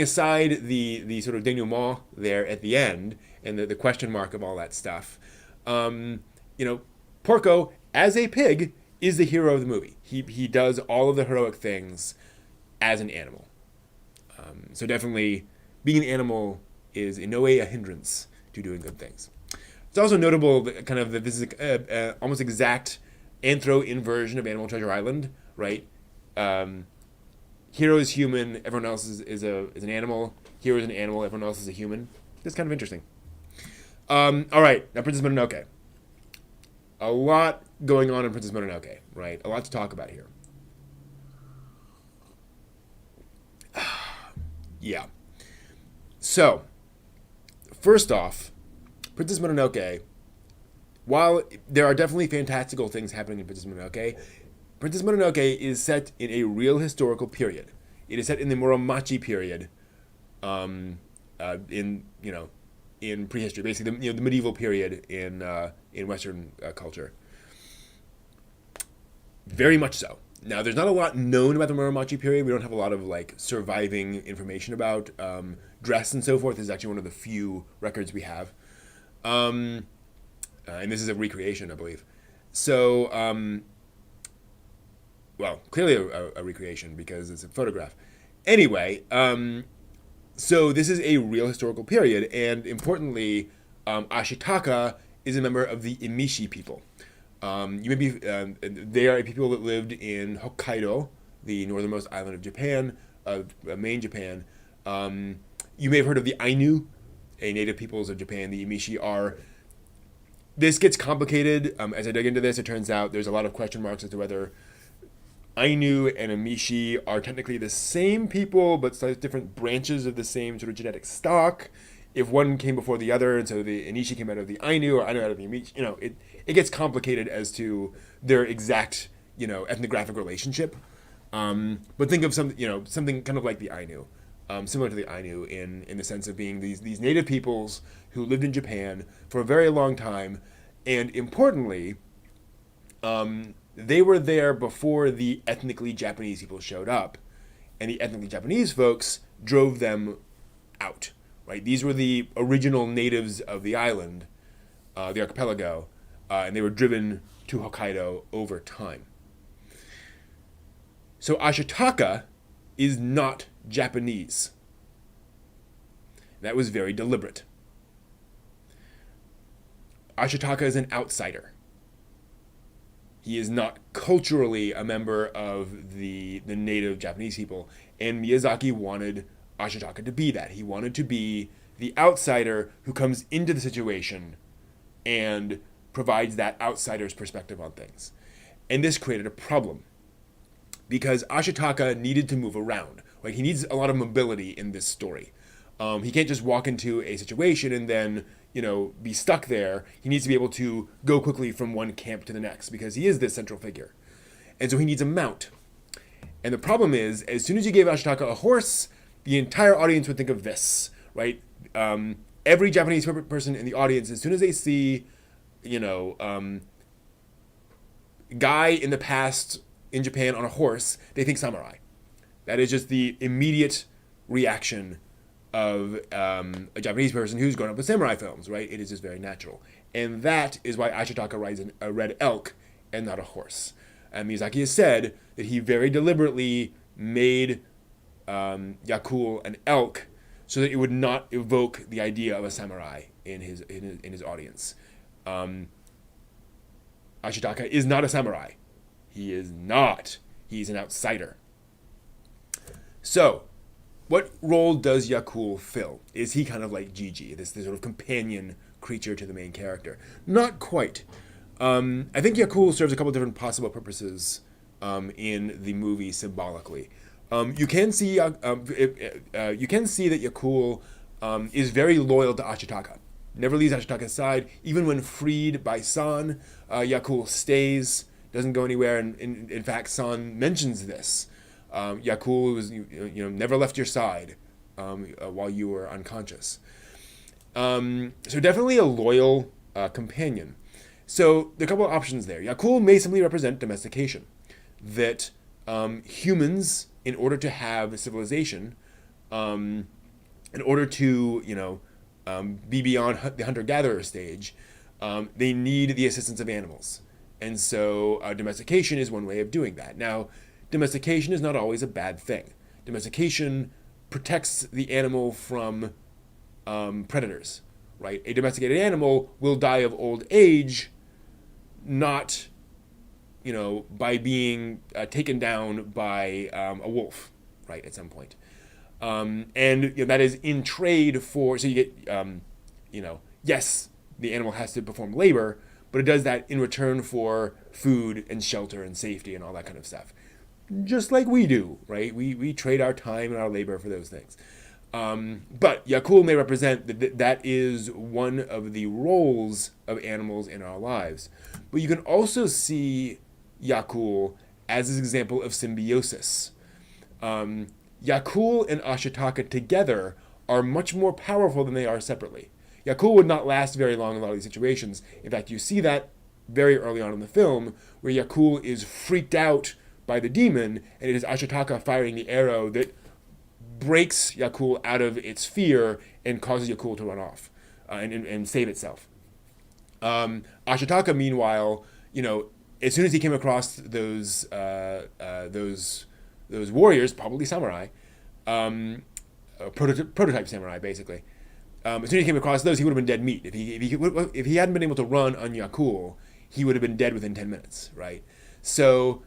aside the sort of denouement there at the end and the question mark of all that stuff, Porco, as a pig, is the hero of the movie. He does all of the heroic things as an animal. So definitely being an animal is in no way a hindrance to doing good things. It's also notable that this is a almost exact anthro inversion of Animal Treasure Island, right? Hero is human, everyone else is an animal. Hero is an animal, everyone else is a human. It's kind of interesting. All right, now Princess Mononoke. A lot going on in Princess Mononoke, right? A lot to talk about here. Yeah. So, first off, Princess Mononoke, while there are definitely fantastical things happening in Princess Mononoke is set in a real historical period. It is set in the Muromachi period, in prehistory, basically the medieval period in Western culture. Very much so. Now, there's not a lot known about the Muromachi period. We don't have a lot of surviving information about dress and so forth. This is actually one of the few records we have, and this is a recreation, I believe. So, clearly a recreation because it's a photograph. Anyway. So this is a real historical period, and importantly, Ashitaka is a member of the Emishi people. They are a people that lived in Hokkaido, the northernmost island of Japan, main Japan. You may have heard of the Ainu, a native peoples of Japan. The Emishi are. This gets complicated. As I dug into this, it turns out there's a lot of question marks as to whether Ainu and Emishi are technically the same people, but slightly different branches of the same sort of genetic stock. If one came before the other, and so the Enishi came out of the Ainu, or Ainu out of the Emishi, it gets complicated as to their exact, ethnographic relationship. But think of something kind of like the Ainu. similar to the Ainu in the sense of being these native peoples who lived in Japan for a very long time, and importantly, they were there before the ethnically Japanese people showed up, and the ethnically Japanese folks drove them out. Right, these were the original natives of the island, the archipelago, and they were driven to Hokkaido over time. So Ashitaka is not Japanese. That was very deliberate. Ashitaka is an outsider. He is not culturally a member of the native Japanese people, and Miyazaki wanted Ashitaka to be that. He wanted to be the outsider who comes into the situation and provides that outsider's perspective on things. And this created a problem because Ashitaka needed to move around. Like, he needs a lot of mobility in this story. He can't just walk into a situation and then, be stuck there. He needs to be able to go quickly from one camp to the next because he is this central figure. And so he needs a mount. And the problem is, as soon as you gave Ashitaka a horse, the entire audience would think of this, right? Every Japanese person in the audience, as soon as they see, guy in the past in Japan on a horse, they think samurai. That is just the immediate reaction of a Japanese person who's grown up with samurai films, right? It is just very natural. And that is why Ashitaka rides a red elk and not a horse. And Miyazaki has said that he very deliberately made Yakul an elk so that it would not evoke the idea of a samurai in his audience. Ashitaka is not a samurai. He is not. He's an outsider. So, what role does Yakul fill? Is he kind of like Gigi, this sort of companion creature to the main character? Not quite. I think Yakul serves a couple different possible purposes in the movie symbolically. You can see that Yakul is very loyal to Ashitaka. Never leaves Ashitaka's side. Even when freed by San, Yakul stays, doesn't go anywhere. And in fact, San mentions this. Yakul was, never left your side while you were unconscious. So definitely a loyal companion. So there are a couple of options there. Yakul may simply represent domestication. That humans, in order to have civilization, in order to, be beyond the hunter-gatherer stage, they need the assistance of animals. And so domestication is one way of doing that. Now, domestication is not always a bad thing. Domestication protects the animal from predators, right? A domesticated animal will die of old age, not, by being taken down by a wolf, right, at some point. And that is in trade for, so you get, yes, the animal has to perform labor, but it does that in return for food and shelter and safety and all that kind of stuff. Just like we do, right? We trade our time and our labor for those things. But Yakul may represent that is one of the roles of animals in our lives. But you can also see Yakul as an example of symbiosis. Yakul and Ashitaka together are much more powerful than they are separately. Yakul would not last very long in a lot of these situations. In fact, you see that very early on in the film, where Yakul is freaked out by the demon, and it is Ashitaka firing the arrow that breaks Yakul out of its fear and causes Yakul to run off and save itself. Ashitaka, meanwhile, as soon as he came across those warriors, probably samurai, prototype samurai, basically. As soon as he came across those, he would have been dead meat. If he hadn't been able to run on Yakul, he would have been dead within 10 minutes, right? So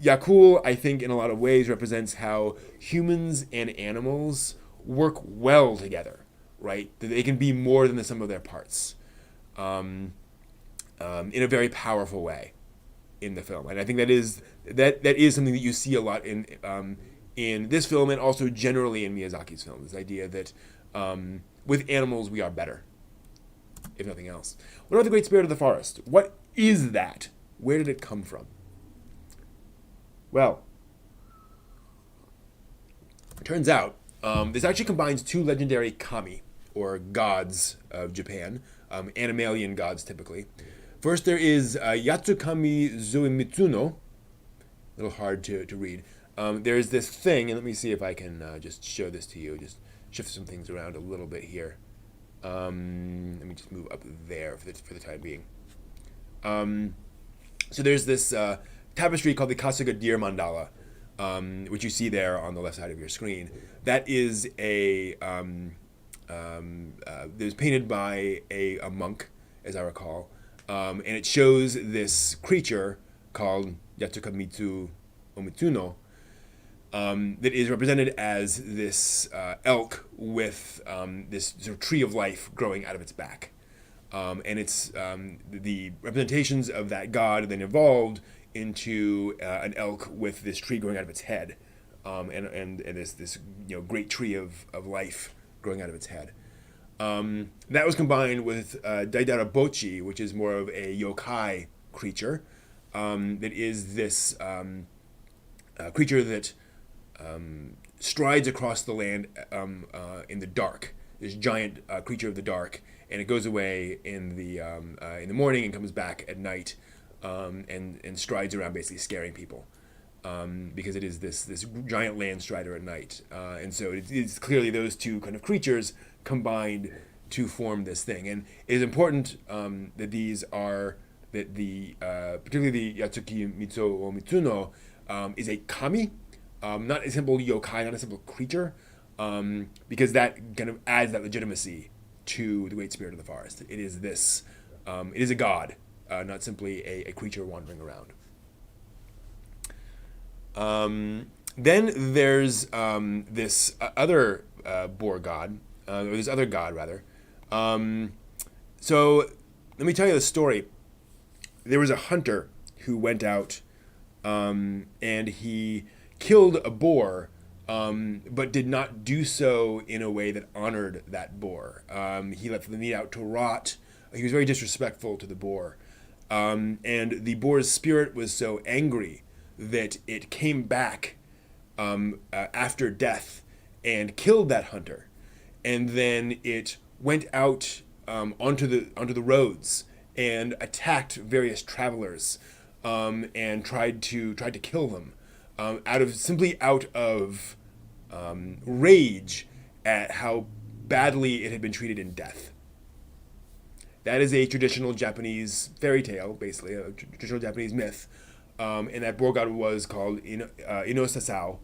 Yakul, I think, in a lot of ways represents how humans and animals work well together, right? That they can be more than the sum of their parts, in a very powerful way in the film. And I think that is something that you see a lot in this film and also generally in Miyazaki's film. This idea that with animals we are better, if nothing else. What about the Great Spirit of the Forest? What is that? Where did it come from? Well, Turns out, this actually combines two legendary kami, or gods of Japan, animalian gods typically. First, there is Yatsukami Zuimitsuno, a little hard to read. There's this thing, and let me see if I can just show this to you, just shift some things around a little bit here. Let me just move up there for the time being. So there's this tapestry called the Kasuga Deer Mandala, which you see there on the left side of your screen. That is that was painted by a monk, as I recall, and it shows this creature called Yatsukamitsu Omitsuno, that is represented as this elk with this sort of tree of life growing out of its back. And it's the representations of that god then evolved into an elk with this tree growing out of its head, and this great tree of life growing out of its head. That was combined with Daidara Bochi, which is more of a yokai creature, that is this creature that strides across the land in the dark. This giant creature of the dark, and it goes away in the morning and comes back at night, and strides around basically scaring people, because it is this giant land strider at night, and so it's clearly those two kind of creatures combined to form this thing. And it is important that these are particularly the Yatsuki Mitsu Mitsuno is a kami, not a simple yokai, not a simple creature, because that kind of adds that legitimacy to the Great Spirit of the Forest. It is this, it is a god, not simply a creature wandering around. Then there's this other boar god, or this other god rather. So let me tell you the story. There was a hunter who went out and he killed a boar, but did not do so in a way that honored that boar. He left the meat out to rot. He was very disrespectful to the boar. And the boar's spirit was so angry that it came back after death and killed that hunter. And then it went out onto the roads and attacked various travelers, and tried to kill them, out of rage at how badly it had been treated in death. That is a traditional Japanese fairy tale, basically a traditional Japanese myth, and that boar god was called Inosasao,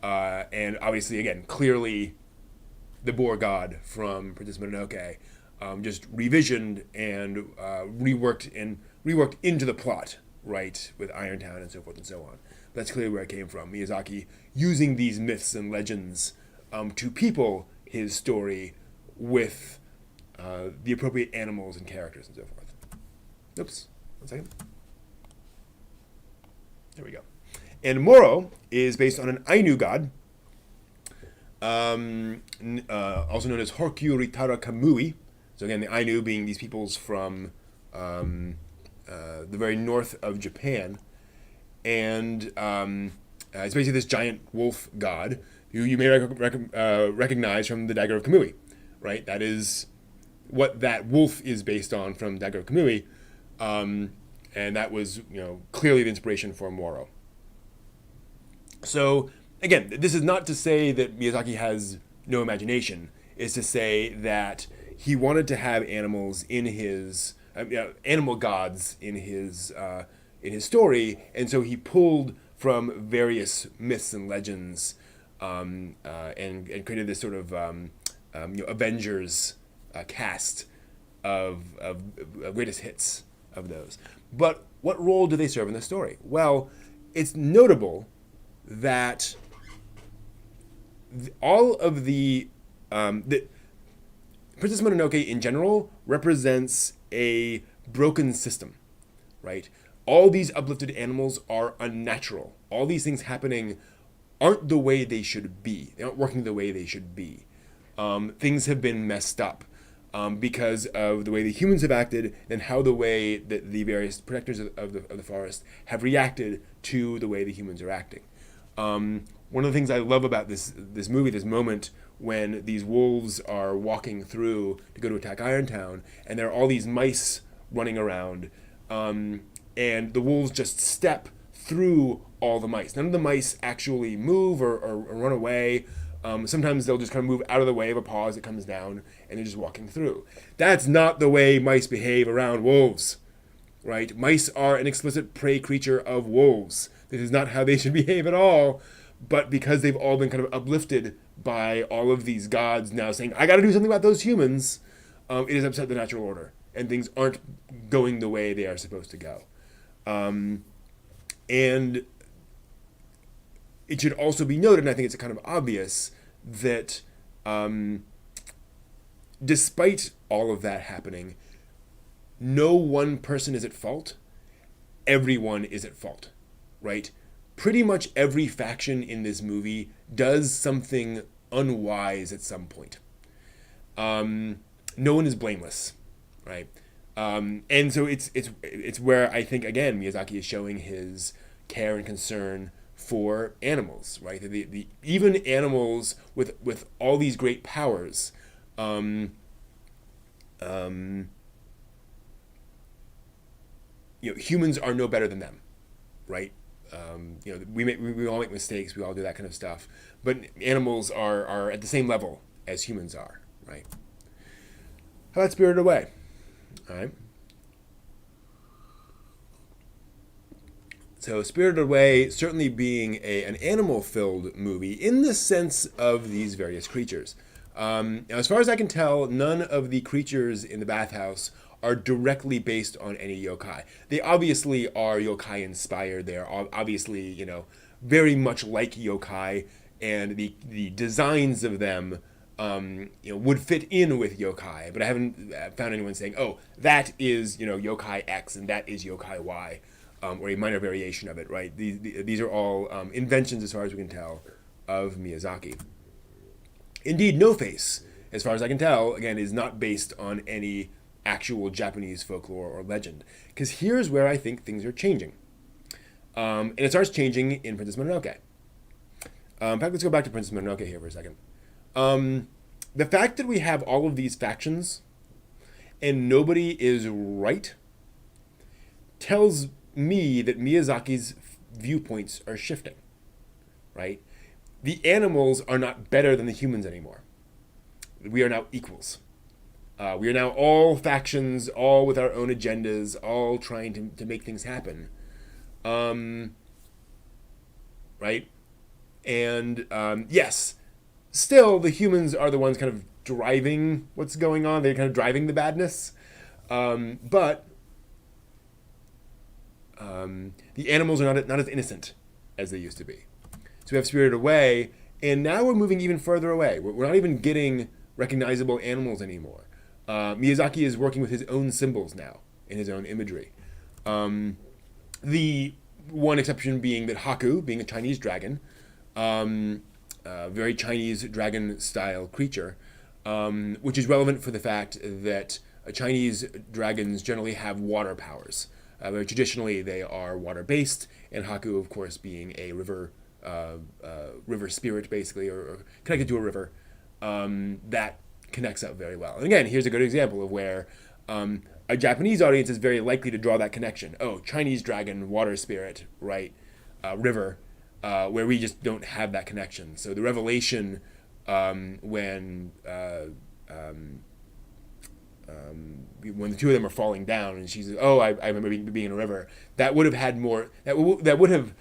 and obviously, again, clearly the boar god from Princess Mononoke, just revisioned and reworked into the plot, right, with Irontown and so forth and so on. That's clearly where it came from. Miyazaki using these myths and legends to people his story with the appropriate animals and characters and so forth. Oops, 1 second. There we go. And Moro is based on an Ainu god, also known as Horkyu Ritara Kamui. So again, the Ainu being these peoples from the very north of Japan. And it's basically this giant wolf god who you may recognize from the Dagger of Kamui, right? That is what that wolf is based on from Dagger of Kamui. And that was, clearly the inspiration for Moro. So again, this is not to say that Miyazaki has no imagination. It's to say that he wanted to have animals in his animal gods in his story, and so he pulled from various myths and legends, and created this sort of Avengers cast of greatest hits of those. But what role do they serve in the story? Well, it's notable that all of the Princess Mononoke in general represents a broken system, right? All these uplifted animals are unnatural. All these things happening aren't the way they should be. They aren't working the way they should be. Things have been messed up because of the way the humans have acted and how the way that the various protectors of the forest have reacted to the way the humans are acting. one of the things I love about this movie, this moment when these wolves are walking through to go to attack Irontown, and there are all these mice running around, and the wolves just step through all the mice. None of the mice actually move or run away. Sometimes they'll just kind of move out of the way of a paw as it comes down, and they're just walking through. That's not the way mice behave around wolves, right? Mice are an explicit prey creature of wolves. This is not how they should behave at all. But because they've all been kind of uplifted by all of these gods now saying, I got to do something about those humans, it has upset the natural order. And things aren't going the way they are supposed to go. And it should also be noted, and I think it's kind of obvious, that despite all of that happening, no one person is at fault. Everyone is at fault, right? Pretty much every faction in this movie does something unwise at some point. No one is blameless, right? And so it's where I think, again, Miyazaki is showing his care and concern for animals, right? The even animals with all these great powers, humans are no better than them, right? We all make mistakes. We all do that kind of stuff. But animals are at the same level as humans are, right? How about Spirited Away? All right. So Spirited Away certainly being an animal-filled movie in the sense of these various creatures. Now, as far as I can tell, none of the creatures in the bathhouse are directly based on any yokai. They obviously are yokai inspired. They are obviously, very much like yokai, and the designs of them, would fit in with yokai. But I haven't found anyone saying, oh, that is, yokai X and that is yokai Y, or a minor variation of it, right? These are all inventions, as far as we can tell, of Miyazaki. Indeed, No Face, as far as I can tell, again, is not based on any actual Japanese folklore or legend. Because here's where I think things are changing. And it starts changing in Princess Mononoke. In fact, let's go back to Princess Mononoke here for a second. The fact that we have all of these factions and nobody is right tells me that Miyazaki's viewpoints are shifting, right? The animals are not better than the humans anymore. We are now equals. We are now all factions, all with our own agendas, all trying to make things happen. Right? And yes, still the humans are the ones kind of driving what's going on. They're kind of driving the badness. But the animals are not as innocent as they used to be. So we have Spirited Away, and now we're moving even further away. We're not even getting recognizable animals anymore. Miyazaki is working with his own symbols now, in his own imagery. The one exception being that Haku, being a Chinese dragon, very Chinese dragon-style creature, which is relevant for the fact that Chinese dragons generally have water powers. Very traditionally, they are water-based, and Haku, of course, being a river spirit, basically, or connected to a river, that connects up very well. And again, here's a good example of where a Japanese audience is very likely to draw that connection. Oh, Chinese dragon, water spirit, right? River, where we just don't have that connection. So the revelation when the two of them are falling down, and she's, oh, I remember being in a river. That would have had more. That would have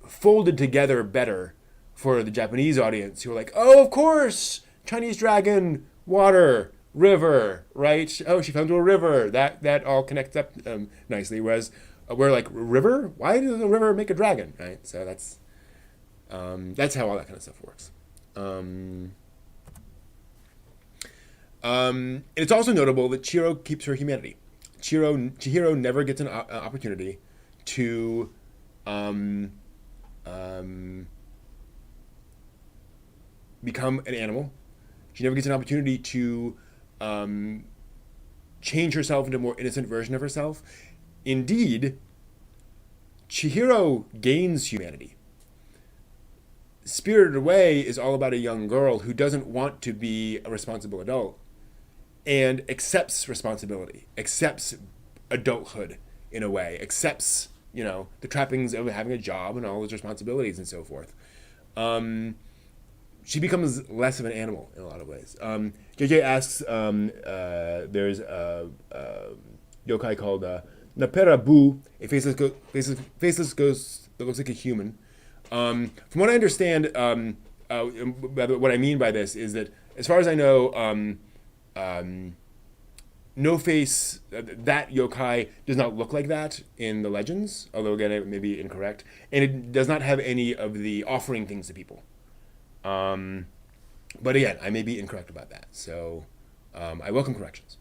folded together better for the Japanese audience, who are like, oh, of course, Chinese dragon, water, river, right? Oh, she fell into a river. That all connects up nicely. Whereas we're like, river? Why does a river make a dragon, right? So that's how all that kind of stuff works. And it's also notable that Chihiro keeps her humanity. Chihiro never gets an opportunity to become an animal. She never gets an opportunity to change herself into a more innocent version of herself. Indeed, Chihiro gains humanity. Spirited Away is all about a young girl who doesn't want to be a responsible adult and accepts responsibility, accepts adulthood in a way, accepts, the trappings of having a job and all those responsibilities and so forth. She becomes less of an animal in a lot of ways. JJ asks, there's a yokai called Napera a faceless ghost that looks like a human. From what I understand, what I mean by this is that, as far as I know, No Face, that yokai does not look like that in the legends, although again, it may be incorrect. And it does not have any of the offering things to people. But again, I may be incorrect about that. So I welcome corrections.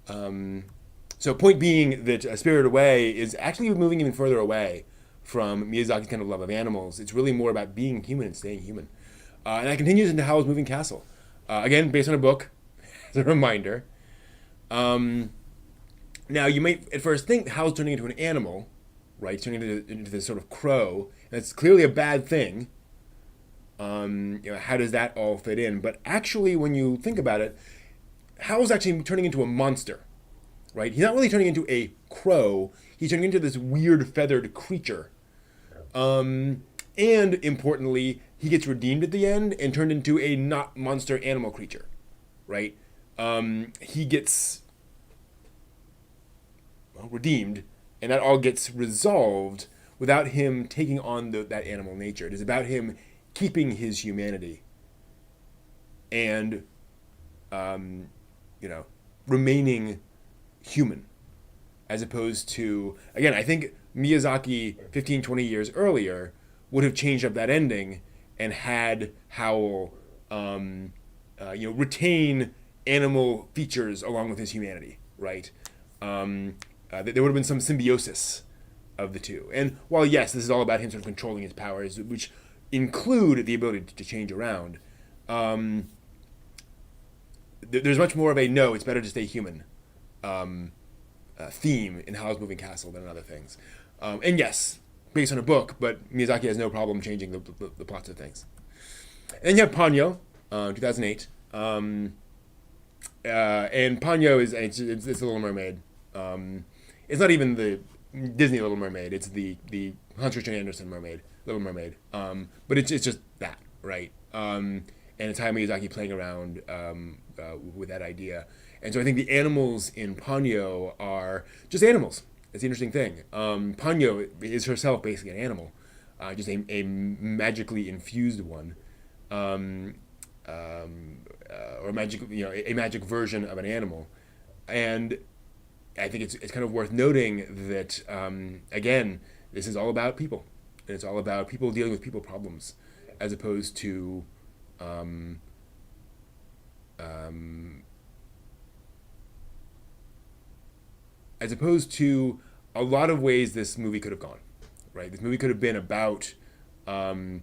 So point being that Spirited Away is actually moving even further away from Miyazaki's kind of love of animals. It's really more about being human and staying human. And that continues into Howl's Moving Castle. Again, based on a book, as a reminder. Now, you might at first think Howl's turning into an animal, right? Turning into this sort of crow. And it's clearly a bad thing. How does that all fit in? But actually, when you think about it, Howl's actually turning into a monster, right? He's not really turning into a crow. He's turning into this weird feathered creature. And importantly, he gets redeemed at the end and turned into a not monster animal creature, right? He gets redeemed, and that all gets resolved without him taking on that animal nature. It is about him keeping his humanity and, remaining human, as opposed to, again, I think Miyazaki 15, 20 years earlier would have changed up that ending and had Howl, retain animal features along with his humanity, right? There would have been some symbiosis of the two. And while, yes, this is all about him sort of controlling his powers, which include the ability to change around, there's much more of a no, it's better to stay human theme in Howl's Moving Castle than in other things. And yes, based on a book, but Miyazaki has no problem changing the plots of things. And you have Ponyo, 2008. And Ponyo is it's the Little Mermaid. It's not even the Disney Little Mermaid. It's the Hans Christian Andersen Mermaid, Little Mermaid. But it's just that, right? And it's Hayao Miyazaki playing around with that idea. And so I think the animals in Ponyo are just animals. That's the interesting thing. Ponyo is herself basically an animal, just a magically infused one, or a magic version of an animal. And I think it's kind of worth noting that, again, this is all about people. And it's all about people dealing with people problems, as opposed to a lot of ways this movie could have gone, right? This movie could have been about, this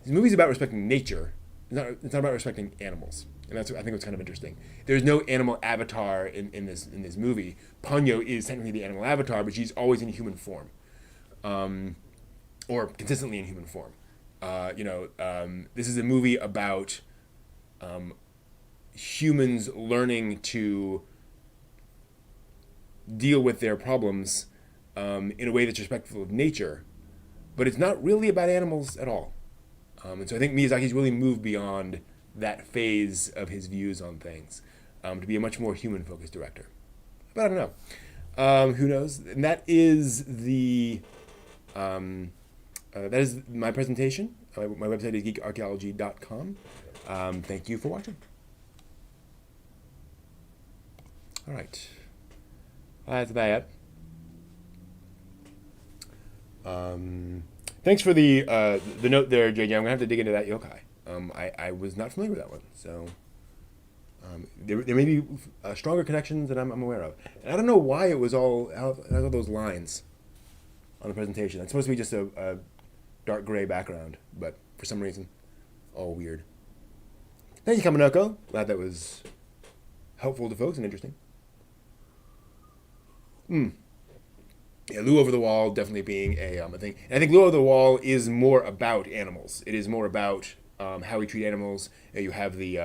movie's about respecting nature. It's not about respecting animals. And that's, I think, what's kind of interesting. There's no animal avatar in this movie. Ponyo is technically the animal avatar, but she's always in human form, or consistently in human form. This is a movie about humans learning to deal with their problems in a way that's respectful of nature, but it's not really about animals at all. And so I think Miyazaki's really moved beyond that phase of his views on things to be a much more human-focused director. But I don't know. Who knows? And that is my presentation. My website is geekarchaeology.com. Thank you for watching. All right. That's that. Thanks for the note there, JJ. I'm gonna have to dig into that yokai. I was not familiar with that one, so there may be stronger connections that I'm aware of. And I don't know why it was all those lines on the presentation. It's supposed to be just a dark gray background, but for some reason, all weird. Thank you, Kaminoko. Glad that was helpful to folks and interesting. Yeah, Lou Over the Wall definitely being a thing. And I think Lou Over the Wall is more about animals. It is more about how we treat animals. You have the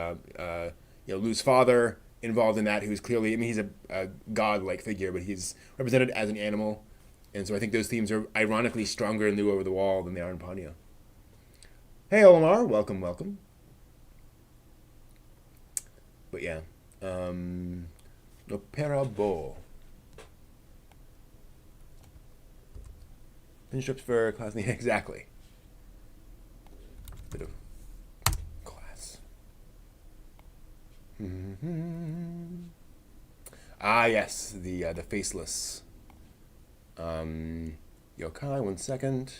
Lou's father involved in that, who's clearly, I mean, he's a god-like figure, but he's represented as an animal. And so I think those themes are ironically stronger in Lou Over the Wall than they are in Ponyo. Hey, Olamar, welcome, welcome. But yeah, Nopera Bo. Pinch strips for class. Exactly. Bit of class. Ah, yes, the faceless yokai. 1 second.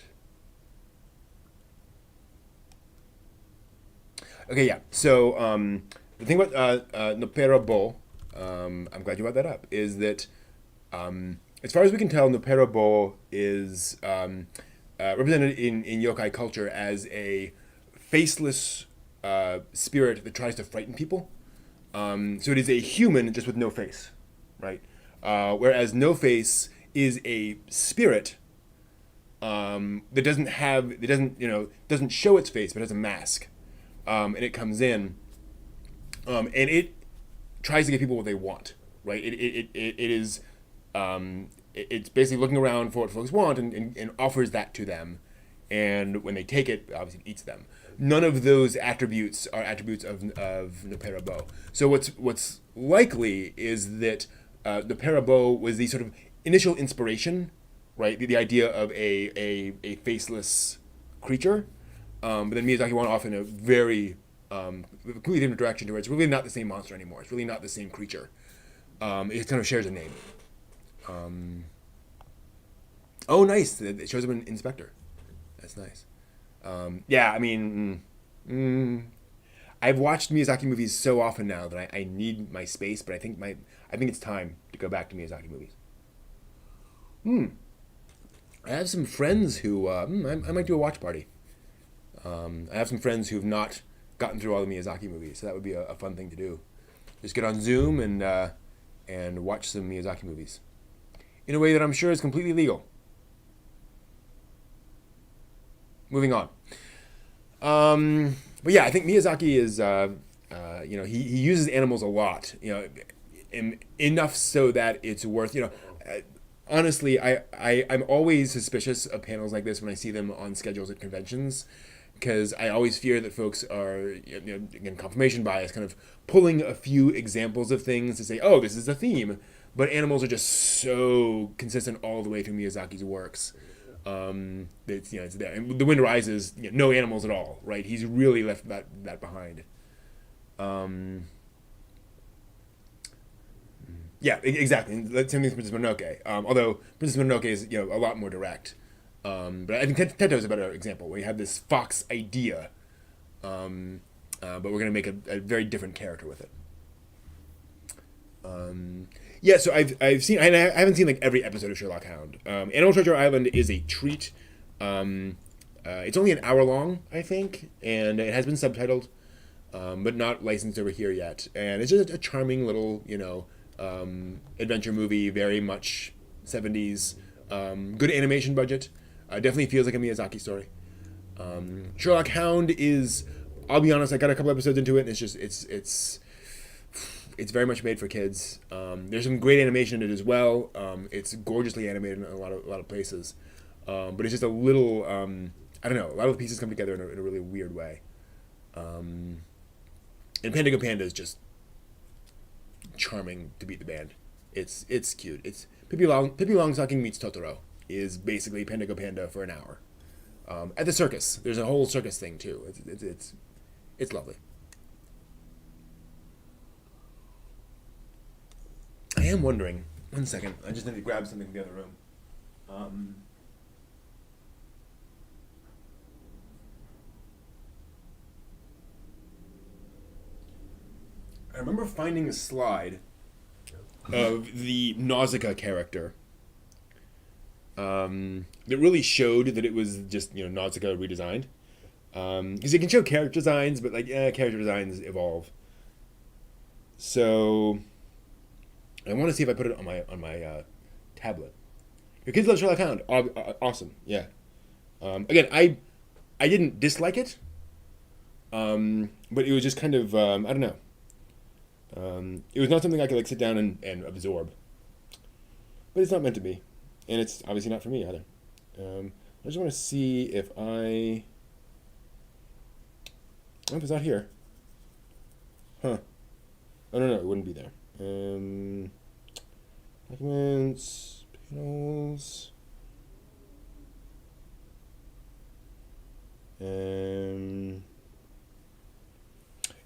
Okay, yeah. So the thing about Nopera Bo, I'm glad you brought that up, is that as far as we can tell, Nopera Bo is represented in yokai culture as a faceless spirit that tries to frighten people. So it is a human just with no face, right? Whereas No Face is a spirit that doesn't show its face, but has a mask, and it comes in, and it tries to give people what they want, right? It is it's basically looking around for what folks want and offers that to them, and when they take it, obviously it eats them. None of those attributes are attributes of Nopera Bo. So what's likely is that Nopera Bo was the sort of initial inspiration, right? The idea of a faceless creature, but then Miyazaki went off in a very completely different direction to where it's really not the same monster anymore. It's really not the same creature. It kind of shares a name. Oh, nice! It shows up in Inspector. That's nice. Yeah, I mean, I've watched Miyazaki movies so often now that I need my space, but I think it's time to go back to Miyazaki movies. I have some friends who I might do a watch party. I have some friends who have not gotten through all the Miyazaki movies, so that would be a fun thing to do. Just get on Zoom and watch some Miyazaki movies in a way that I'm sure is completely legal. Moving on. But yeah, I think Miyazaki is, he uses animals a lot, enough so that it's worth, honestly, I'm always suspicious of panels like this when I see them on schedules at conventions, because I always fear that folks are, again, confirmation bias, kind of pulling a few examples of things to say, oh, this is a theme, but animals are just so consistent all the way through Miyazaki's works. It's there. And The Wind Rises, no animals at all, right? He's really left that behind. Yeah, exactly. Same thing with Princess Mononoke. Although Princess Mononoke is a lot more direct. But I think Tento is a better example where you have this fox idea, but we're gonna make a very different character with it. Yeah, so I've seen, I haven't seen like every episode of Sherlock Hound. Animal Treasure Island is a treat. It's only an hour long, I think, and it has been subtitled, but not licensed over here yet. And it's just a charming little, adventure movie, very much 70s. Good animation budget. Definitely feels like a Miyazaki story. Sherlock Hound is, I'll be honest, I got a couple episodes into it, and it's very much made for kids. There's some great animation in it as well. It's gorgeously animated in a lot of places, but it's just a little, I don't know. A lot of the pieces come together in a really weird way. And Panda Go Panda is just charming to beat the band. It's cute. It's Pippi Longstocking meets Totoro is basically Panda Go Panda for an hour. At the circus, there's a whole circus thing too. It's lovely. I am wondering. 1 second. I just need to grab something from the other room. I remember finding a slide of the Nausicaa character that really showed that it was just Nausicaa redesigned. Because you can show character designs, but character designs evolve. So I want to see if I put it on my tablet. Your kids love Sherlock Hound. Awesome. Yeah. Again, I didn't dislike it, but it was just kind of I don't know. It was not something I could like sit down and absorb. But it's not meant to be, and it's obviously not for me either. I just want to see if oh, if it's not here. Huh. Oh, no, it wouldn't be there. Documents, panels.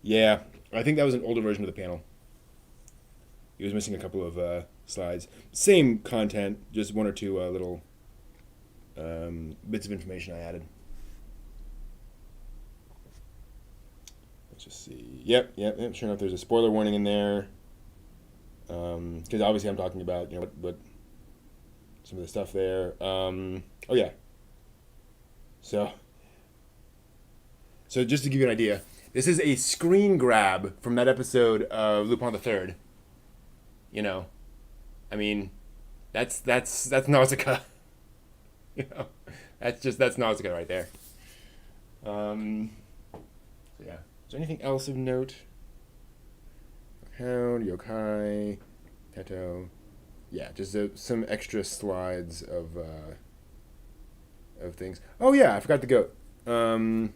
Yeah, I think that was an older version of the panel. It was missing a couple of slides. Same content, just one or two little bits of information I added. Let's just see. Yep. Sure enough, there's a spoiler warning in there. Because obviously I'm talking about what some of the stuff there. Oh yeah. So just to give you an idea, this is a screen grab from that episode of Lupin the Third. I mean, that's Nausicaa. That's Nausicaa right there. So yeah. Is there anything else of note? Hound, Yokai, Teto. Yeah, just some extra slides of things. Oh yeah, I forgot the goat. So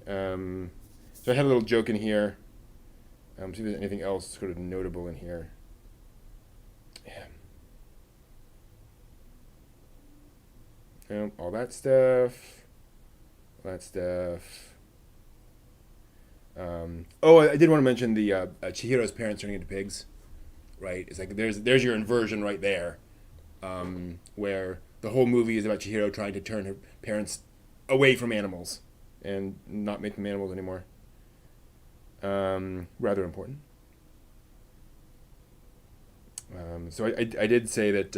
I had a little joke in here. See if there's anything else sort of notable in here. Yeah. All that stuff. Oh, I did want to mention the Chihiro's parents turning into pigs. Right? It's like there's your inversion right there, where the whole movie is about Chihiro trying to turn her parents away from animals and not make them animals anymore. Rather important. So I did say that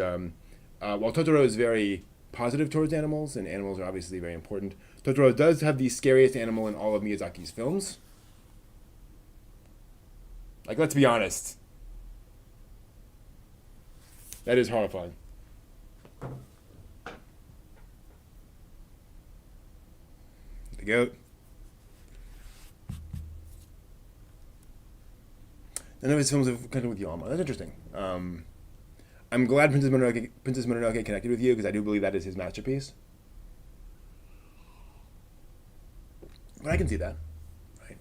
while Totoro is very positive towards animals, and animals are obviously very important, Totoro does have the scariest animal in all of Miyazaki's films. Like, let's be honest. That is horrifying. The goat. None of his films have connected with Yama. That's interesting. I'm glad Princess Mononoke connected with you, because I do believe that is his masterpiece. But I can see that. Right.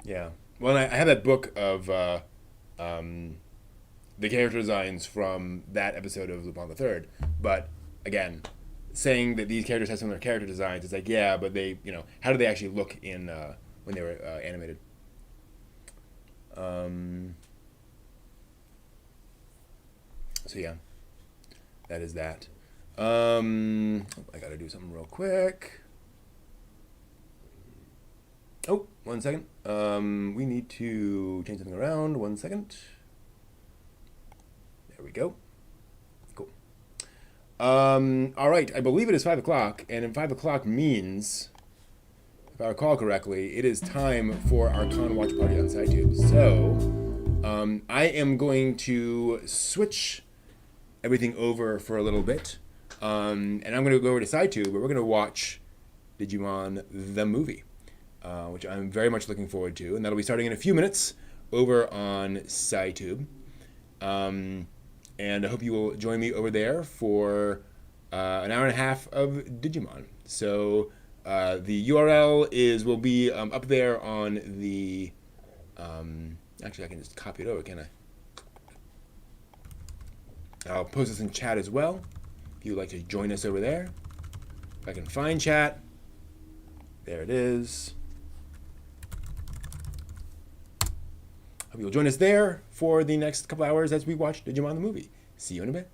Yeah. Well, I have that book of the character designs from that episode of Lupin the Third. But again, saying that these characters have similar character designs, it's like, yeah, but they, how do they actually look in when they were animated? So yeah, that is that. I gotta do something real quick. Oh, 1 second. We need to change something around. 1 second. There we go. Cool. All right. I believe it is 5 o'clock, and 5 o'clock means, if I recall correctly, it is time for our con watch party on SciTube. So, I am going to switch everything over for a little bit, and I'm going to go over to SciTube, but we're going to watch Digimon the movie. Which I'm very much looking forward to, and that'll be starting in a few minutes over on SciTube. And I hope you will join me over there for an hour and a half of Digimon. So the URL will be up there on the. Actually, I can just copy it over, can't I? I'll post this in chat as well. If you'd like to join us over there, if I can find chat, there it is. Hope you'll join us there for the next couple hours as we watch Digimon the movie. See you in a bit.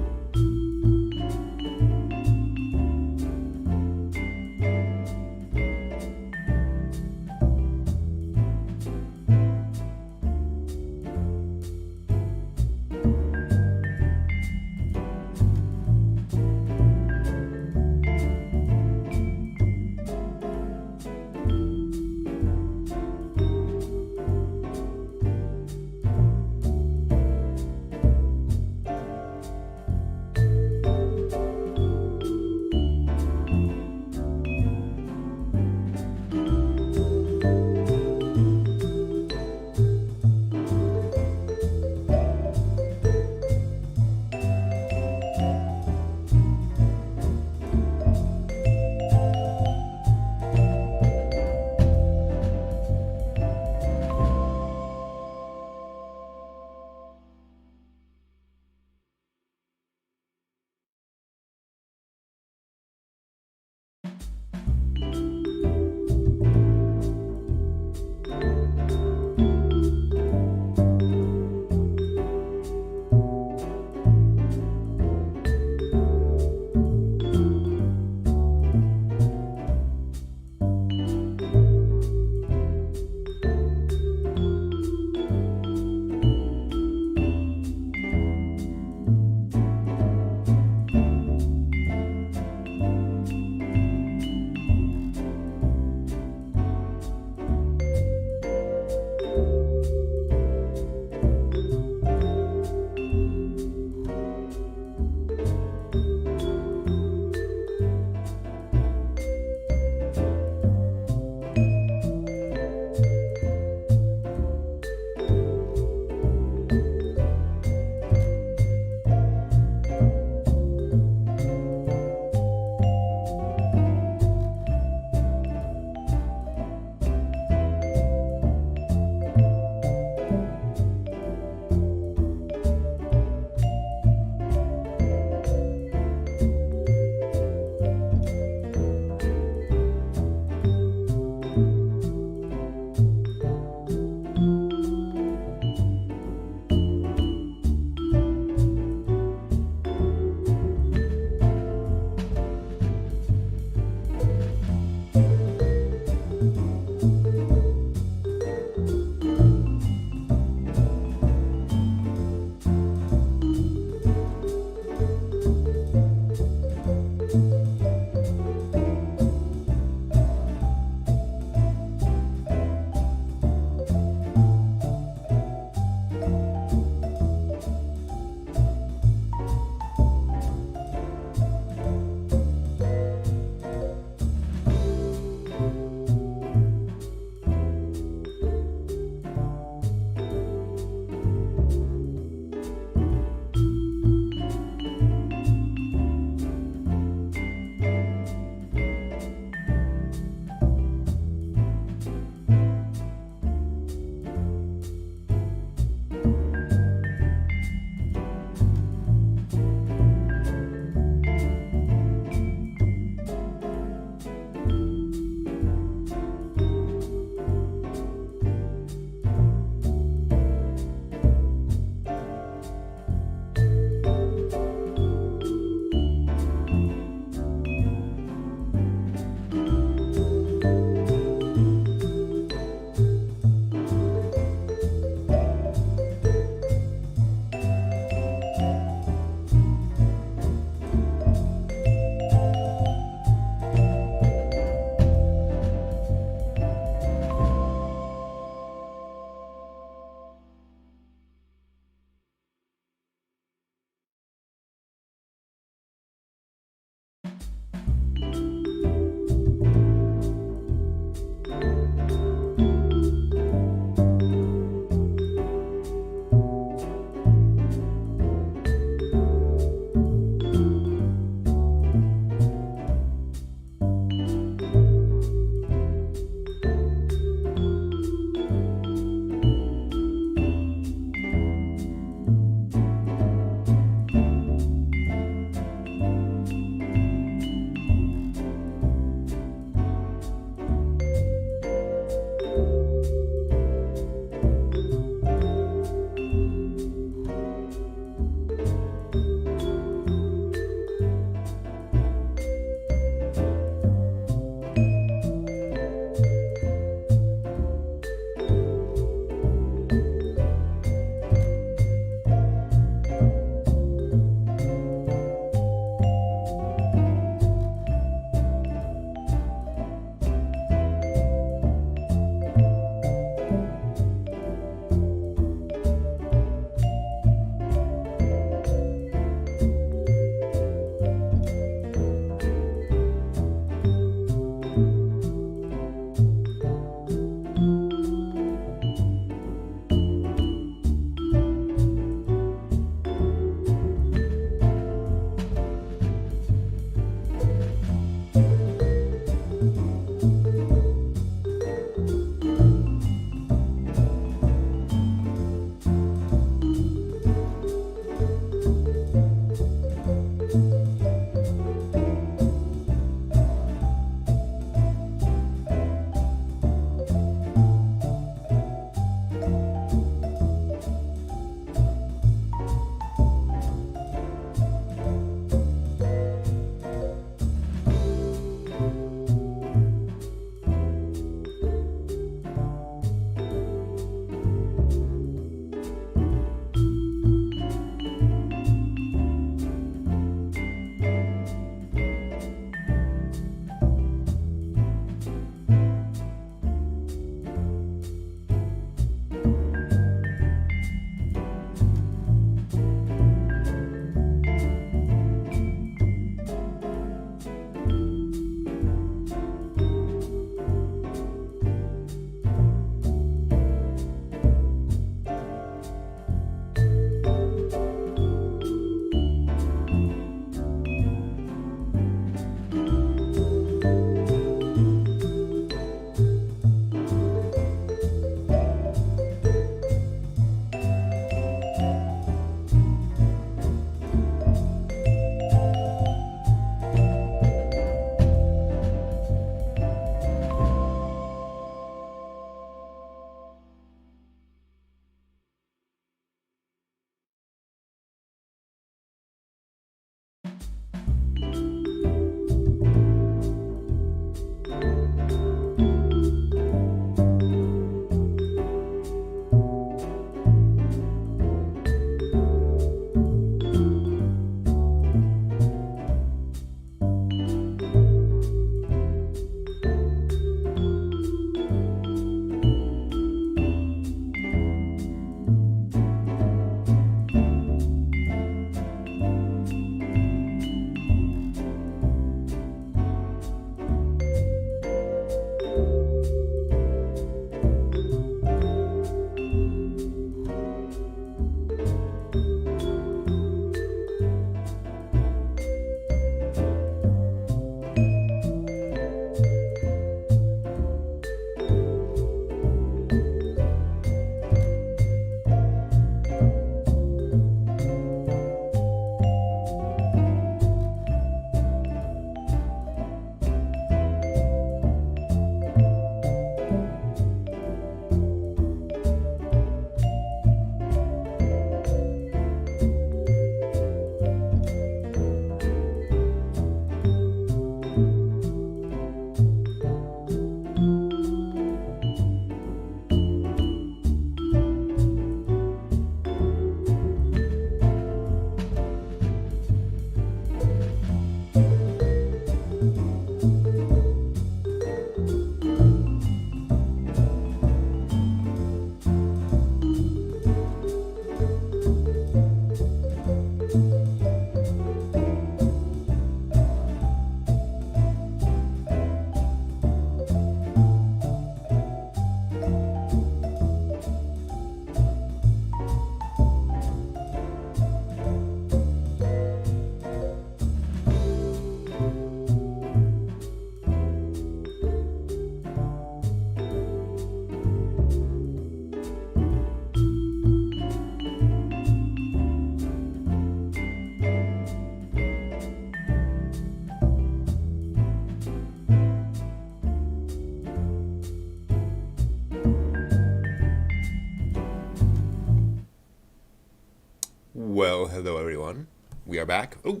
Hello, everyone. We are back. Oh,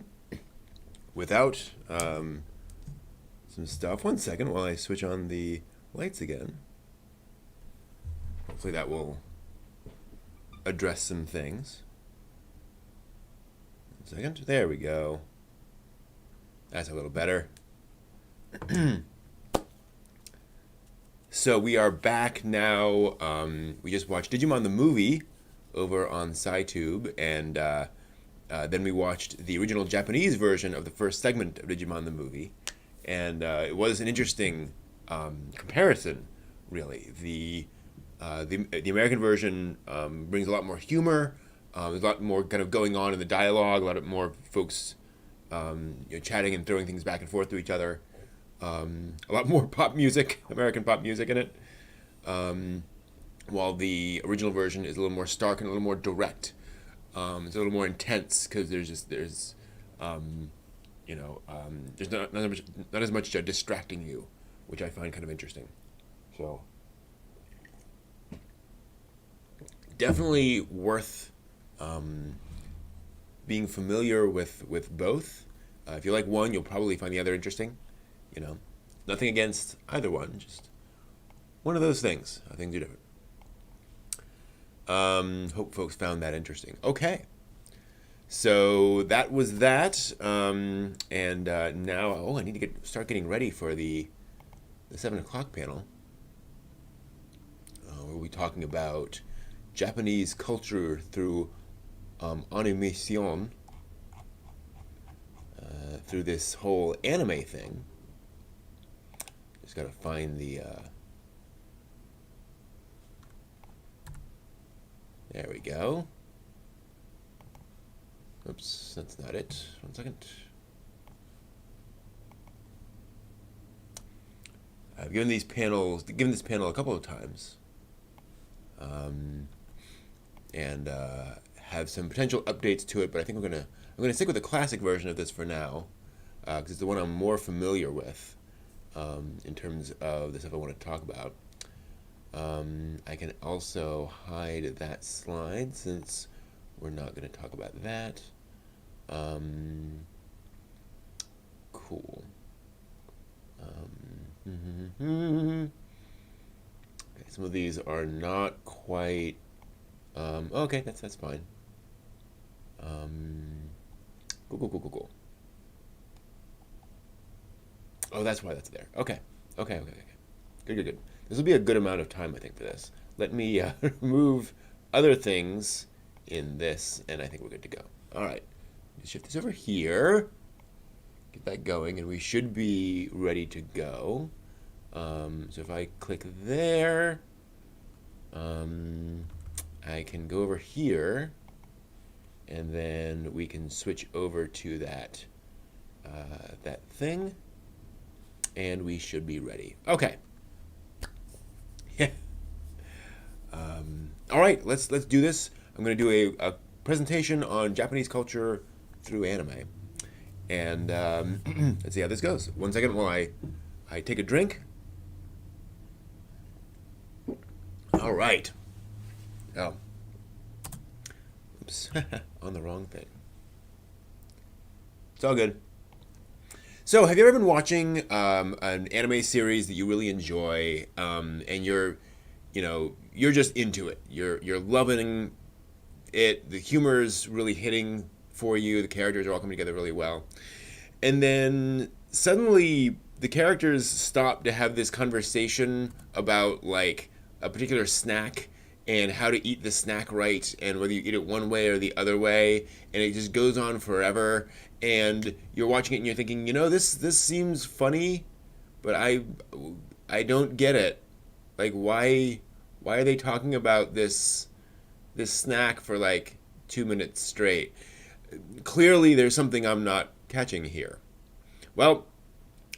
without some stuff. 1 second while I switch on the lights again. Hopefully that will address some things. 1 second. There we go. That's a little better. So we are back now. We just watched Digimon the movie over on SciTube, and then we watched the original Japanese version of the first segment of Digimon the movie, and it was an interesting comparison, really. The American version brings a lot more humor. There's a lot more kind of going on in the dialogue. A lot more folks chatting and throwing things back and forth to each other. A lot more pop music, American pop music in it. While the original version is a little more stark and a little more direct. It's a little more intense because there's not as much distracting you, which I find kind of interesting. So definitely worth being familiar with both. If you like one, you'll probably find the other interesting. Nothing against either one, just one of those things. Things are different. Hope folks found that interesting. Okay. So that was that. And now, I need to start getting ready for the 7 o'clock panel. Where we'll be talking about Japanese culture through animation, through this whole anime thing. Just gotta find the... There we go. Oops, that's not it. 1 second. I've given this panel a couple of times, and have some potential updates to it. But I think I'm gonna stick with the classic version of this for now, because it's the one I'm more familiar with in terms of the stuff I want to talk about. I can also hide that slide since we're not going to talk about that. Cool. Okay, some of these are not quite... okay, that's fine. Cool. Oh, that's why that's there. Okay. Good. This will be a good amount of time, I think, for this. Let me remove other things in this, and I think we're good to go. All right. Shift this over here. Get that going, and we should be ready to go. So if I click there, I can go over here, and then we can switch over to that thing, and we should be ready. Okay. Yeah. All right, let's do this. I'm going to do a presentation on Japanese culture through anime, and let's see how this goes. 1 second while I take a drink. All right. Oh. Oops. On the wrong thing. It's all good. So, have you ever been watching an anime series that you really enjoy, and you're just into it? You're loving it. The humor's really hitting for you. The characters are all coming together really well, and then suddenly the characters stop to have this conversation about like a particular snack and how to eat the snack right, and whether you eat it one way or the other way, and it just goes on forever. And you're watching it and you're thinking, this seems funny, but I don't get it. Like, why are they talking about this snack for like 2 minutes straight? Clearly, there's something I'm not catching here. Well,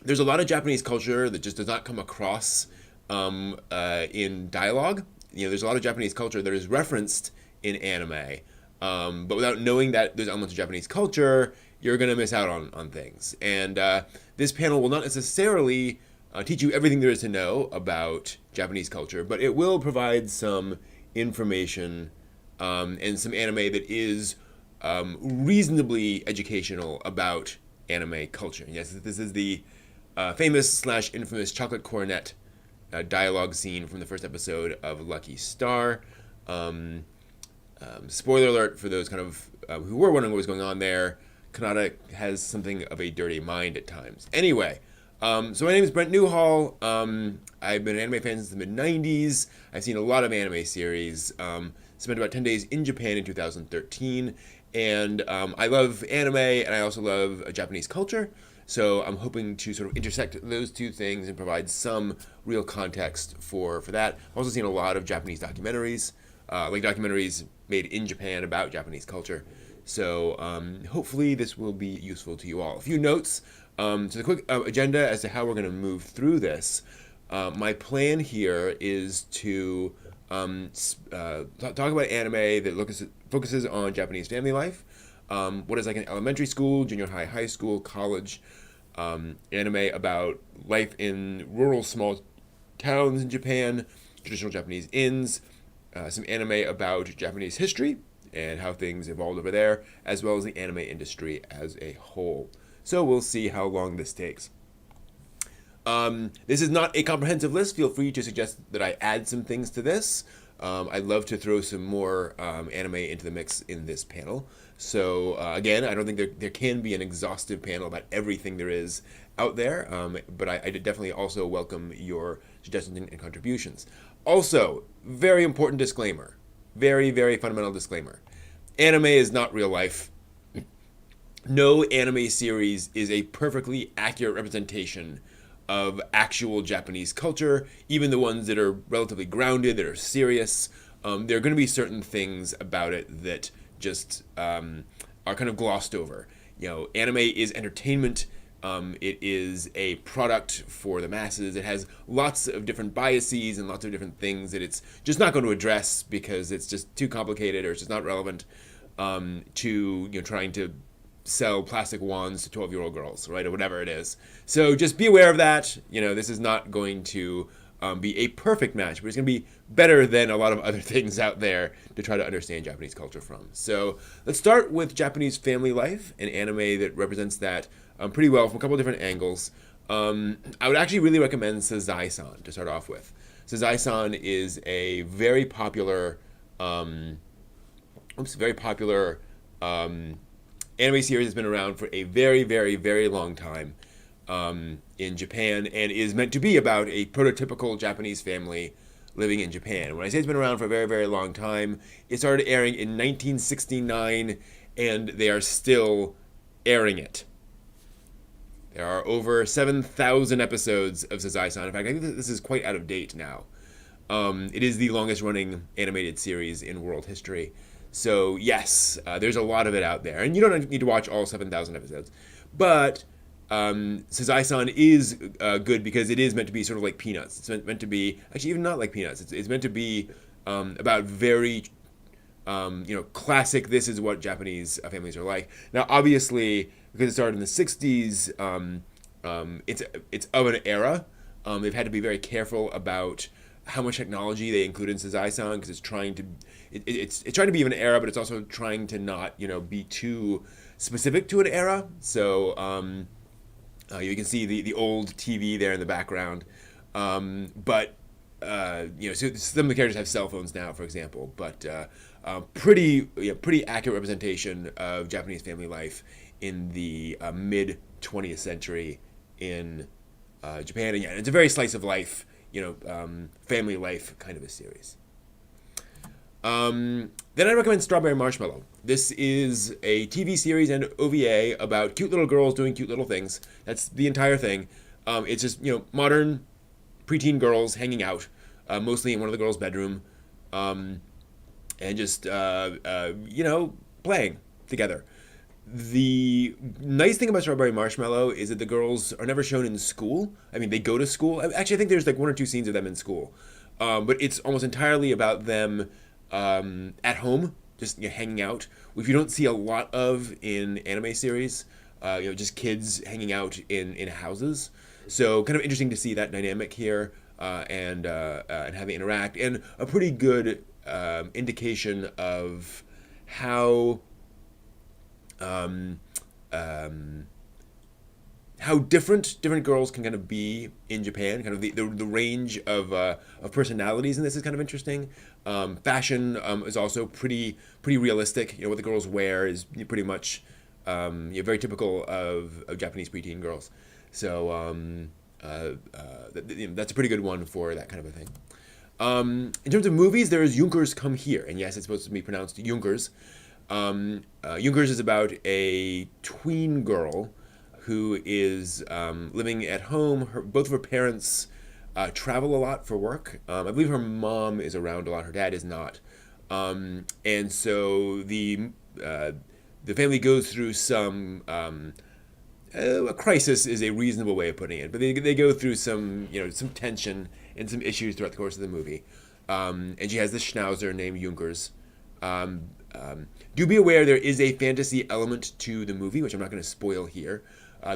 there's a lot of Japanese culture that just does not come across in dialogue. There's a lot of Japanese culture that is referenced in anime, but without knowing that there's elements of Japanese culture, you're going to miss out on things. And this panel will not necessarily teach you everything there is to know about Japanese culture, but it will provide some information and some anime that is reasonably educational about anime culture. Yes, this is the famous slash infamous chocolate coronet dialogue scene from the first episode of Lucky Star. Spoiler alert for those kind of who were wondering what was going on there. Kanata has something of a dirty mind at times. Anyway, so my name is Brent Newhall. I've been an anime fan since the mid-90s. I've seen a lot of anime series. Spent about 10 days in Japan in 2013. And I love anime, and I also love Japanese culture. So I'm hoping to sort of intersect those two things and provide some real context for that. I've also seen a lot of Japanese documentaries, like documentaries made in Japan about Japanese culture. So hopefully this will be useful to you all. A few notes. So the quick agenda as to how we're going to move through this. My plan here is to talk about anime that focuses on Japanese family life. What is like an elementary school, junior high, high school, college anime about life in rural small towns in Japan, traditional Japanese inns, some anime about Japanese history and how things evolved over there, as well as the anime industry as a whole. So we'll see how long this takes. This is not a comprehensive list. Feel free to suggest that I add some things to this. I'd love to throw some more anime into the mix in this panel. So again, I don't think there can be an exhaustive panel about everything there is out there, but I did definitely also welcome your suggestions and contributions. Also, very important disclaimer, very, very fundamental disclaimer. Anime is not real life. No anime series is a perfectly accurate representation of actual Japanese culture, even the ones that are relatively grounded, that are serious. There are going to be certain things about it that just are kind of glossed over. You know, anime is entertainment. It is a product for the masses. It has lots of different biases and lots of different things that it's just not going to address because it's just too complicated or it's just not relevant to trying to sell plastic wands to 12-year-old girls, right, or whatever it is. So just be aware of that. This is not going to be a perfect match, but it's going to be better than a lot of other things out there to try to understand Japanese culture from. So let's start with Japanese family life, an anime that represents that pretty well from a couple of different angles. I would actually really recommend Sazai-san to start off with. Sazai-san is a very popular, anime series has been around for a very, very, very long time in Japan and is meant to be about a prototypical Japanese family living in Japan. When I say it's been around for a very, very long time, it started airing in 1969 and they are still airing it. There are over 7,000 episodes of Sazai-san. In fact, I think this is quite out of date now. It is the longest running animated series in world history. So yes, there's a lot of it out there. And you don't need to watch all 7,000 episodes. But Sazai-san is good because it is meant to be sort of like Peanuts. It's meant to be, actually even not like Peanuts. It's meant to be about very, classic, this is what Japanese families are like. Now, obviously, because it started in the 60s, it's of an era. They've had to be very careful about how much technology they include in Sazai-san because it's trying to it's trying to be of an era, but it's also trying to not be too specific to an era. So you can see the old TV there in the background, but so some of the characters have cell phones now, for example. But pretty accurate representation of Japanese family life in the mid 20th century in Japan, and it's a very slice of life. Family life kind of a series. Then I recommend Strawberry Marshmallow. This is a TV series and OVA about cute little girls doing cute little things. That's the entire thing. It's just, modern preteen girls hanging out, mostly in one of the girls' bedroom, and just, playing together. The nice thing about Strawberry Marshmallow is that the girls are never shown in school. I mean, they go to school. Actually, I think there's like one or two scenes of them in school. But it's almost entirely about them at home, just hanging out, which you don't see a lot of in anime series. Just kids hanging out in houses. So kind of interesting to see that dynamic here and how they interact. And a pretty good indication of how um, um, how different girls can kind of be in Japan. Kind of the range of personalities in this is kind of interesting. Fashion is also pretty realistic. What the girls wear is pretty much very typical of Japanese preteen girls. So that's a pretty good one for that kind of a thing. In terms of movies, there is Junkers Come Here, and yes, it's supposed to be pronounced Junkers. Junkers is about a tween girl who is living at home. Both of her parents travel a lot for work. I believe her mom is around a lot. Her dad is not, and so the family goes through some a crisis is a reasonable way of putting it, but they go through some tension and some issues throughout the course of the movie. And she has this schnauzer named Junkers. Do be aware there is a fantasy element to the movie, which I'm not going to spoil here.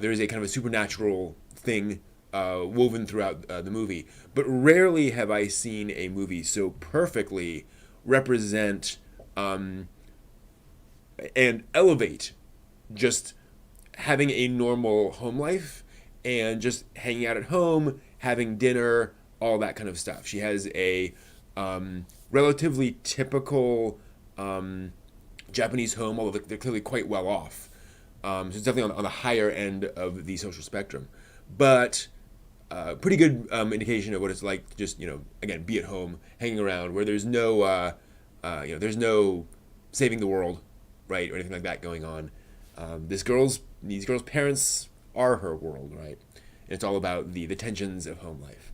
There is a kind of a supernatural thing woven throughout the movie, but rarely have I seen a movie so perfectly represent and elevate just having a normal home life and just hanging out at home, having dinner, all that kind of stuff. She has a relatively typical Japanese home, although they're clearly quite well off. So it's definitely on the higher end of the social spectrum. But pretty good indication of what it's like to just, again, be at home, hanging around, where there's no, there's no saving the world, right, or anything like that going on. These girls' parents are her world, right? And it's all about the tensions of home life.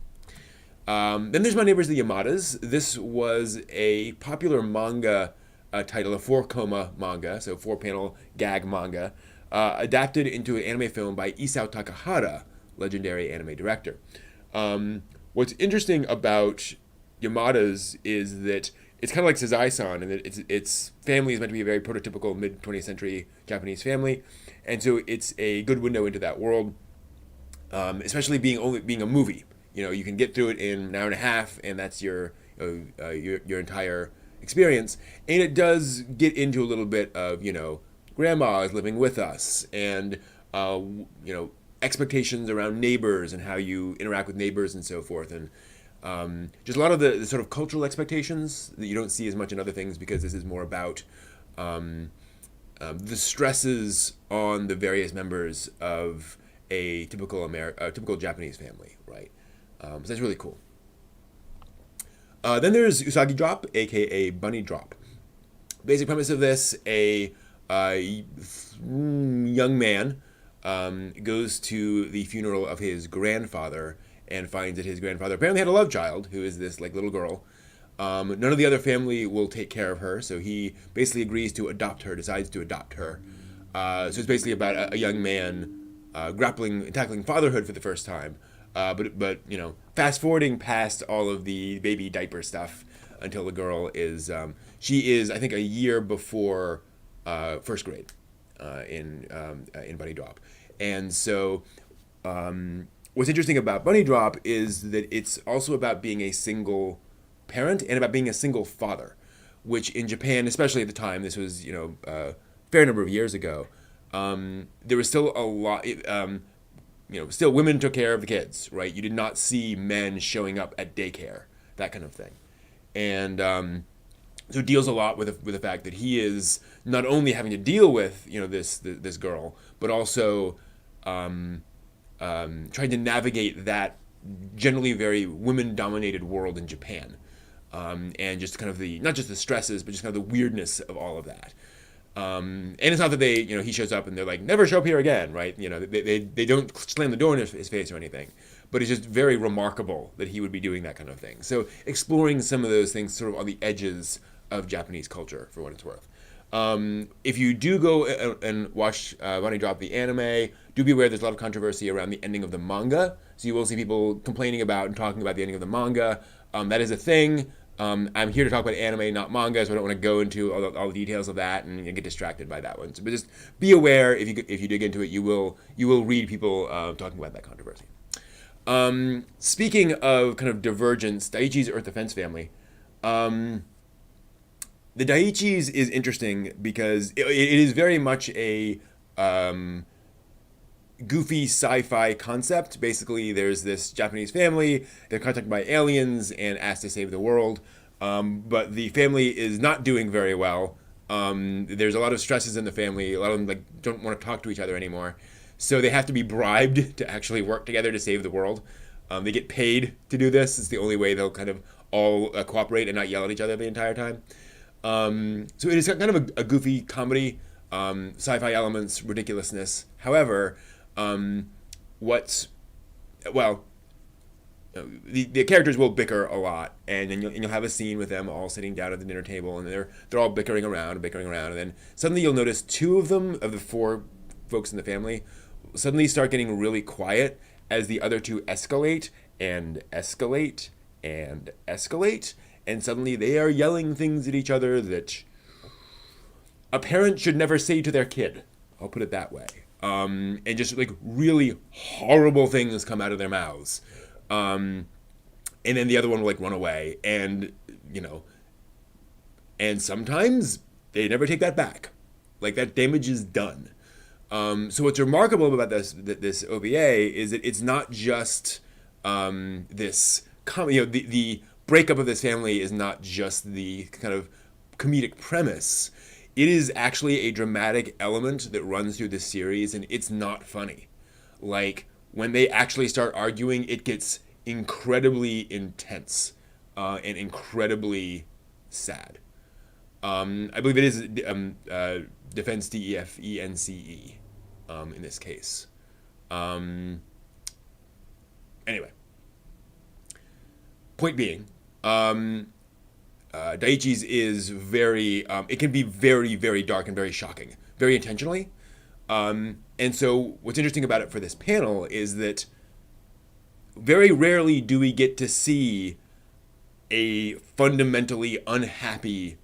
Then there's My Neighbors the Yamadas. This was a popular manga title, a 4-koma manga, so 4-panel gag manga, adapted into an anime film by Isao Takahata, legendary anime director. What's interesting about Yamadas is that it's kind of like Sazai-san, and that its family is meant to be a very prototypical mid-20th century Japanese family, and so it's a good window into that world, especially being a movie. You can get through it in an hour and a half, and that's your entire experience. And it does get into a little bit of grandma is living with us, and expectations around neighbors and how you interact with neighbors and so forth, and just a lot of the sort of cultural expectations that you don't see as much in other things, because this is more about the stresses on the various members of a typical Japanese family, right? So that's really cool. Then there's Usagi Drop, aka Bunny Drop. Basic premise of this: a young man goes to the funeral of his grandfather and finds that his grandfather apparently had a love child, who is this little girl. None of the other family will take care of her, so he basically agrees to adopt her, decides to adopt her. So it's basically about a young man grappling and tackling fatherhood for the first time. But fast forwarding past all of the baby diaper stuff until the girl is she is, I think, a year before first grade in Bunny Drop. And so what's interesting about Bunny Drop is that it's also about being a single parent and about being a single father, which in Japan, especially at the time, this was a fair number of years ago, there was still a lot. Still women took care of the kids, right? You did not see men showing up at daycare, that kind of thing. And so it deals a lot with the fact that he is not only having to deal with this girl, but also trying to navigate that generally very women-dominated world in Japan, and just kind of not just the stresses, but just kind of the weirdness of all of that. And it's not that he shows up and they're like, never show up here again, right? They don't slam the door in his face or anything, but it's just very remarkable that he would be doing that kind of thing. So exploring some of those things sort of on the edges of Japanese culture, for what it's worth. If you do go and watch Bunny Drop the anime, do be aware there's a lot of controversy around the ending of the manga. So you will see people complaining about and talking about the ending of the manga. That is a thing. I'm here to talk about anime, not manga, so I don't want to go into all the details of that and get distracted by that one. So, but just be aware, if you dig into it, you will read people talking about that controversy. Speaking of kind of divergence, Daiichi's Earth Defense Family. the Daiichis is interesting because it is very much a um, goofy sci-fi concept. Basically, there's this Japanese family. They're contacted by aliens and asked to save the world, but the family is not doing very well. There's a lot of stresses in the family. A lot of them like don't want to talk to each other anymore, so they have to be bribed to actually work together to save the world. They get paid to do this. It's the only way they'll kind of all cooperate and not yell at each other the entire time. So it is kind of a goofy comedy, sci-fi elements, ridiculousness. However, what's well, the characters will bicker a lot, and then you'll have a scene with them all sitting down at the dinner table, and they're all bickering around, and then suddenly you'll notice two of them of the four folks in the family suddenly start getting really quiet as the other two escalate and escalate and escalate, and suddenly they are yelling things at each other that a parent should never say to their kid. I'll put it that way. And just like really horrible things come out of their mouths. And then the other one will like run away, and you know, and sometimes they never take that back. Like that damage is done. So what's remarkable about this OVA is that it's not just this the breakup of this family is not just the kind of comedic premise. It is actually a dramatic element that runs through this series, and it's not funny. Like when they actually start arguing, it gets incredibly intense and incredibly sad. I believe it is Defense Defence in this case. Anyway, point being, Daiichi's is very, it can be very, very dark and very shocking, very intentionally. And so what's interesting about it for this panel is that very rarely do we get to see a fundamentally unhappy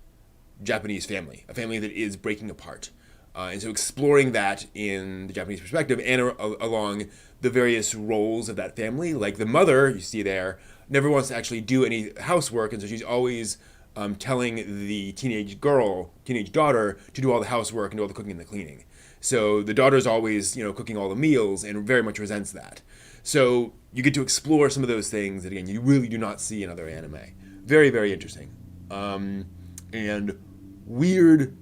Japanese family, a family that is breaking apart. And so exploring that in the Japanese perspective and along the various roles of that family, like the mother you see there never wants to actually do any housework, and so she's always telling the teenage daughter to do all the housework and do all the cooking and the cleaning. So the daughter's always, cooking all the meals and very much resents that. So you get to explore some of those things that, again, you really do not see in other anime. Very, very interesting. And weird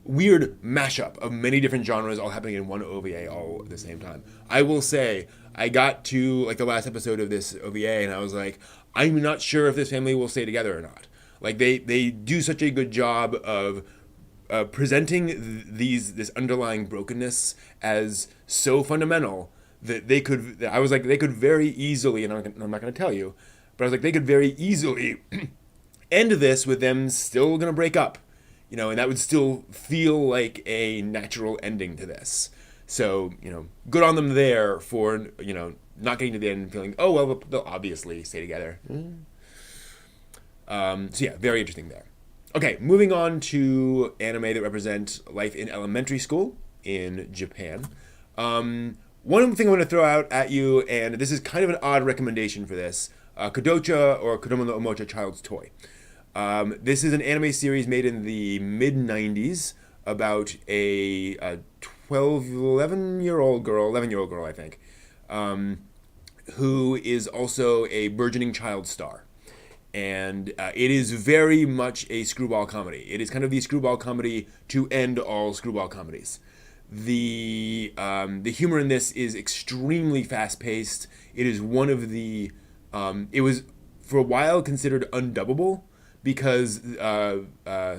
mashup of many different genres all happening in one OVA all at the same time. I will say, I got to like the last episode of this OVA and I was like, I'm not sure if this family will stay together or not. Like they do such a good job of presenting this underlying brokenness as so fundamental that they could very easily, and I'm not going to tell you, but I was like, they could very easily end this with them still going to break up, and that would still feel like a natural ending to this. So, good on them there for, not getting to the end and feeling, oh, well, they'll obviously stay together. So yeah, very interesting there. Okay, moving on to anime that represent life in elementary school in Japan. One thing I want to throw out at you, and this is kind of an odd recommendation for this, Kodocha, or Kodomo no Omocha Child's Toy. This is an anime series made in the mid-90s about a 11-year-old girl, I think, who is also a burgeoning child star. And it is very much a screwball comedy. It is kind of the screwball comedy to end all screwball comedies. The humor in this is extremely fast-paced. It is one of the... it was, for a while, considered undubbable because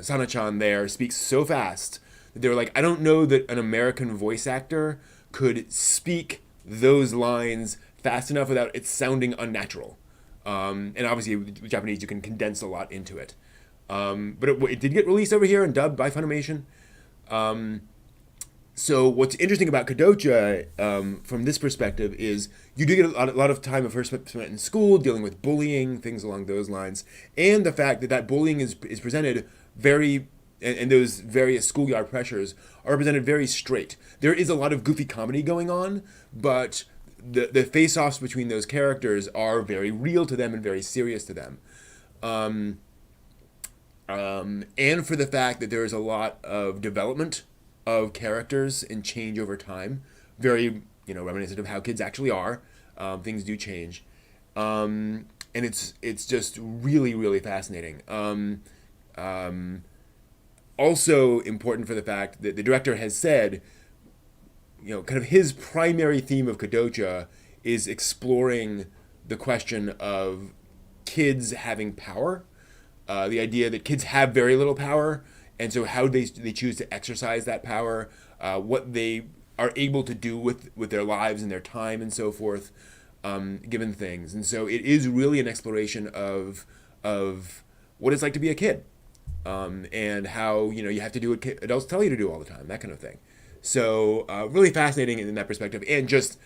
Sana-chan there speaks so fast that they were like, I don't know that an American voice actor could speak those lines fast enough without it sounding unnatural. And obviously with Japanese you can condense a lot into it. But it did get released over here and dubbed by Funimation. So what's interesting about Kodocha from this perspective is you do get a lot of time of her spent in school dealing with bullying, things along those lines, and the fact that bullying is presented very, and those various schoolyard pressures are presented very straight. There is a lot of goofy comedy going on, but the face-offs between those characters are very real to them and very serious to them. and for the fact that there is a lot of development of characters and change over time. Very, reminiscent of how kids actually are. Things do change, and it's just really really fascinating. Also important for the fact that the director has said, kind of his primary theme of Kadocha is exploring the question of kids having power, the idea that kids have very little power, and so how they choose to exercise that power, what they are able to do with their lives and their time and so forth, given things. And so it is really an exploration of what it's like to be a kid, and how you have to do what adults tell you to do all the time, that kind of thing. So really fascinating in that perspective, and just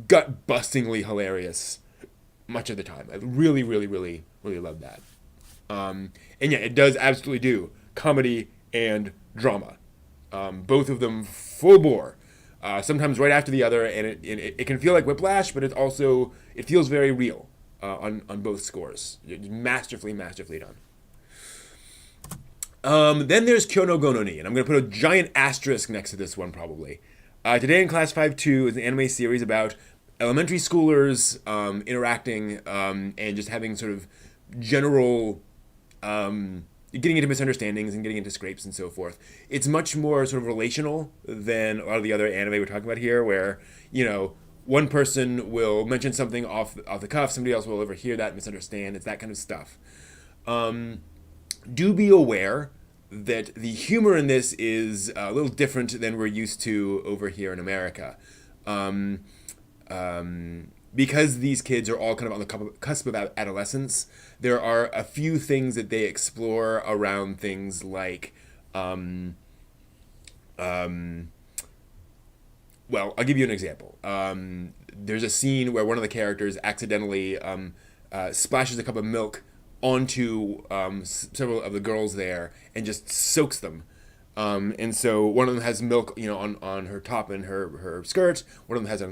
gut bustingly hilarious much of the time. I really, really, really, really love that. And yeah, it does absolutely do comedy and drama, both of them full bore. Sometimes right after the other, and it can feel like whiplash, but it feels very real on both scores. It's masterfully done. Then there's Kyono Go no Ni, and I'm going to put a giant asterisk next to this one probably. Today in Class 5-2 is an anime series about elementary schoolers interacting and just having sort of general getting into misunderstandings and getting into scrapes and so forth. It's much more sort of relational than a lot of the other anime we're talking about here, where one person will mention something off the cuff, somebody else will overhear that and misunderstand. It's that kind of stuff. Do be aware that the humor in this is a little different than we're used to over here in America. Because these kids are all kind of on the cusp of adolescence, there are a few things that they explore around things like, well, I'll give you an example. There's a scene where one of the characters accidentally splashes a cup of milk onto several of the girls there and just soaks them. And so one of them has milk, on her top and her skirt. One of them has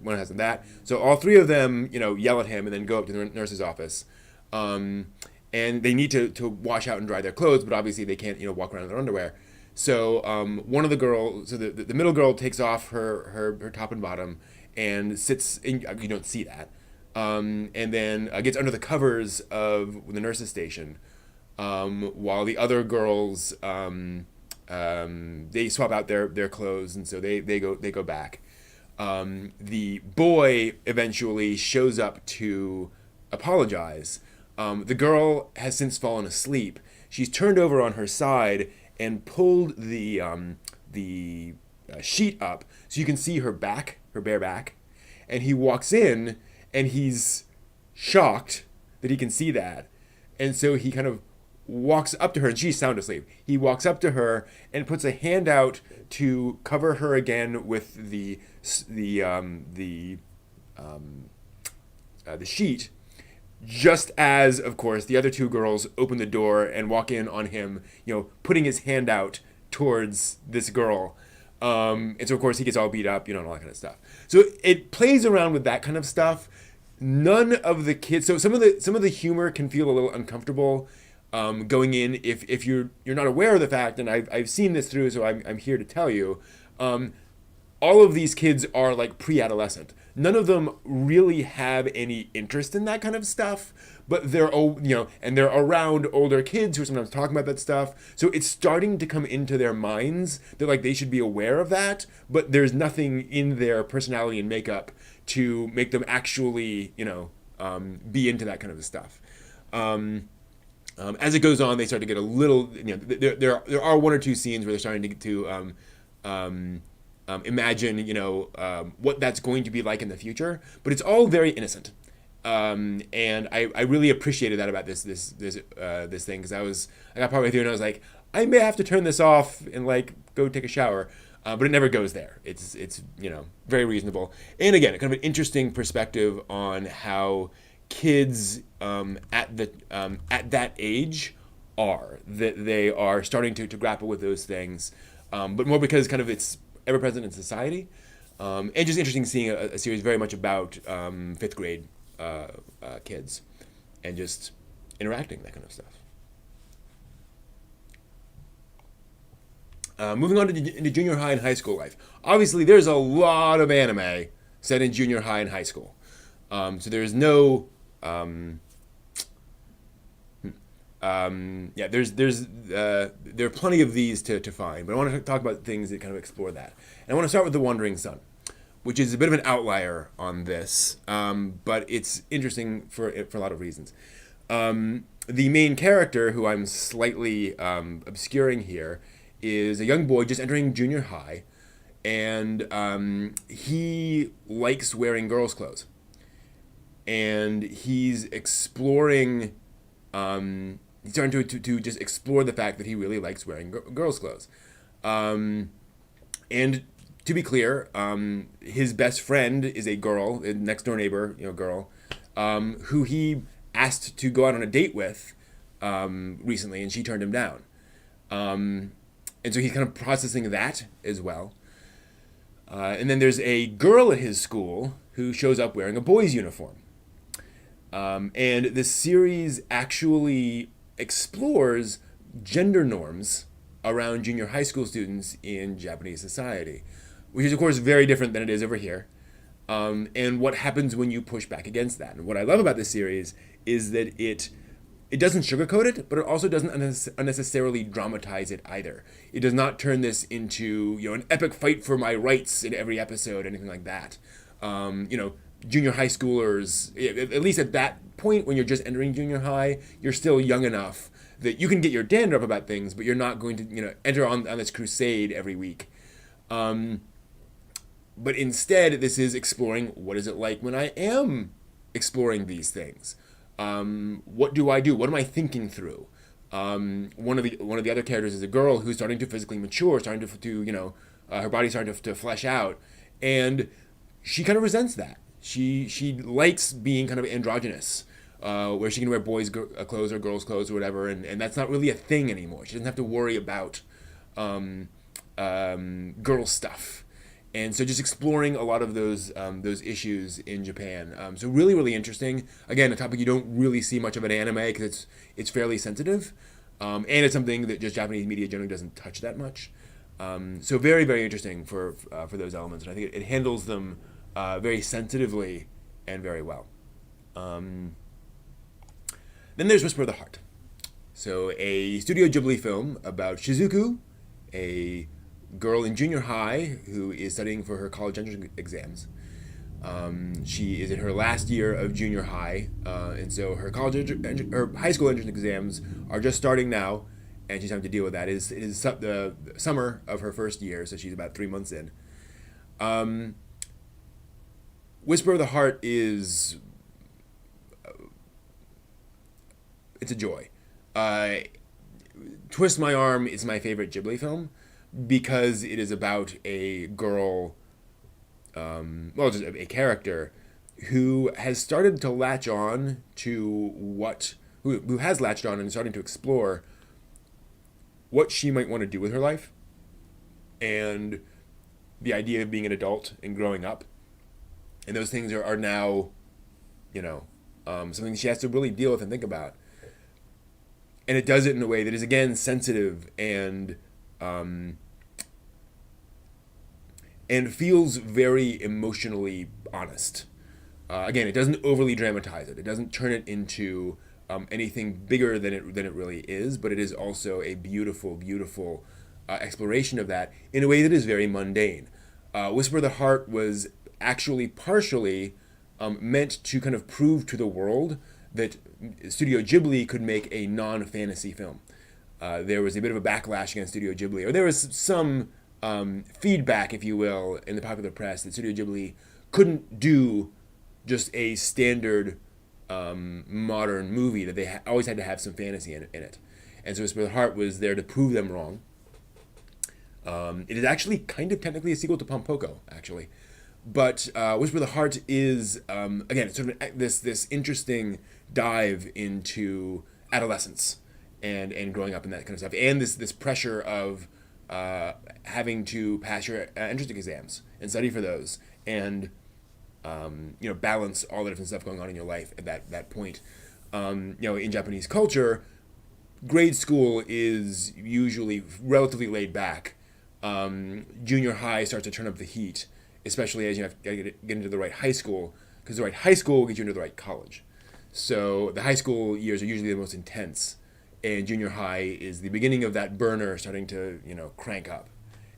one has that. So all three of them, yell at him and then go up to the nurse's office. And they need to wash out and dry their clothes, but obviously they can't, walk around in their underwear. So one of the girls, so the middle girl takes off her top and bottom and sits in, you don't see that. And then gets under the covers of the nurse's station, while the other girls they swap out their clothes, and so they go back. The boy eventually shows up to apologize. The girl has since fallen asleep. She's turned over on her side and pulled the sheet up so you can see her back, her bare back. And he walks in and he's shocked that he can see that. And so he kind of walks up to her, and she's sound asleep. He walks up to her and puts a hand out to cover her again with the sheet, just as, of course, the other two girls open the door and walk in on him, putting his hand out towards this girl. And so, of course, he gets all beat up, and all that kind of stuff. So it plays around with that kind of stuff. None of the kids. So some of the humor can feel a little uncomfortable going in if you're not aware of the fact, and I've seen this through, so I'm here to tell you. All of these kids are like pre-adolescent. None of them really have any interest in that kind of stuff, but they're and they're around older kids who are sometimes talking about that stuff. So it's starting to come into their minds that like they should be aware of that, but there's nothing in their personality and makeup to make them actually be into that kind of stuff. As it goes on, they start to get a little. There are one or two scenes where they're starting to imagine, what that's going to be like in the future. But it's all very innocent, and I really appreciated that about this thing, because I got partway through and I was like, I may have to turn this off and like go take a shower, but it never goes there. It's very reasonable, and again, kind of an interesting perspective on how kids at that age are, that they are starting to grapple with those things, but more because kind of it's ever present in society, and just interesting seeing a series very much about fifth grade kids and just interacting, that kind of stuff. Moving on to into junior high and high school life. Obviously, there's a lot of anime set in junior high and high school. So there's no yeah, there are plenty of these to find, but I want to talk about things that kind of explore that. And I want to start with The Wandering Son, which is a bit of an outlier on this, but it's interesting for a lot of reasons. The main character, who I'm slightly obscuring here, is a young boy just entering junior high, and he likes wearing girls' clothes, and he's exploring. He's starting to just explore the fact that he really likes wearing girls' clothes. And to be clear, his best friend is a girl, a next door neighbor, girl, who he asked to go out on a date with recently, and she turned him down. And so he's kind of processing that as well. And then there's a girl at his school who shows up wearing a boy's uniform. And this series actually explores gender norms around junior high school students in Japanese society, which is, of course, very different than it is over here. And what happens when you push back against that. And what I love about this series is that it doesn't sugarcoat it, but it also doesn't unnecessarily dramatize it either. It does not turn this into an epic fight for my rights in every episode, anything like that. Junior high schoolers, at least at that point when you're just entering junior high, you're still young enough that you can get your dander up about things, but you're not going to enter on this crusade every week. But instead, this is exploring what is it like when I am exploring these things. What do I do? What am I thinking through? One of the other characters is a girl who's starting to physically mature, starting to her body's starting to flesh out, and she kind of resents that. She likes being kind of androgynous, where she can wear boys' clothes or girls' clothes or whatever, and that's not really a thing anymore. She doesn't have to worry about girl stuff. And so just exploring a lot of those issues in Japan. So really, really interesting. Again, a topic you don't really see much of in anime because it's fairly sensitive. And it's something that just Japanese media generally doesn't touch that much. So very, very interesting for those elements. And I think it handles them very sensitively and very well. Then there's Whisper of the Heart. So a Studio Ghibli film about Shizuku, a girl in junior high who is studying for her college entrance exams. She is in her last year of junior high, and so her high school entrance exams are just starting now, and she's having to deal with that. It is the summer of her first year, so she's about 3 months in. Whisper of the Heart is it's a joy. Twist My Arm is my favorite Ghibli film because it is about a girl, just a character who has started to latch on to who has latched on and starting to explore what she might want to do with her life, and the idea of being an adult and growing up, and those things are now, something she has to really deal with and think about, and it does it in a way that is again sensitive and feels very emotionally honest. Again, it doesn't overly dramatize it. It doesn't turn it into anything bigger than it really is, but it is also a beautiful, beautiful exploration of that in a way that is very mundane. Whisper of the Heart was actually partially meant to kind of prove to the world that Studio Ghibli could make a non-fantasy film. There was a bit of a backlash against Studio Ghibli, or there was some feedback, if you will, in the popular press that Studio Ghibli couldn't do just a standard modern movie, that they always had to have some fantasy in it. And so Whisper of the Heart was there to prove them wrong. It is actually kind of technically a sequel to Pompoko, actually. But Whisper of the Heart is, again, it's sort of this interesting dive into adolescence and growing up and that kind of stuff. And this pressure of having to pass your entrance exams and study for those and balance all the different stuff going on in your life at that point. In Japanese culture, grade school is usually relatively laid back. junior high starts to turn up the heat, especially as you have to get into the right high school, because the right high school will get you into the right college. So the high school years are usually the most intense, and junior high is the beginning of that burner starting to crank up,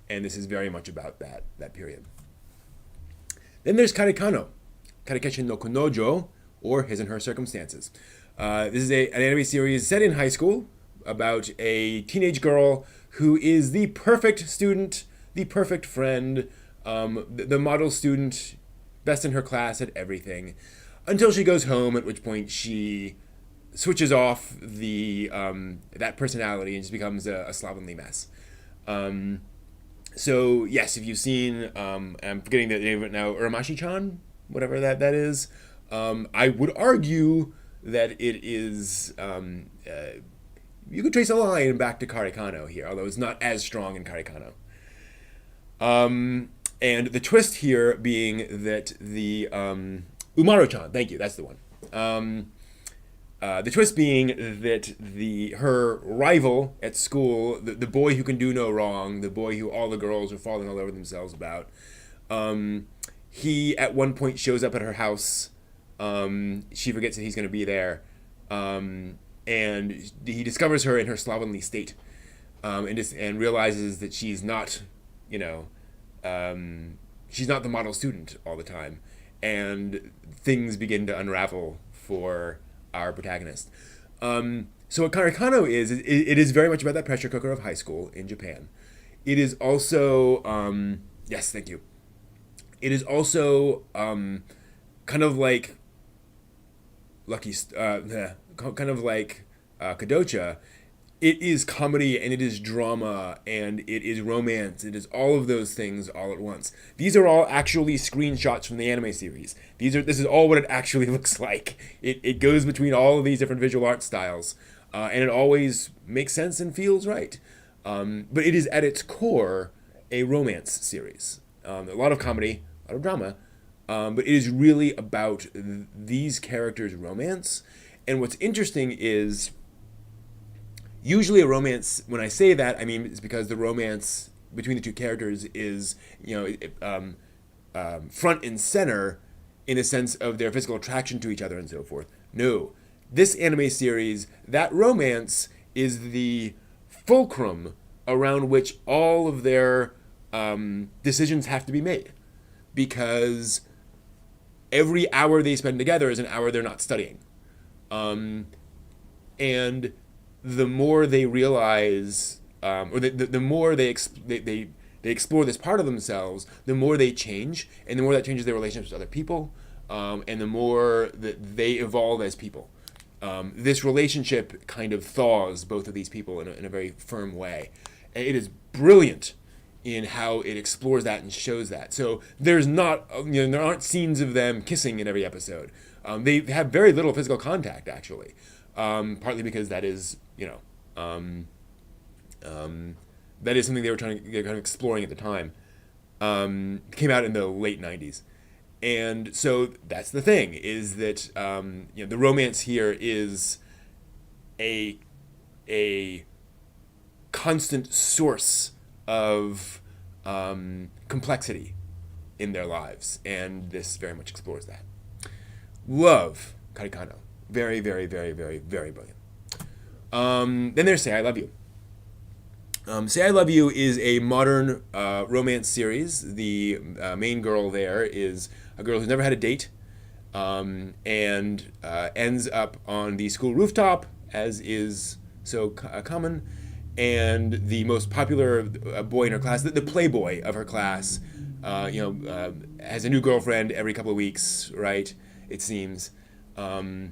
and this is very much about that period. Then there's Karekano, Karekeshi no Konojo, or His and Her Circumstances. This is an anime series set in high school about a teenage girl who is the perfect student, the perfect friend, the model student, best in her class at everything, until she goes home, at which point she switches off that personality and just becomes a slovenly mess. So yes, if you've seen, I'm forgetting the name of it now, Uramashi-chan, whatever that is, I would argue that it is, you could trace a line back to Karekano here, although it's not as strong in Karekano. And the twist here being that the Umaru-chan, thank you, that's the one. The twist being that her rival at school, the boy who can do no wrong, the boy who all the girls are falling all over themselves about, he at one point shows up at her house. She forgets that he's going to be there, and he discovers her in her slovenly state, and realizes that she's not, she's not the model student all the time, and things begin to unravel for our protagonist. So what Karekano is, it is very much about that pressure cooker of high school in Japan. It is also, yes, thank you. It is also kind of like kind of like Kadocha. It is comedy and it is drama and it is romance. It is all of those things all at once. These are all actually screenshots from the anime series. This is all what it actually looks like. It goes between all of these different visual art styles, and it always makes sense and feels right. But it is at its core a romance series. A lot of comedy, a lot of drama, but it is really about these characters' romance. And what's interesting is, usually a romance, when I say that, I mean it's because the romance between the two characters is, front and center in a sense of their physical attraction to each other and so forth. No, this anime series, that romance is the fulcrum around which all of their decisions have to be made, because every hour they spend together is an hour they're not studying, and the more they realize, or the more they explore this part of themselves, the more they change, and the more that changes their relationships with other people, and the more that they evolve as people. This relationship kind of thaws both of these people in a very firm way. And it is brilliant in how it explores that and shows that. So there aren't scenes of them kissing in every episode. They have very little physical contact, actually, partly because that is, that is something they're kind of exploring at the time. Came out in the late 90s. And so that's the thing, is that the romance here is a constant source of complexity in their lives, and this very much explores that. Love Karekano. Very, very, very, very, very brilliant. Then there's Say I Love You. Say I Love You is a modern romance series. The main girl there is a girl who's never had a date, and ends up on the school rooftop, as is so common. And the most popular boy in her class, the playboy of her class, has a new girlfriend every couple of weeks, right? It seems. He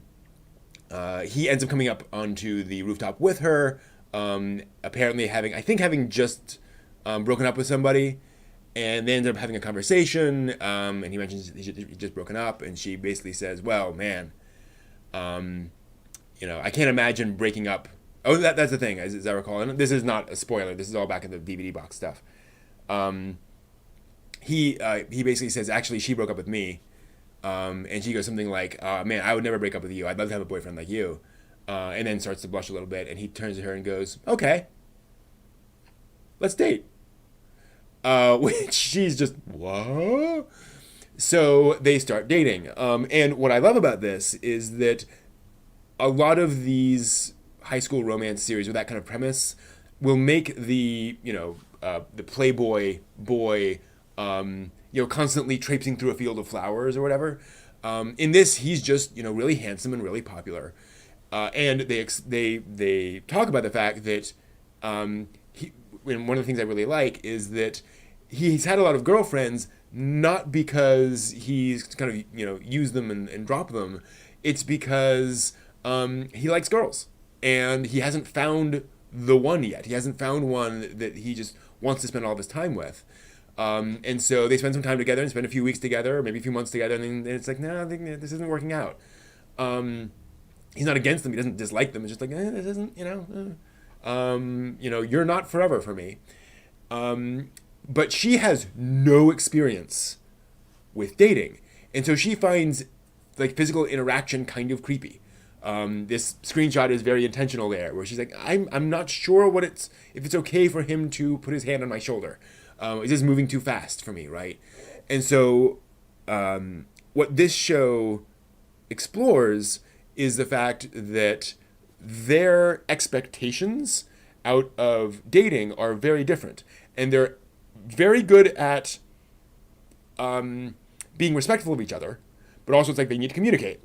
ends up coming up onto the rooftop with her, apparently having just broken up with somebody, and they end up having a conversation, and he mentions he's just broken up, and she basically says, well, man, I can't imagine breaking up. Oh, that's the thing, as I recall, and this is not a spoiler, this is all back in the DVD box stuff. He basically says, actually, she broke up with me, and she goes something like, man, I would never break up with you, I'd love to have a boyfriend like you, and then starts to blush a little bit, and he turns to her and goes, okay, let's date. which she's just, what? So they start dating. And what I love about this is that a lot of these high school romance series with that kind of premise will make the playboy boy, constantly traipsing through a field of flowers or whatever. In this, he's just, really handsome and really popular. And they talk about the fact that and one of the things I really like is that he's had a lot of girlfriends, not because he's kind of used them and dropped them. It's because he likes girls, and he hasn't found the one yet. He hasn't found one that he just wants to spend all of his time with. And so they spend some time together and spend a few weeks together, or maybe a few months together, and then it's like, no, I think this isn't working out. He's not against them. He doesn't dislike them. It's just like, this isn't, you're not forever for me. But she has no experience with dating. And so she finds like physical interaction kind of creepy. This screenshot is very intentional there, where she's like, I'm not sure if it's okay for him to put his hand on my shoulder. Is this moving too fast for me, right? And so what this show explores is the fact that their expectations out of dating are very different. And they're very good at being respectful of each other, but also it's like they need to communicate.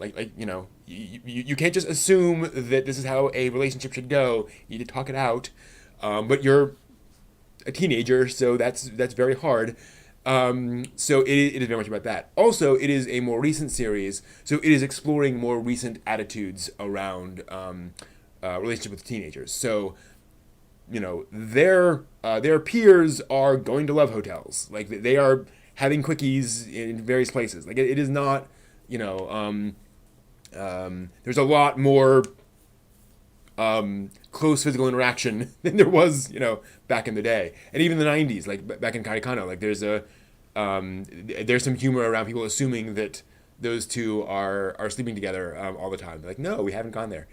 You can't just assume that this is how a relationship should go. You need to talk it out. But you're a teenager, so that's very hard. So it is very much about that. Also, it is a more recent series, so it is exploring more recent attitudes around relationship with teenagers. So, their peers are going to love hotels. Like, they are having quickies in various places. Like, it is not, there's a lot more close physical interaction than there was, back in the day. And even in the 90s, like back in Karekano, like there's some humor around people assuming that those two are sleeping together all the time. They're like, no, we haven't gone there.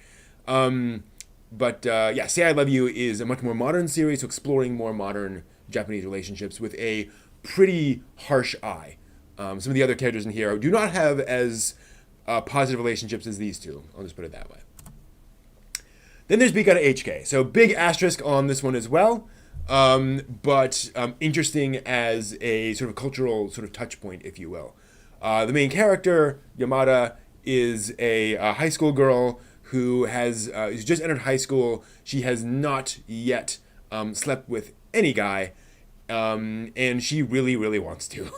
But Say I Love You is a much more modern series, so exploring more modern Japanese relationships with a pretty harsh eye. Some of the other characters in here do not have as positive relationships as these two. I'll just put it that way. Then there's Big Out of HK. So big asterisk on this one as well, but interesting as a sort of cultural sort of touch point, if you will. The main character, Yamada, is a high school girl who has just entered high school. She has not yet slept with any guy, and she really, really wants to.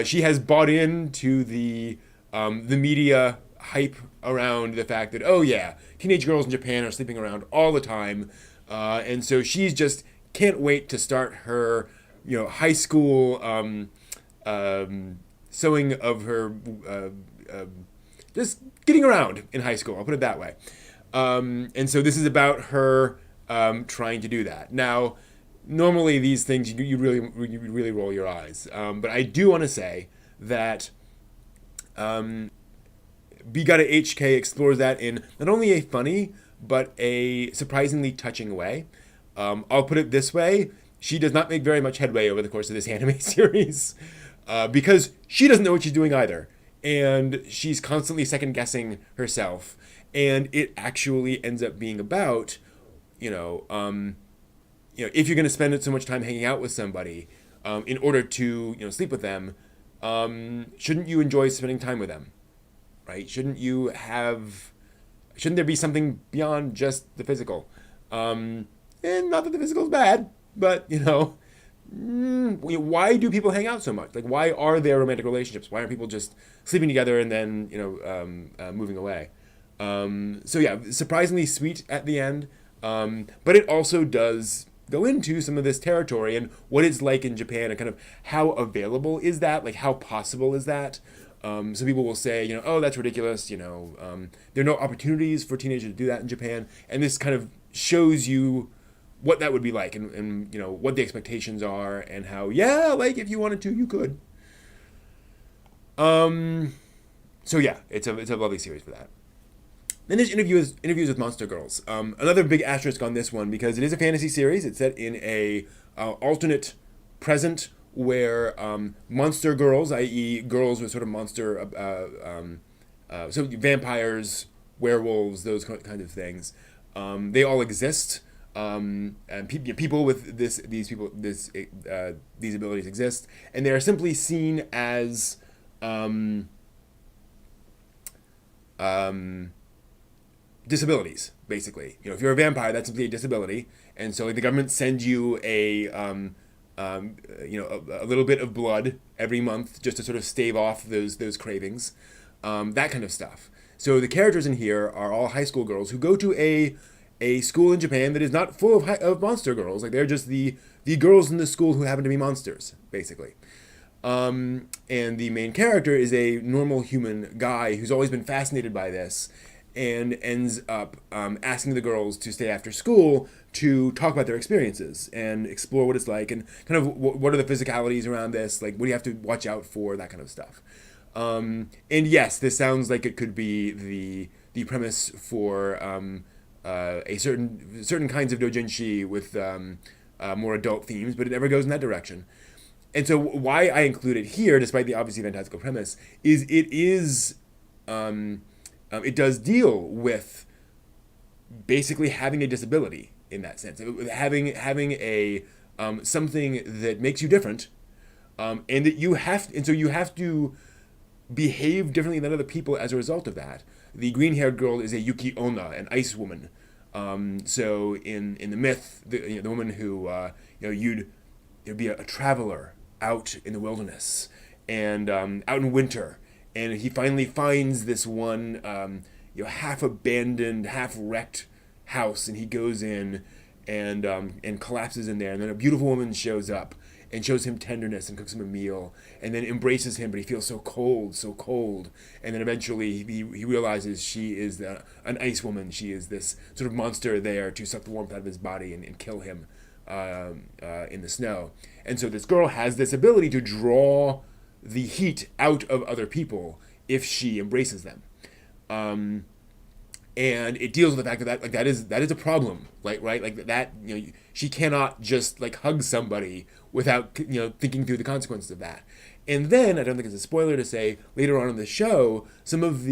She has bought into the media hype around the fact that, oh yeah, teenage girls in Japan are sleeping around all the time, and so she's just can't wait to start her, high school sowing of her, just getting around in high school. I'll put it that way. And so this is about her trying to do that. Now, normally these things you really roll your eyes, but I do want to say that. Bigata HK explores that in not only a funny, but a surprisingly touching way. I'll put it this way. She does not make very much headway over the course of this anime series because she doesn't know what she's doing either. And she's constantly second-guessing herself. And it actually ends up being about, if you're going to spend so much time hanging out with somebody in order to, sleep with them, shouldn't you enjoy spending time with them? Right? Shouldn't there be something beyond just the physical? And not that the physical is bad, but, why do people hang out so much? Like, why are there romantic relationships? Why aren't people just sleeping together and then, moving away? Surprisingly sweet at the end. But it also does go into some of this territory and what it's like in Japan and kind of how available is that? Like, how possible is that? Some people will say, oh, that's ridiculous. There are no opportunities for teenagers to do that in Japan. And this kind of shows you what that would be like and what the expectations are and how, if you wanted to, you could. It's a lovely series for that. Then there's interviews with Monster Girls. Another big asterisk on this one because it is a fantasy series. It's set in a alternate present where monster girls, i.e., girls with sort of monster, so vampires, werewolves, those kind of things, they all exist. And people with these abilities exist, and they are simply seen as disabilities, basically. If you're a vampire, that's simply a disability, and so like, the government sends you a little bit of blood every month just to sort of stave off those cravings, that kind of stuff. So the characters in here are all high school girls who go to a school in Japan that is not full of monster girls. Like, they're just the girls in the school who happen to be monsters, basically. And the main character is a normal human guy who's always been fascinated by this, and ends up asking the girls to stay after school to talk about their experiences and explore what it's like, and kind of what are the physicalities around this, like what do you have to watch out for, that kind of stuff. And yes, this sounds like it could be the premise for a certain kinds of doujinshi with more adult themes, but it never goes in that direction. And so why I include it here, despite the obviously fantastical premise, is it does deal with basically having a disability in that sense, having a something that makes you different, and that you have to behave differently than other people as a result of that. The green-haired girl is a Yuki Onna, an ice woman. So in the myth, the woman who there'd be a traveler out in the wilderness and out in winter, and he finally finds this one half abandoned, half wrecked house, and he goes in and collapses in there, and then a beautiful woman shows up and shows him tenderness and cooks him a meal and then embraces him, but he feels so cold, and then eventually he realizes she is an ice woman. She is this sort of monster there to suck the warmth out of his body and kill him in the snow. And so this girl has this ability to draw the heat out of other people if she embraces them. And it deals with the fact that that is a problem, right? Like that, she cannot just like hug somebody without thinking through the consequences of that. And then I don't think it's a spoiler to say later on in the show, some of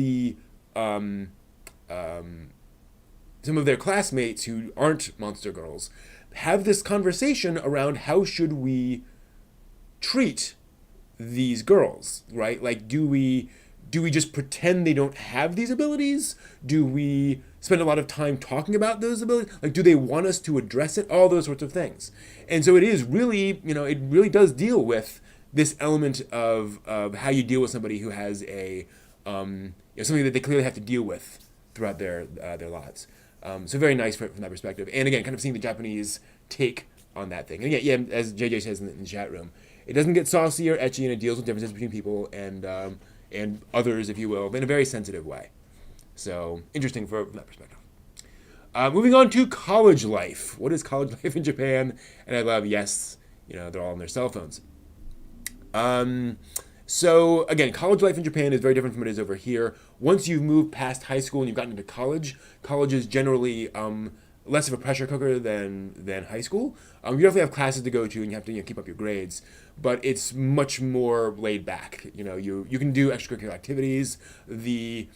their classmates who aren't monster girls have this conversation around how should we treat these girls, right? Like, do we just pretend they don't have these abilities? Do we spend a lot of time talking about those abilities? Like, do they want us to address it? All those sorts of things. And so it is really, it really does deal with this element of how you deal with somebody who has a something that they clearly have to deal with throughout their lives. So very nice from that perspective. And again, kind of seeing the Japanese take on that thing. And again, yeah, as JJ says in the chat room, it doesn't get saucy or etchy, and it deals with differences between people and others, if you will, but in a very sensitive way. So interesting from that perspective. Moving on to college life. What is college life in Japan? And I love, yes, they're all on their cell phones. So again, college life in Japan is very different from what it is over here. Once you've moved past high school and you've gotten into college is generally less of a pressure cooker than high school. You definitely have classes to go to, and you have to keep up your grades, but it's much more laid back. You can do extracurricular activities. The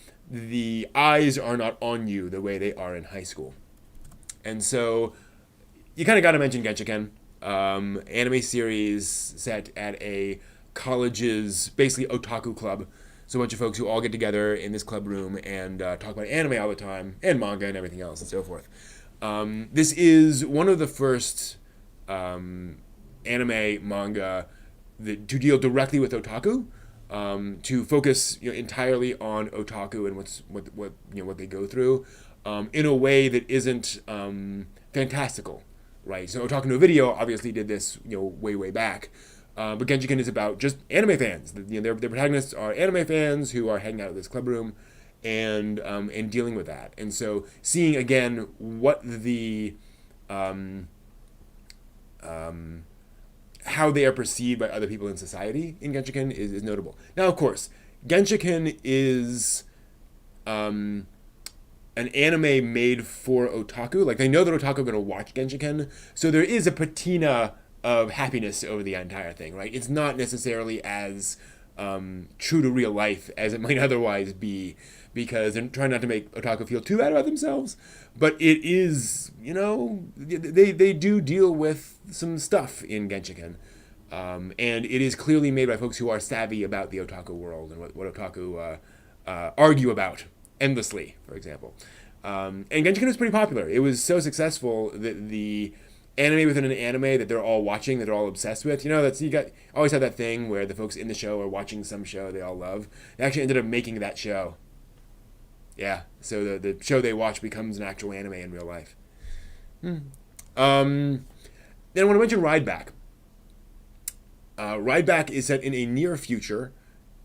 eyes are not on you the way they are in high school, and so you kind of got to mention Genshiken, anime series set at a college's basically otaku club. So a bunch of folks who all get together in this club room and talk about anime all the time, and manga and everything else and so forth. This is one of the first anime manga to deal directly with otaku, to focus entirely on otaku and what they go through, in a way that isn't fantastical, right? So Otaku no Video obviously did this way back. But Genshiken is about just anime fans. Their protagonists are anime fans who are hanging out at this club room and dealing with that. And so seeing again what the how they are perceived by other people in society in Genshiken is notable. Now, of course, Genshiken is an anime made for otaku. Like, they know that otaku are going to watch Genshiken, so there is a patina of happiness over the entire thing, right? It's not necessarily as true to real life as it might otherwise be, because they're trying not to make otaku feel too bad about themselves. But it is, they do deal with some stuff in Genshiken. And it is clearly made by folks who are savvy about the otaku world and what otaku argue about endlessly, for example. And Genshiken was pretty popular. It was so successful that the anime within an anime that they're all watching, that they're all obsessed with. You got always have that thing where the folks in the show are watching some show they all love. They actually ended up making that show. Yeah, so the show they watch becomes an actual anime in real life. Then I want to mention Rideback. Rideback is set in a near future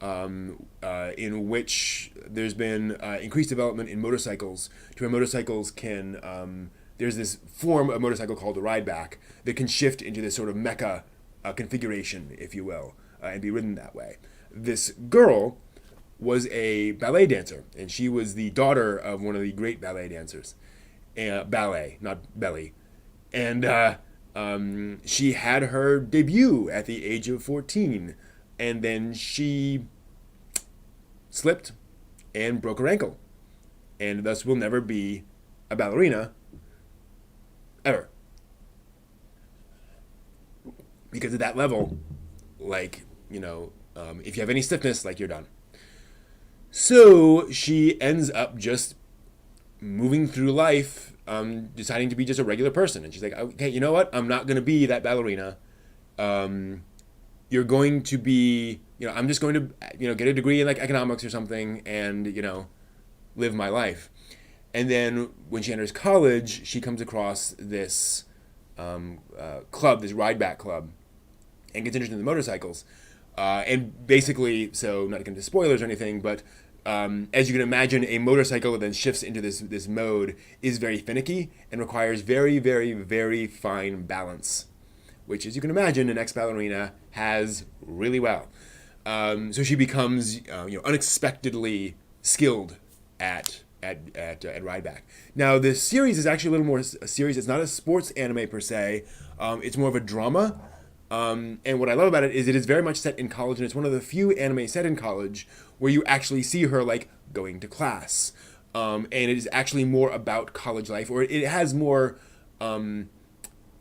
in which there's been increased development in motorcycles to where motorcycles can... there's this form of motorcycle called the Rideback that can shift into this sort of mecha configuration, if you will, and be ridden that way. This girl was a ballet dancer, and she was the daughter of one of the great ballet dancers. Ballet, not belly. And she had her debut at the age of 14, and then she slipped and broke her ankle, and thus will never be a ballerina ever. Because at that level, if you have any stiffness, you're done. So she ends up just moving through life, deciding to be just a regular person. And she's like, okay, you know what? I'm not going to be that ballerina. You're going to be, I'm just going to, get a degree in economics or something and, live my life. And then when she enters college, she comes across this club, this Rideback club, and gets interested in the motorcycles. And basically, so not to get into spoilers or anything, but as you can imagine, a motorcycle that then shifts into this mode is very finicky and requires very, very, very fine balance, which, as you can imagine, an ex-ballerina has really well. So she becomes, unexpectedly skilled at Rideback. Now, this series is actually a little more a series. It's not a sports anime per se. It's more of a drama. And what I love about it is very much set in college, and it's one of the few anime set in college where you actually see her going to class. And it is actually more about college life, or it has more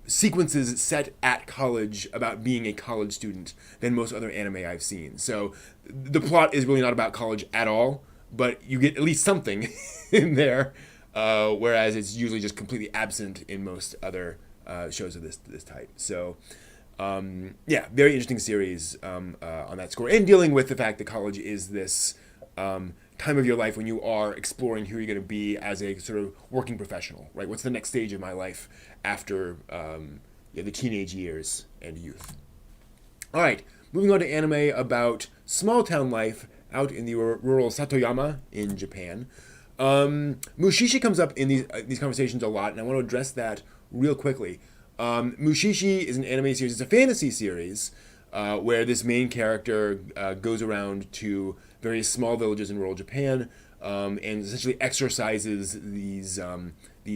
sequences set at college about being a college student than most other anime I've seen. So the plot is really not about college at all, but you get at least something in there, whereas it's usually just completely absent in most other shows of this type. So very interesting series on that score, and dealing with the fact that college is this time of your life when you are exploring who you're going to be as a sort of working professional, right? What's the next stage of my life after the teenage years and youth? All right, moving on to anime about small town life out in the rural Satoyama in Japan. Mushishi comes up in these conversations a lot, and I want to address that real quickly. Mushishi is an anime series. It's a fantasy series where this main character goes around to various small villages in rural Japan and essentially exorcises these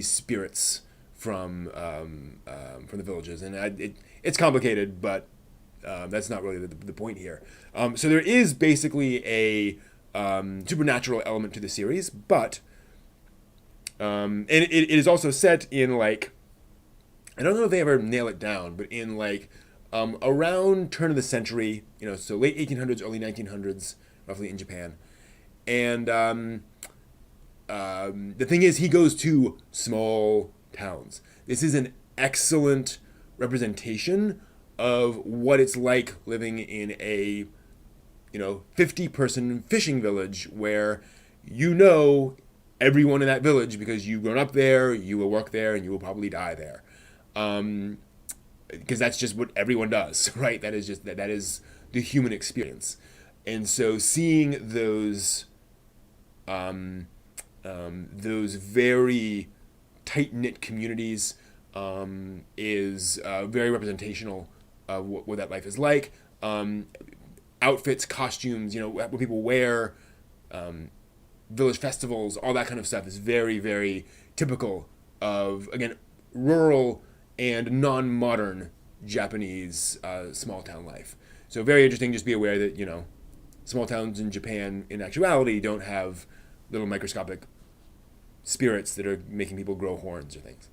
spirits from the villages. And it's complicated, but that's not really the point here. So there is basically a supernatural element to the series, but and it is also set in I don't know if they ever nail it down, but in around turn of the century, so late 1800s, early 1900s, roughly in Japan. And the thing is, he goes to small towns. This is an excellent representation of what it's like living in a 50-person fishing village where everyone in that village because you've grown up there, you will work there, and you will probably die there. Because that's just what everyone does, right? That is the human experience. And so seeing those very tight-knit communities is very representational of what that life is like. Outfits, costumes, what people wear, village festivals, all that kind of stuff is very, very typical of, again, rural and non-modern Japanese small town life. So very interesting. Just be aware that small towns in Japan, in actuality, don't have little microscopic spirits that are making people grow horns or things.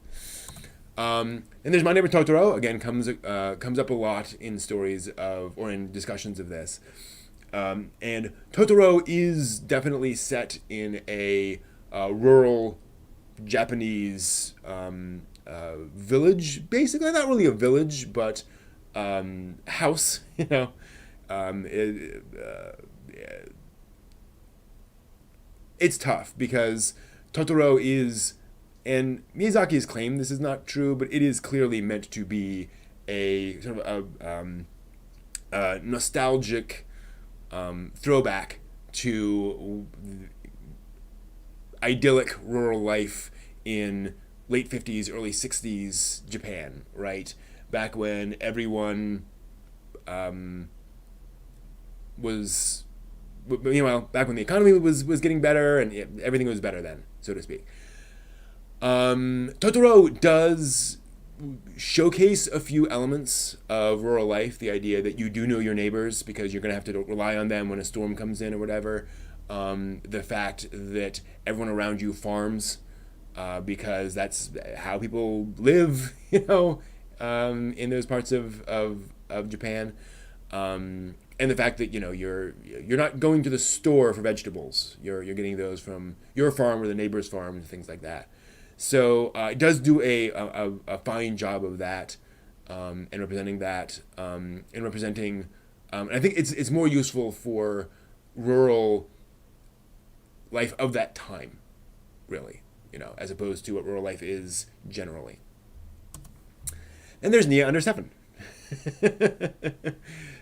And there's My Neighbor Totoro. Again, comes up a lot in stories or in discussions of this. And Totoro is definitely set in a rural Japanese village, basically. Not really a village, but house. It's tough because Totoro is, and Miyazaki has claimed this is not true, but it is clearly meant to be a sort of a nostalgic throwback to idyllic rural life in late 50s, early 60s Japan, right? Back when everyone was, back when the economy was getting better and everything was better then, so to speak. Totoro does showcase a few elements of rural life, the idea that you do know your neighbors because you're going to have to rely on them when a storm comes in or whatever. The fact that everyone around you farms because that's how people live, in those parts of Japan. And the fact that you're not going to the store for vegetables. You're getting those from your farm or the neighbor's farm and things like that. So it does do a fine job of that and representing that and representing. And I think it's more useful for rural life of that time, really, as opposed to what rural life is generally. And there's Nia Under 7.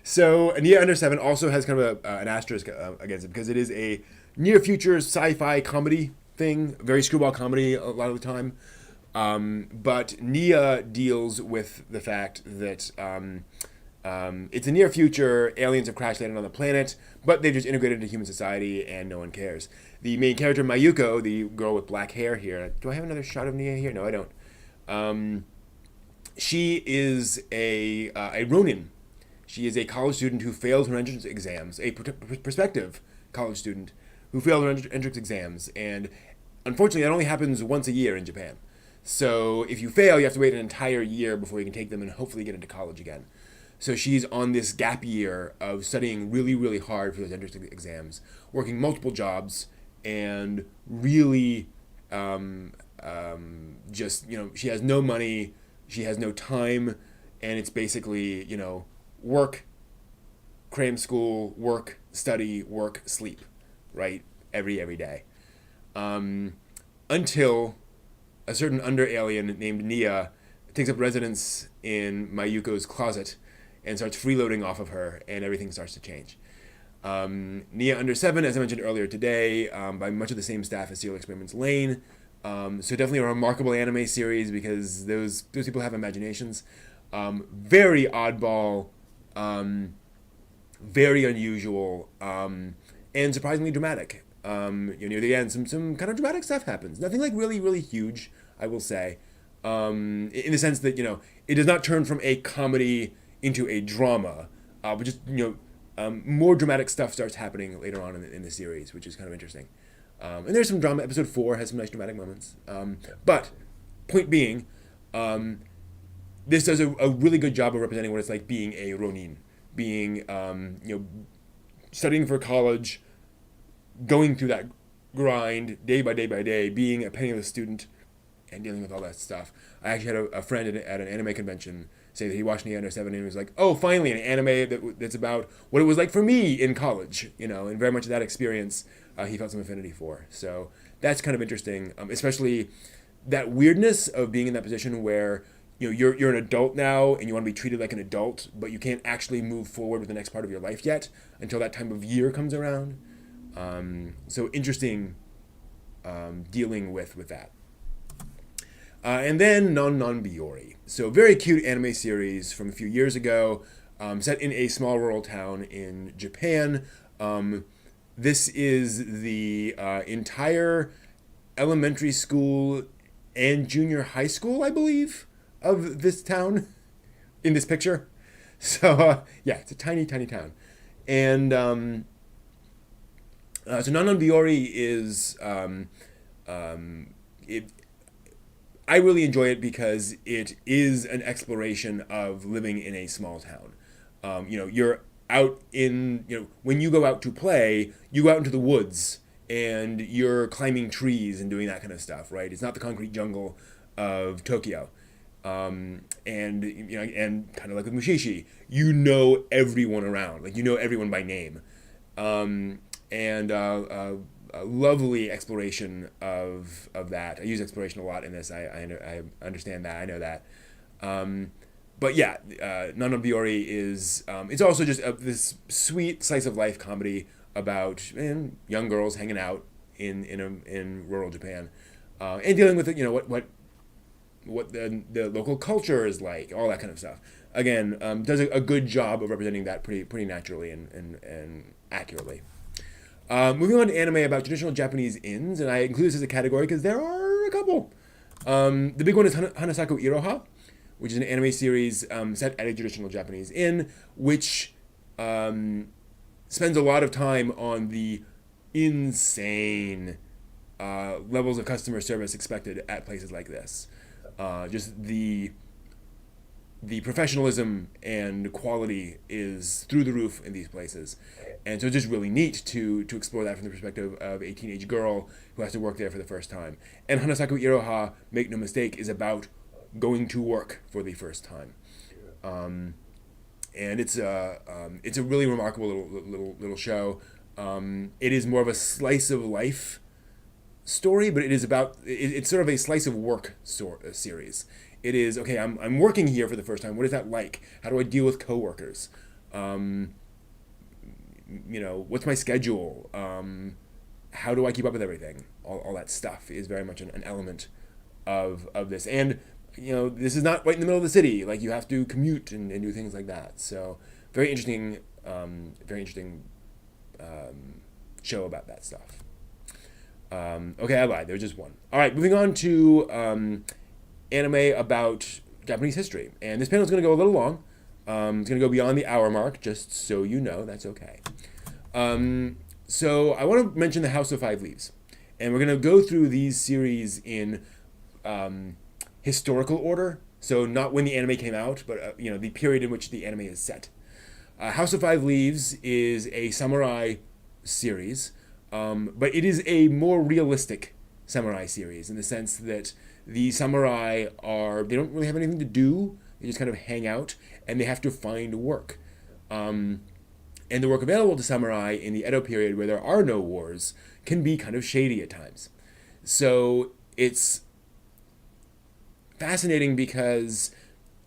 So Nia Under 7 also has kind of an asterisk against it because it is a near future sci-fi comedy thing, very screwball comedy a lot of the time. But Nia deals with the fact that it's a near future, aliens have crash landed on the planet, but they've just integrated into human society and no one cares. The main character, Mayuko, the girl with black hair here, do I have another shot of Nia here? No, I don't. She is a Ronin. She is a college student who failed her entrance exams, a prospective college student who failed her entrance exams. And unfortunately, that only happens once a year in Japan. So if you fail, you have to wait an entire year before you can take them and hopefully get into college again. So she's on this gap year of studying really, really hard for those entrance exams, working multiple jobs, and really just, she has no money, she has no time, and it's basically, work, cram school, work, study, work, sleep, right? Every day. Until a certain under alien named Nia takes up residence in Mayuko's closet and starts freeloading off of her, and everything starts to change. Nia Under 7, as I mentioned earlier today, by much of the same staff as Serial Experiments Lain. So definitely a remarkable anime series because those people have imaginations. Very oddball, very unusual, and surprisingly dramatic. Near the end, some kind of dramatic stuff happens. Nothing like really, really huge, I will say. In the sense that, it does not turn from a comedy into a drama, but just, more dramatic stuff starts happening later on in the series, which is kind of interesting. And there's some drama. Episode 4 has some nice dramatic moments. But, point being, this does a really good job of representing what it's like being a Ronin. Being, studying for college, going through that grind day by day by day, being a penniless student, and dealing with all that stuff. I actually had a friend at an anime convention say that he watched Nia Under 7 and he was like, oh, finally, an anime that's about what it was like for me in college, and very much that experience he felt some affinity for. So that's kind of interesting, especially that weirdness of being in that position where you're an adult now and you want to be treated like an adult, but you can't actually move forward with the next part of your life yet until that time of year comes around. So interesting dealing with that. And then Non Non Biyori. So very cute anime series from a few years ago, set in a small rural town in Japan. This is the entire elementary school and junior high school, I believe, of this town. in this picture. So yeah, it's a tiny, tiny town, and so Non Biori is it. I really enjoy it because it is an exploration of living in a small town. You're out in, when you go out to play, you go out into the woods and you're climbing trees and doing that kind of stuff, right? It's not the concrete jungle of Tokyo. And kind of like with Mushishi, you know everyone around, like you know everyone by name. And a lovely exploration of that. I use exploration a lot in this. I understand that. I know that. But yeah, Nana Biori is it's also just this sweet slice of life comedy about young girls hanging out in rural Japan, and dealing with what the local culture is like, all that kind of stuff. Again, does a good job of representing that pretty naturally and accurately. Moving on to anime about traditional Japanese inns, and I include this as a category because there are a couple. The big one is Hanasaku Iroha, which is an anime series set at a traditional Japanese inn, which spends a lot of time on the insane levels of customer service expected at places like this. Just the professionalism and quality is through the roof in these places. And so it's just really neat to explore that from the perspective of a teenage girl who has to work there for the first time. And Hanasaku Iroha, make no mistake, is about going to work for the first time. And it's a really remarkable little show. It is more of a slice of life story, but it's sort of a slice of work series. It is, okay, I'm working here for the first time. What is that like? How do I deal with coworkers? What's my schedule? How do I keep up with everything? All that stuff is very much an element of this. And, this is not right in the middle of the city. Like, you have to commute and do things like that. So, very interesting show about that stuff. Okay, I lied. There was just one. All right, moving on to anime about Japanese history. And this panel is going to go a little long. It's going to go beyond the hour mark, just so you know. That's okay. So I want to mention the House of Five Leaves. And we're going to go through these series in historical order. So not when the anime came out, but the period in which the anime is set. House of Five Leaves is a samurai series, but it is a more realistic samurai series in the sense that the samurai they don't really have anything to do. They just kind of hang out, and they have to find work. And the work available to samurai in the Edo period, where there are no wars, can be kind of shady at times. So it's fascinating because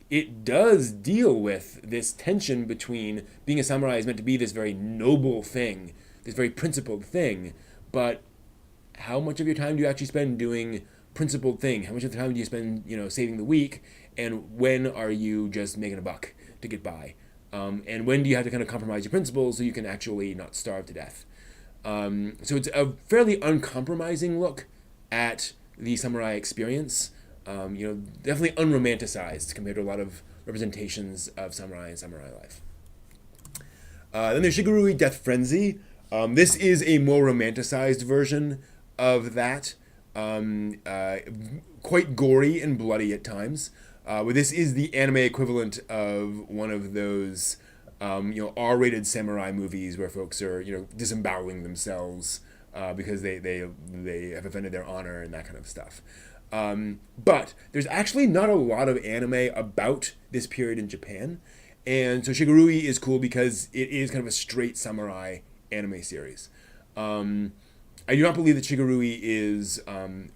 it does deal with this tension between being a samurai is meant to be this very noble thing, this very principled thing, but how much of your time do you actually spend doing principled thing? How much of the time do you spend, saving the week? And when are you just making a buck to get by? And when do you have to kind of compromise your principles so you can actually not starve to death? So it's a fairly uncompromising look at the samurai experience. Definitely unromanticized compared to a lot of representations of samurai and samurai life. Then there's Shigurui Death Frenzy. This is a more romanticized version of that. Quite gory and bloody at times. But this is the anime equivalent of one of those, R-rated samurai movies where folks are, disemboweling themselves because they have offended their honor and that kind of stuff. But there's actually not a lot of anime about this period in Japan. And so Shigurui is cool because it is kind of a straight samurai anime series. I do not believe that Shigurui is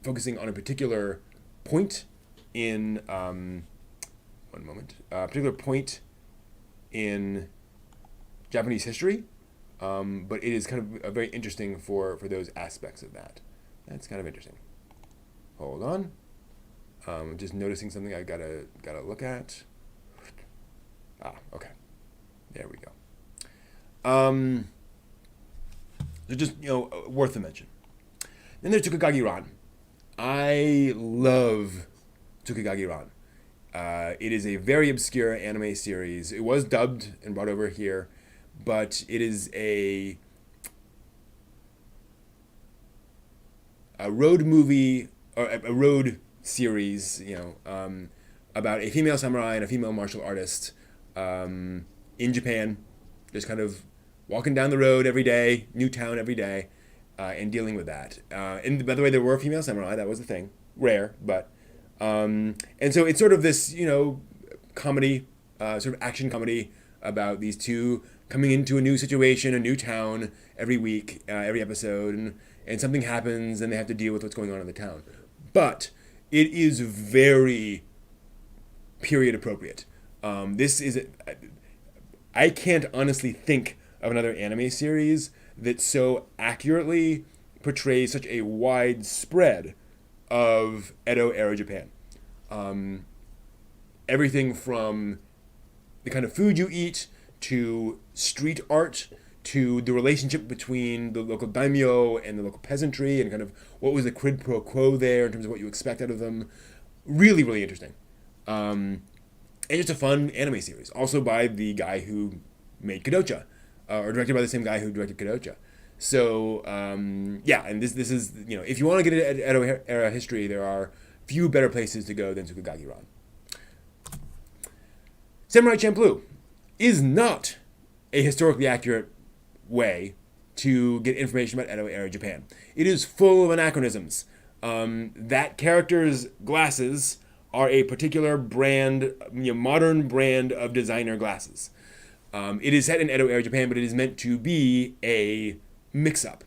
focusing on a particular point in particular point in Japanese history, but it is kind of very interesting for those aspects of that. That's kind of interesting. Hold on, just noticing something I gotta look at. Okay, there we go. So just worth a mention. Then there's Tsukigagi Ran. I love Tsukigagi Ran. It is a very obscure anime series. It was dubbed and brought over here, but it is a road movie or a road series, about a female samurai and a female martial artist in Japan, just kind of walking down the road every day, new town every day, and dealing with that. And by the way, there were female samurai. That was the thing, rare, but and so it's sort of this, comedy, sort of action comedy about these two coming into a new situation, a new town every week, every episode, and something happens and they have to deal with what's going on in the town. But it is very period appropriate. This is, I can't honestly think of another anime series that so accurately portrays such a wide spread of Edo era Japan. Everything from the kind of food you eat to street art to the relationship between the local daimyo and the local peasantry and kind of what was the quid pro quo there in terms of what you expect out of them. Really, really interesting. And just a fun anime series. Also by the guy who made Kadocha, or directed by the same guy who directed Kadocha. So, yeah, and this is, if you want to get at Edo era history, there are few better places to go than Tsukugagi-ran. Samurai Champloo is not a historically accurate way to get information about Edo era Japan. It is full of anachronisms. That character's glasses are a particular brand, modern brand of designer glasses. It is set in Edo era Japan, but it is meant to be a mix-up.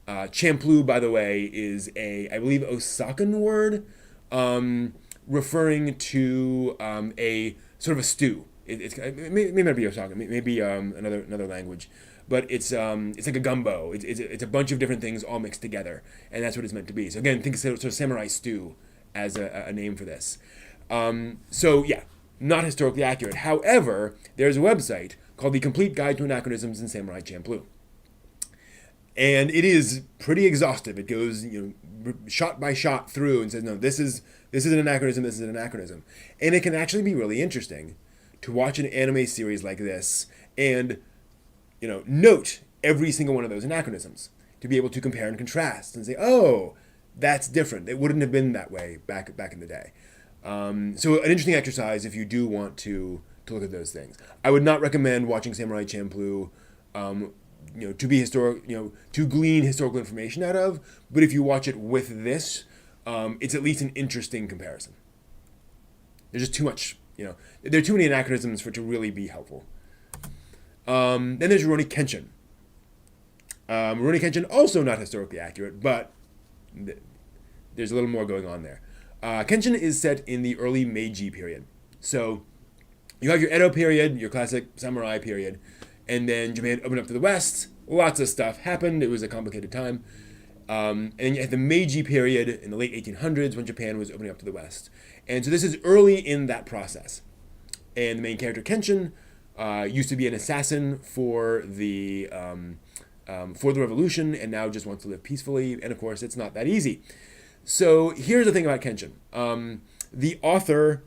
Champloo, by the way, is I believe, Osakan word, referring to a sort of a stew. It may not be Osakan, maybe another language, but it's like a gumbo. It's a bunch of different things all mixed together, and that's what it's meant to be. So again, think of sort of samurai stew as a name for this. So yeah, not historically accurate. However, there's a website called The Complete Guide to Anachronisms in Samurai Champloo. And it is pretty exhaustive. It goes, shot by shot through and says, no, this is an anachronism, this is an anachronism. And it can actually be really interesting to watch an anime series like this and, note every single one of those anachronisms, to be able to compare and contrast and say, oh, that's different. It wouldn't have been that way back in the day. So an interesting exercise if you do want to look at those things. I would not recommend watching Samurai Champloo, to be to glean historical information out of. But if you watch it with this, it's at least an interesting comparison. There's just too much, there are too many anachronisms for it to really be helpful. Then there's Rurouni Kenshin. Rurouni Kenshin, also not historically accurate, but there's a little more going on there. Kenshin is set in the early Meiji period. So you have your Edo period, your classic samurai period, and then Japan opened up to the West. Lots of stuff happened. It was a complicated time. And you had the Meiji period in the late 1800s when Japan was opening up to the West. And so this is early in that process. And the main character, Kenshin, used to be an assassin for the revolution and now just wants to live peacefully. And of course, it's not that easy. So here's the thing about Kenshin. The author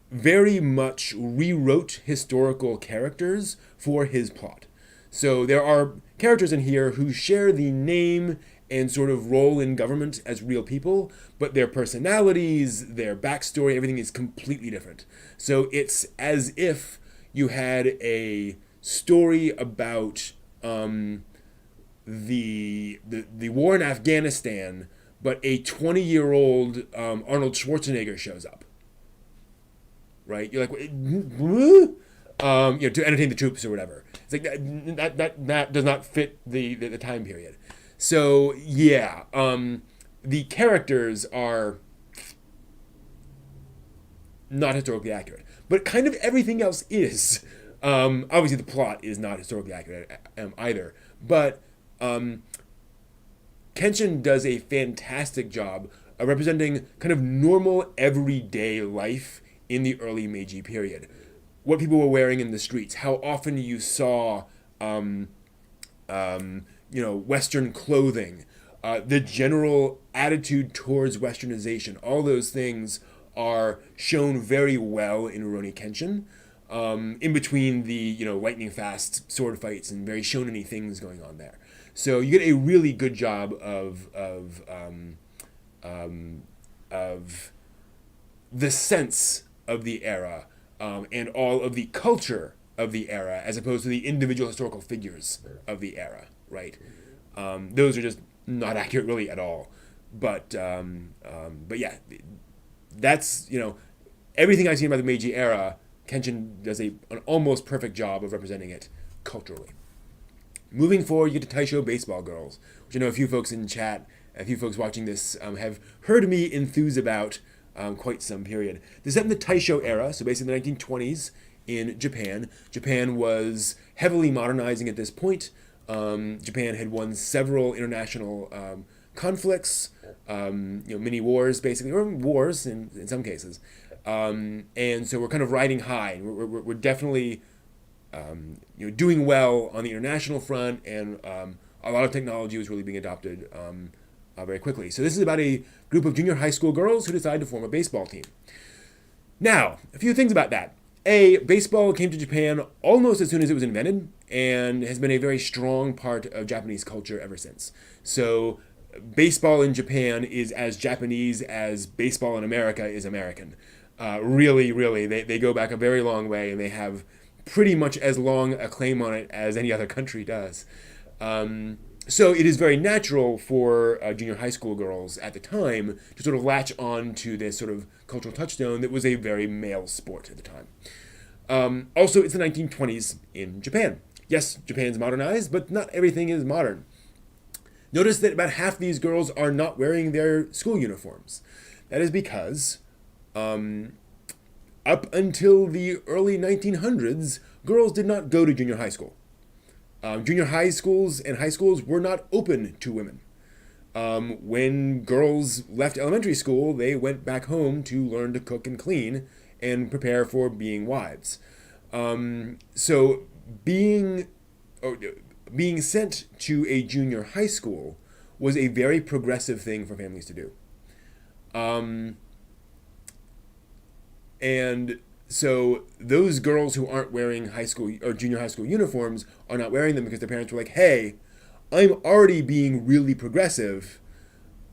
very much rewrote historical characters for his plot. So there are characters in here who share the name and sort of role in government as real people, but their personalities, their backstory, everything is completely different. So it's as if you had a story about the war in Afghanistan, but a 20-year-old Arnold Schwarzenegger shows up. Right? You're like, to entertain the troops or whatever. It's like that does not fit the time period. So yeah, the characters are not historically accurate, but kind of everything else is. Obviously, the plot is not historically accurate either, but Kenshin does a fantastic job of representing kind of normal everyday life in the early Meiji period. What people were wearing in the streets, how often you saw, Western clothing, the general attitude towards Westernization. All those things are shown very well in Rurouni Kenshin. In between the lightning fast sword fights and very shonen-y things going on there, so you get a really good job of the sense of the era, and all of the culture of the era, as opposed to the individual historical figures of the era, right? Those are just not accurate really at all. But yeah, that's everything I've seen about the Meiji era. Kenshin does an almost perfect job of representing it culturally. Moving forward, you get to Taisho Baseball Girls, which I know a few folks in chat, a few folks watching this have heard me enthuse about quite some period. This is set in the Taisho era, so basically the 1920s in Japan. Japan was heavily modernizing at this point. Japan had won several international conflicts, mini wars basically, or wars in some cases. And so we're kind of riding high. We're definitely doing well on the international front, and a lot of technology was really being adopted very quickly. So this is about a group of junior high school girls who decide to form a baseball team. Now, a few things about that. Baseball came to Japan almost as soon as it was invented, and has been a very strong part of Japanese culture ever since. So baseball in Japan is as Japanese as baseball in America is American. Really, they go back a very long way, and they have pretty much as long a claim on it as any other country does. So it is very natural for junior high school girls at the time to sort of latch on to this sort of cultural touchstone that was a very male sport at the time. Also, it's the 1920s in Japan. Yes, Japan's modernized, but not everything is modern. Notice that about half these girls are not wearing their school uniforms. That is because up until the early 1900s, girls did not go to junior high school. Junior high schools and high schools were not open to women. When girls left elementary school, they went back home to learn to cook and clean and prepare for being wives. So being sent to a junior high school was a very progressive thing for families to do. And so those girls who aren't wearing high school or junior high school uniforms are not wearing them because their parents were like, hey, I'm already being really progressive.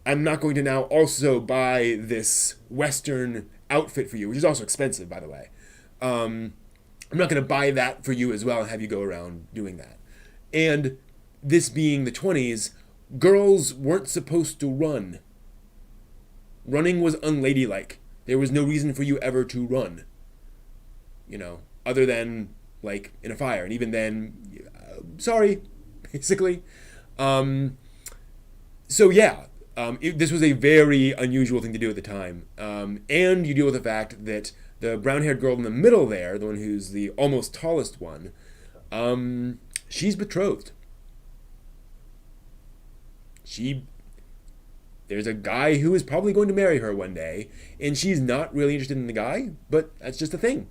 I'm not going to now also buy this Western outfit for you, which is also expensive, by the way. I'm not going to buy that for you as well and have you go around doing that. And this being the 20s, girls weren't supposed to run. Running was unladylike. There was no reason for you ever to run. Other than, like, in a fire. And even then, sorry, basically. So, yeah, this was a very unusual thing to do at the time. And you deal with the fact that the brown-haired girl in the middle there, the one who's the almost tallest one, she's betrothed. There's a guy who is probably going to marry her one day, and she's not really interested in the guy, but that's just a thing.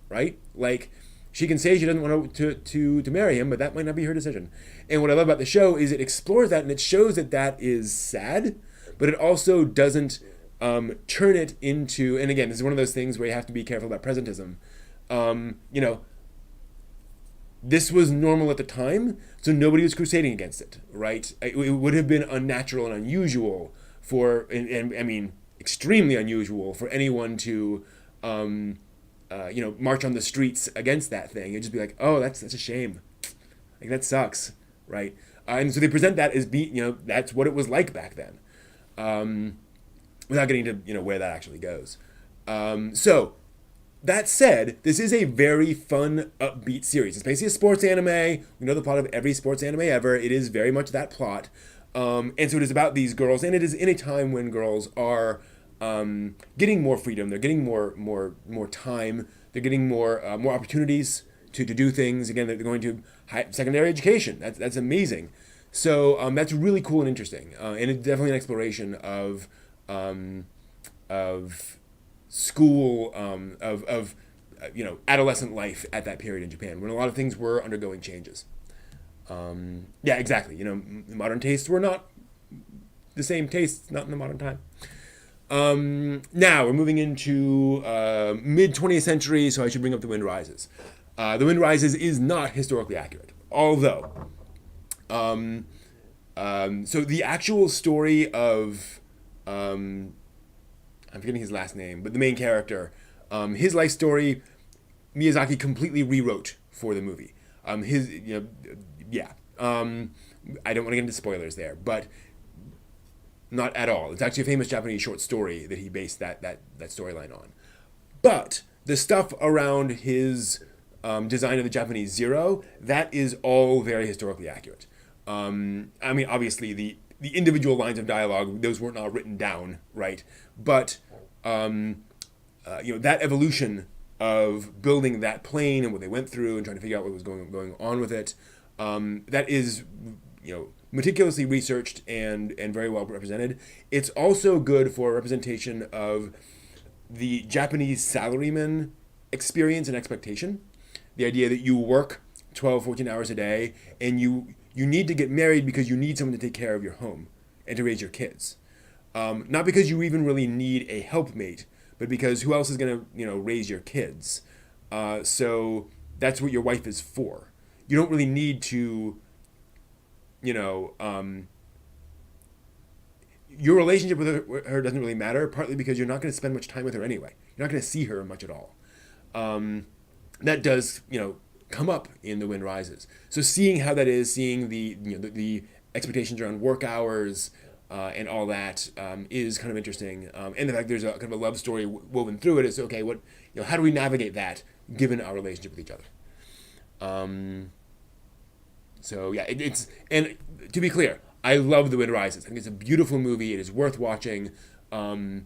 Right? Like, she can say she doesn't want to marry him, but that might not be her decision. And what I love about the show is it explores that, and it shows that is sad, but it also doesn't turn it into, and again, this is one of those things where you have to be careful about presentism. This was normal at the time, so nobody was crusading against it, right? It would have been unnatural and unusual and I mean, extremely unusual for anyone to, march on the streets against that thing. It'd just be like, oh, that's a shame. Like, that sucks, right? And so they present that as that's what it was like back then, without getting to, where that actually goes. So, that said, this is a very fun, upbeat series. It's basically a sports anime. We know the plot of every sports anime ever. It is very much that plot. And so it is about these girls, and it is in a time when girls are getting more freedom. They're getting more time. They're getting more opportunities to do things. Again, they're going to secondary education. That's amazing. So that's really cool and interesting. And it's definitely an exploration of school, of adolescent life at that period in Japan, when a lot of things were undergoing changes. Yeah, exactly. Modern tastes were not the same tastes, not in the modern time. Now we're moving into mid 20th century, so I should bring up The Wind Rises. The Wind Rises is not historically accurate, although. So the actual story of, I'm forgetting his last name, but the main character, his life story, Miyazaki completely rewrote for the movie. Yeah. I don't want to get into spoilers there, but not at all. It's actually a famous Japanese short story that he based that storyline on. But the stuff around his design of the Japanese Zero, that is all very historically accurate. I mean, obviously, the individual lines of dialogue, those were not written down, right? But, that evolution of building that plane and what they went through and trying to figure out what was going on with it, that is, meticulously researched and very well represented. It's also good for representation of the Japanese salaryman experience and expectation. The idea that you work 12, 14 hours a day and you need to get married because you need someone to take care of your home and to raise your kids. Not because you even really need a helpmate, but because who else is going to raise your kids? So that's what your wife is for. You don't really need to, your relationship with her doesn't really matter, partly because you're not going to spend much time with her anyway. You're not going to see her much at all. That does, come up in The Wind Rises. So seeing how that is, seeing the expectations around work hours and all that is kind of interesting. And the fact there's a kind of a love story woven through it is okay. How do we navigate that given our relationship with each other? So yeah, and to be clear, I love The Wind Rises. I think it's a beautiful movie. It is worth watching. As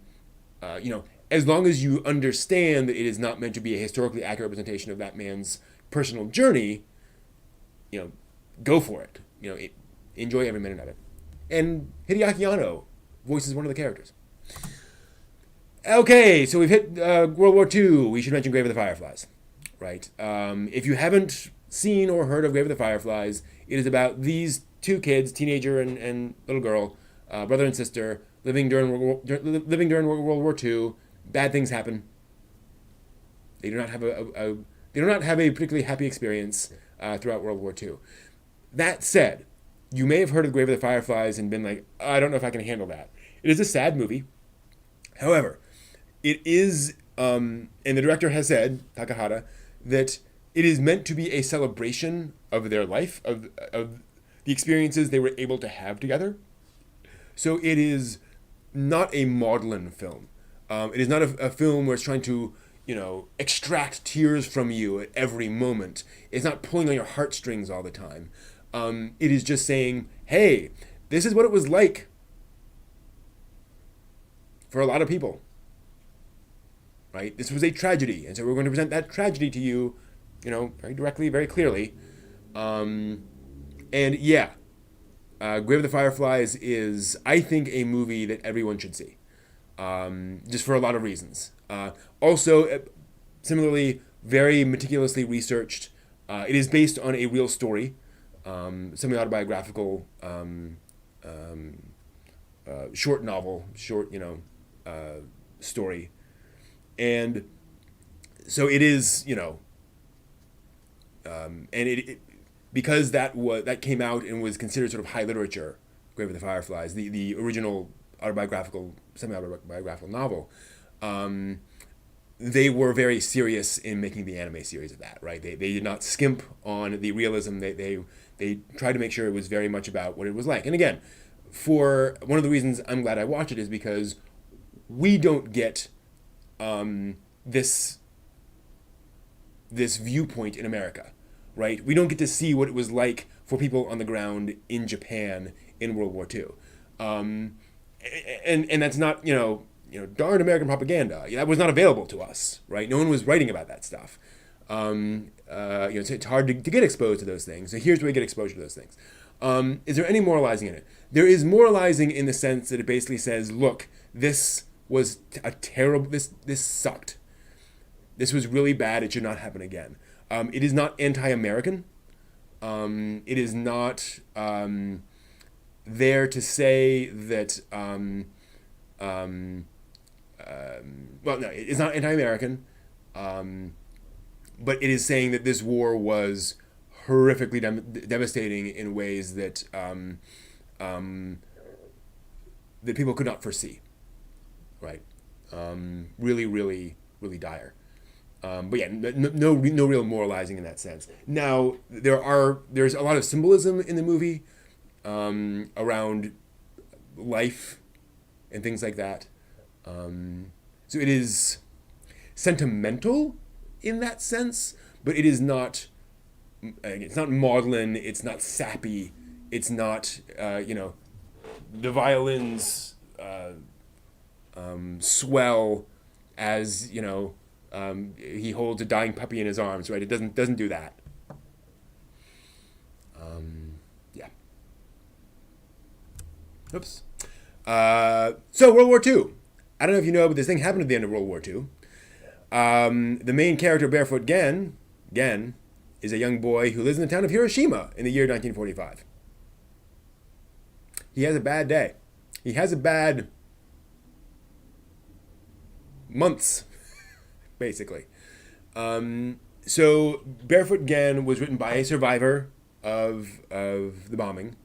long as you understand that it is not meant to be a historically accurate representation of that man's personal journey, go for it. Enjoy every minute of it. And Hideaki Anno voices one of the characters. Okay, so we've hit World War II. We should mention Grave of the Fireflies, right? If you haven't seen or heard of Grave of the Fireflies, it is about these two kids, teenager and little girl, brother and sister, living during World War II. Bad things happen. They do not have a particularly happy experience throughout World War II. That said, you may have heard of Grave of the Fireflies and been like, I don't know if I can handle that. It is a sad movie. However, it is, and the director has said, Takahata, that it is meant to be a celebration of their life, of the experiences they were able to have together. So it is not a maudlin film. It is not a film where it's trying to, extract tears from you at every moment. It's not pulling on your heartstrings all the time. It is just saying, hey, this is what it was like for a lot of people. Right? This was a tragedy. And so we're going to present that tragedy to you, very directly, very clearly. And yeah, Grave of the Fireflies is, I think, a movie that everyone should see. Just for a lot of reasons. Also, similarly, very meticulously researched. It is based on a real story, semi-autobiographical short novel, story. And so it is, and it because that came out and was considered sort of high literature, Grave of the Fireflies, the original autobiographical, semi-autobiographical novel, they were very serious in making the anime series of that, right? They did not skimp on the realism. They tried to make sure it was very much about what it was like. And again, for one of the reasons I'm glad I watched it is because we don't get this viewpoint in America, right? We don't get to see what it was like for people on the ground in Japan in World War II. And that's not, darn American propaganda. That was not available to us, right? No one was writing about that stuff. It's hard to get exposed to those things. So here's where we get exposure to those things. Is there any moralizing in it? There is moralizing in the sense that it basically says, look, this was a terrible, this sucked. This was really bad. It should not happen again. It is not anti-American. It is not there to say that, well, no, it's not anti-American, but it is saying that this war was horrifically devastating in ways that that people could not foresee, right? Really, really, really dire. But yeah, no real moralizing in that sense. Now there's a lot of symbolism in the movie around life and things like that. So it is sentimental in that sense, but it is not. It's not maudlin. It's not sappy. It's not the violins swell as he holds a dying puppy in his arms. Right? It doesn't do that. Yeah. Oops. So World War II. I don't know if you know, but this thing happened at the end of World War II. The main character, Barefoot Gen, is a young boy who lives in the town of Hiroshima in the year 1945. He has a bad day. He has a bad months, basically. So Barefoot Gen was written by a survivor of the bombing,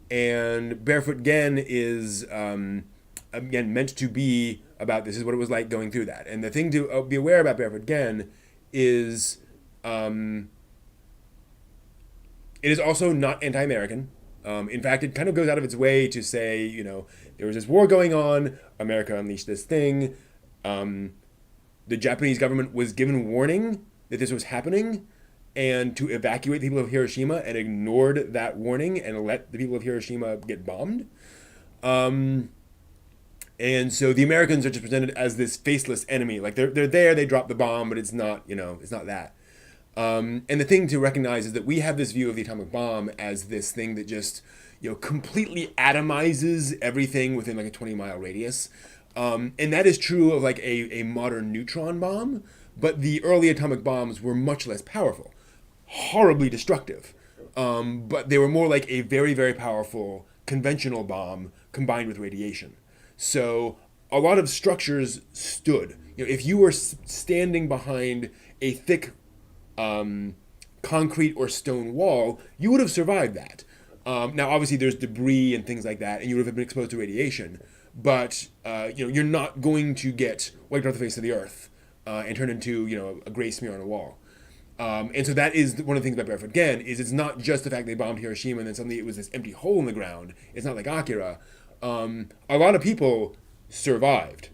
and Barefoot Gen is again meant to be about this is what it was like going through that. And the thing to be aware about Barefoot Gen is it is also not anti-American. In fact, it kind of goes out of its way to say, there was this war going on, America unleashed this thing. The Japanese government was given warning that this was happening and to evacuate the people of Hiroshima, and ignored that warning and let the people of Hiroshima get bombed. And so the Americans are just presented as this faceless enemy. Like they're there, they drop the bomb, but it's not, it's not that. And the thing to recognize is that we have this view of the atomic bomb as this thing that just, completely atomizes everything within like a 20-mile radius. And that is true of like a modern neutron bomb, but the early atomic bombs were much less powerful, horribly destructive. But they were more like a very, very powerful conventional bomb combined with radiation. So a lot of structures stood. If you were standing behind a thick concrete or stone wall, you would have survived that. Now, obviously, there's debris and things like that, and you would have been exposed to radiation. But you're not going to get wiped off the face of the earth and turn into a gray smear on a wall. And so that is one of the things about Barefoot Gen is it's not just the fact they bombed Hiroshima and then suddenly it was this empty hole in the ground. It's not like Akira. A lot of people survived.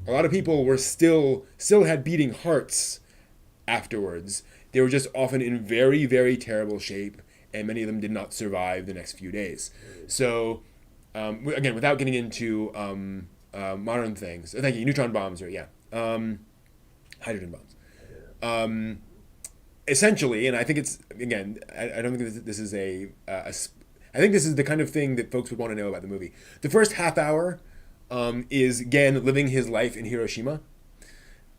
A lot of people were still had beating hearts afterwards. They were just often in very, very terrible shape, and many of them did not survive the next few days. So, again, without getting into modern things, thank you, neutron bombs, or hydrogen bombs. Essentially, and I think it's, again, I don't think this is I think this is the kind of thing that folks would want to know about the movie. The first half hour is Gen living his life in Hiroshima.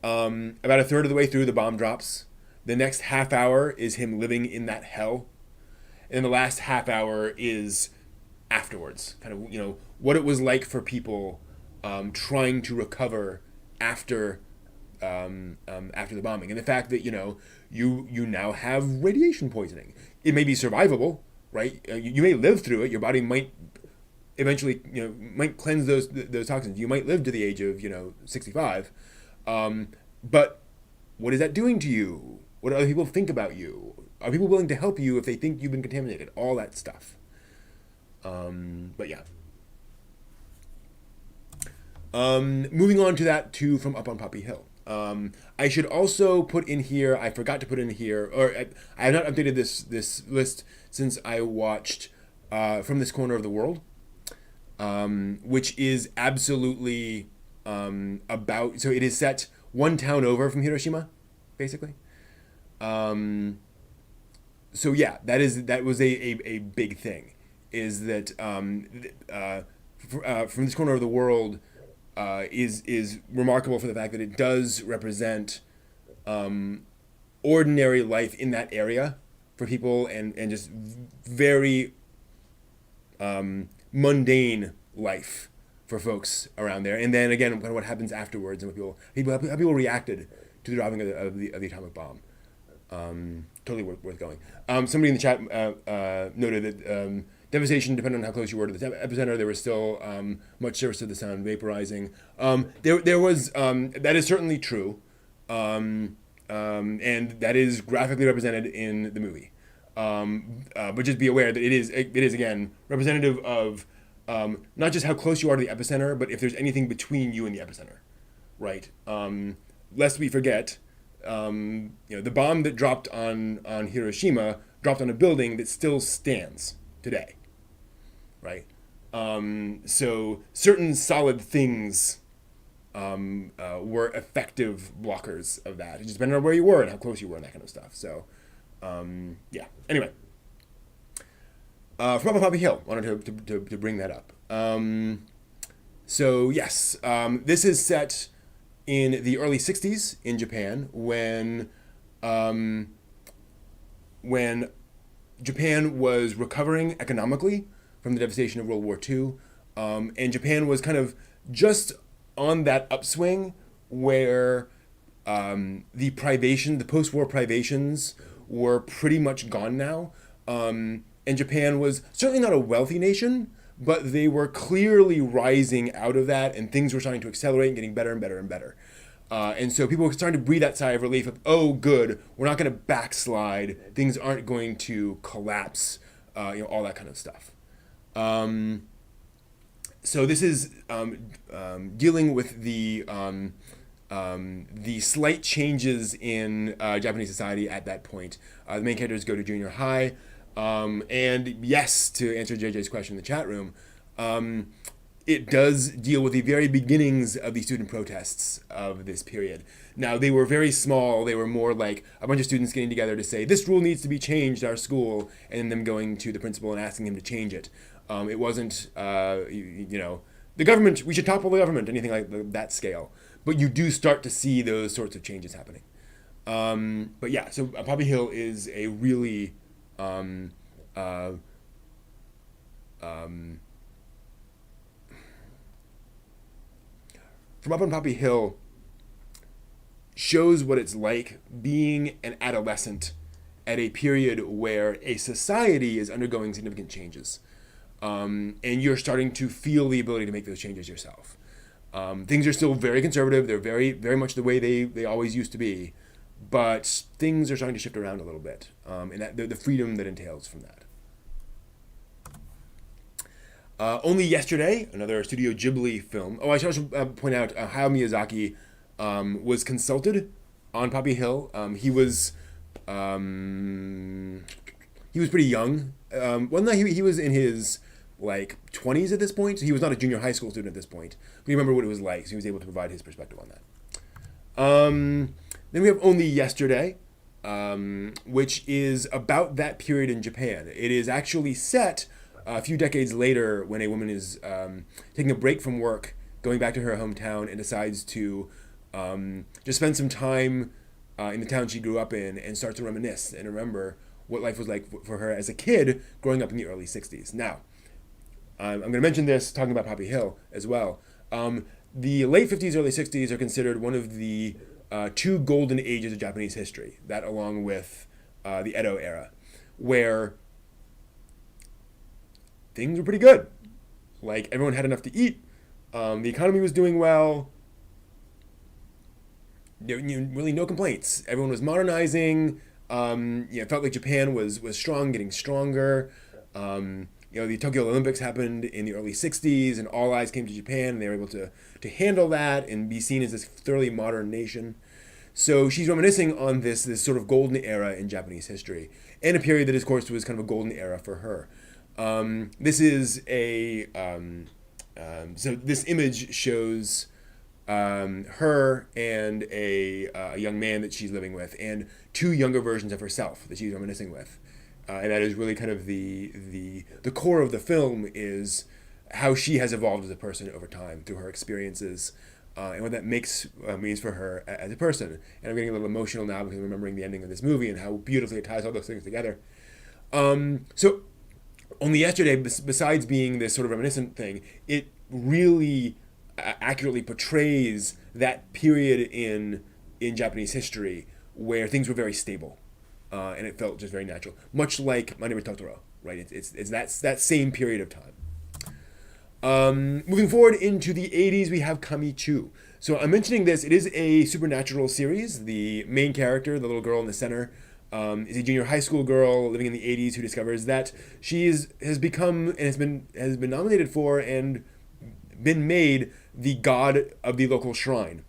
About a third of the way through, the bomb drops. The next half hour is him living in that hell. And the last half hour is afterwards. Kind of, what it was like for people trying to recover after the bombing. And the fact that, you now have radiation poisoning. It may be survivable, right? You may live through it. Your body might eventually, might cleanse those toxins. You might live to the age of, 65. But what is that doing to you? What do other people think about you? Are people willing to help you if they think you've been contaminated? All that stuff. But yeah. Moving on to that too from Up on Poppy Hill. I should also put in here, I forgot to put in here, or I have not updated this list since I watched From This Corner of the World, which is absolutely about, so it is set one town over from Hiroshima, basically. So yeah, that was a big thing, is that From This Corner of the World is remarkable for the fact that it does represent ordinary life in that area for people, and just very mundane life for folks around there. And then again, kind of what happens afterwards and what how people reacted to the dropping of the atomic bomb. Totally worth going. Somebody in the chat noted that devastation depended on how close you were to the epicenter. There was still much surface of the sound vaporizing. There was that is certainly true, and that is graphically represented in the movie. But just be aware that it is again representative of not just how close you are to the epicenter, but if there's anything between you and the epicenter, right? Lest we forget. The bomb that dropped on Hiroshima dropped on a building that still stands today, right? So certain solid things were effective blockers of that. It just depended on where you were and how close you were and that kind of stuff. So, yeah. Anyway, from up on Poppy Hill, wanted to bring that up. So yes, this is set in the early 60s in Japan when Japan was recovering economically from the devastation of World War II. And Japan was kind of just on that upswing where the post-war privations were pretty much gone now. And Japan was certainly not a wealthy nation, but they were clearly rising out of that, and things were starting to accelerate and getting better and better and better. And so people were starting to breathe that sigh of relief of, oh, good, we're not going to backslide, things aren't going to collapse, all that kind of stuff. So this is dealing with the slight changes in Japanese society at that point. The main characters go to junior high. And yes, to answer JJ's question in the chat room, it does deal with the very beginnings of the student protests of this period. Now, they were very small. They were more like a bunch of students getting together to say, this rule needs to be changed at our school, and them going to the principal and asking him to change it. It wasn't, the government, we should topple the government, anything like that scale. But you do start to see those sorts of changes happening. But yeah, so Poppy Hill is a really... From Up on Poppy Hill shows what it's like being an adolescent at a period where a society is undergoing significant changes. And you're starting to feel the ability to make those changes yourself. Things are still very conservative. They're very, very much the way they always used to be. But things are starting to shift around a little bit. And that the freedom that entails from that. Only yesterday, another Studio Ghibli film. Oh, I should also point out Hayao Miyazaki was consulted on Poppy Hill. He was pretty young. He was in his 20s at this point. So he was not a junior high school student at this point. But he remembered what it was like, so he was able to provide his perspective on that. Then we have Only Yesterday, which is about that period in Japan. It is actually set a few decades later when a woman is taking a break from work, going back to her hometown, and decides to just spend some time in the town she grew up in and start to reminisce and remember what life was like for her as a kid growing up in the early 60s. Now, I'm going to mention this, talking about Poppy Hill as well. The late 50s, early 60s are considered one of the two golden ages of Japanese history, that along with the Edo era, where things were pretty good. Everyone had enough to eat. The economy was doing well. There were really no complaints. Everyone was modernizing. It felt like Japan was strong, getting stronger. The Tokyo Olympics happened in the early 60s, and all eyes came to Japan, and they were able to handle that and be seen as this thoroughly modern nation. So she's reminiscing on this sort of golden era in Japanese history, and a period that, of course, was kind of a golden era for her. This is so this image shows her and a young man that she's living with, and two younger versions of herself that she's reminiscing with. And that is really kind of the core of the film, is how she has evolved as a person over time through her experiences, and what that means for her as a person. And I'm getting a little emotional now because I'm remembering the ending of this movie and how beautifully it ties all those things together. So Only Yesterday, besides being this sort of reminiscent thing, it really accurately portrays that period in Japanese history where things were very stable, and it felt just very natural, much like My Neighbor Totoro, right? It's that same period of time. Moving forward into the 80s, we have Kamichu. So I'm mentioning this. It is a supernatural series. The main character, the little girl in the center, is a junior high school girl living in the 80s who discovers that has become and has been nominated for and been made the god of the local shrine.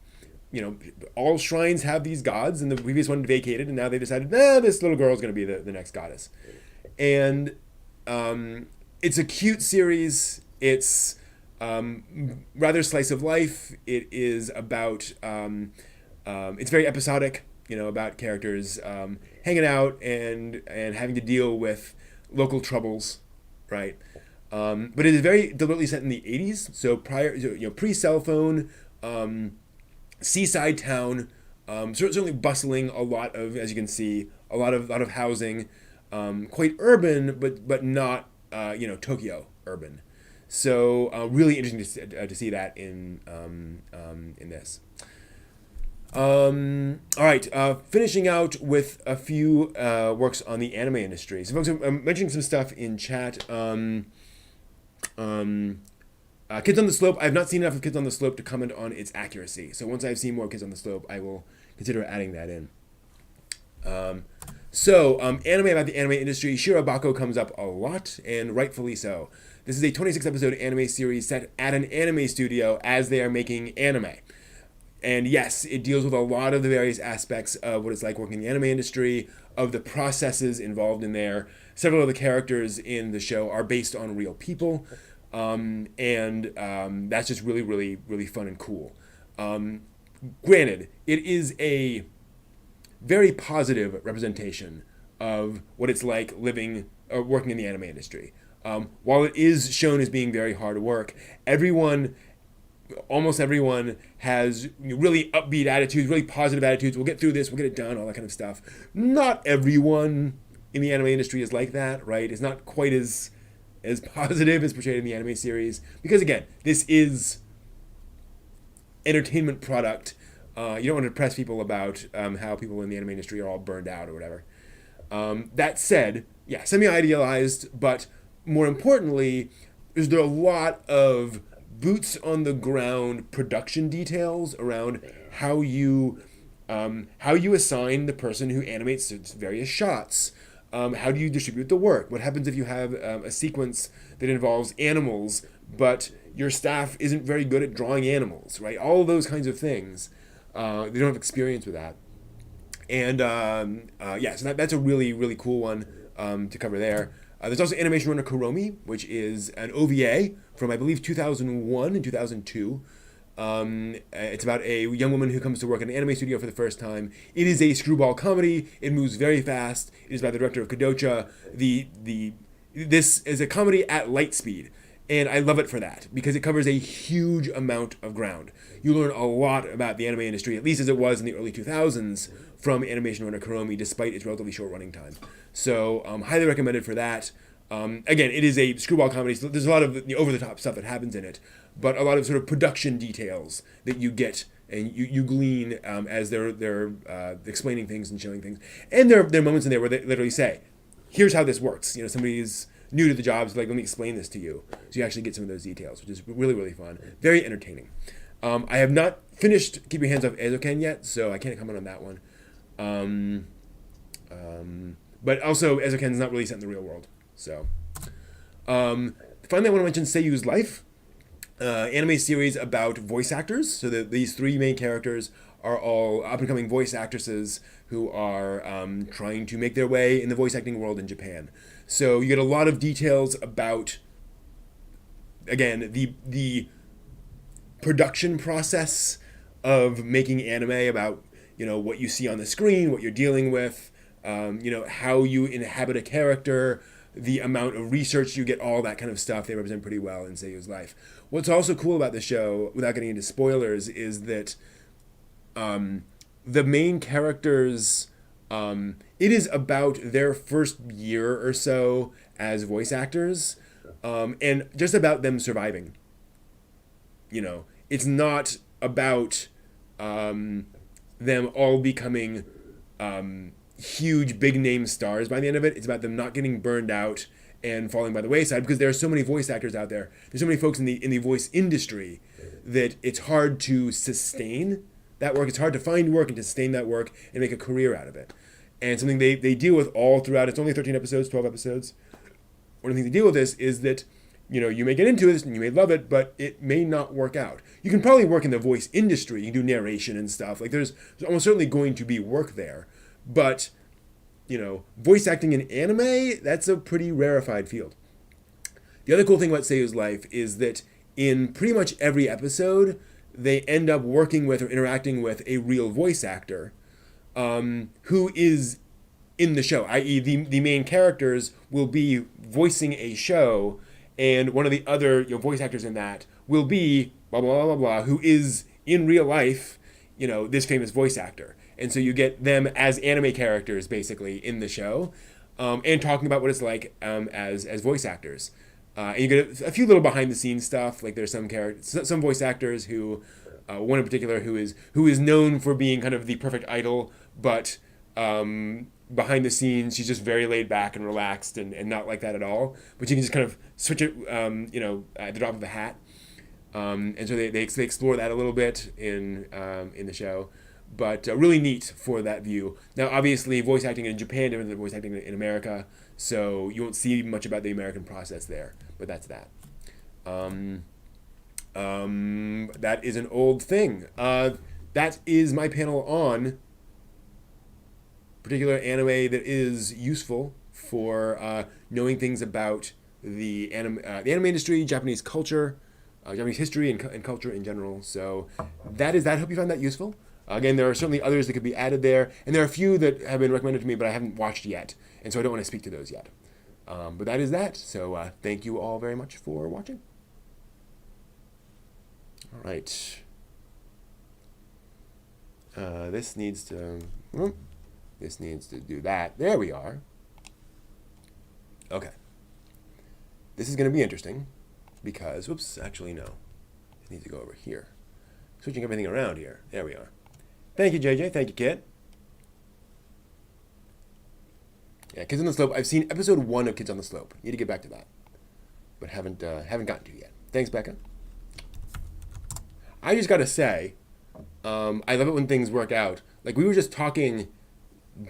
You know, all shrines have these gods, and the previous one vacated, and now they decided, this little girl is going to be the next goddess. And it's a cute series. It's rather slice of life. It is about, it's very episodic, you know, about characters hanging out and having to deal with local troubles, right? But it is very deliberately set in the 80s, so pre-cell phone, seaside town, certainly bustling, a lot of, as you can see, a lot of housing, quite urban, but not Tokyo urban. So really interesting to see that in this. All right, finishing out with a few works on the anime industry. So folks, I'm mentioning some stuff in chat. Kids on the Slope. I have not seen enough of Kids on the Slope to comment on its accuracy. So once I've seen more Kids on the Slope, I will consider adding that in. Anime about the anime industry. Shirobako comes up a lot, and rightfully so. This is a 26-episode anime series set at an anime studio as they are making anime. And yes, it deals with a lot of the various aspects of what it's like working in the anime industry, of the processes involved in there. Several of the characters in the show are based on real people. That's just really, really, really fun and cool. Granted, it is a very positive representation of what it's like living or working in the anime industry. While it is shown as being very hard work, almost everyone has really upbeat attitudes, really positive attitudes. We'll get through this, we'll get it done, all that kind of stuff. Not everyone in the anime industry is like that, right? It's not quite as positive as portrayed in the anime series, because again, this is entertainment product. You don't want to depress people about how people in the anime industry are all burned out or whatever. That said, yeah, semi-idealized, but more importantly, is there a lot of boots on the ground production details around how you assign the person who animates various shots. How do you distribute the work? What happens if you have a sequence that involves animals, but your staff isn't very good at drawing animals, right? All of those kinds of things. They don't have experience with that. And so that's a really, really cool one to cover there. There's also Animation Runner Kuromi, which is an OVA from, I believe, 2001 and 2002. It's about a young woman who comes to work at an anime studio for the first time. It is a screwball comedy. It moves very fast. It is by the director of Kodocha. This is a comedy at light speed. And I love it for that, because it covers a huge amount of ground. You learn a lot about the anime industry, at least as it was in the early 2000s, from Animation Runner Kuromi, despite its relatively short running time. So, highly recommended for that. Again, it is a screwball comedy, so there's a lot of over-the-top stuff that happens in it, but a lot of sort of production details that you get and you glean as they're explaining things and showing things. And there are moments in there where they literally say, here's how this works. Somebody's new to the job, so like, let me explain this to you. So you actually get some of those details, which is really, really fun. Very entertaining. I have not finished Keep Your Hands Off Eizouken yet, so I can't comment on that one. But also, Eizouken's not really set in the real world. So, finally, I want to mention Seiyu's Life, anime series about voice actors. So these three main characters are all up-and-coming voice actresses who are trying to make their way in the voice acting world in Japan. So you get a lot of details about, again, the production process of making anime, about what you see on the screen, what you're dealing with, how you inhabit a character, the amount of research you get, all that kind of stuff. They represent pretty well in Seiyu's Life. What's also cool about the show, without getting into spoilers, is that the main characters, it is about their first year or so as voice actors, and just about them surviving. it's not about them all becoming huge big name stars by the end of it. It's about them not getting burned out and falling by the wayside, because there are so many voice actors out there. There's so many folks in the voice industry that it's hard to sustain that work. It's hard to find work and to sustain that work and make a career out of it. And something they deal with all throughout. It's only 13 episodes, 12 episodes. One of the things they deal with this is that, you may get into this and you may love it, but it may not work out. You can probably work in the voice industry. You can do narration and stuff. Like there's almost certainly going to be work there. But, voice acting in anime, that's a pretty rarefied field. The other cool thing about Seiyu's life is that in pretty much every episode, they end up working with or interacting with a real voice actor who is in the show, i.e. the main characters will be voicing a show, and one of the other voice actors in that will be blah, blah, blah, blah, blah, who is in real life, this famous voice actor. And so you get them as anime characters, basically, in the show, and talking about what it's like as voice actors. And you get a few little behind-the-scenes stuff. Like there's some voice actors who, one in particular, who is known for being kind of the perfect idol, but behind the scenes, she's just very laid back and relaxed and not like that at all. But you can just kind of switch it, at the drop of a hat. And so they explore that a little bit in the show. But really neat for that view. Now, obviously, voice acting in Japan different than voice acting in America, so you won't see much about the American process there. But that's that. That is an old thing. That is my panel on particular anime that is useful for knowing things about the anime industry, Japanese culture, Japanese history and culture in general. So that is that. I hope you found that useful. Again, there are certainly others that could be added there, and there are a few that have been recommended to me, but I haven't watched yet, and so I don't want to speak to those yet. But that is that. So thank you all very much for watching. All right. This needs to do that. There we are. Okay. This is going to be interesting because, whoops, actually no. It needs to go over here. Switching everything around here. There we are. Thank you, JJ. Thank you, Kit. Yeah, Kids on the Slope. I've seen episode 1 of Kids on the Slope. Need to get back to that, but haven't gotten to yet. Thanks, Becca. I just gotta say, I love it when things work out. Like we were just talking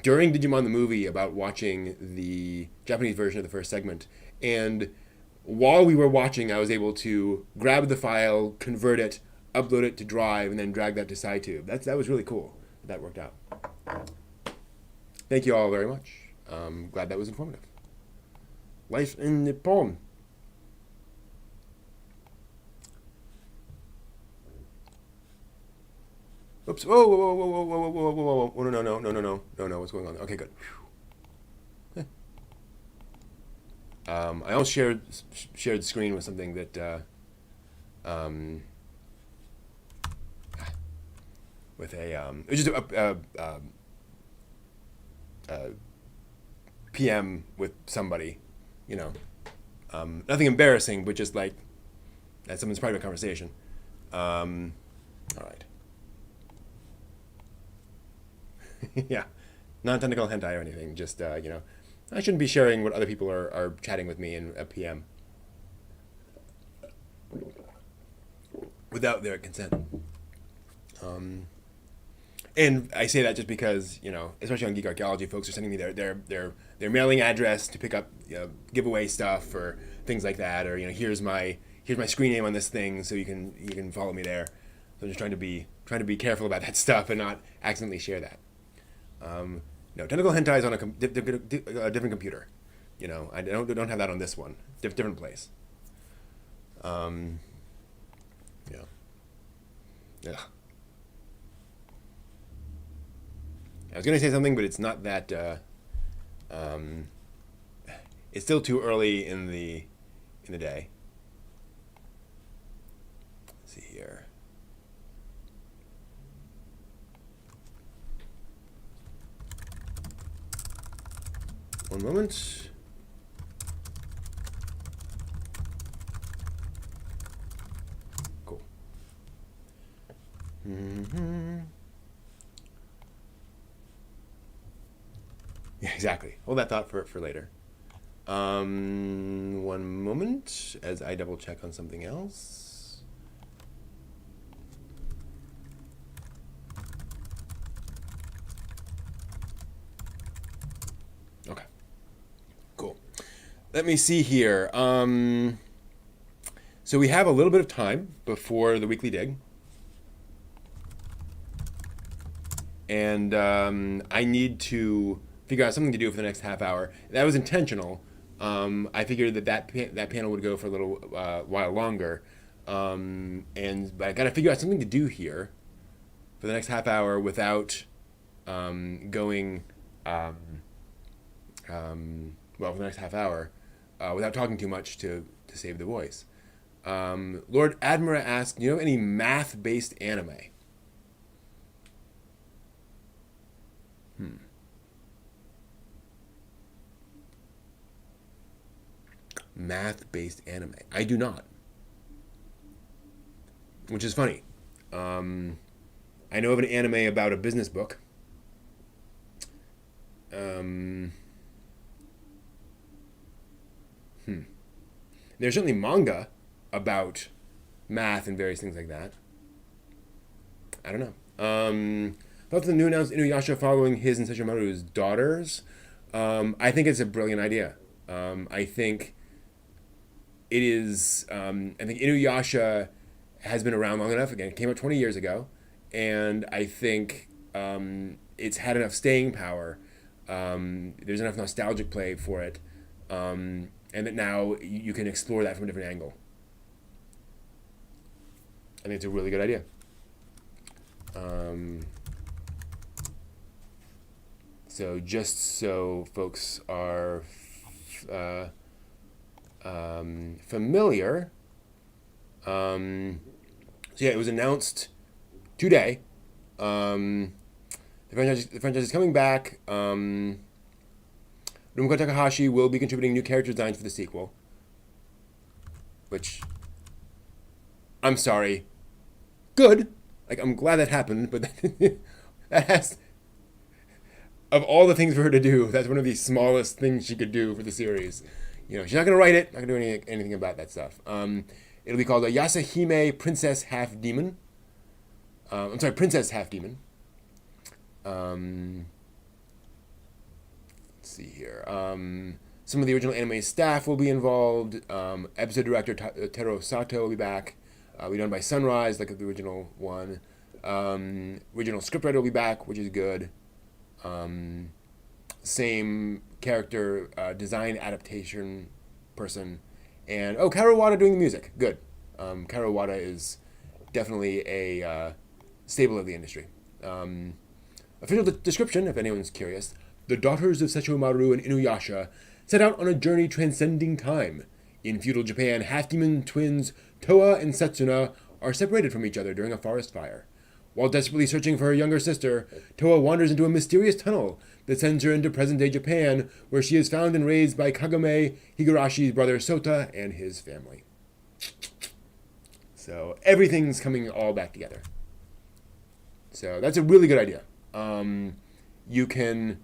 during Digimon the movie about watching the Japanese version of the first segment, and while we were watching, I was able to grab the file, convert it, upload it to Drive, and then drag that to SciTube. That was really cool. That worked out. Thank you all very much. Glad that was informative. Life in Nippon. Oops. Whoa, whoa, whoa, whoa, whoa, whoa, whoa, whoa, whoa. No. What's going on? Okay, good. I almost shared the screen with something that with a it was just a PM with somebody, nothing embarrassing, but just like that's someone's private conversation. All right. Yeah, non-technical hentai or anything. Just I shouldn't be sharing what other people are chatting with me in a PM without their consent. And I say that just because, especially on Geek Archaeology, folks are sending me their mailing address to pick up giveaway stuff or things like that, or here's my screen name on this thing, so you can follow me there. So I'm just trying to be careful about that stuff and not accidentally share that. No, technical hentai is on a different computer. I don't have that on this one. Different place. Yeah. I was gonna say something, but it's not that. It's still too early in the day. Let's see here. One moment. Cool. Yeah, exactly. Hold that thought for later. One moment as I double check on something else. Okay. Cool. Let me see here. So we have a little bit of time before the weekly dig. And I need to figure out something to do for the next half hour. That was intentional. I figured that panel would go for a little while longer. But I got to figure out something to do here for the next half hour without going, well, for the next half hour, without talking too much to save the voice. Lord Admira asked, do you know any math-based anime? Math-based anime. I do not. Which is funny. I know of an anime about a business book. There's certainly manga about math and various things like that. I don't know. Thoughts on the new announced Inuyasha following his and Sesshomaru's daughters? I think it's a brilliant idea. I think it is. I think Inuyasha has been around long enough. Again, it came out 20 years ago, and I think it's had enough staying power. There's enough nostalgic play for it, and that now you can explore that from a different angle. I think it's a really good idea. So just so folks are familiar, so yeah, it was announced today. The franchise is coming back. Rumiko Takahashi will be contributing new character designs for the sequel. Which, I'm sorry, good. Like, I'm glad that happened, but that has, of all the things for her to do, that's one of the smallest things she could do for the series. You know, she's not going to write it, not going to do anything about that stuff. It'll be called a Yasahime Princess Half Demon. Princess Half Demon. Let's see here. Some of the original anime staff will be involved. Episode director Teruo Sato will be back. Will be done by Sunrise, like the original one. Original scriptwriter will be back, which is good. Same character design adaptation person. And, Kaoru Wada doing the music. Good. Kaoru Wada is definitely a staple of the industry. Official description, if anyone's curious. The daughters of Sesshomaru and Inuyasha set out on a journey transcending time. In feudal Japan, half-demon twins Toa and Setsuna are separated from each other during a forest fire. While desperately searching for her younger sister, Toa wanders into a mysterious tunnel that sends her into present-day Japan, where she is found and raised by Kagame Higarashi's brother Sota and his family. So everything's coming all back together. So that's a really good idea. You can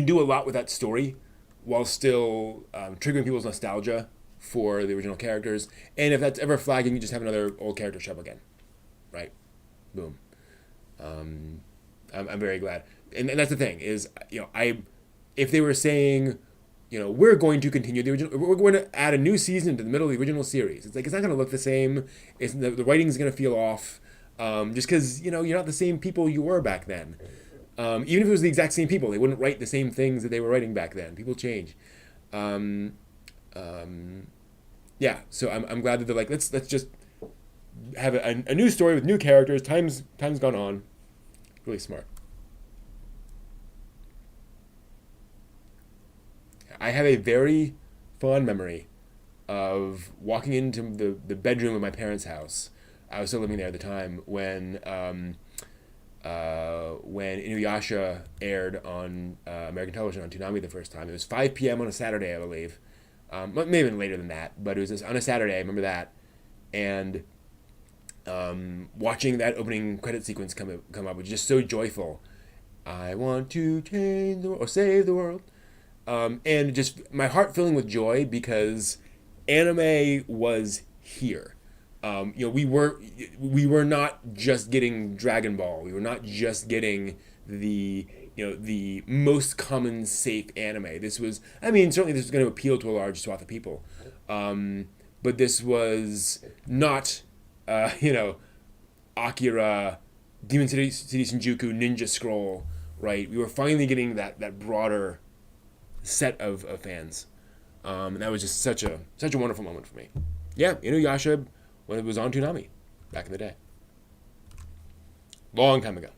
do a lot with that story while still triggering people's nostalgia for the original characters. And if that's ever flagging, you just have another old character show up again. Right? Boom. I'm very glad. And that's the thing is, if they were saying, we're going to continue the original, we're going to add a new season into the middle of the original series. It's like, it's not going to look the same. The writing's going to feel off. Just because, you're not the same people you were back then. Even if it was the exact same people, they wouldn't write the same things that they were writing back then. People change. Yeah, so I'm glad that they're like, let's just have a new story with new characters. Time's gone on. Really smart. I have a very fond memory of walking into the bedroom of my parents' house. I was still living there at the time when Inuyasha aired on American television on Toonami the first time. It was 5 p.m. on a Saturday, I believe. Maybe even later than that, but it was on a Saturday. I remember that, and Watching that opening credit sequence come up was just so joyful. I want to change the world or save the world. And just my heart filling with joy because anime was here. We were not just getting Dragon Ball. We were not just getting the most common safe anime. This was, I mean, certainly this was going to appeal to a large swath of people, but this was not, Akira, Demon City Shinjuku, Ninja Scroll, right? We were finally getting that broader set of fans, and that was just such a wonderful moment for me. Yeah, Inuyasha when it was on Toonami back in the day, long time ago.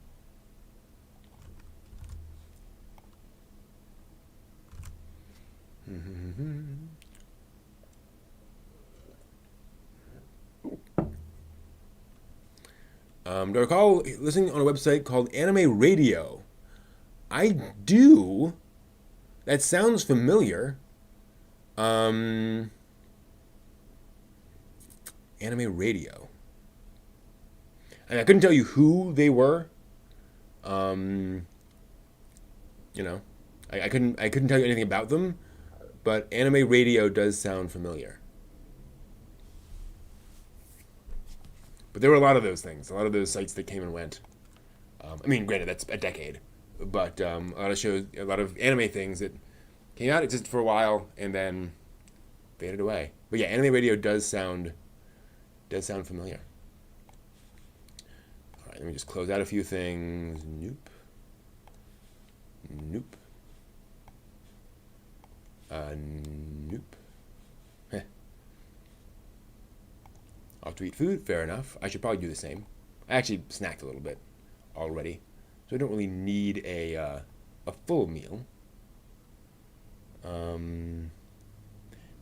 Do I recall listening on a website called Anime Radio? I do. That sounds familiar. Um, Anime Radio. And I couldn't tell you who they were. Um, you know, I couldn't tell you anything about them, but Anime Radio does sound familiar. But there were a lot of those things, a lot of those sites that came and went. I mean, granted, that's a decade, but a lot of shows, a lot of anime things that came out, existed for a while, and then faded away. But yeah, Anime Radio does sound familiar. All right, let me just close out a few things. Nope. Nope. Nope. Heh. Off to eat food, fair enough. I should probably do the same. I actually snacked a little bit already, so I don't really need a full meal.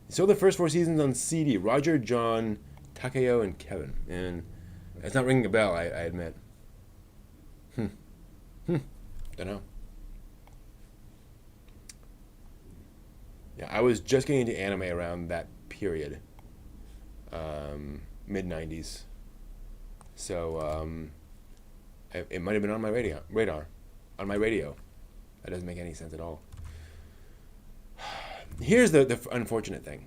So the first four seasons on CD: Roger, John, Takeo, and Kevin. And it's not ringing a bell, I admit. Don't know. Yeah, I was just getting into anime around that period, mid '90s. So it might have been on my radar, on my radio. That doesn't make any sense at all. Here's the unfortunate thing.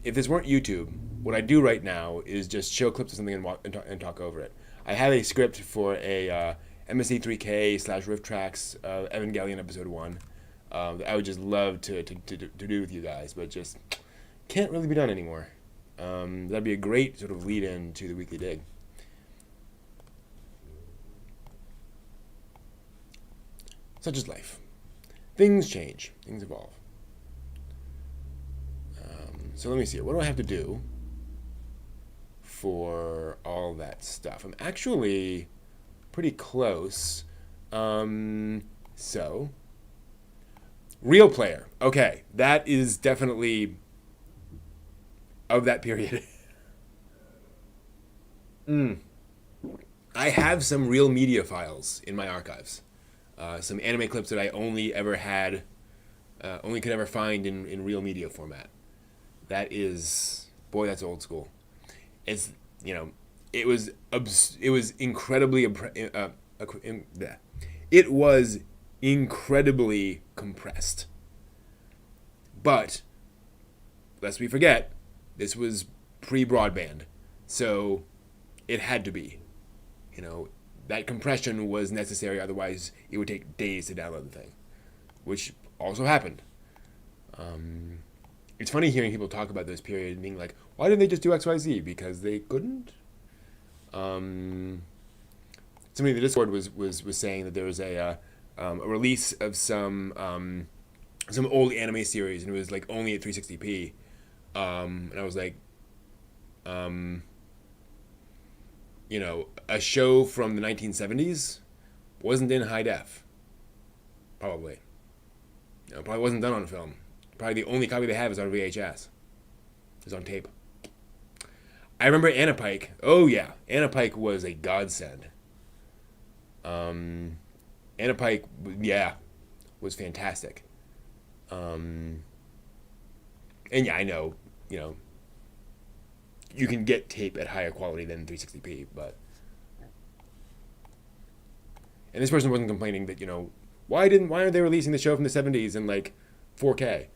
If this weren't YouTube, what I do right now is just show clips of something and talk over it. I have a script for a MSC3K / Rift Tracks Evangelion episode 1 that I would just love to do with you guys, but just can't really be done anymore. That'd be a great sort of lead-in to the Weekly Dig. Such is life. Things change. Things evolve. So let me see. What do I have to do for all that stuff? I'm actually pretty close. So, Real Player. Okay, that is definitely of that period. I have some Real Media files in my archives. Some anime clips that I only could ever find in Real Media format. That is, boy, that's old school. It's, it was incredibly it was incredibly compressed. But lest we forget, this was pre-broadband, so it had to be. That compression was necessary, otherwise it would take days to download the thing, which also happened. It's funny hearing people talk about this period and being like, why didn't they just do XYZ? Because they couldn't? Somebody in the Discord was saying that there was a release of some old anime series, and it was like only at 360p. And I was like, a show from the 1970s wasn't in high def. Probably. Probably wasn't done on film. Probably the only copy they have is on VHS. It's on tape. I remember Anna Pike. Oh yeah, Anna Pike was a godsend. Anna Pike, yeah, was fantastic. And yeah, I know, you can get tape at higher quality than 360p, but. And this person wasn't complaining that, why aren't they releasing the show from the 70s in like 4K?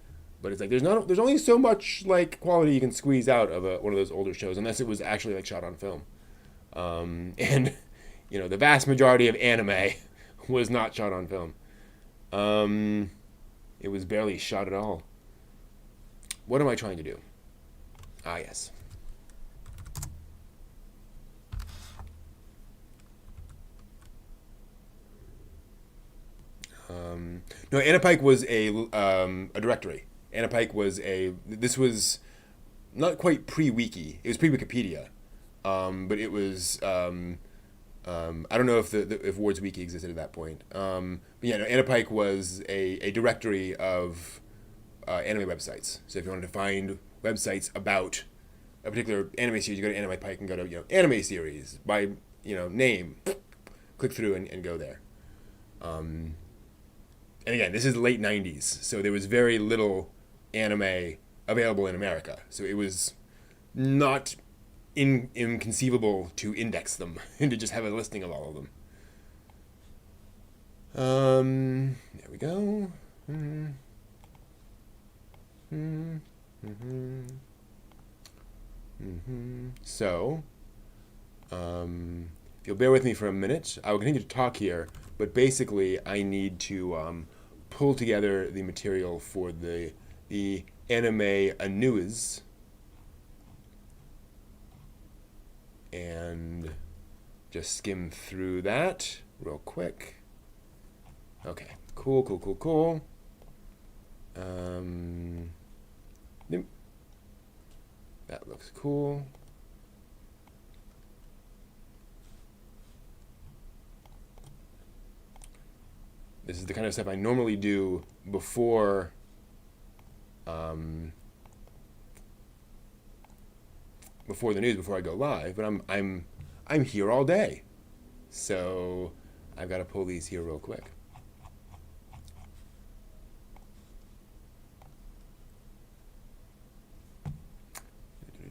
But it's like there's only so much like quality you can squeeze out of one of those older shows unless it was actually like shot on film. And the vast majority of anime was not shot on film. It was barely shot at all. What am I trying to do? Ah, yes. No, Anna Pike was a directory. Anna Pike was this was not quite pre-wiki. It was pre-Wikipedia, but it was. I don't know if Ward's Wiki existed at that point. But yeah, no, Anna Pike was a directory of anime websites. So if you wanted to find websites about a particular anime series, you go to Anime Pike and go to anime series by name, click through and go there. And again, this is the late 90s, so there was very little anime available in America. So it was not inconceivable to index them and to just have a listing of all of them. There we go. So, if you'll bear with me for a minute, I will continue to talk here, but basically I need to pull together the material for the anime news and just skim through that real quick. Okay, cool. That looks cool. This is the kind of stuff I normally do before the news, before I go live, but I'm here all day. So I've got to pull these here real quick.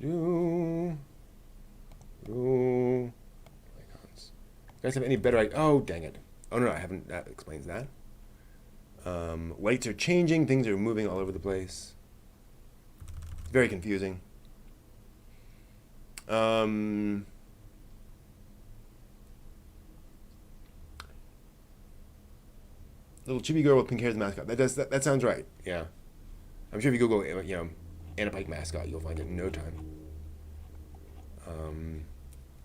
You guys have any better idea? Oh, dang it. Oh, no, I haven't. That explains that. Lights are changing. Things are moving all over the place. Very confusing. Little chibi girl with pink hair as a mascot. That sounds right. Yeah. I'm sure if you Google, Anna Pike mascot, you'll find it in no time.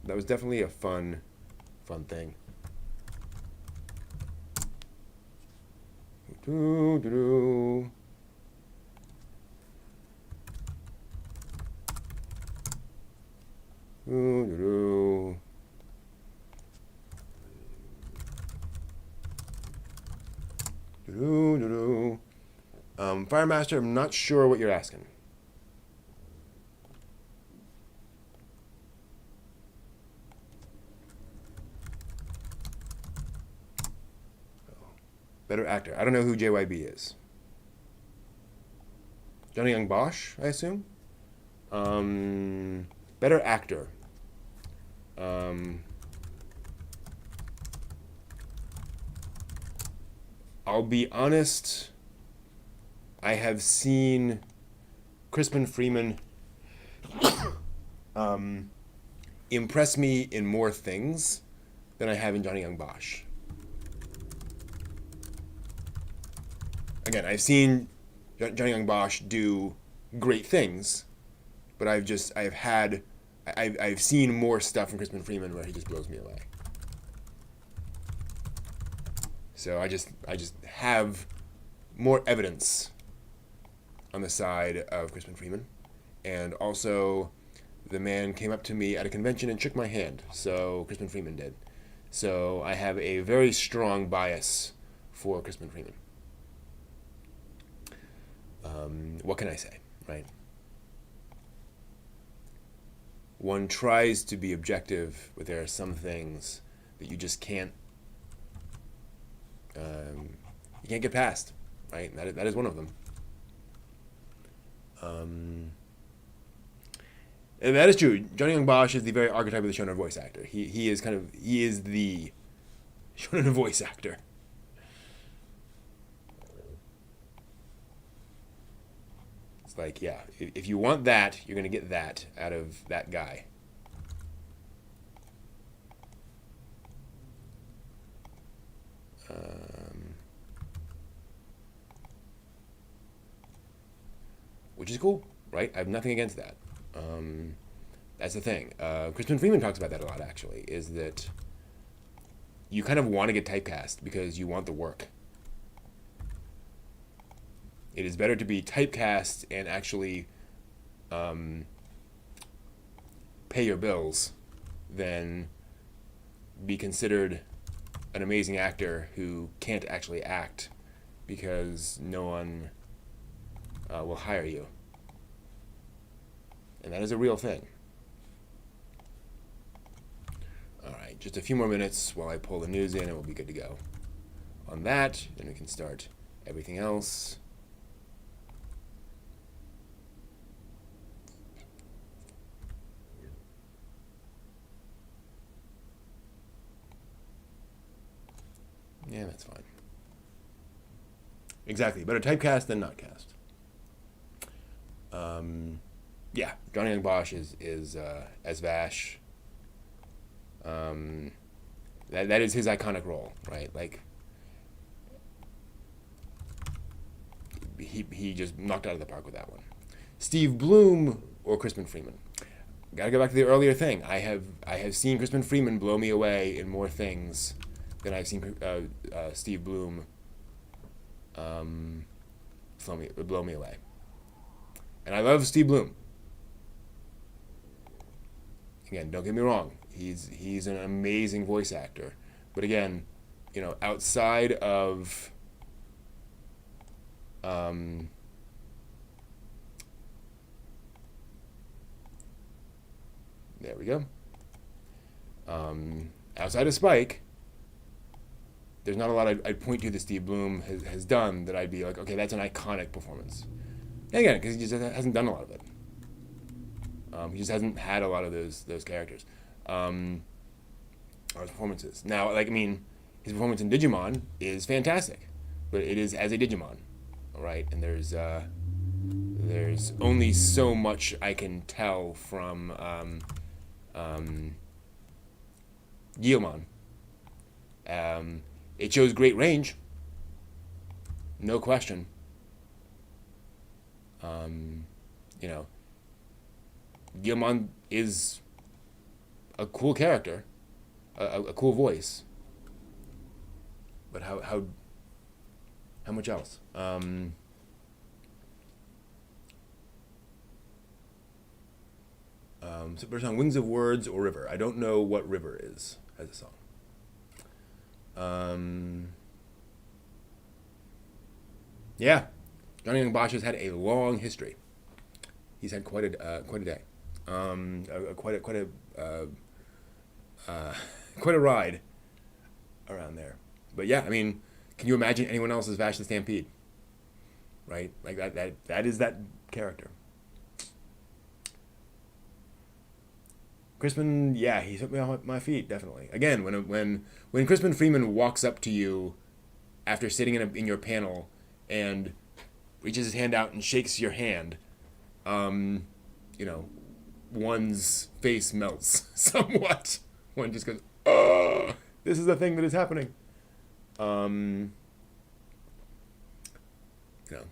That was definitely a fun thing. Do. Firemaster, I'm not sure what you're asking. Better actor. I don't know who JYB is. Johnny Young Bosch, I assume. Better actor. I'll be honest. I have seen Crispin Freeman impress me in more things than I have in Johnny Young Bosch. Again, I've seen Johnny Young Bosch do great things, but I've seen more stuff from Crispin Freeman where he just blows me away. So I just have more evidence on the side of Crispin Freeman, and also the man came up to me at a convention and shook my hand. So Crispin Freeman did. So I have a very strong bias for Crispin Freeman. What can I say, right? One tries to be objective, but there are some things that you just can't get past, right? That is one of them. And that is true. Johnny Young Bosch is the very archetype of the shonen voice actor. He is the shonen voice actor. It's like, yeah, if you want that, you're gonna get that out of that guy. Um, which is cool, right? I have nothing against that. That's the thing. Crispin Freeman talks about that a lot, actually, is that you kind of want to get typecast because you want the work. It is better to be typecast and actually pay your bills than be considered an amazing actor who can't actually act because no one will hire you. And that is a real thing. All right, just a few more minutes while I pull the news in and we'll be good to go. On that, then we can start everything else. Yeah, that's fine. Exactly. Better typecast than not cast. Yeah, Johnny Young Bosch is as Vash. That is his iconic role, right? Like he just knocked out of the park with that one. Steve Bloom or Crispin Freeman. Gotta go back to the earlier thing. I have seen Crispin Freeman blow me away in more things than I've seen Steve Bloom blow me away. And I love Steve Bloom. Again, don't get me wrong. He's an amazing voice actor. But again, you know, outside of there we go. Outside of Spike, there's not a lot I'd point to that Steve Bloom has done that I'd be like, okay, that's an iconic performance. And again, because he just hasn't done a lot of it. He just hasn't had a lot of those characters or performances. Now, like, I mean, his performance in Digimon is fantastic, but it is as a Digimon, all right? And there's only so much I can tell from Guilmon. It shows great range, no question. You know, Guilmon is a cool character, a cool voice. But how much else? So first song, Wings of Words or River. I don't know what River is as a song. Yeah, Johnny Young Bosch has had a long history. He's had quite a day, quite a ride around there. But yeah, I mean, can you imagine anyone else as Vash the Stampede? Right, like that is that character. Crispin, yeah, he took me off my feet, definitely. Again, when Crispin Freeman walks up to you after sitting in your panel and reaches his hand out and shakes your hand, you know, one's face melts somewhat. One just goes, "Oh, this is the thing that is happening." You know,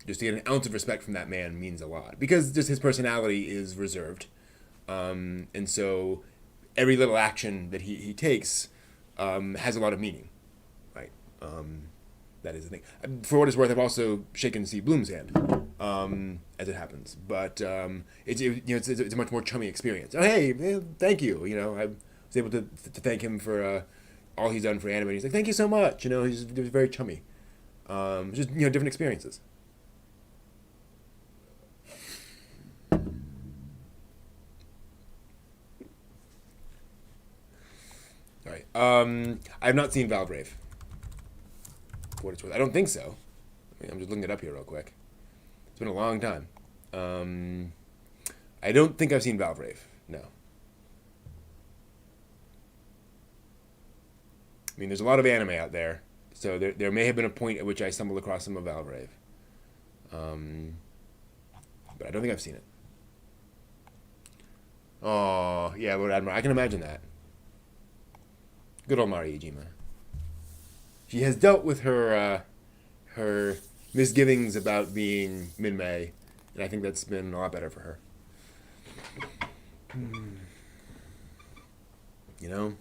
just to get an ounce of respect from that man means a lot because just his personality is reserved. And so every little action that he takes has a lot of meaning, right? That is the thing. For what it's worth, I've also shaken Steve Bloom's hand, as it happens. But it's a much more chummy experience. Oh, hey, thank you. You know, I was able to thank him for all he's done for anime. He's like, thank you so much. You know, he was very chummy. Just different experiences. All right. I have not seen Valbrave. For what it's worth, I don't think so. I mean, I'm just looking it up here real quick. It's been a long time. I I don't think I've seen Valvrave. No. I mean, there's a lot of anime out there, so there may have been a point at which I stumbled across some of Valvrave. But I don't think I've seen it. Oh, yeah, Lord Admiral. I can imagine that. Good old Mari Iijima. She has dealt with her misgivings about being Minmay, and I think that's been a lot better for her. You know?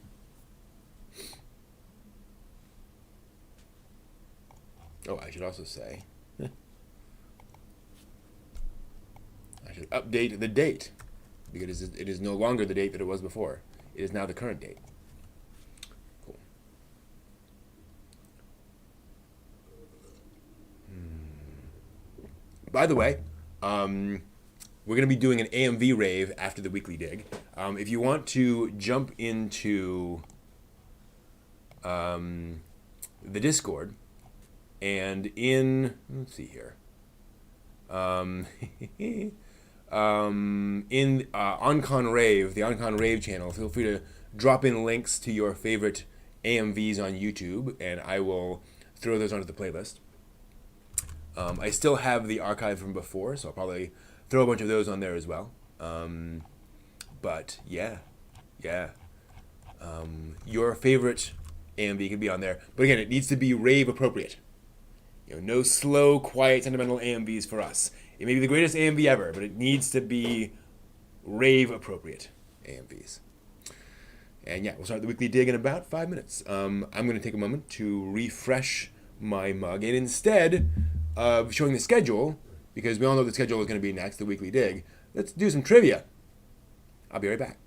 Oh, I should also say, I should update the date, because it is no longer the date that it was before. It is now the current date. Cool. By the way, we're going to be doing an AMV rave after the weekly dig. If you want to jump into the Discord, and let's see here, in OnCon Rave, the OnCon Rave channel, feel free to drop in links to your favorite AMVs on YouTube, and I will throw those onto the playlist. I still have the archive from before, so I'll probably throw a bunch of those on there as well. But yeah. Your favorite AMV could be on there, but again, it needs to be rave appropriate. No slow, quiet, sentimental AMVs for us. It may be the greatest AMV ever, but it needs to be rave appropriate AMVs. And yeah, we'll start the weekly dig in about 5 minutes. I'm going to take a moment to refresh my mug, and instead of showing the schedule, because we all know the schedule is going to be next, the weekly dig, let's do some trivia. I'll be right back.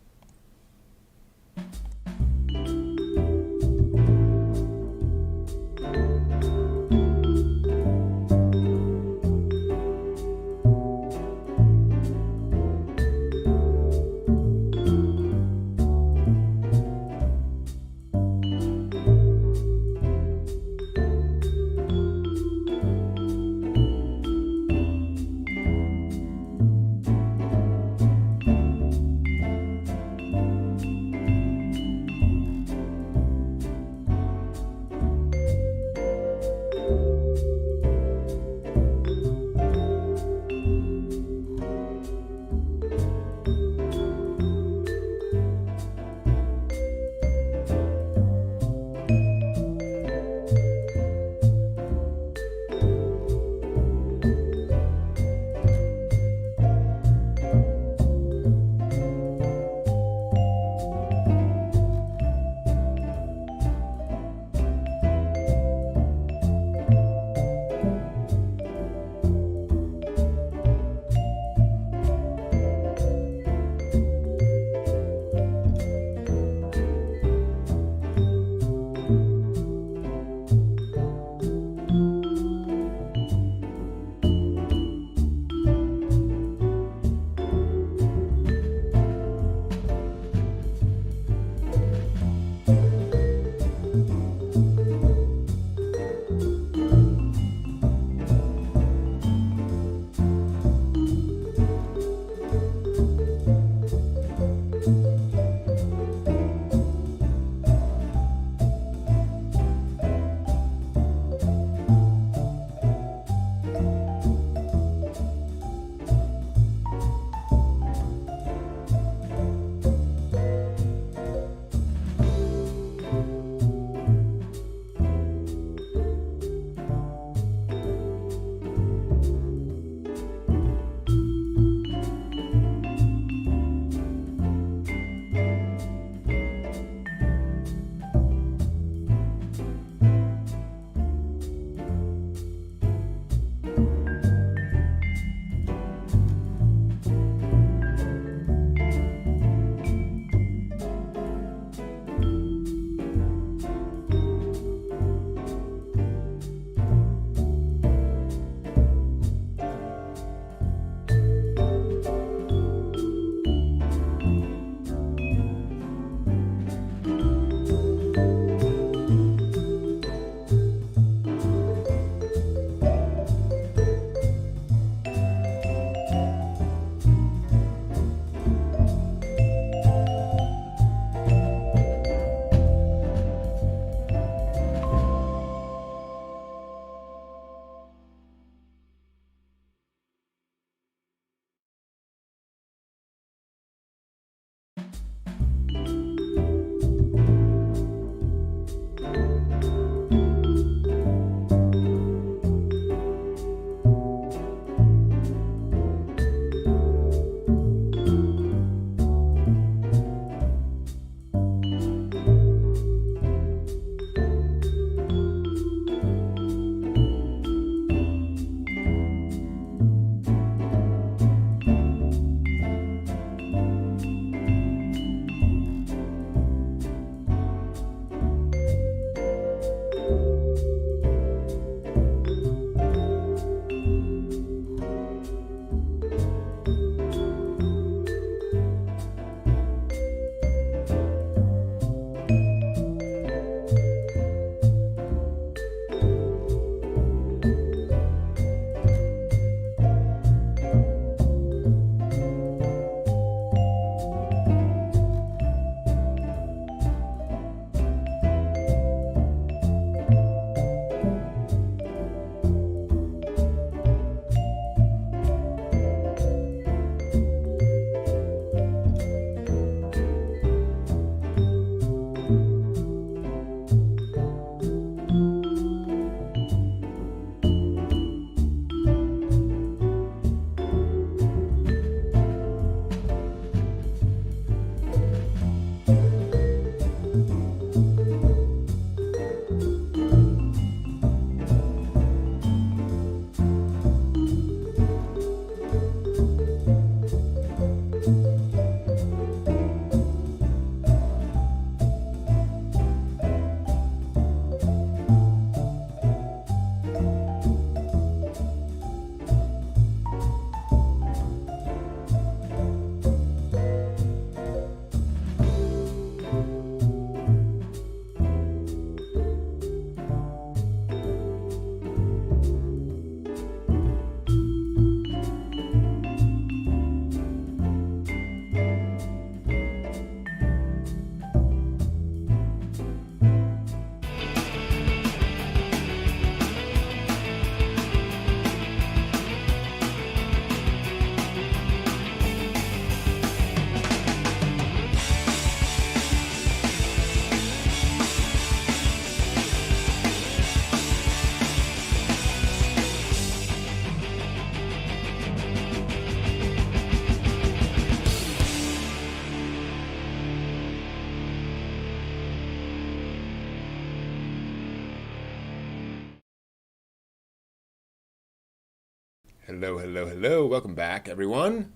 Hello, hello, hello. Welcome back, everyone.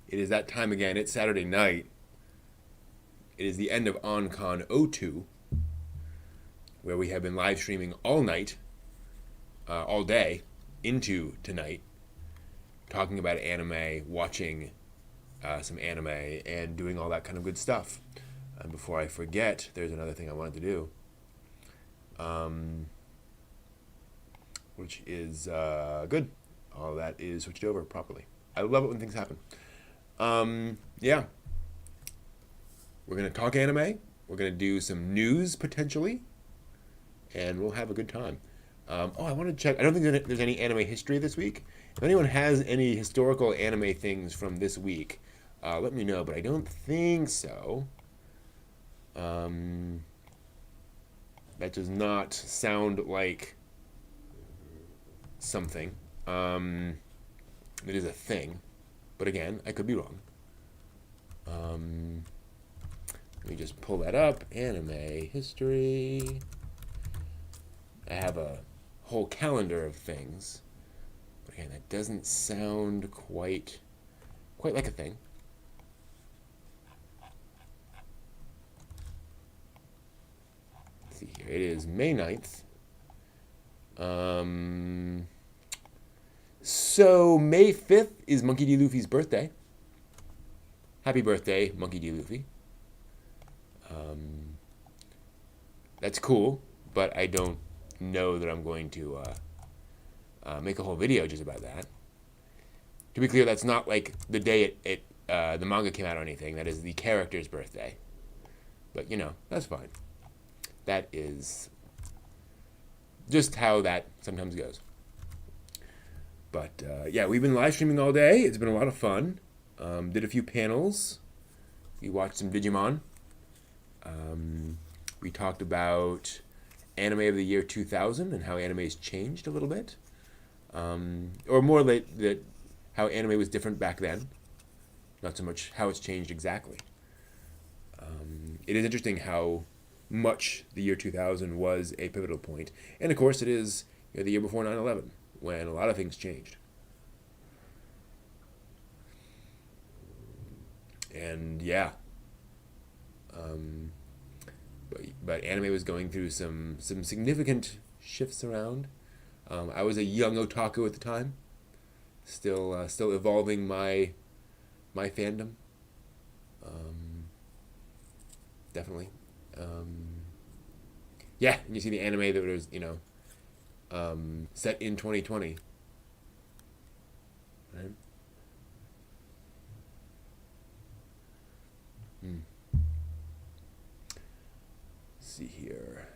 It is that time again. It's Saturday night. It is the end of OnCon '02, where we have been live streaming all night, all day, into tonight, talking about anime, watching some anime, and doing all that kind of good stuff. And before I forget, there's another thing I wanted to do, which is good. All that is switched over properly. I love it when things happen. Yeah. We're going to talk anime. We're going to do some news, potentially. And we'll have a good time. I want to check. I don't think there's any anime history this week. If anyone has any historical anime things from this week, let me know. But I don't think so. That does not sound like something. It is a thing. But again, I could be wrong. Let me just pull that up. Anime history. I have a whole calendar of things. But again, that doesn't sound quite like a thing. Let's see here. It is May 9th. So May 5th is Monkey D. Luffy's birthday. Happy birthday, Monkey D. Luffy. That's cool, but I don't know that I'm going to make a whole video just about that. To be clear, that's not like the day the manga came out or anything. That is the character's birthday. But, that's fine. That is just how that sometimes goes. But, yeah, we've been live streaming all day. It's been a lot of fun. Did a few panels. We watched some Digimon. We talked about anime of the year 2000 and how anime's changed a little bit. Or more like that how anime was different back then. Not so much how it's changed exactly. It is interesting how much the year 2000 was a pivotal point. And of course it is the year before 9/11 when a lot of things changed. And yeah. But anime was going through some significant shifts around. I was a young otaku at the time, still evolving my fandom. Definitely. Yeah, and you see the anime that was set in 2020. Right? See here.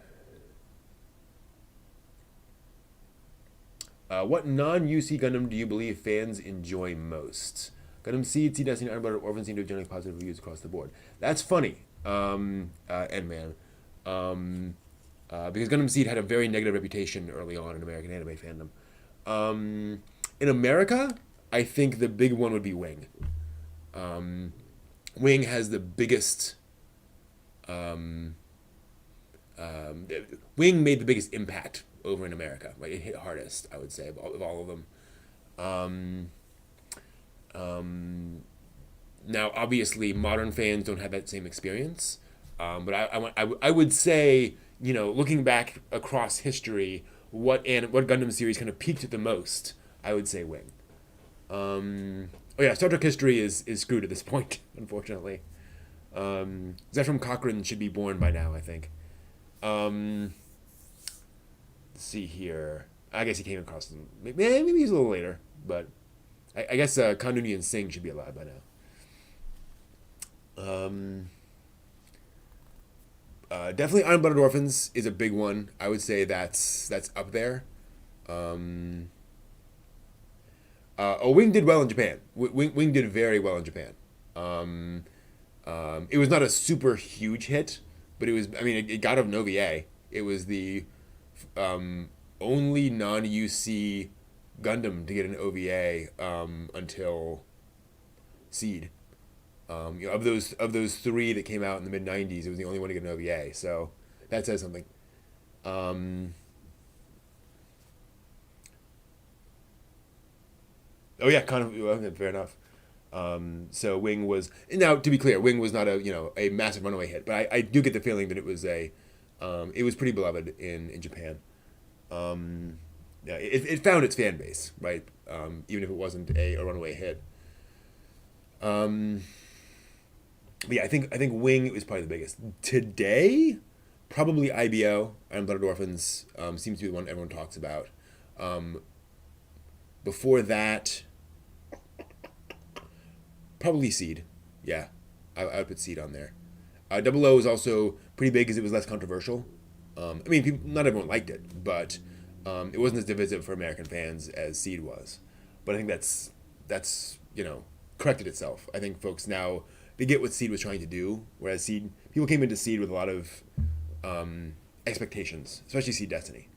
What non-UC Gundam do you believe fans enjoy most? Gundam Seed, Seed Destiny, Iron Blood, Orphan seem to have generally positive reviews across the board. That's funny, Edman. Because Gundam Seed had a very negative reputation early on in American anime fandom. In America, I think the big one would be Wing. Wing has the biggest... Wing made the biggest impact over in America. Right? It hit hardest, I would say, of all of them. Now, obviously, modern fans don't have that same experience. But I would say, looking back across history, what Gundam series kind of peaked at the most, I would say Wing. Star Trek history is screwed at this point, unfortunately. Zephram Cochrane should be born by now, I think. Let's see here. I guess he came across them. Maybe he's a little later, but I guess Kandunian Singh should be alive by now. Definitely Iron Blooded Orphans is a big one. I would say that's up there. Wing did well in Japan. Wing did very well in Japan. It was not a super huge hit, but it got an OVA. It was the only non-UC Gundam to get an OVA until Seed. Of those three that came out in the mid '90s, it was the only one to get an OVA. So that says something. Oh yeah, kind of. Okay, fair enough. So Wing was now, to be clear, Wing was not a a massive runaway hit, but I do get the feeling that it was pretty beloved in Japan. Yeah, it found its fan base, right? Even if it wasn't a runaway hit. Um, but yeah, I think Wing is probably the biggest today. Probably IBO, Iron Blooded Orphans, seems to be the one everyone talks about. Um, Before that, probably Seed. Yeah, I would put Seed on there. Double O is also pretty big because it was less controversial. I mean, not everyone liked it, but it wasn't as divisive for American fans as Seed was. But I think that's corrected itself. I think folks now they get what Seed was trying to do, whereas Seed people came into Seed with a lot of expectations, especially Seed Destiny.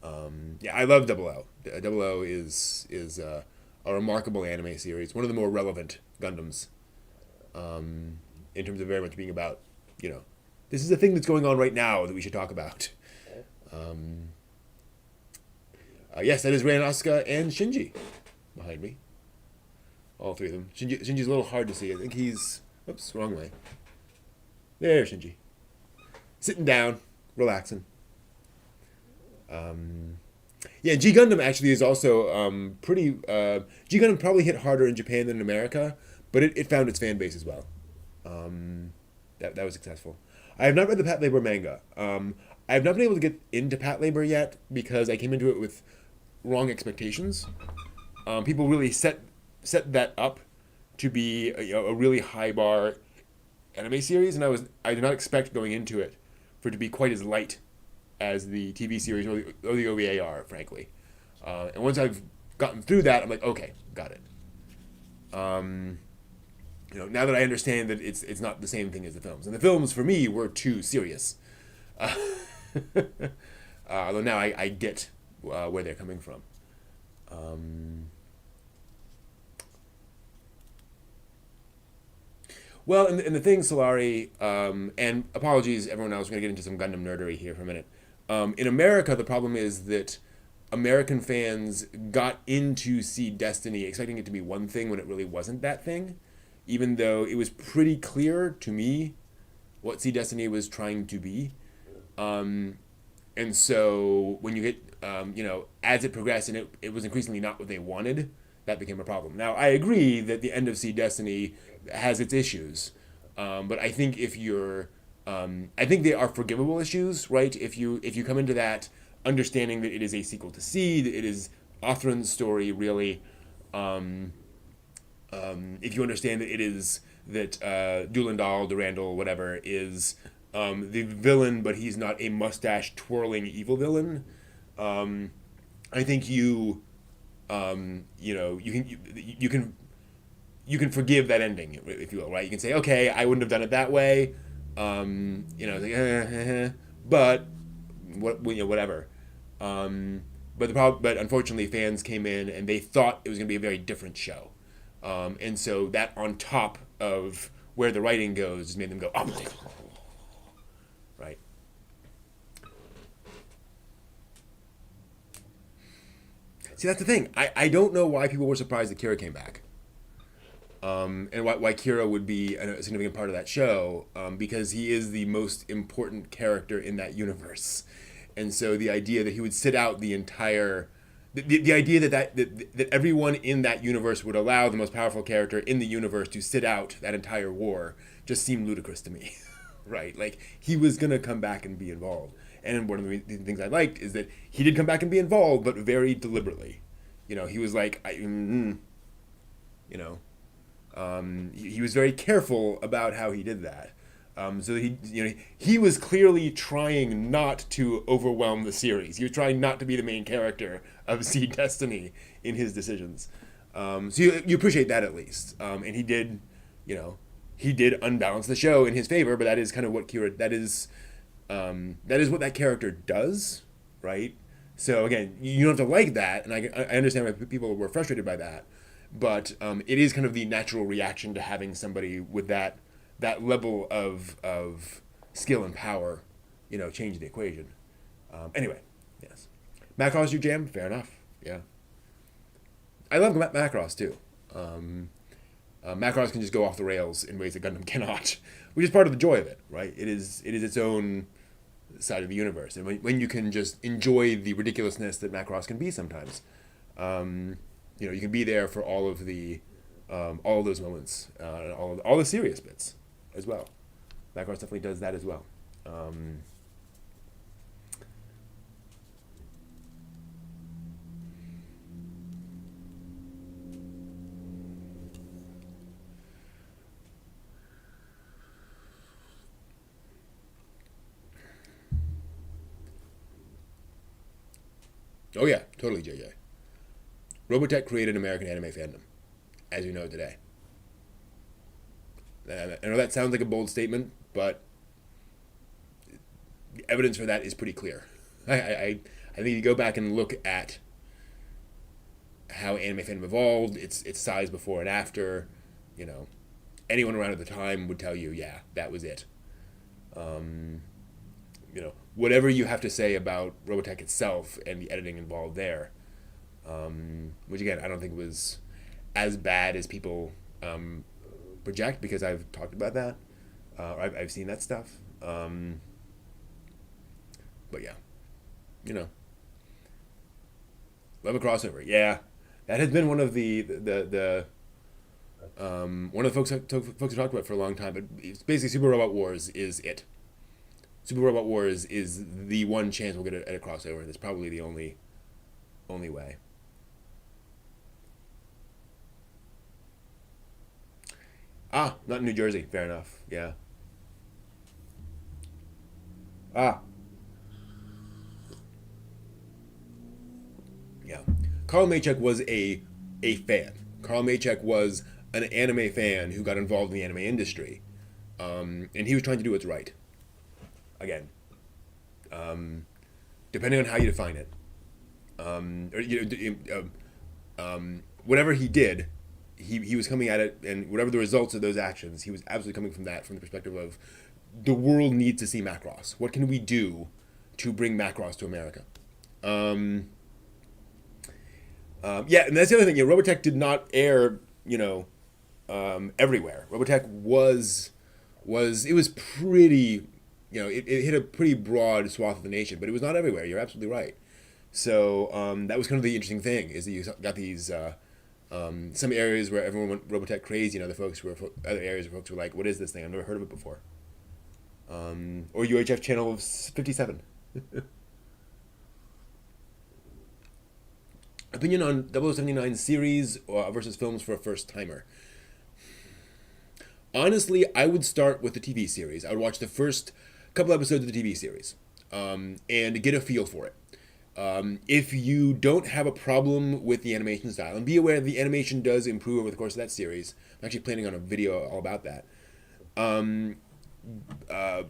Yeah, I love Double O. Double O is a remarkable anime series, one of the more relevant Gundams, in terms of very much being about, you know, this is a thing that's going on right now that we should talk about. Um, yes, that is Ran Asuka and Shinji behind me. All three of them. Shinji's a little hard to see. I think he's. Oops, wrong way. There, Shinji. Sitting down, relaxing. Um, yeah, G Gundam actually is also pretty. G Gundam probably hit harder in Japan than in America, but it found its fan base as well. Um, that was successful. I have not read the Patlabor manga. I have not been able to get into Patlabor yet because I came into it with wrong expectations. People really set that up to be a really high bar anime series, and I did not expect going into it for it to be quite as light as the TV series or the OVA are, frankly. And once I've gotten through that, I'm like, okay, got it. Um, now that I understand that it's not the same thing as the films, and the films for me were too serious. Uh, Although now I get where they're coming from. Um, well, and the thing, Solari, and apologies, everyone else, we're going to get into some Gundam nerdery here for a minute. In America, the problem is that American fans got into Seed Destiny expecting it to be one thing when it really wasn't that thing, even though it was pretty clear to me what Seed Destiny was trying to be. Um, and so when you get, as it progressed and it was increasingly not what they wanted, that became a problem. Now, I agree that the end of Seed Destiny has its issues, but I think I think they are forgivable issues, right? If you come into that understanding that it is a sequel to Seed, it is Othran's story, really. Um, if you understand that it is that Durandal, whatever, is the villain, but he's not a mustache twirling evil villain. Um, I think you can forgive that ending, if you will, right? You can say, okay, I wouldn't have done it that way. But whatever. But unfortunately, fans came in and they thought it was going to be a very different show, and so that on top of where the writing goes just made them go, oh, right. See, that's the thing. I don't know why people were surprised that Kira came back. And why Kira would be a significant part of that show, because he is the most important character in that universe, and so the idea that he would sit out the entire, the idea that everyone in that universe would allow the most powerful character in the universe to sit out that entire war just seemed ludicrous to me, right? Like he was gonna come back and be involved, and one of the things I liked is that he did come back and be involved, but very deliberately. He was like, you know. He was very careful about how he did that. So he was clearly trying not to overwhelm the series. He was trying not to be the main character of Seed Destiny in his decisions. So you appreciate that at least. And he did unbalance the show in his favor. But that is kind of what Kira. That is what that character does, right? So again, you don't have to like that, and I understand why people were frustrated by that. But it is kind of the natural reaction to having somebody with that level of skill and power, change the equation. Anyway, yes. Matt calls you jam. Fair enough. Yeah. I love Macross too. Um, Macross can just go off the rails in ways that Gundam cannot, which is part of the joy of it, right? It is its own side of the universe, and when you can just enjoy the ridiculousness that Macross can be sometimes, um, you can be there for all of those moments, all the serious bits as well. Macross definitely does that as well. Um, oh yeah, totally, JJ. Robotech created American anime fandom, as you know today. I know that sounds like a bold statement, but the evidence for that is pretty clear. I think you go back and look at how anime fandom evolved, its size before and after, you know, anyone around at the time would tell you, yeah, that was it. Um, Whatever you have to say about Robotech itself and the editing involved there, which again, I don't think was as bad as people project because I've talked about that. I've seen that stuff. But yeah, you know, love a crossover. Yeah, that has been one of the one of the folks who talked about it for a long time. But it's basically, Super Robot Wars is it. Super Robot Wars is the one chance we'll get at a crossover, and it's probably the only way. Ah, not in New Jersey. Fair enough. Yeah. Ah, yeah. Carl Maychek was a fan. Carl Maychek was an anime fan who got involved in the anime industry, and he was trying to do what's right. Again, um, depending on how you define it, whatever he did, he was coming at it, and whatever the results of those actions, he was absolutely coming from that, from the perspective of the world needs to see Macross. What can we do to bring Macross to America? Um, yeah, and that's the other thing. Robotech did not air, everywhere. Robotech was it was pretty, it hit a pretty broad swath of the nation, but it was not everywhere. You're absolutely right. So that was kind of the interesting thing is that you got these some areas where everyone went Robotech crazy, and other areas where folks were like, "What is this thing? I've never heard of it before." Or UHF channel 57. Opinion on 0079 series versus films for a first timer. Honestly, I would start with the TV series. I would watch the first couple episodes of the TV series and get a feel for it. If you don't have a problem with the animation style, and be aware the animation does improve over the course of that series. I'm actually planning on a video all about that. Um, uh,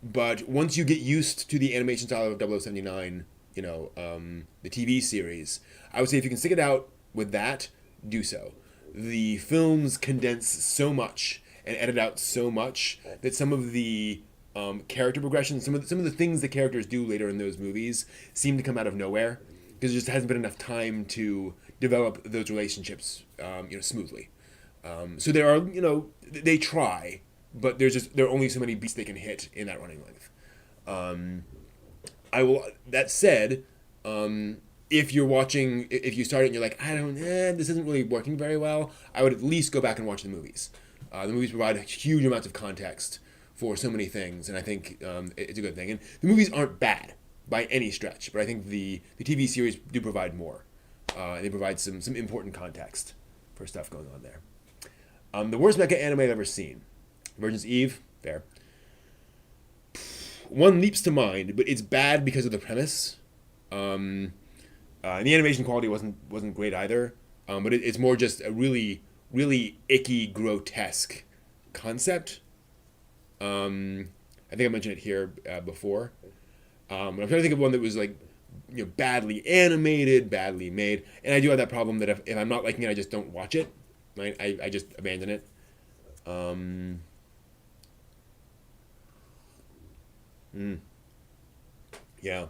but once you get used to the animation style of 0079, the TV series, I would say if you can stick it out with that, do so. The films condense so much and edit out so much that some of the character progression, some of the things the characters do later in those movies seem to come out of nowhere because there just hasn't been enough time to develop those relationships, smoothly. So there are, they try, but there are only so many beats they can hit in that running length. Um, I will. That said, if you start it and you're like, this isn't really working very well, I would at least go back and watch the movies. The movies provide huge amounts of context for so many things, and I think it's a good thing. And the movies aren't bad by any stretch, but I think the TV series do provide more. They provide some important context for stuff going on there. The worst mecha anime I've ever seen, Virgin's Eve. Fair. One leaps to mind, but it's bad because of the premise. And the animation quality wasn't great either. But it's more just a really really icky, grotesque concept. I think I mentioned it here before. I'm trying to think of one that was like, badly animated, badly made, and I do have that problem that if I'm not liking it, I just don't watch it. Right? I just abandon it. Um, mm, yeah,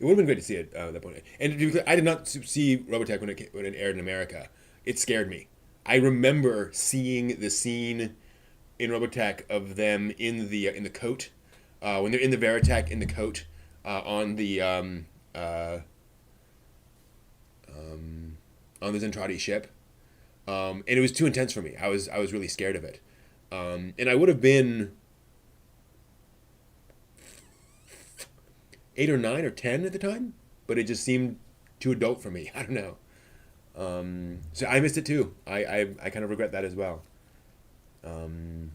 It would have been great to see it at that point. And I did not see Robotech when it aired in America. It scared me. I remember seeing the scene in Robotech of them in the coat when they're in the Veritech in the coat uh, on the Zentradi ship, and it was too intense for me. I was really scared of it, and I would have been 8 or 9 or 10 at the time, but it just seemed too adult for me. I don't know. So I missed it too. I kind of regret that as well. Um,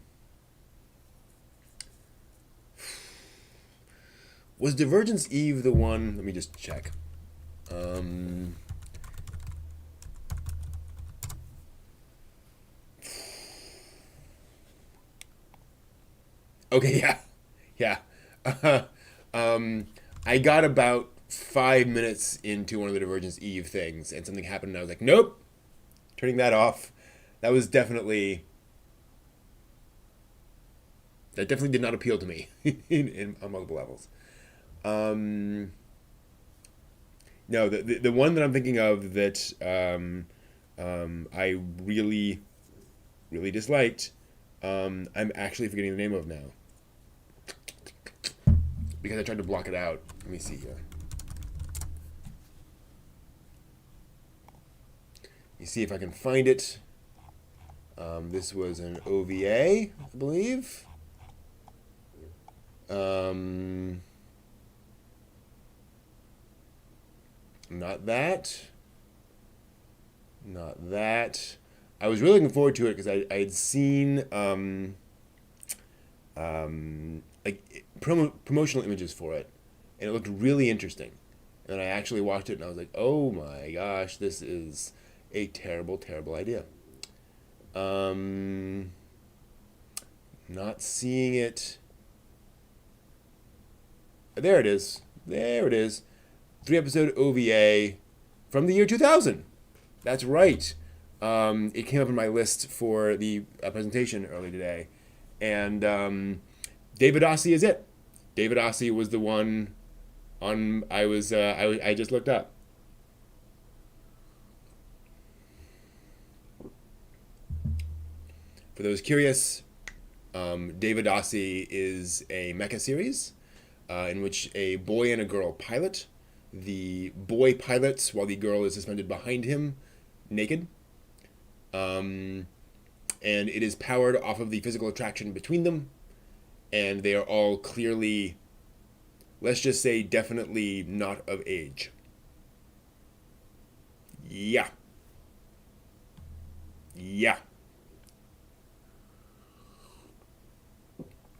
was Divergence Eve the one? Let me just check. Um, okay, yeah, yeah. Um, I got about 5 minutes into one of the Divergence Eve things, and something happened, and I was like, nope, turning that off. That was definitely that definitely did not appeal to me on multiple levels. Um, no, the one that I'm thinking of that I really disliked. I'm actually forgetting the name of now because I tried to block it out. Let me see here. Let me see if I can find it. This was an OVA, I believe. Um, not that. Not that. I was really looking forward to it because I had seen like promotional images for it, and it looked really interesting. And I actually watched it, and I was like, "Oh my gosh, this is a terrible, terrible idea." Um, not seeing it. There it is. There it is. 3 episode OVA from the year 2000. That's right. It came up in my list for the presentation early today, and David Ossie is it. David Ossie was the one on I just looked up. For those curious, David Ossie is a mecha series in which a boy and a girl pilot. The boy pilots while the girl is suspended behind him, naked. And it is powered off of the physical attraction between them. And they are all clearly, let's just say, definitely not of age. Yeah. Yeah.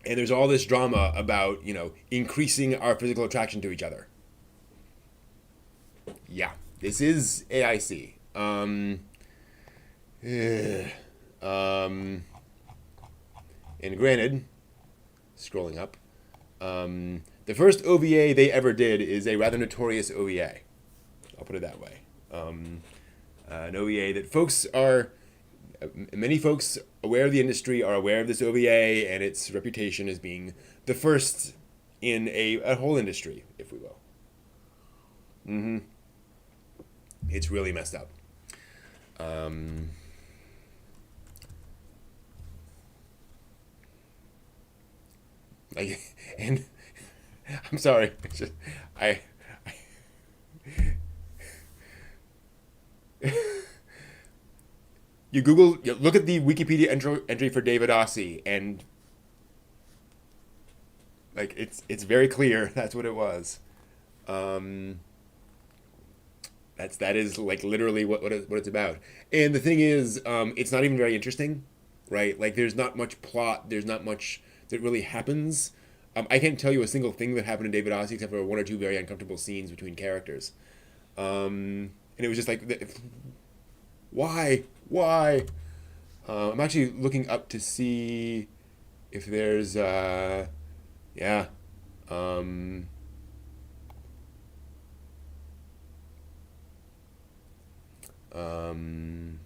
And there's all this drama about, increasing our physical attraction to each other. Yeah. This is AIC. eh, um, and granted, scrolling up, the first OVA they ever did is a rather notorious OVA. I'll put it that way. An OVA that many folks aware of the industry are aware of this OVA and its reputation as being the first in a whole industry, if we will. Mm-hmm. It's really messed up. Um, like, and I'm sorry. It's just, I you look at the Wikipedia entry for David Ossie, and like it's very clear that's what it was. Um, that is like literally what it's about. And the thing is, it's not even very interesting, right? Like there's not much plot. There's not much that really happens. I can't tell you a single thing that happened in David Ossie except for one or two very uncomfortable scenes between characters. And it was just like, why? I'm actually looking up to see if there's, yeah, um, um,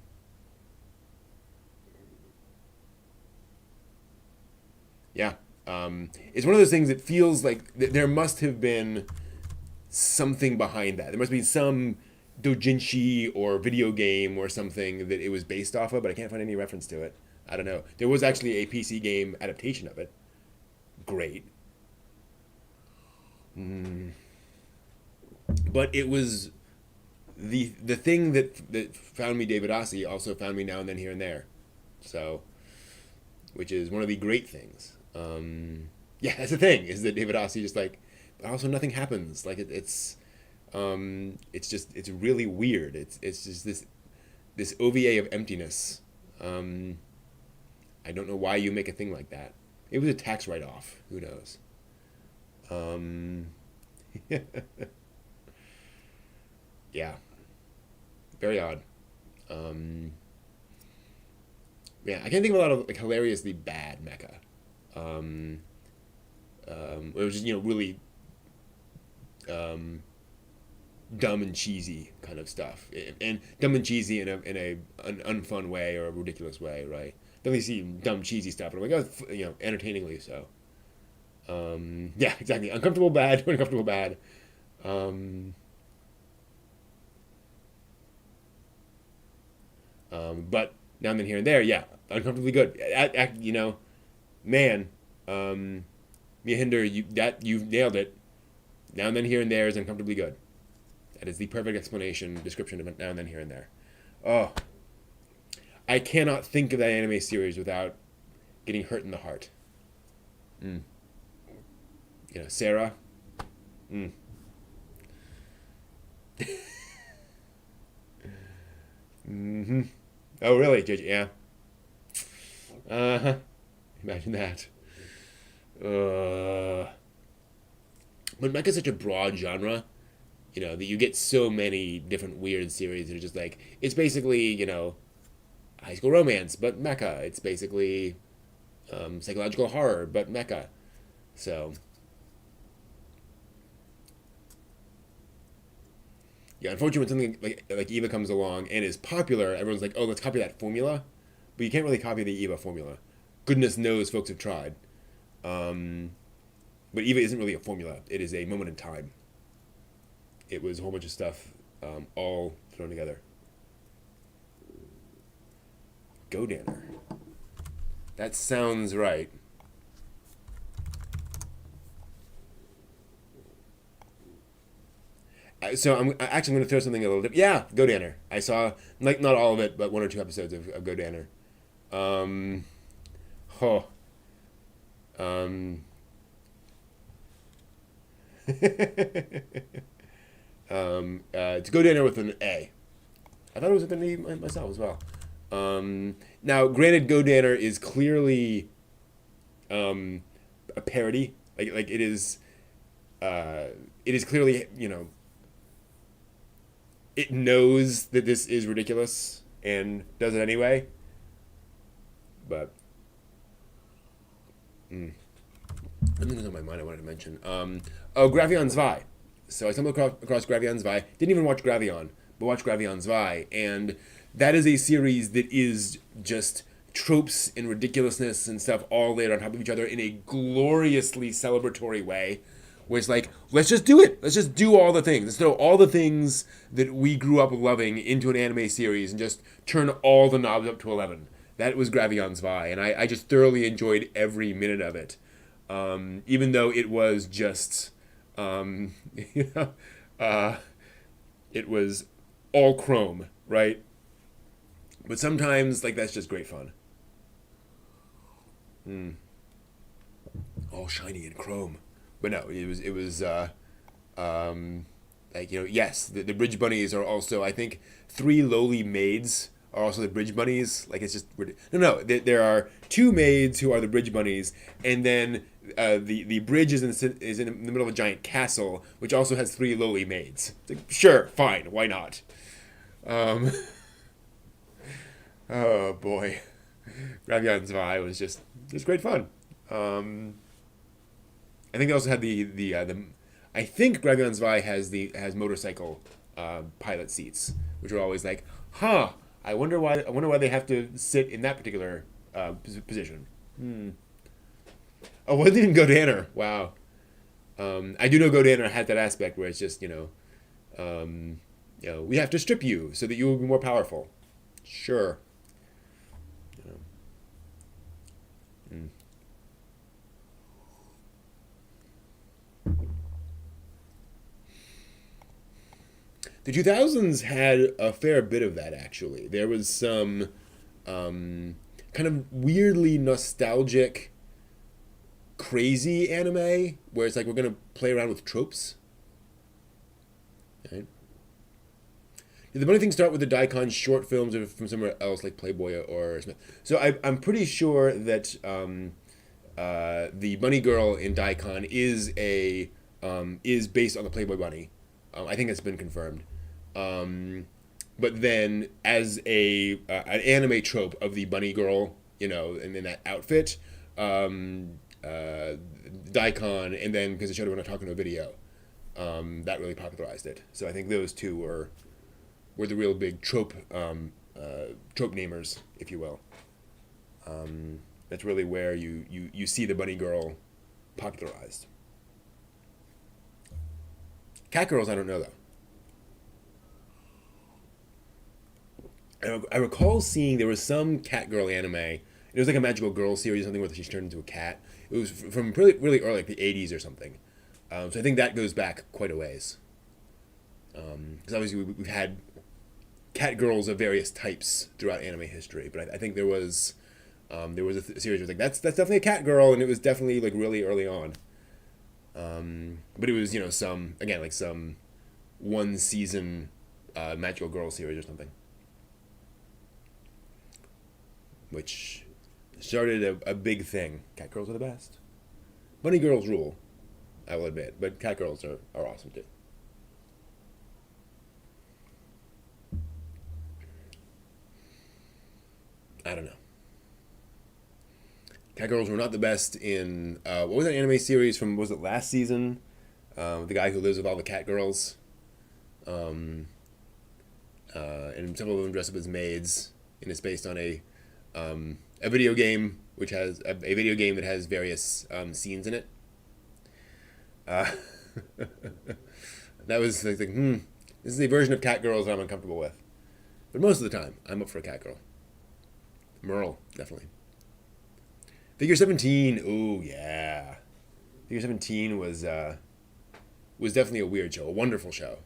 yeah. It's one of those things that feels like there must have been something behind that. There must be some doujinshi or video game or something that it was based off of, but I can't find any reference to it. I don't know. There was actually a PC game adaptation of it. Great. But it was the thing that found me David Ossie also found me Now and Then Here and There. So, which is one of the great things. Yeah, that's the thing, is that David Ossie just like, but also nothing happens. Like it's really weird. It's just this OVA of emptiness. I don't know why you make a thing like that. It was a tax write-off. Who knows? Yeah, very odd. Um, yeah, I can't think of a lot of like hilariously bad mecha. Um, it was just really um, dumb and cheesy kind of stuff, and dumb and cheesy in an unfun way or a ridiculous way, right? Then we see dumb cheesy stuff, and I'm like, oh, entertainingly so. Yeah, exactly. Uncomfortable bad, uncomfortable bad. Um, but Now and Then Here and There, yeah, uncomfortably good. Man, um, Miahinder, you've nailed it. Now and Then Here and There is uncomfortably good. That is the perfect explanation, description of it. Now and Then Here and There. Oh, I cannot think of that anime series without getting hurt in the heart. Mm. Sarah. Mm. Mm-hmm. Oh, really, JJ? Yeah. Uh-huh. Imagine that. Uh, but mecha is such a broad genre, that you get so many different weird series that are just like, it's basically, high school romance, but mecha. It's basically psychological horror, but mecha. So, yeah, unfortunately, when something like Eva comes along and is popular, everyone's like, oh, let's copy that formula. But you can't really copy the Eva formula. Goodness knows folks have tried. Um, but Eva isn't really a formula. It is a moment in time. It was a whole bunch of stuff all thrown together. Godanner. That sounds right. So I'm actually going to throw something a little different. Yeah, Godanner. I saw, like, not all of it, but one or two episodes of Godanner. Um, oh. Um, it's Godanner with an A. I thought it was with an E myself as well. Now, granted, Godanner is clearly a parody. Like it is clearly, it knows that this is ridiculous and does it anyway. But something on my mind I wanted to mention. Gravion Zwei. So I stumbled across Gravion Zwei. Didn't even watch Gravion, but watched Gravion Zwei, and that is a series that is just tropes and ridiculousness and stuff all laid on top of each other in a gloriously celebratory way. Where it's like, let's just do it. Let's just do all the things. Let's throw all the things that we grew up loving into an anime series and just turn all the knobs up to 11. That was Gravion Zwei, and I just thoroughly enjoyed every minute of it. Even though it was just, you know, uh, it was all chrome, right? But sometimes, like, that's just great fun. All shiny and chrome. But no, um, like, yes, the Bridge Bunnies are also, I think, three lowly maids are also the Bridge Bunnies. Like, it's just, no, there are two maids who are the Bridge Bunnies, and then the bridge is in the middle of a giant castle, which also has three lowly maids. It's like, sure, fine, why not? Um, oh boy, Gravion Zwei was just great fun. Um, I think they also had the I think Gravion Zwei has motorcycle pilot seats, which are always like, huh. I wonder why they have to sit in that particular position. Oh, what didn't go Danner? Wow. I do know Godin had that aspect where it's just we have to strip you so that you will be more powerful. Sure. You know. Mm. The 2000s had a fair bit of that, actually. There was some kind of weirdly nostalgic, crazy anime where it's like we're going to play around with tropes. Right? Did the funny thing start with the Daikon short films or from somewhere else like Playboy or Smith? So I'm pretty sure that the bunny girl in Daikon is based on the Playboy bunny. I think that's been confirmed. But then as an anime trope of the bunny girl, and then that outfit, Daikon, and then because it showed her when I talking to a video, that really popularized it. So I think those two were the real big trope namers, if you will. That's really where you see the bunny girl popularized. Cat girls, I don't know though. I recall seeing there was some cat girl anime. It was like a magical girl series, something where she's turned into a cat. It was from really, really early, like the 80s or something. So I think that goes back quite a ways. Because obviously we've had cat girls of various types throughout anime history, but I think there was a series where like that's definitely a cat girl, and it was definitely like really early on. But it was some one season magical girl series or something, which started a big thing. Cat girls are the best. Bunny girls rule, I will admit, but cat girls are awesome too. I don't know. Cat girls were not the best in what was that anime series from? Was it last season? The guy who lives with all the cat girls, and several of them dress up as maids, and it's based on a video game which has a video game that has various scenes in it. Uh, that was like, this is a version of cat girls that I'm uncomfortable with, but most of the time I'm up for a cat girl. Merle, definitely. Figure 17. Ooh, yeah. Figure 17 was definitely a weird show, a wonderful show.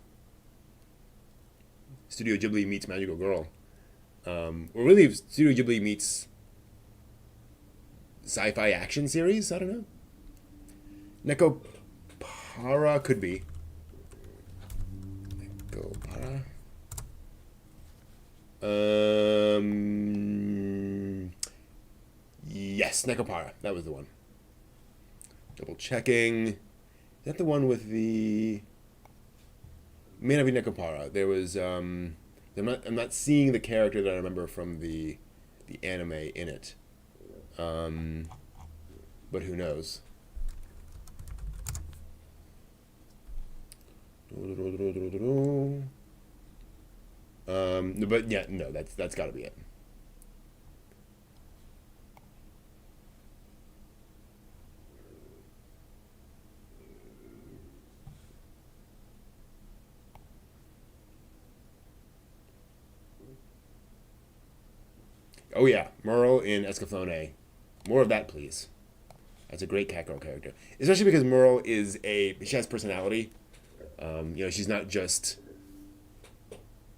Studio Ghibli meets Magical Girl. Or really, Studio Ghibli meets sci-fi action series? I don't know. Nekopara could be. Nekopara. Yes, Nekopara. That was the one. Double checking. Is that the one with the? May not be Nekopara. There was I'm not seeing the character that I remember from the anime in it. But who knows? But yeah, no, that's got to be it. Oh yeah, Merle in Escaflowne. More of that, please. That's a great Catgirl character, especially because Merle she has personality. She's not just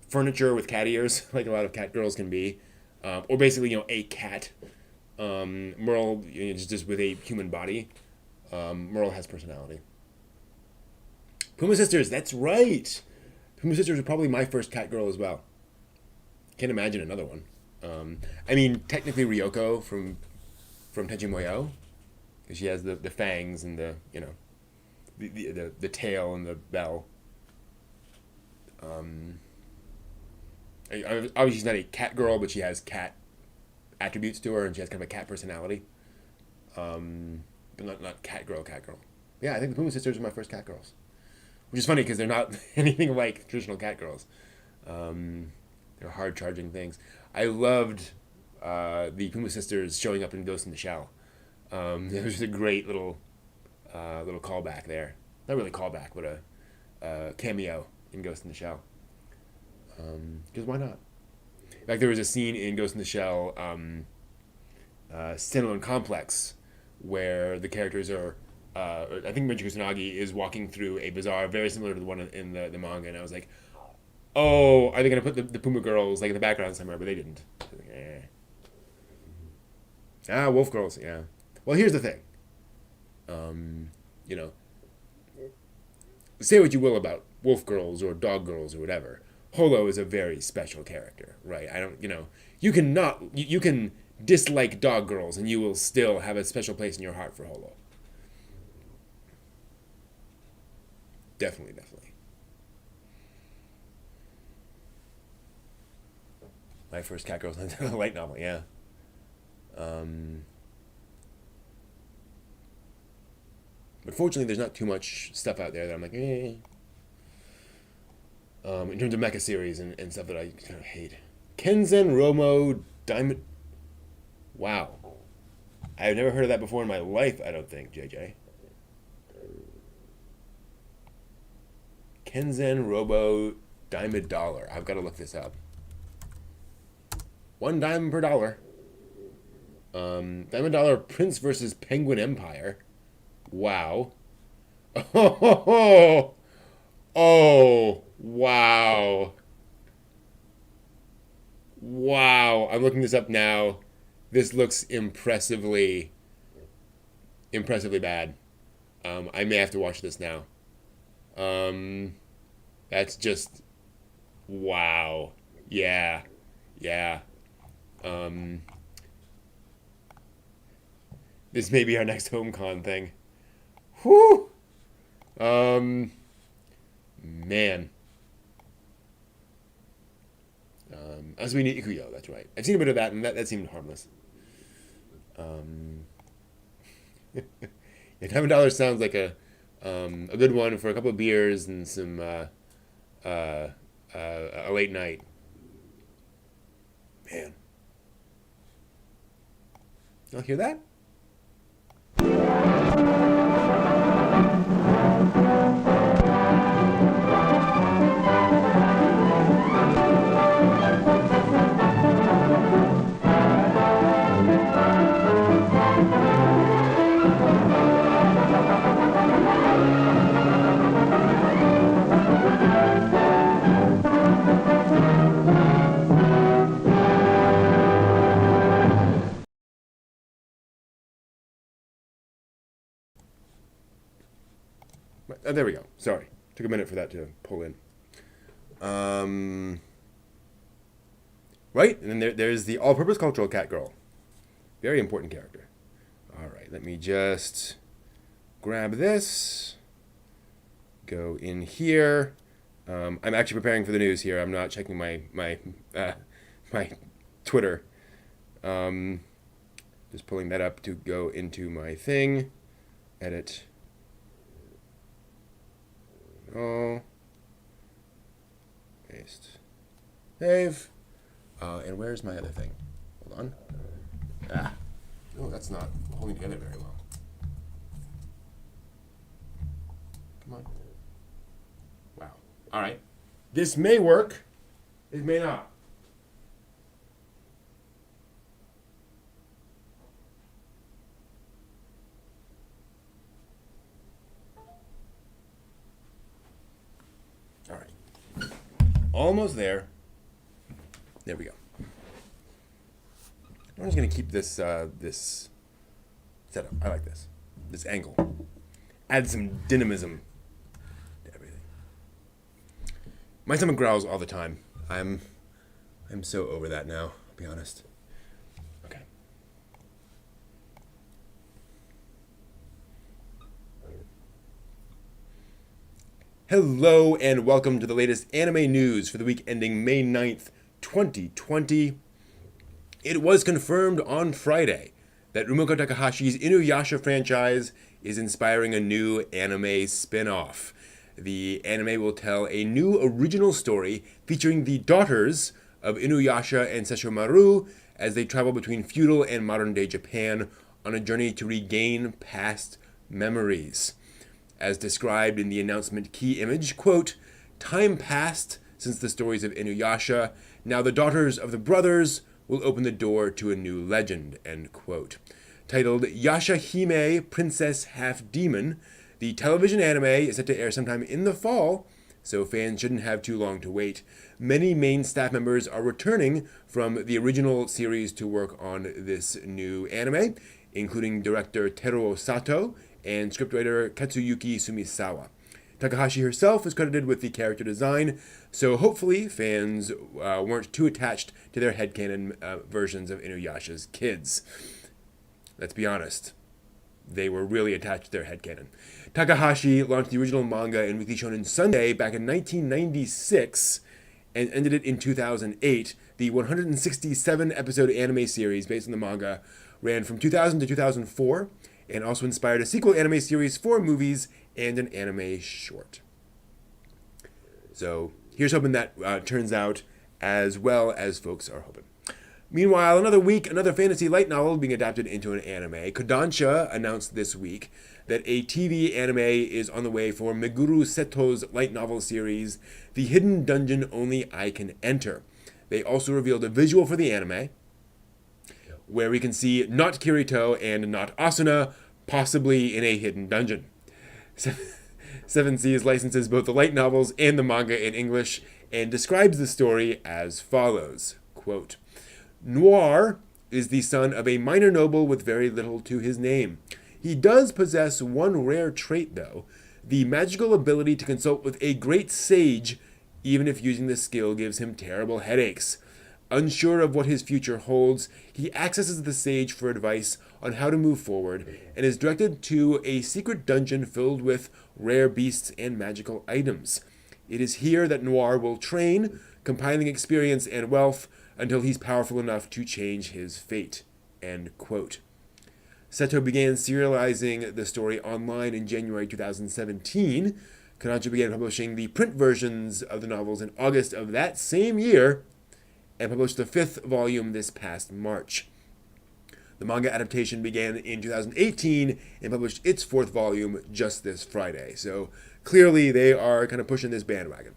furniture with cat ears like a lot of cat girls can be, or basically a cat. Merle just with a human body. Merle has personality. Puma Sisters, that's right. Puma Sisters are probably my first cat girl as well. Can't imagine another one. Technically Ryoko from Tenchi Muyo, because she has the fangs and the tail and the bell. Obviously she's not a cat girl, but she has cat attributes to her, and she has kind of a cat personality. But not cat girl. Yeah, I think the Puma Sisters are my first cat girls, which is funny because they're not anything like traditional cat girls. They're hard charging things. I loved the Puma Sisters showing up in Ghost in the Shell. It was just a great little callback there. not really callback, but a cameo in Ghost in the Shell. Because why not? In fact, there was a scene in Ghost in the Shell Standalone Complex where the characters are. I think Michi Kusanagi is walking through a bazaar very similar to the one in the manga, and I was like, "Oh, are they gonna put the Puma girls like in the background somewhere?" But they didn't. Like, eh. Ah, wolf girls. Yeah. Well, here's the thing. You know, say what you will about wolf girls or dog girls or whatever. Holo is a very special character, right? I don't, you can not, you can dislike dog girls and you will still have a special place in your heart for Holo. Definitely, definitely. My first cat girl's light novel, yeah. But fortunately, there's not too much stuff out there that I'm like, eh. In terms of mecha series and stuff that I kind of hate. Kenzen Romo Diamond. Wow. I've never heard of that before in my life, I don't think, JJ. Kenzen Robo Diamond Dollar. I've got to look this up. $1 per dollar. Diamond Dollar Prince versus Penguin Empire. Wow. Oh, oh, wow. Wow. I'm looking this up now. This looks impressively bad. I may have to watch this now. That's just wow. Yeah. Yeah. This may be our next HomeCon thing. Whew. Man. Asumi Ikuyo, that's right. I've seen a bit of that, and that seemed harmless. Yeah, $7 sounds like a good one for a couple of beers and some a late night. Man, y'all hear that? Oh, there we go. Sorry, took a minute for that to pull in. Right, and then there's the all-purpose cultural cat girl. Very important character. All right, let me just grab this. Go in here. I'm actually preparing for the news here. I'm not checking my Twitter. Just pulling that up to go into my thing. Edit. Oh. Paste. Save. And where's my other thing? Hold on. Ah. Oh, that's not holding together very well. Come on. Wow. All right. This may work. It may not. All right. Almost there. There we go. I'm just gonna keep this this setup. I like this. This angle. Add some dynamism to everything. My stomach growls all the time. I'm so over that now, I'll be honest. Okay. Hello and welcome to the latest anime news for the week ending May 9th, 2020. It was confirmed on Friday that Rumiko Takahashi's Inuyasha franchise is inspiring a new anime spin-off. The anime will tell a new original story featuring the daughters of Inuyasha and Sesshomaru as they travel between feudal and modern-day Japan on a journey to regain past memories. as described in the announcement key image, quote, "Time passed since the stories of Inuyasha. Now the daughters of the brothers will open the door to a new legend," end quote. Titled Yashahime Princess Half Demon, the television anime is set to air sometime in the fall, so fans shouldn't have too long to wait. Many main staff members are returning from the original series to work on this new anime, including director Teruo Sato and scriptwriter Katsuyuki Sumisawa. Takahashi herself is credited with the character design, so hopefully fans weren't too attached to their headcanon versions of Inuyasha's kids. Let's be honest, they were really attached to their headcanon. Takahashi launched the original manga in Weekly Shonen Sunday back in 1996 and ended it in 2008. The 167-episode anime series based on the manga ran from 2000 to 2004 and also inspired a sequel anime series, 4 movies, and an anime short. So here's hoping that turns out as well as folks are hoping. Meanwhile, another week, another fantasy light novel being adapted into an anime. Kodansha announced this week that a TV anime is on the way for Meguru Seto's light novel series, The Hidden Dungeon Only I Can Enter. They also revealed a visual for the anime, where we can see not Kirito and not Asuna, possibly in a hidden dungeon. Seven Seas licenses both the light novels and the manga in English and describes the story as follows, quote, "Noir is the son of a minor noble with very little to his name. He does possess one rare trait, though, the magical ability to consult with a great sage, even if using the skill gives him terrible headaches. Unsure of what his future holds, he accesses the sage for advice on how to move forward and is directed to a secret dungeon filled with rare beasts and magical items. It is here that Noir will train, compiling experience and wealth until he's powerful enough to change his fate," end quote. Seto began serializing the story online in January 2017. Kodansha began publishing the print versions of the novels in August of that same year and published the 5th volume this past March. The manga adaptation began in 2018 and published its 4th volume just this Friday. So clearly they are kind of pushing this bandwagon.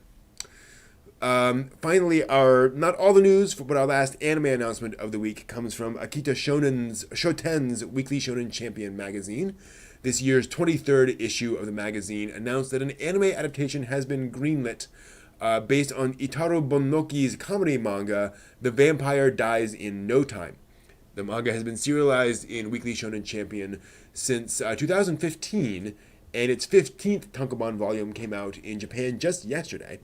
Finally, not all the news, but our last anime announcement of the week comes from Akita Shoten's Weekly Shonen Champion magazine. This year's 23rd issue of the magazine announced that an anime adaptation has been greenlit based on Itaro Bonnoki's comedy manga, The Vampire Dies in No Time. The manga has been serialized in Weekly Shonen Champion since 2015, and its 15th tankobon volume came out in Japan just yesterday.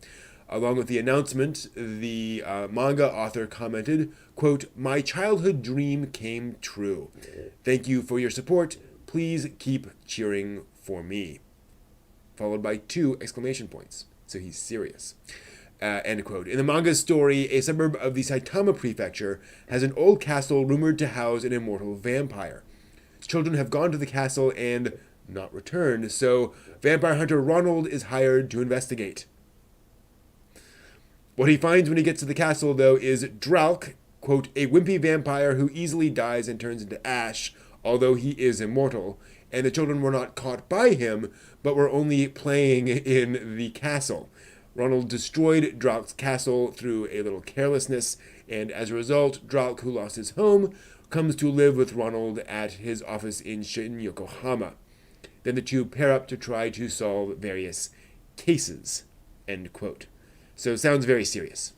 Along with the announcement, the manga author commented, quote, "My childhood dream came true. Thank you for your support. Please keep cheering for me." Followed by 2 exclamation points. So he's serious. End quote. In the manga's story, a suburb of the Saitama Prefecture has an old castle rumored to house an immortal vampire. Children have gone to the castle and not returned, so vampire hunter Ronald is hired to investigate. What he finds when he gets to the castle, though, is Dralk, quote, "a wimpy vampire who easily dies and turns into ash, although he is immortal, and the children were not caught by him, but were only playing in the castle. Ronald destroyed Dralk's castle through a little carelessness, and as a result, Dralk, who lost his home, comes to live with Ronald at his office in Shin, Yokohama. Then the two pair up to try to solve various cases," end quote. So it sounds very serious.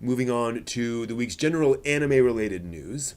Moving on to the week's general anime-related news.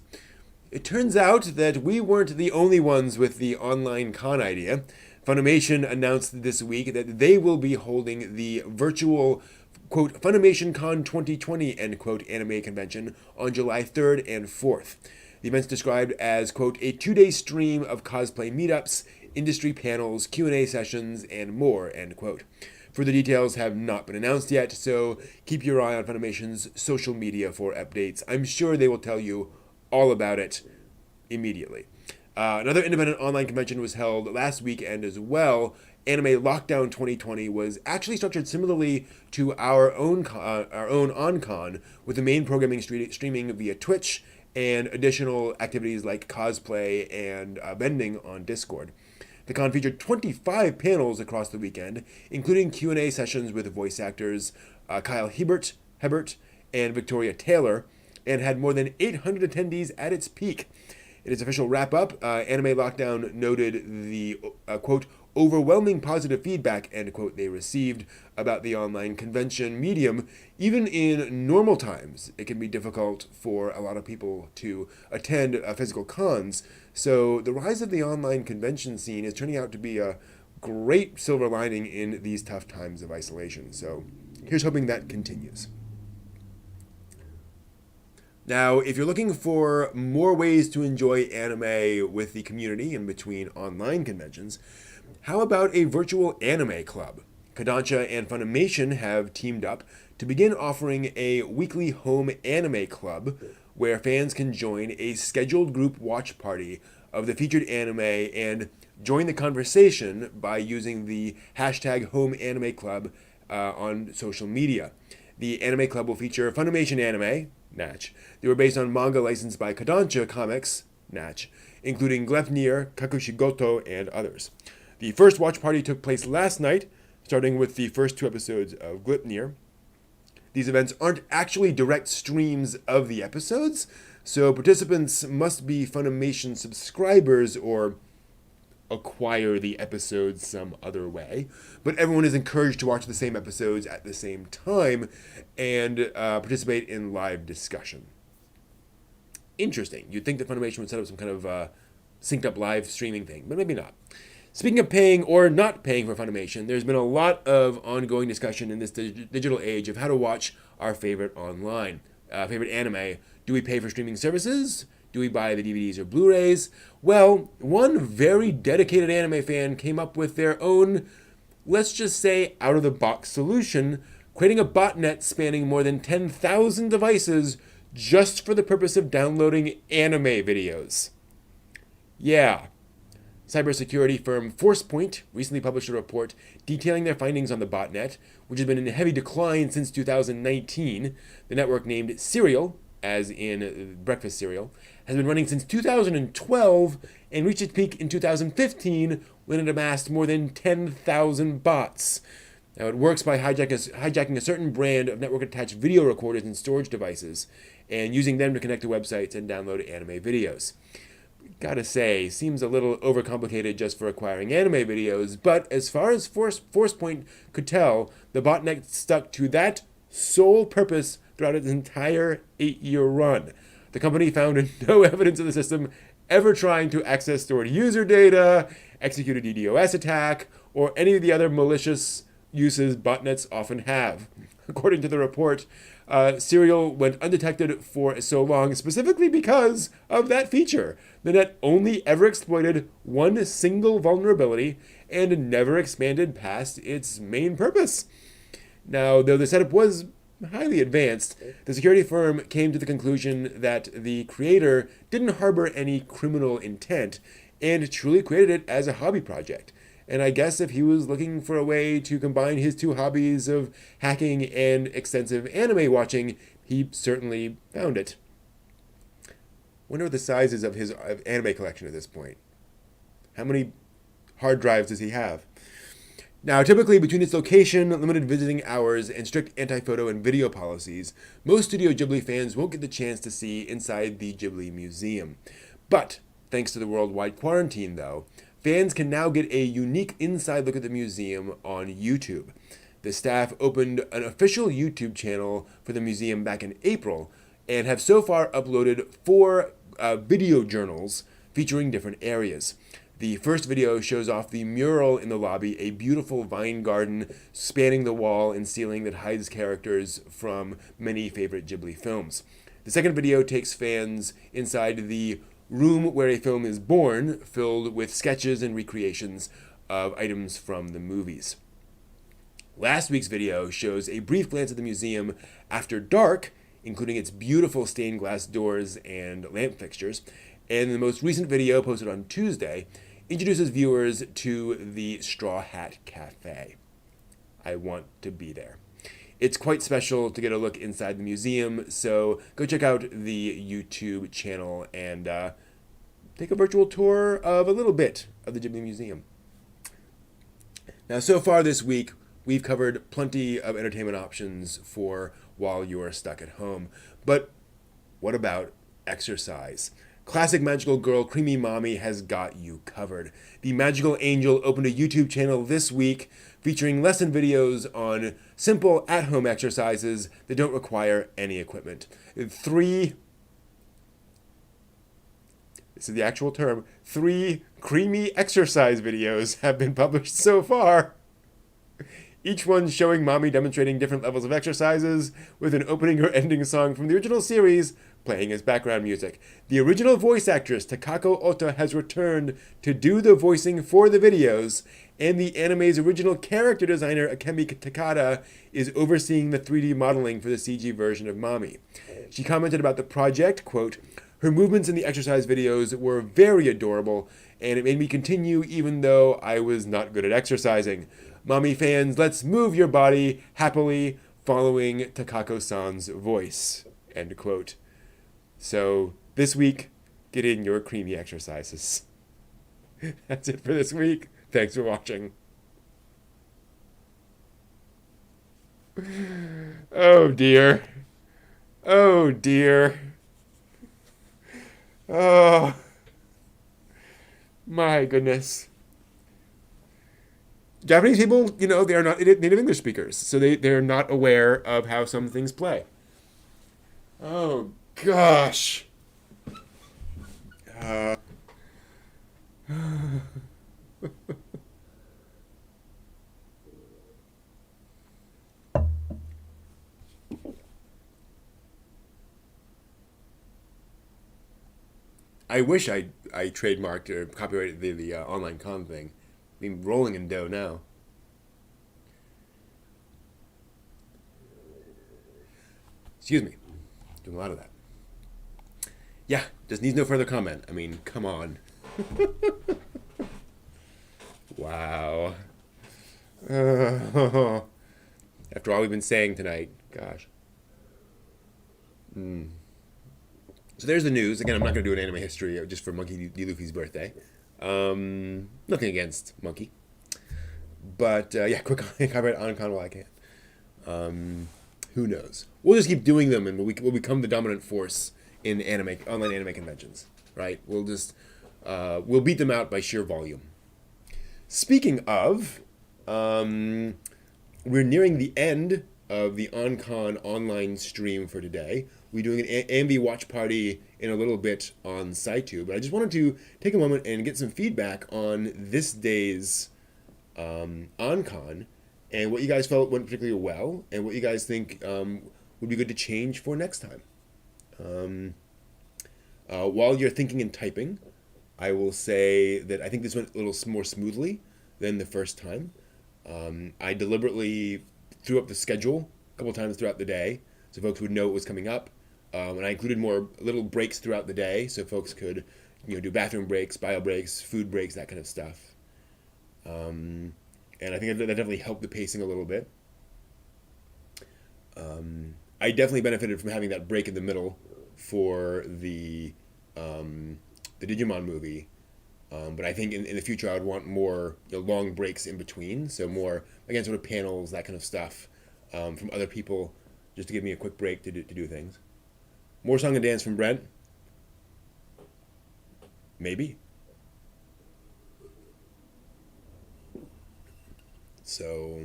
It turns out that we weren't the only ones with the online con idea. Funimation announced this week that they will be holding the virtual, quote, Funimation Con 2020, end quote, anime convention on July 3rd and 4th. The event's described as, quote, a 2-day stream of cosplay meetups, industry panels, Q&A sessions, and more, end quote. Further details have not been announced yet, so keep your eye on Funimation's social media for updates. I'm sure they will tell you all about it immediately. Another independent online convention was held last weekend as well. Anime Lockdown 2020 was actually structured similarly to our own OnCon, with the main programming streaming via Twitch and additional activities like cosplay and vending on Discord. The con featured 25 panels across the weekend, including Q&A sessions with voice actors Kyle Hebert, and Victoria Taylor, and had more than 800 attendees at its peak. In its official wrap-up, Anime Lockdown noted the, quote, overwhelming positive feedback, end quote, they received about the online convention medium. Even in normal times, it can be difficult for a lot of people to attend physical cons. So the rise of the online convention scene is turning out to be a great silver lining in these tough times of isolation. So here's hoping that continues. Now, if you're looking for more ways to enjoy anime with the community in between online conventions, how about a virtual anime club? Kodansha and Funimation have teamed up to begin offering a weekly home anime club where fans can join a scheduled group watch party of the featured anime and join the conversation by using the hashtag Home Anime Club on social media. The anime club will feature Funimation anime, Natch. They were based on manga licensed by Kodansha Comics, Natch, including Gleipnir, Kakushigoto, and others. The first watch party took place last night, starting with the first 2 episodes of Gleipnir. These events aren't actually direct streams of the episodes, so participants must be Funimation subscribers or acquire the episodes some other way. But everyone is encouraged to watch the same episodes at the same time and participate in live discussion. Interesting. You'd think that Funimation would set up some kind of synced up live streaming thing, but maybe not. Speaking of paying or not paying for Funimation, there's been a lot of ongoing discussion in this digital age of how to watch our favorite online, favorite anime. Do we pay for streaming services? Do we buy the DVDs or Blu-rays? Well, one very dedicated anime fan came up with their own, let's just say, out-of-the-box solution, creating a botnet spanning more than 10,000 devices just for the purpose of downloading anime videos. Yeah. Cybersecurity firm Forcepoint recently published a report detailing their findings on the botnet, which has been in heavy decline since 2019. The network, named Serial, as in breakfast cereal, has been running since 2012 and reached its peak in 2015 when it amassed more than 10,000 bots. Now, it works by hijacking a certain brand of network-attached video recorders and storage devices and using them to connect to websites and download anime videos. Gotta say, seems a little overcomplicated just for acquiring anime videos, but as far as Forcepoint could tell, the botnet stuck to that sole purpose throughout its entire 8-year run. The company found no evidence of the system ever trying to access stored user data, execute a DDoS attack, or any of the other malicious uses botnets often have. According to the report, Serial went undetected for so long specifically because of that feature. The net only ever exploited one single vulnerability and never expanded past its main purpose. Now, though the setup was highly advanced, the security firm came to the conclusion that the creator didn't harbor any criminal intent and truly created it as a hobby project. And I guess if he was looking for a way to combine his 2 hobbies of hacking and extensive anime watching, he certainly found it. Wonder what the size is of his anime collection at this point. How many hard drives does he have? Now, typically, between its location, limited visiting hours, and strict anti-photo and video policies, most Studio Ghibli fans won't get the chance to see inside the Ghibli Museum. But, thanks to the worldwide quarantine, though, fans can now get a unique inside look at the museum on YouTube. The staff opened an official YouTube channel for the museum back in April and have so far uploaded 4 video journals featuring different areas. The first video shows off the mural in the lobby, a beautiful vine garden spanning the wall and ceiling that hides characters from many favorite Ghibli films. The second video takes fans inside the room where a film is born, filled with sketches and recreations of items from the movies. Last week's video shows a brief glance at the museum after dark, including its beautiful stained glass doors and lamp fixtures, and the most recent video, posted on Tuesday, introduces viewers to the Straw Hat Cafe. I want to be there. It's quite special to get a look inside the museum, so go check out the YouTube channel and take a virtual tour of a little bit of the Ghibli Museum. Now, so far this week, we've covered plenty of entertainment options for while you're stuck at home. But what about exercise? Classic Magical Girl Creamy Mommy has got you covered. The Magical Angel opened a YouTube channel this week featuring lesson videos on simple at-home exercises that don't require any equipment. This is the actual term, 3 creamy exercise videos have been published so far. Each one showing mommy demonstrating different levels of exercises, with an opening or ending song from the original series playing as background music. The original voice actress Takako Ota has returned to do the voicing for the videos, and the anime's original character designer Akemi Takada is overseeing the 3D modeling for the CG version of Mommy. She commented about the project, quote, "Her movements in the exercise videos were very adorable, and it made me continue even though I was not good at exercising. Mommy fans, let's move your body happily following Takako-san's voice," end quote. So this week, get in your creamy exercises. That's it for this week. Thanks for watching. Oh dear. Oh dear. Oh my goodness. Japanese people, they are not native English speakers, so they're not aware of how some things play. Oh gosh. I wish I trademarked or copyrighted the online con thing. I'm rolling in dough now. Excuse me. Doing a lot of that. Yeah, just needs no further comment. I mean, come on. Wow. After all we've been saying tonight, gosh. So there's the news. Again, I'm not going to do an anime history just for Monkey D. Luffy's birthday. Nothing against Monkey. But, yeah, quick comment on Con while I can. Who knows? We'll just keep doing them, and we'll become the dominant force in online anime conventions, right? We'll beat them out by sheer volume. Speaking of, we're nearing the end of the OnCon online stream for today. We're doing an AMV watch party in a little bit on SciTube, but I just wanted to take a moment and get some feedback on this day's OnCon and what you guys felt went particularly well and what you guys think would be good to change for next time. While you're thinking and typing, I will say that I think this went a little more smoothly than the first time. I deliberately threw up the schedule a couple times throughout the day so folks would know what was coming up. And I included more little breaks throughout the day so folks could do bathroom breaks, bio breaks, food breaks, that kind of stuff. And I think that definitely helped the pacing a little bit. I definitely benefited from having that break in the middle for the Digimon movie. But I think in the future I would want more long breaks in between. So more, again, sort of panels, that kind of stuff from other people just to give me a quick break to do things. More song and dance from Brent? Maybe. So,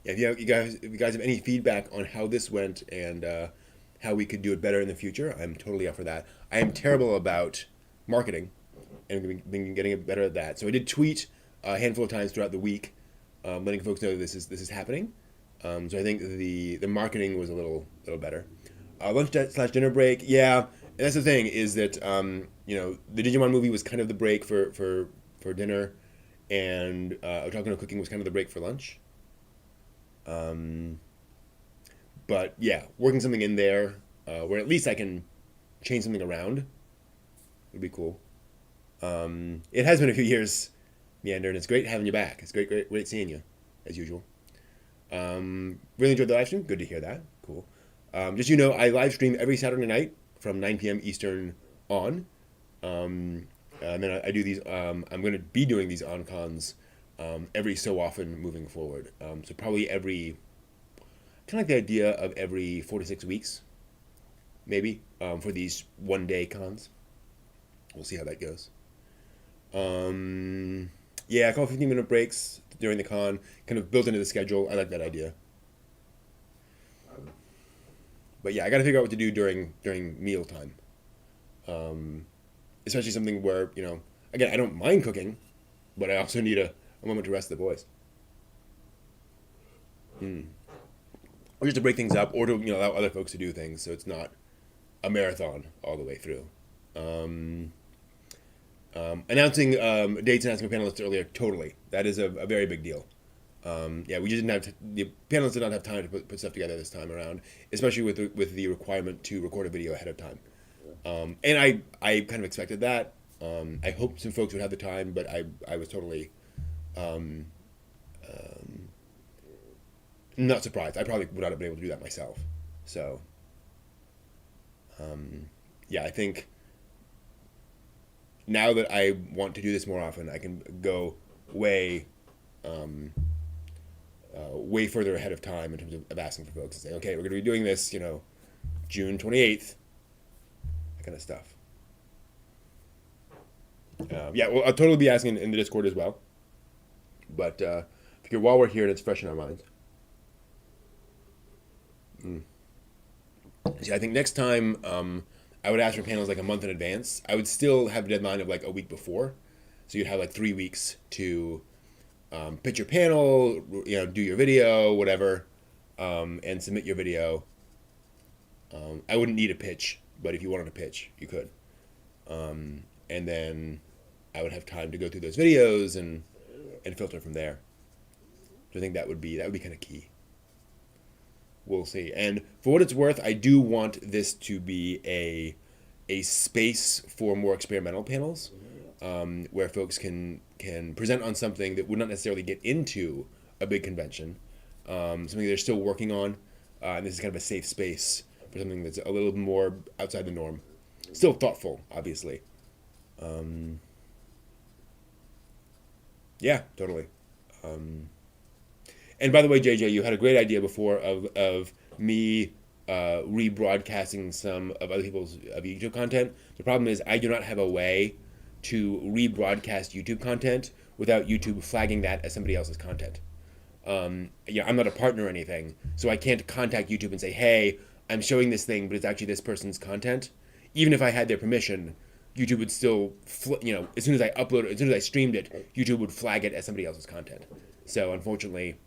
yeah, if you guys have any feedback on how this went and how we could do it better in the future, I'm totally up for that. I am terrible about marketing and been getting better at that. So I did tweet a handful of times throughout the week, letting folks know that this is happening. So I think the marketing was a little better. Lunch/dinner break, yeah. And that's the thing is that the Digimon movie was kind of the break for dinner, and Otaku no Cooking was kind of the break for lunch. But yeah, working something in there where at least I can change something around would be cool. It has been a few years, Meander, and it's great having you back. It's great seeing you, as usual. Really enjoyed the live stream. Good to hear that. Cool. Just I live stream every Saturday night from 9 p.m. Eastern on. And then I do these. I'm going to be doing these OnCons every so often moving forward. So probably kind of like the idea of every 4 to 6 weeks, maybe, for these 1 day cons. We'll see how that goes. Yeah, a couple 15-minute breaks during the con, kind of built into the schedule. I like that idea. But yeah, I got to figure out what to do during mealtime. Especially something where, again, I don't mind cooking, but I also need a moment to rest the voice. Or just to break things up, or to allow other folks to do things, so it's not a marathon all the way through. Announcing dates and asking panelists earlier, totally. That is a very big deal. Yeah, we just didn't have the panelists did not have time to put stuff together this time around, especially with the requirement to record a video ahead of time. And I kind of expected that. I hoped some folks would have the time, but I was totally not surprised. I probably would not have been able to do that myself. So, yeah, I think now that I want to do this more often, I can go way further ahead of time in terms of asking for folks and say, okay, we're going to be doing this, June 28th, that kind of stuff. Yeah, well, I'll totally be asking in the Discord as well. But I figure while we're here and it's fresh in our minds. See, I think next time I would ask for panels like a month in advance. I would still have a deadline of like a week before. So you'd have like 3 weeks to pitch your panel, do your video, whatever, and submit your video. I wouldn't need a pitch, but if you wanted a pitch, you could. And then I would have time to go through those videos and filter from there. So I think that would be kind of key. We'll see. And for what it's worth, I do want this to be a space for more experimental panels, where folks can present on something that would not necessarily get into a big convention, something they're still working on, and this is kind of a safe space for something that's a little more outside the norm. Still thoughtful, obviously. Yeah, totally. And by the way, JJ, you had a great idea before of me rebroadcasting some of other people's YouTube content. The problem is I do not have a way to rebroadcast YouTube content without YouTube flagging that as somebody else's content. I'm not a partner or anything, so I can't contact YouTube and say, hey, I'm showing this thing, but it's actually this person's content. Even if I had their permission, YouTube would still, as soon as I upload it, as soon as I streamed it, YouTube would flag it as somebody else's content. So unfortunately,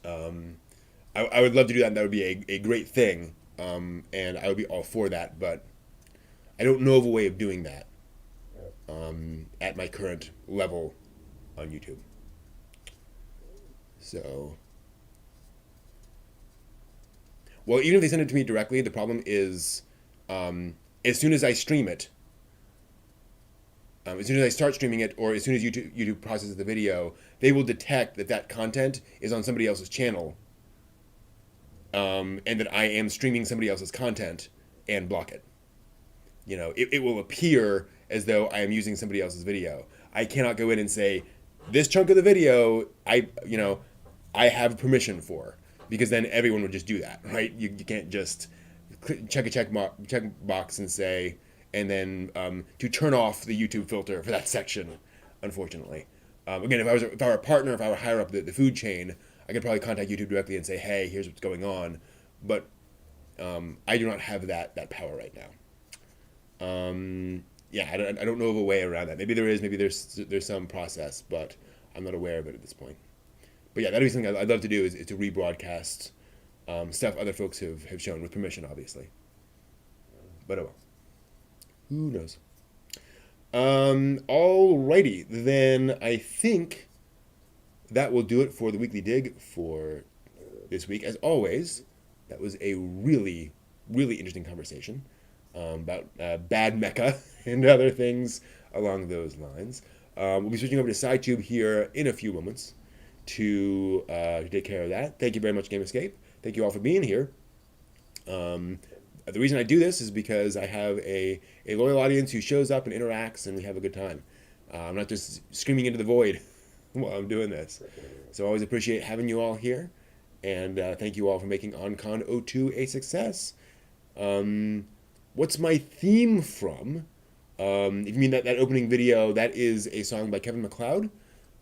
I would love to do that, and that would be a great thing, and I would be all for that, but I don't know of a way of doing that at my current level on YouTube. So, well, even if they send it to me directly, the problem is as soon as I stream it, as soon as I start streaming it, or as soon as YouTube processes the video, they will detect that content is on somebody else's channel, and that I am streaming somebody else's content, and block it. It will appear as though I am using somebody else's video. I cannot go in and say, this chunk of the video, I have permission for, because then everyone would just do that, right? You can't just check box and say, and then to turn off the YouTube filter for that section, unfortunately. Again, if I were a partner, if I were higher up the food chain, I could probably contact YouTube directly and say, hey, here's what's going on. But I do not have that power right now. Yeah, I don't know of a way around that. Maybe there is, maybe there's some process, but I'm not aware of it at this point. But yeah, that'd be something I'd love to do is to rebroadcast stuff other folks have shown with permission, obviously. But oh well. Who knows? Alrighty, then I think that will do it for the Weekly Dig for this week. As always, that was a really, really interesting conversation about bad mecha and other things along those lines. We'll be switching over to SciTube here in a few moments to take care of that. Thank you very much, Game Escape. Thank you all for being here. The reason I do this is because I have a loyal audience who shows up and interacts, and we have a good time. I'm not just screaming into the void while I'm doing this. So I always appreciate having you all here, and thank you all for making OnCon '02 a success. What's my theme from? If you mean that opening video, that is a song by Kevin MacLeod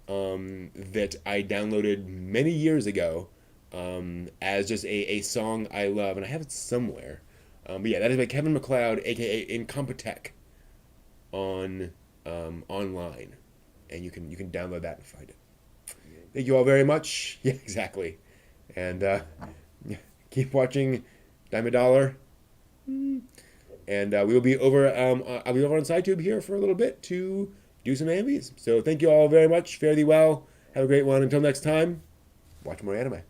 that I downloaded many years ago as just a song I love, and I have it somewhere. But yeah, that is by Kevin MacLeod, aka Incompetech, on online, and you can download that and find it. Thank you all very much. Yeah, exactly, and keep watching Dime a Dollar. And we will be over. I'll be over on SciTube here for a little bit to do some AMVs. So thank you all very much. Fare thee well. Have a great one. Until next time, watch more anime.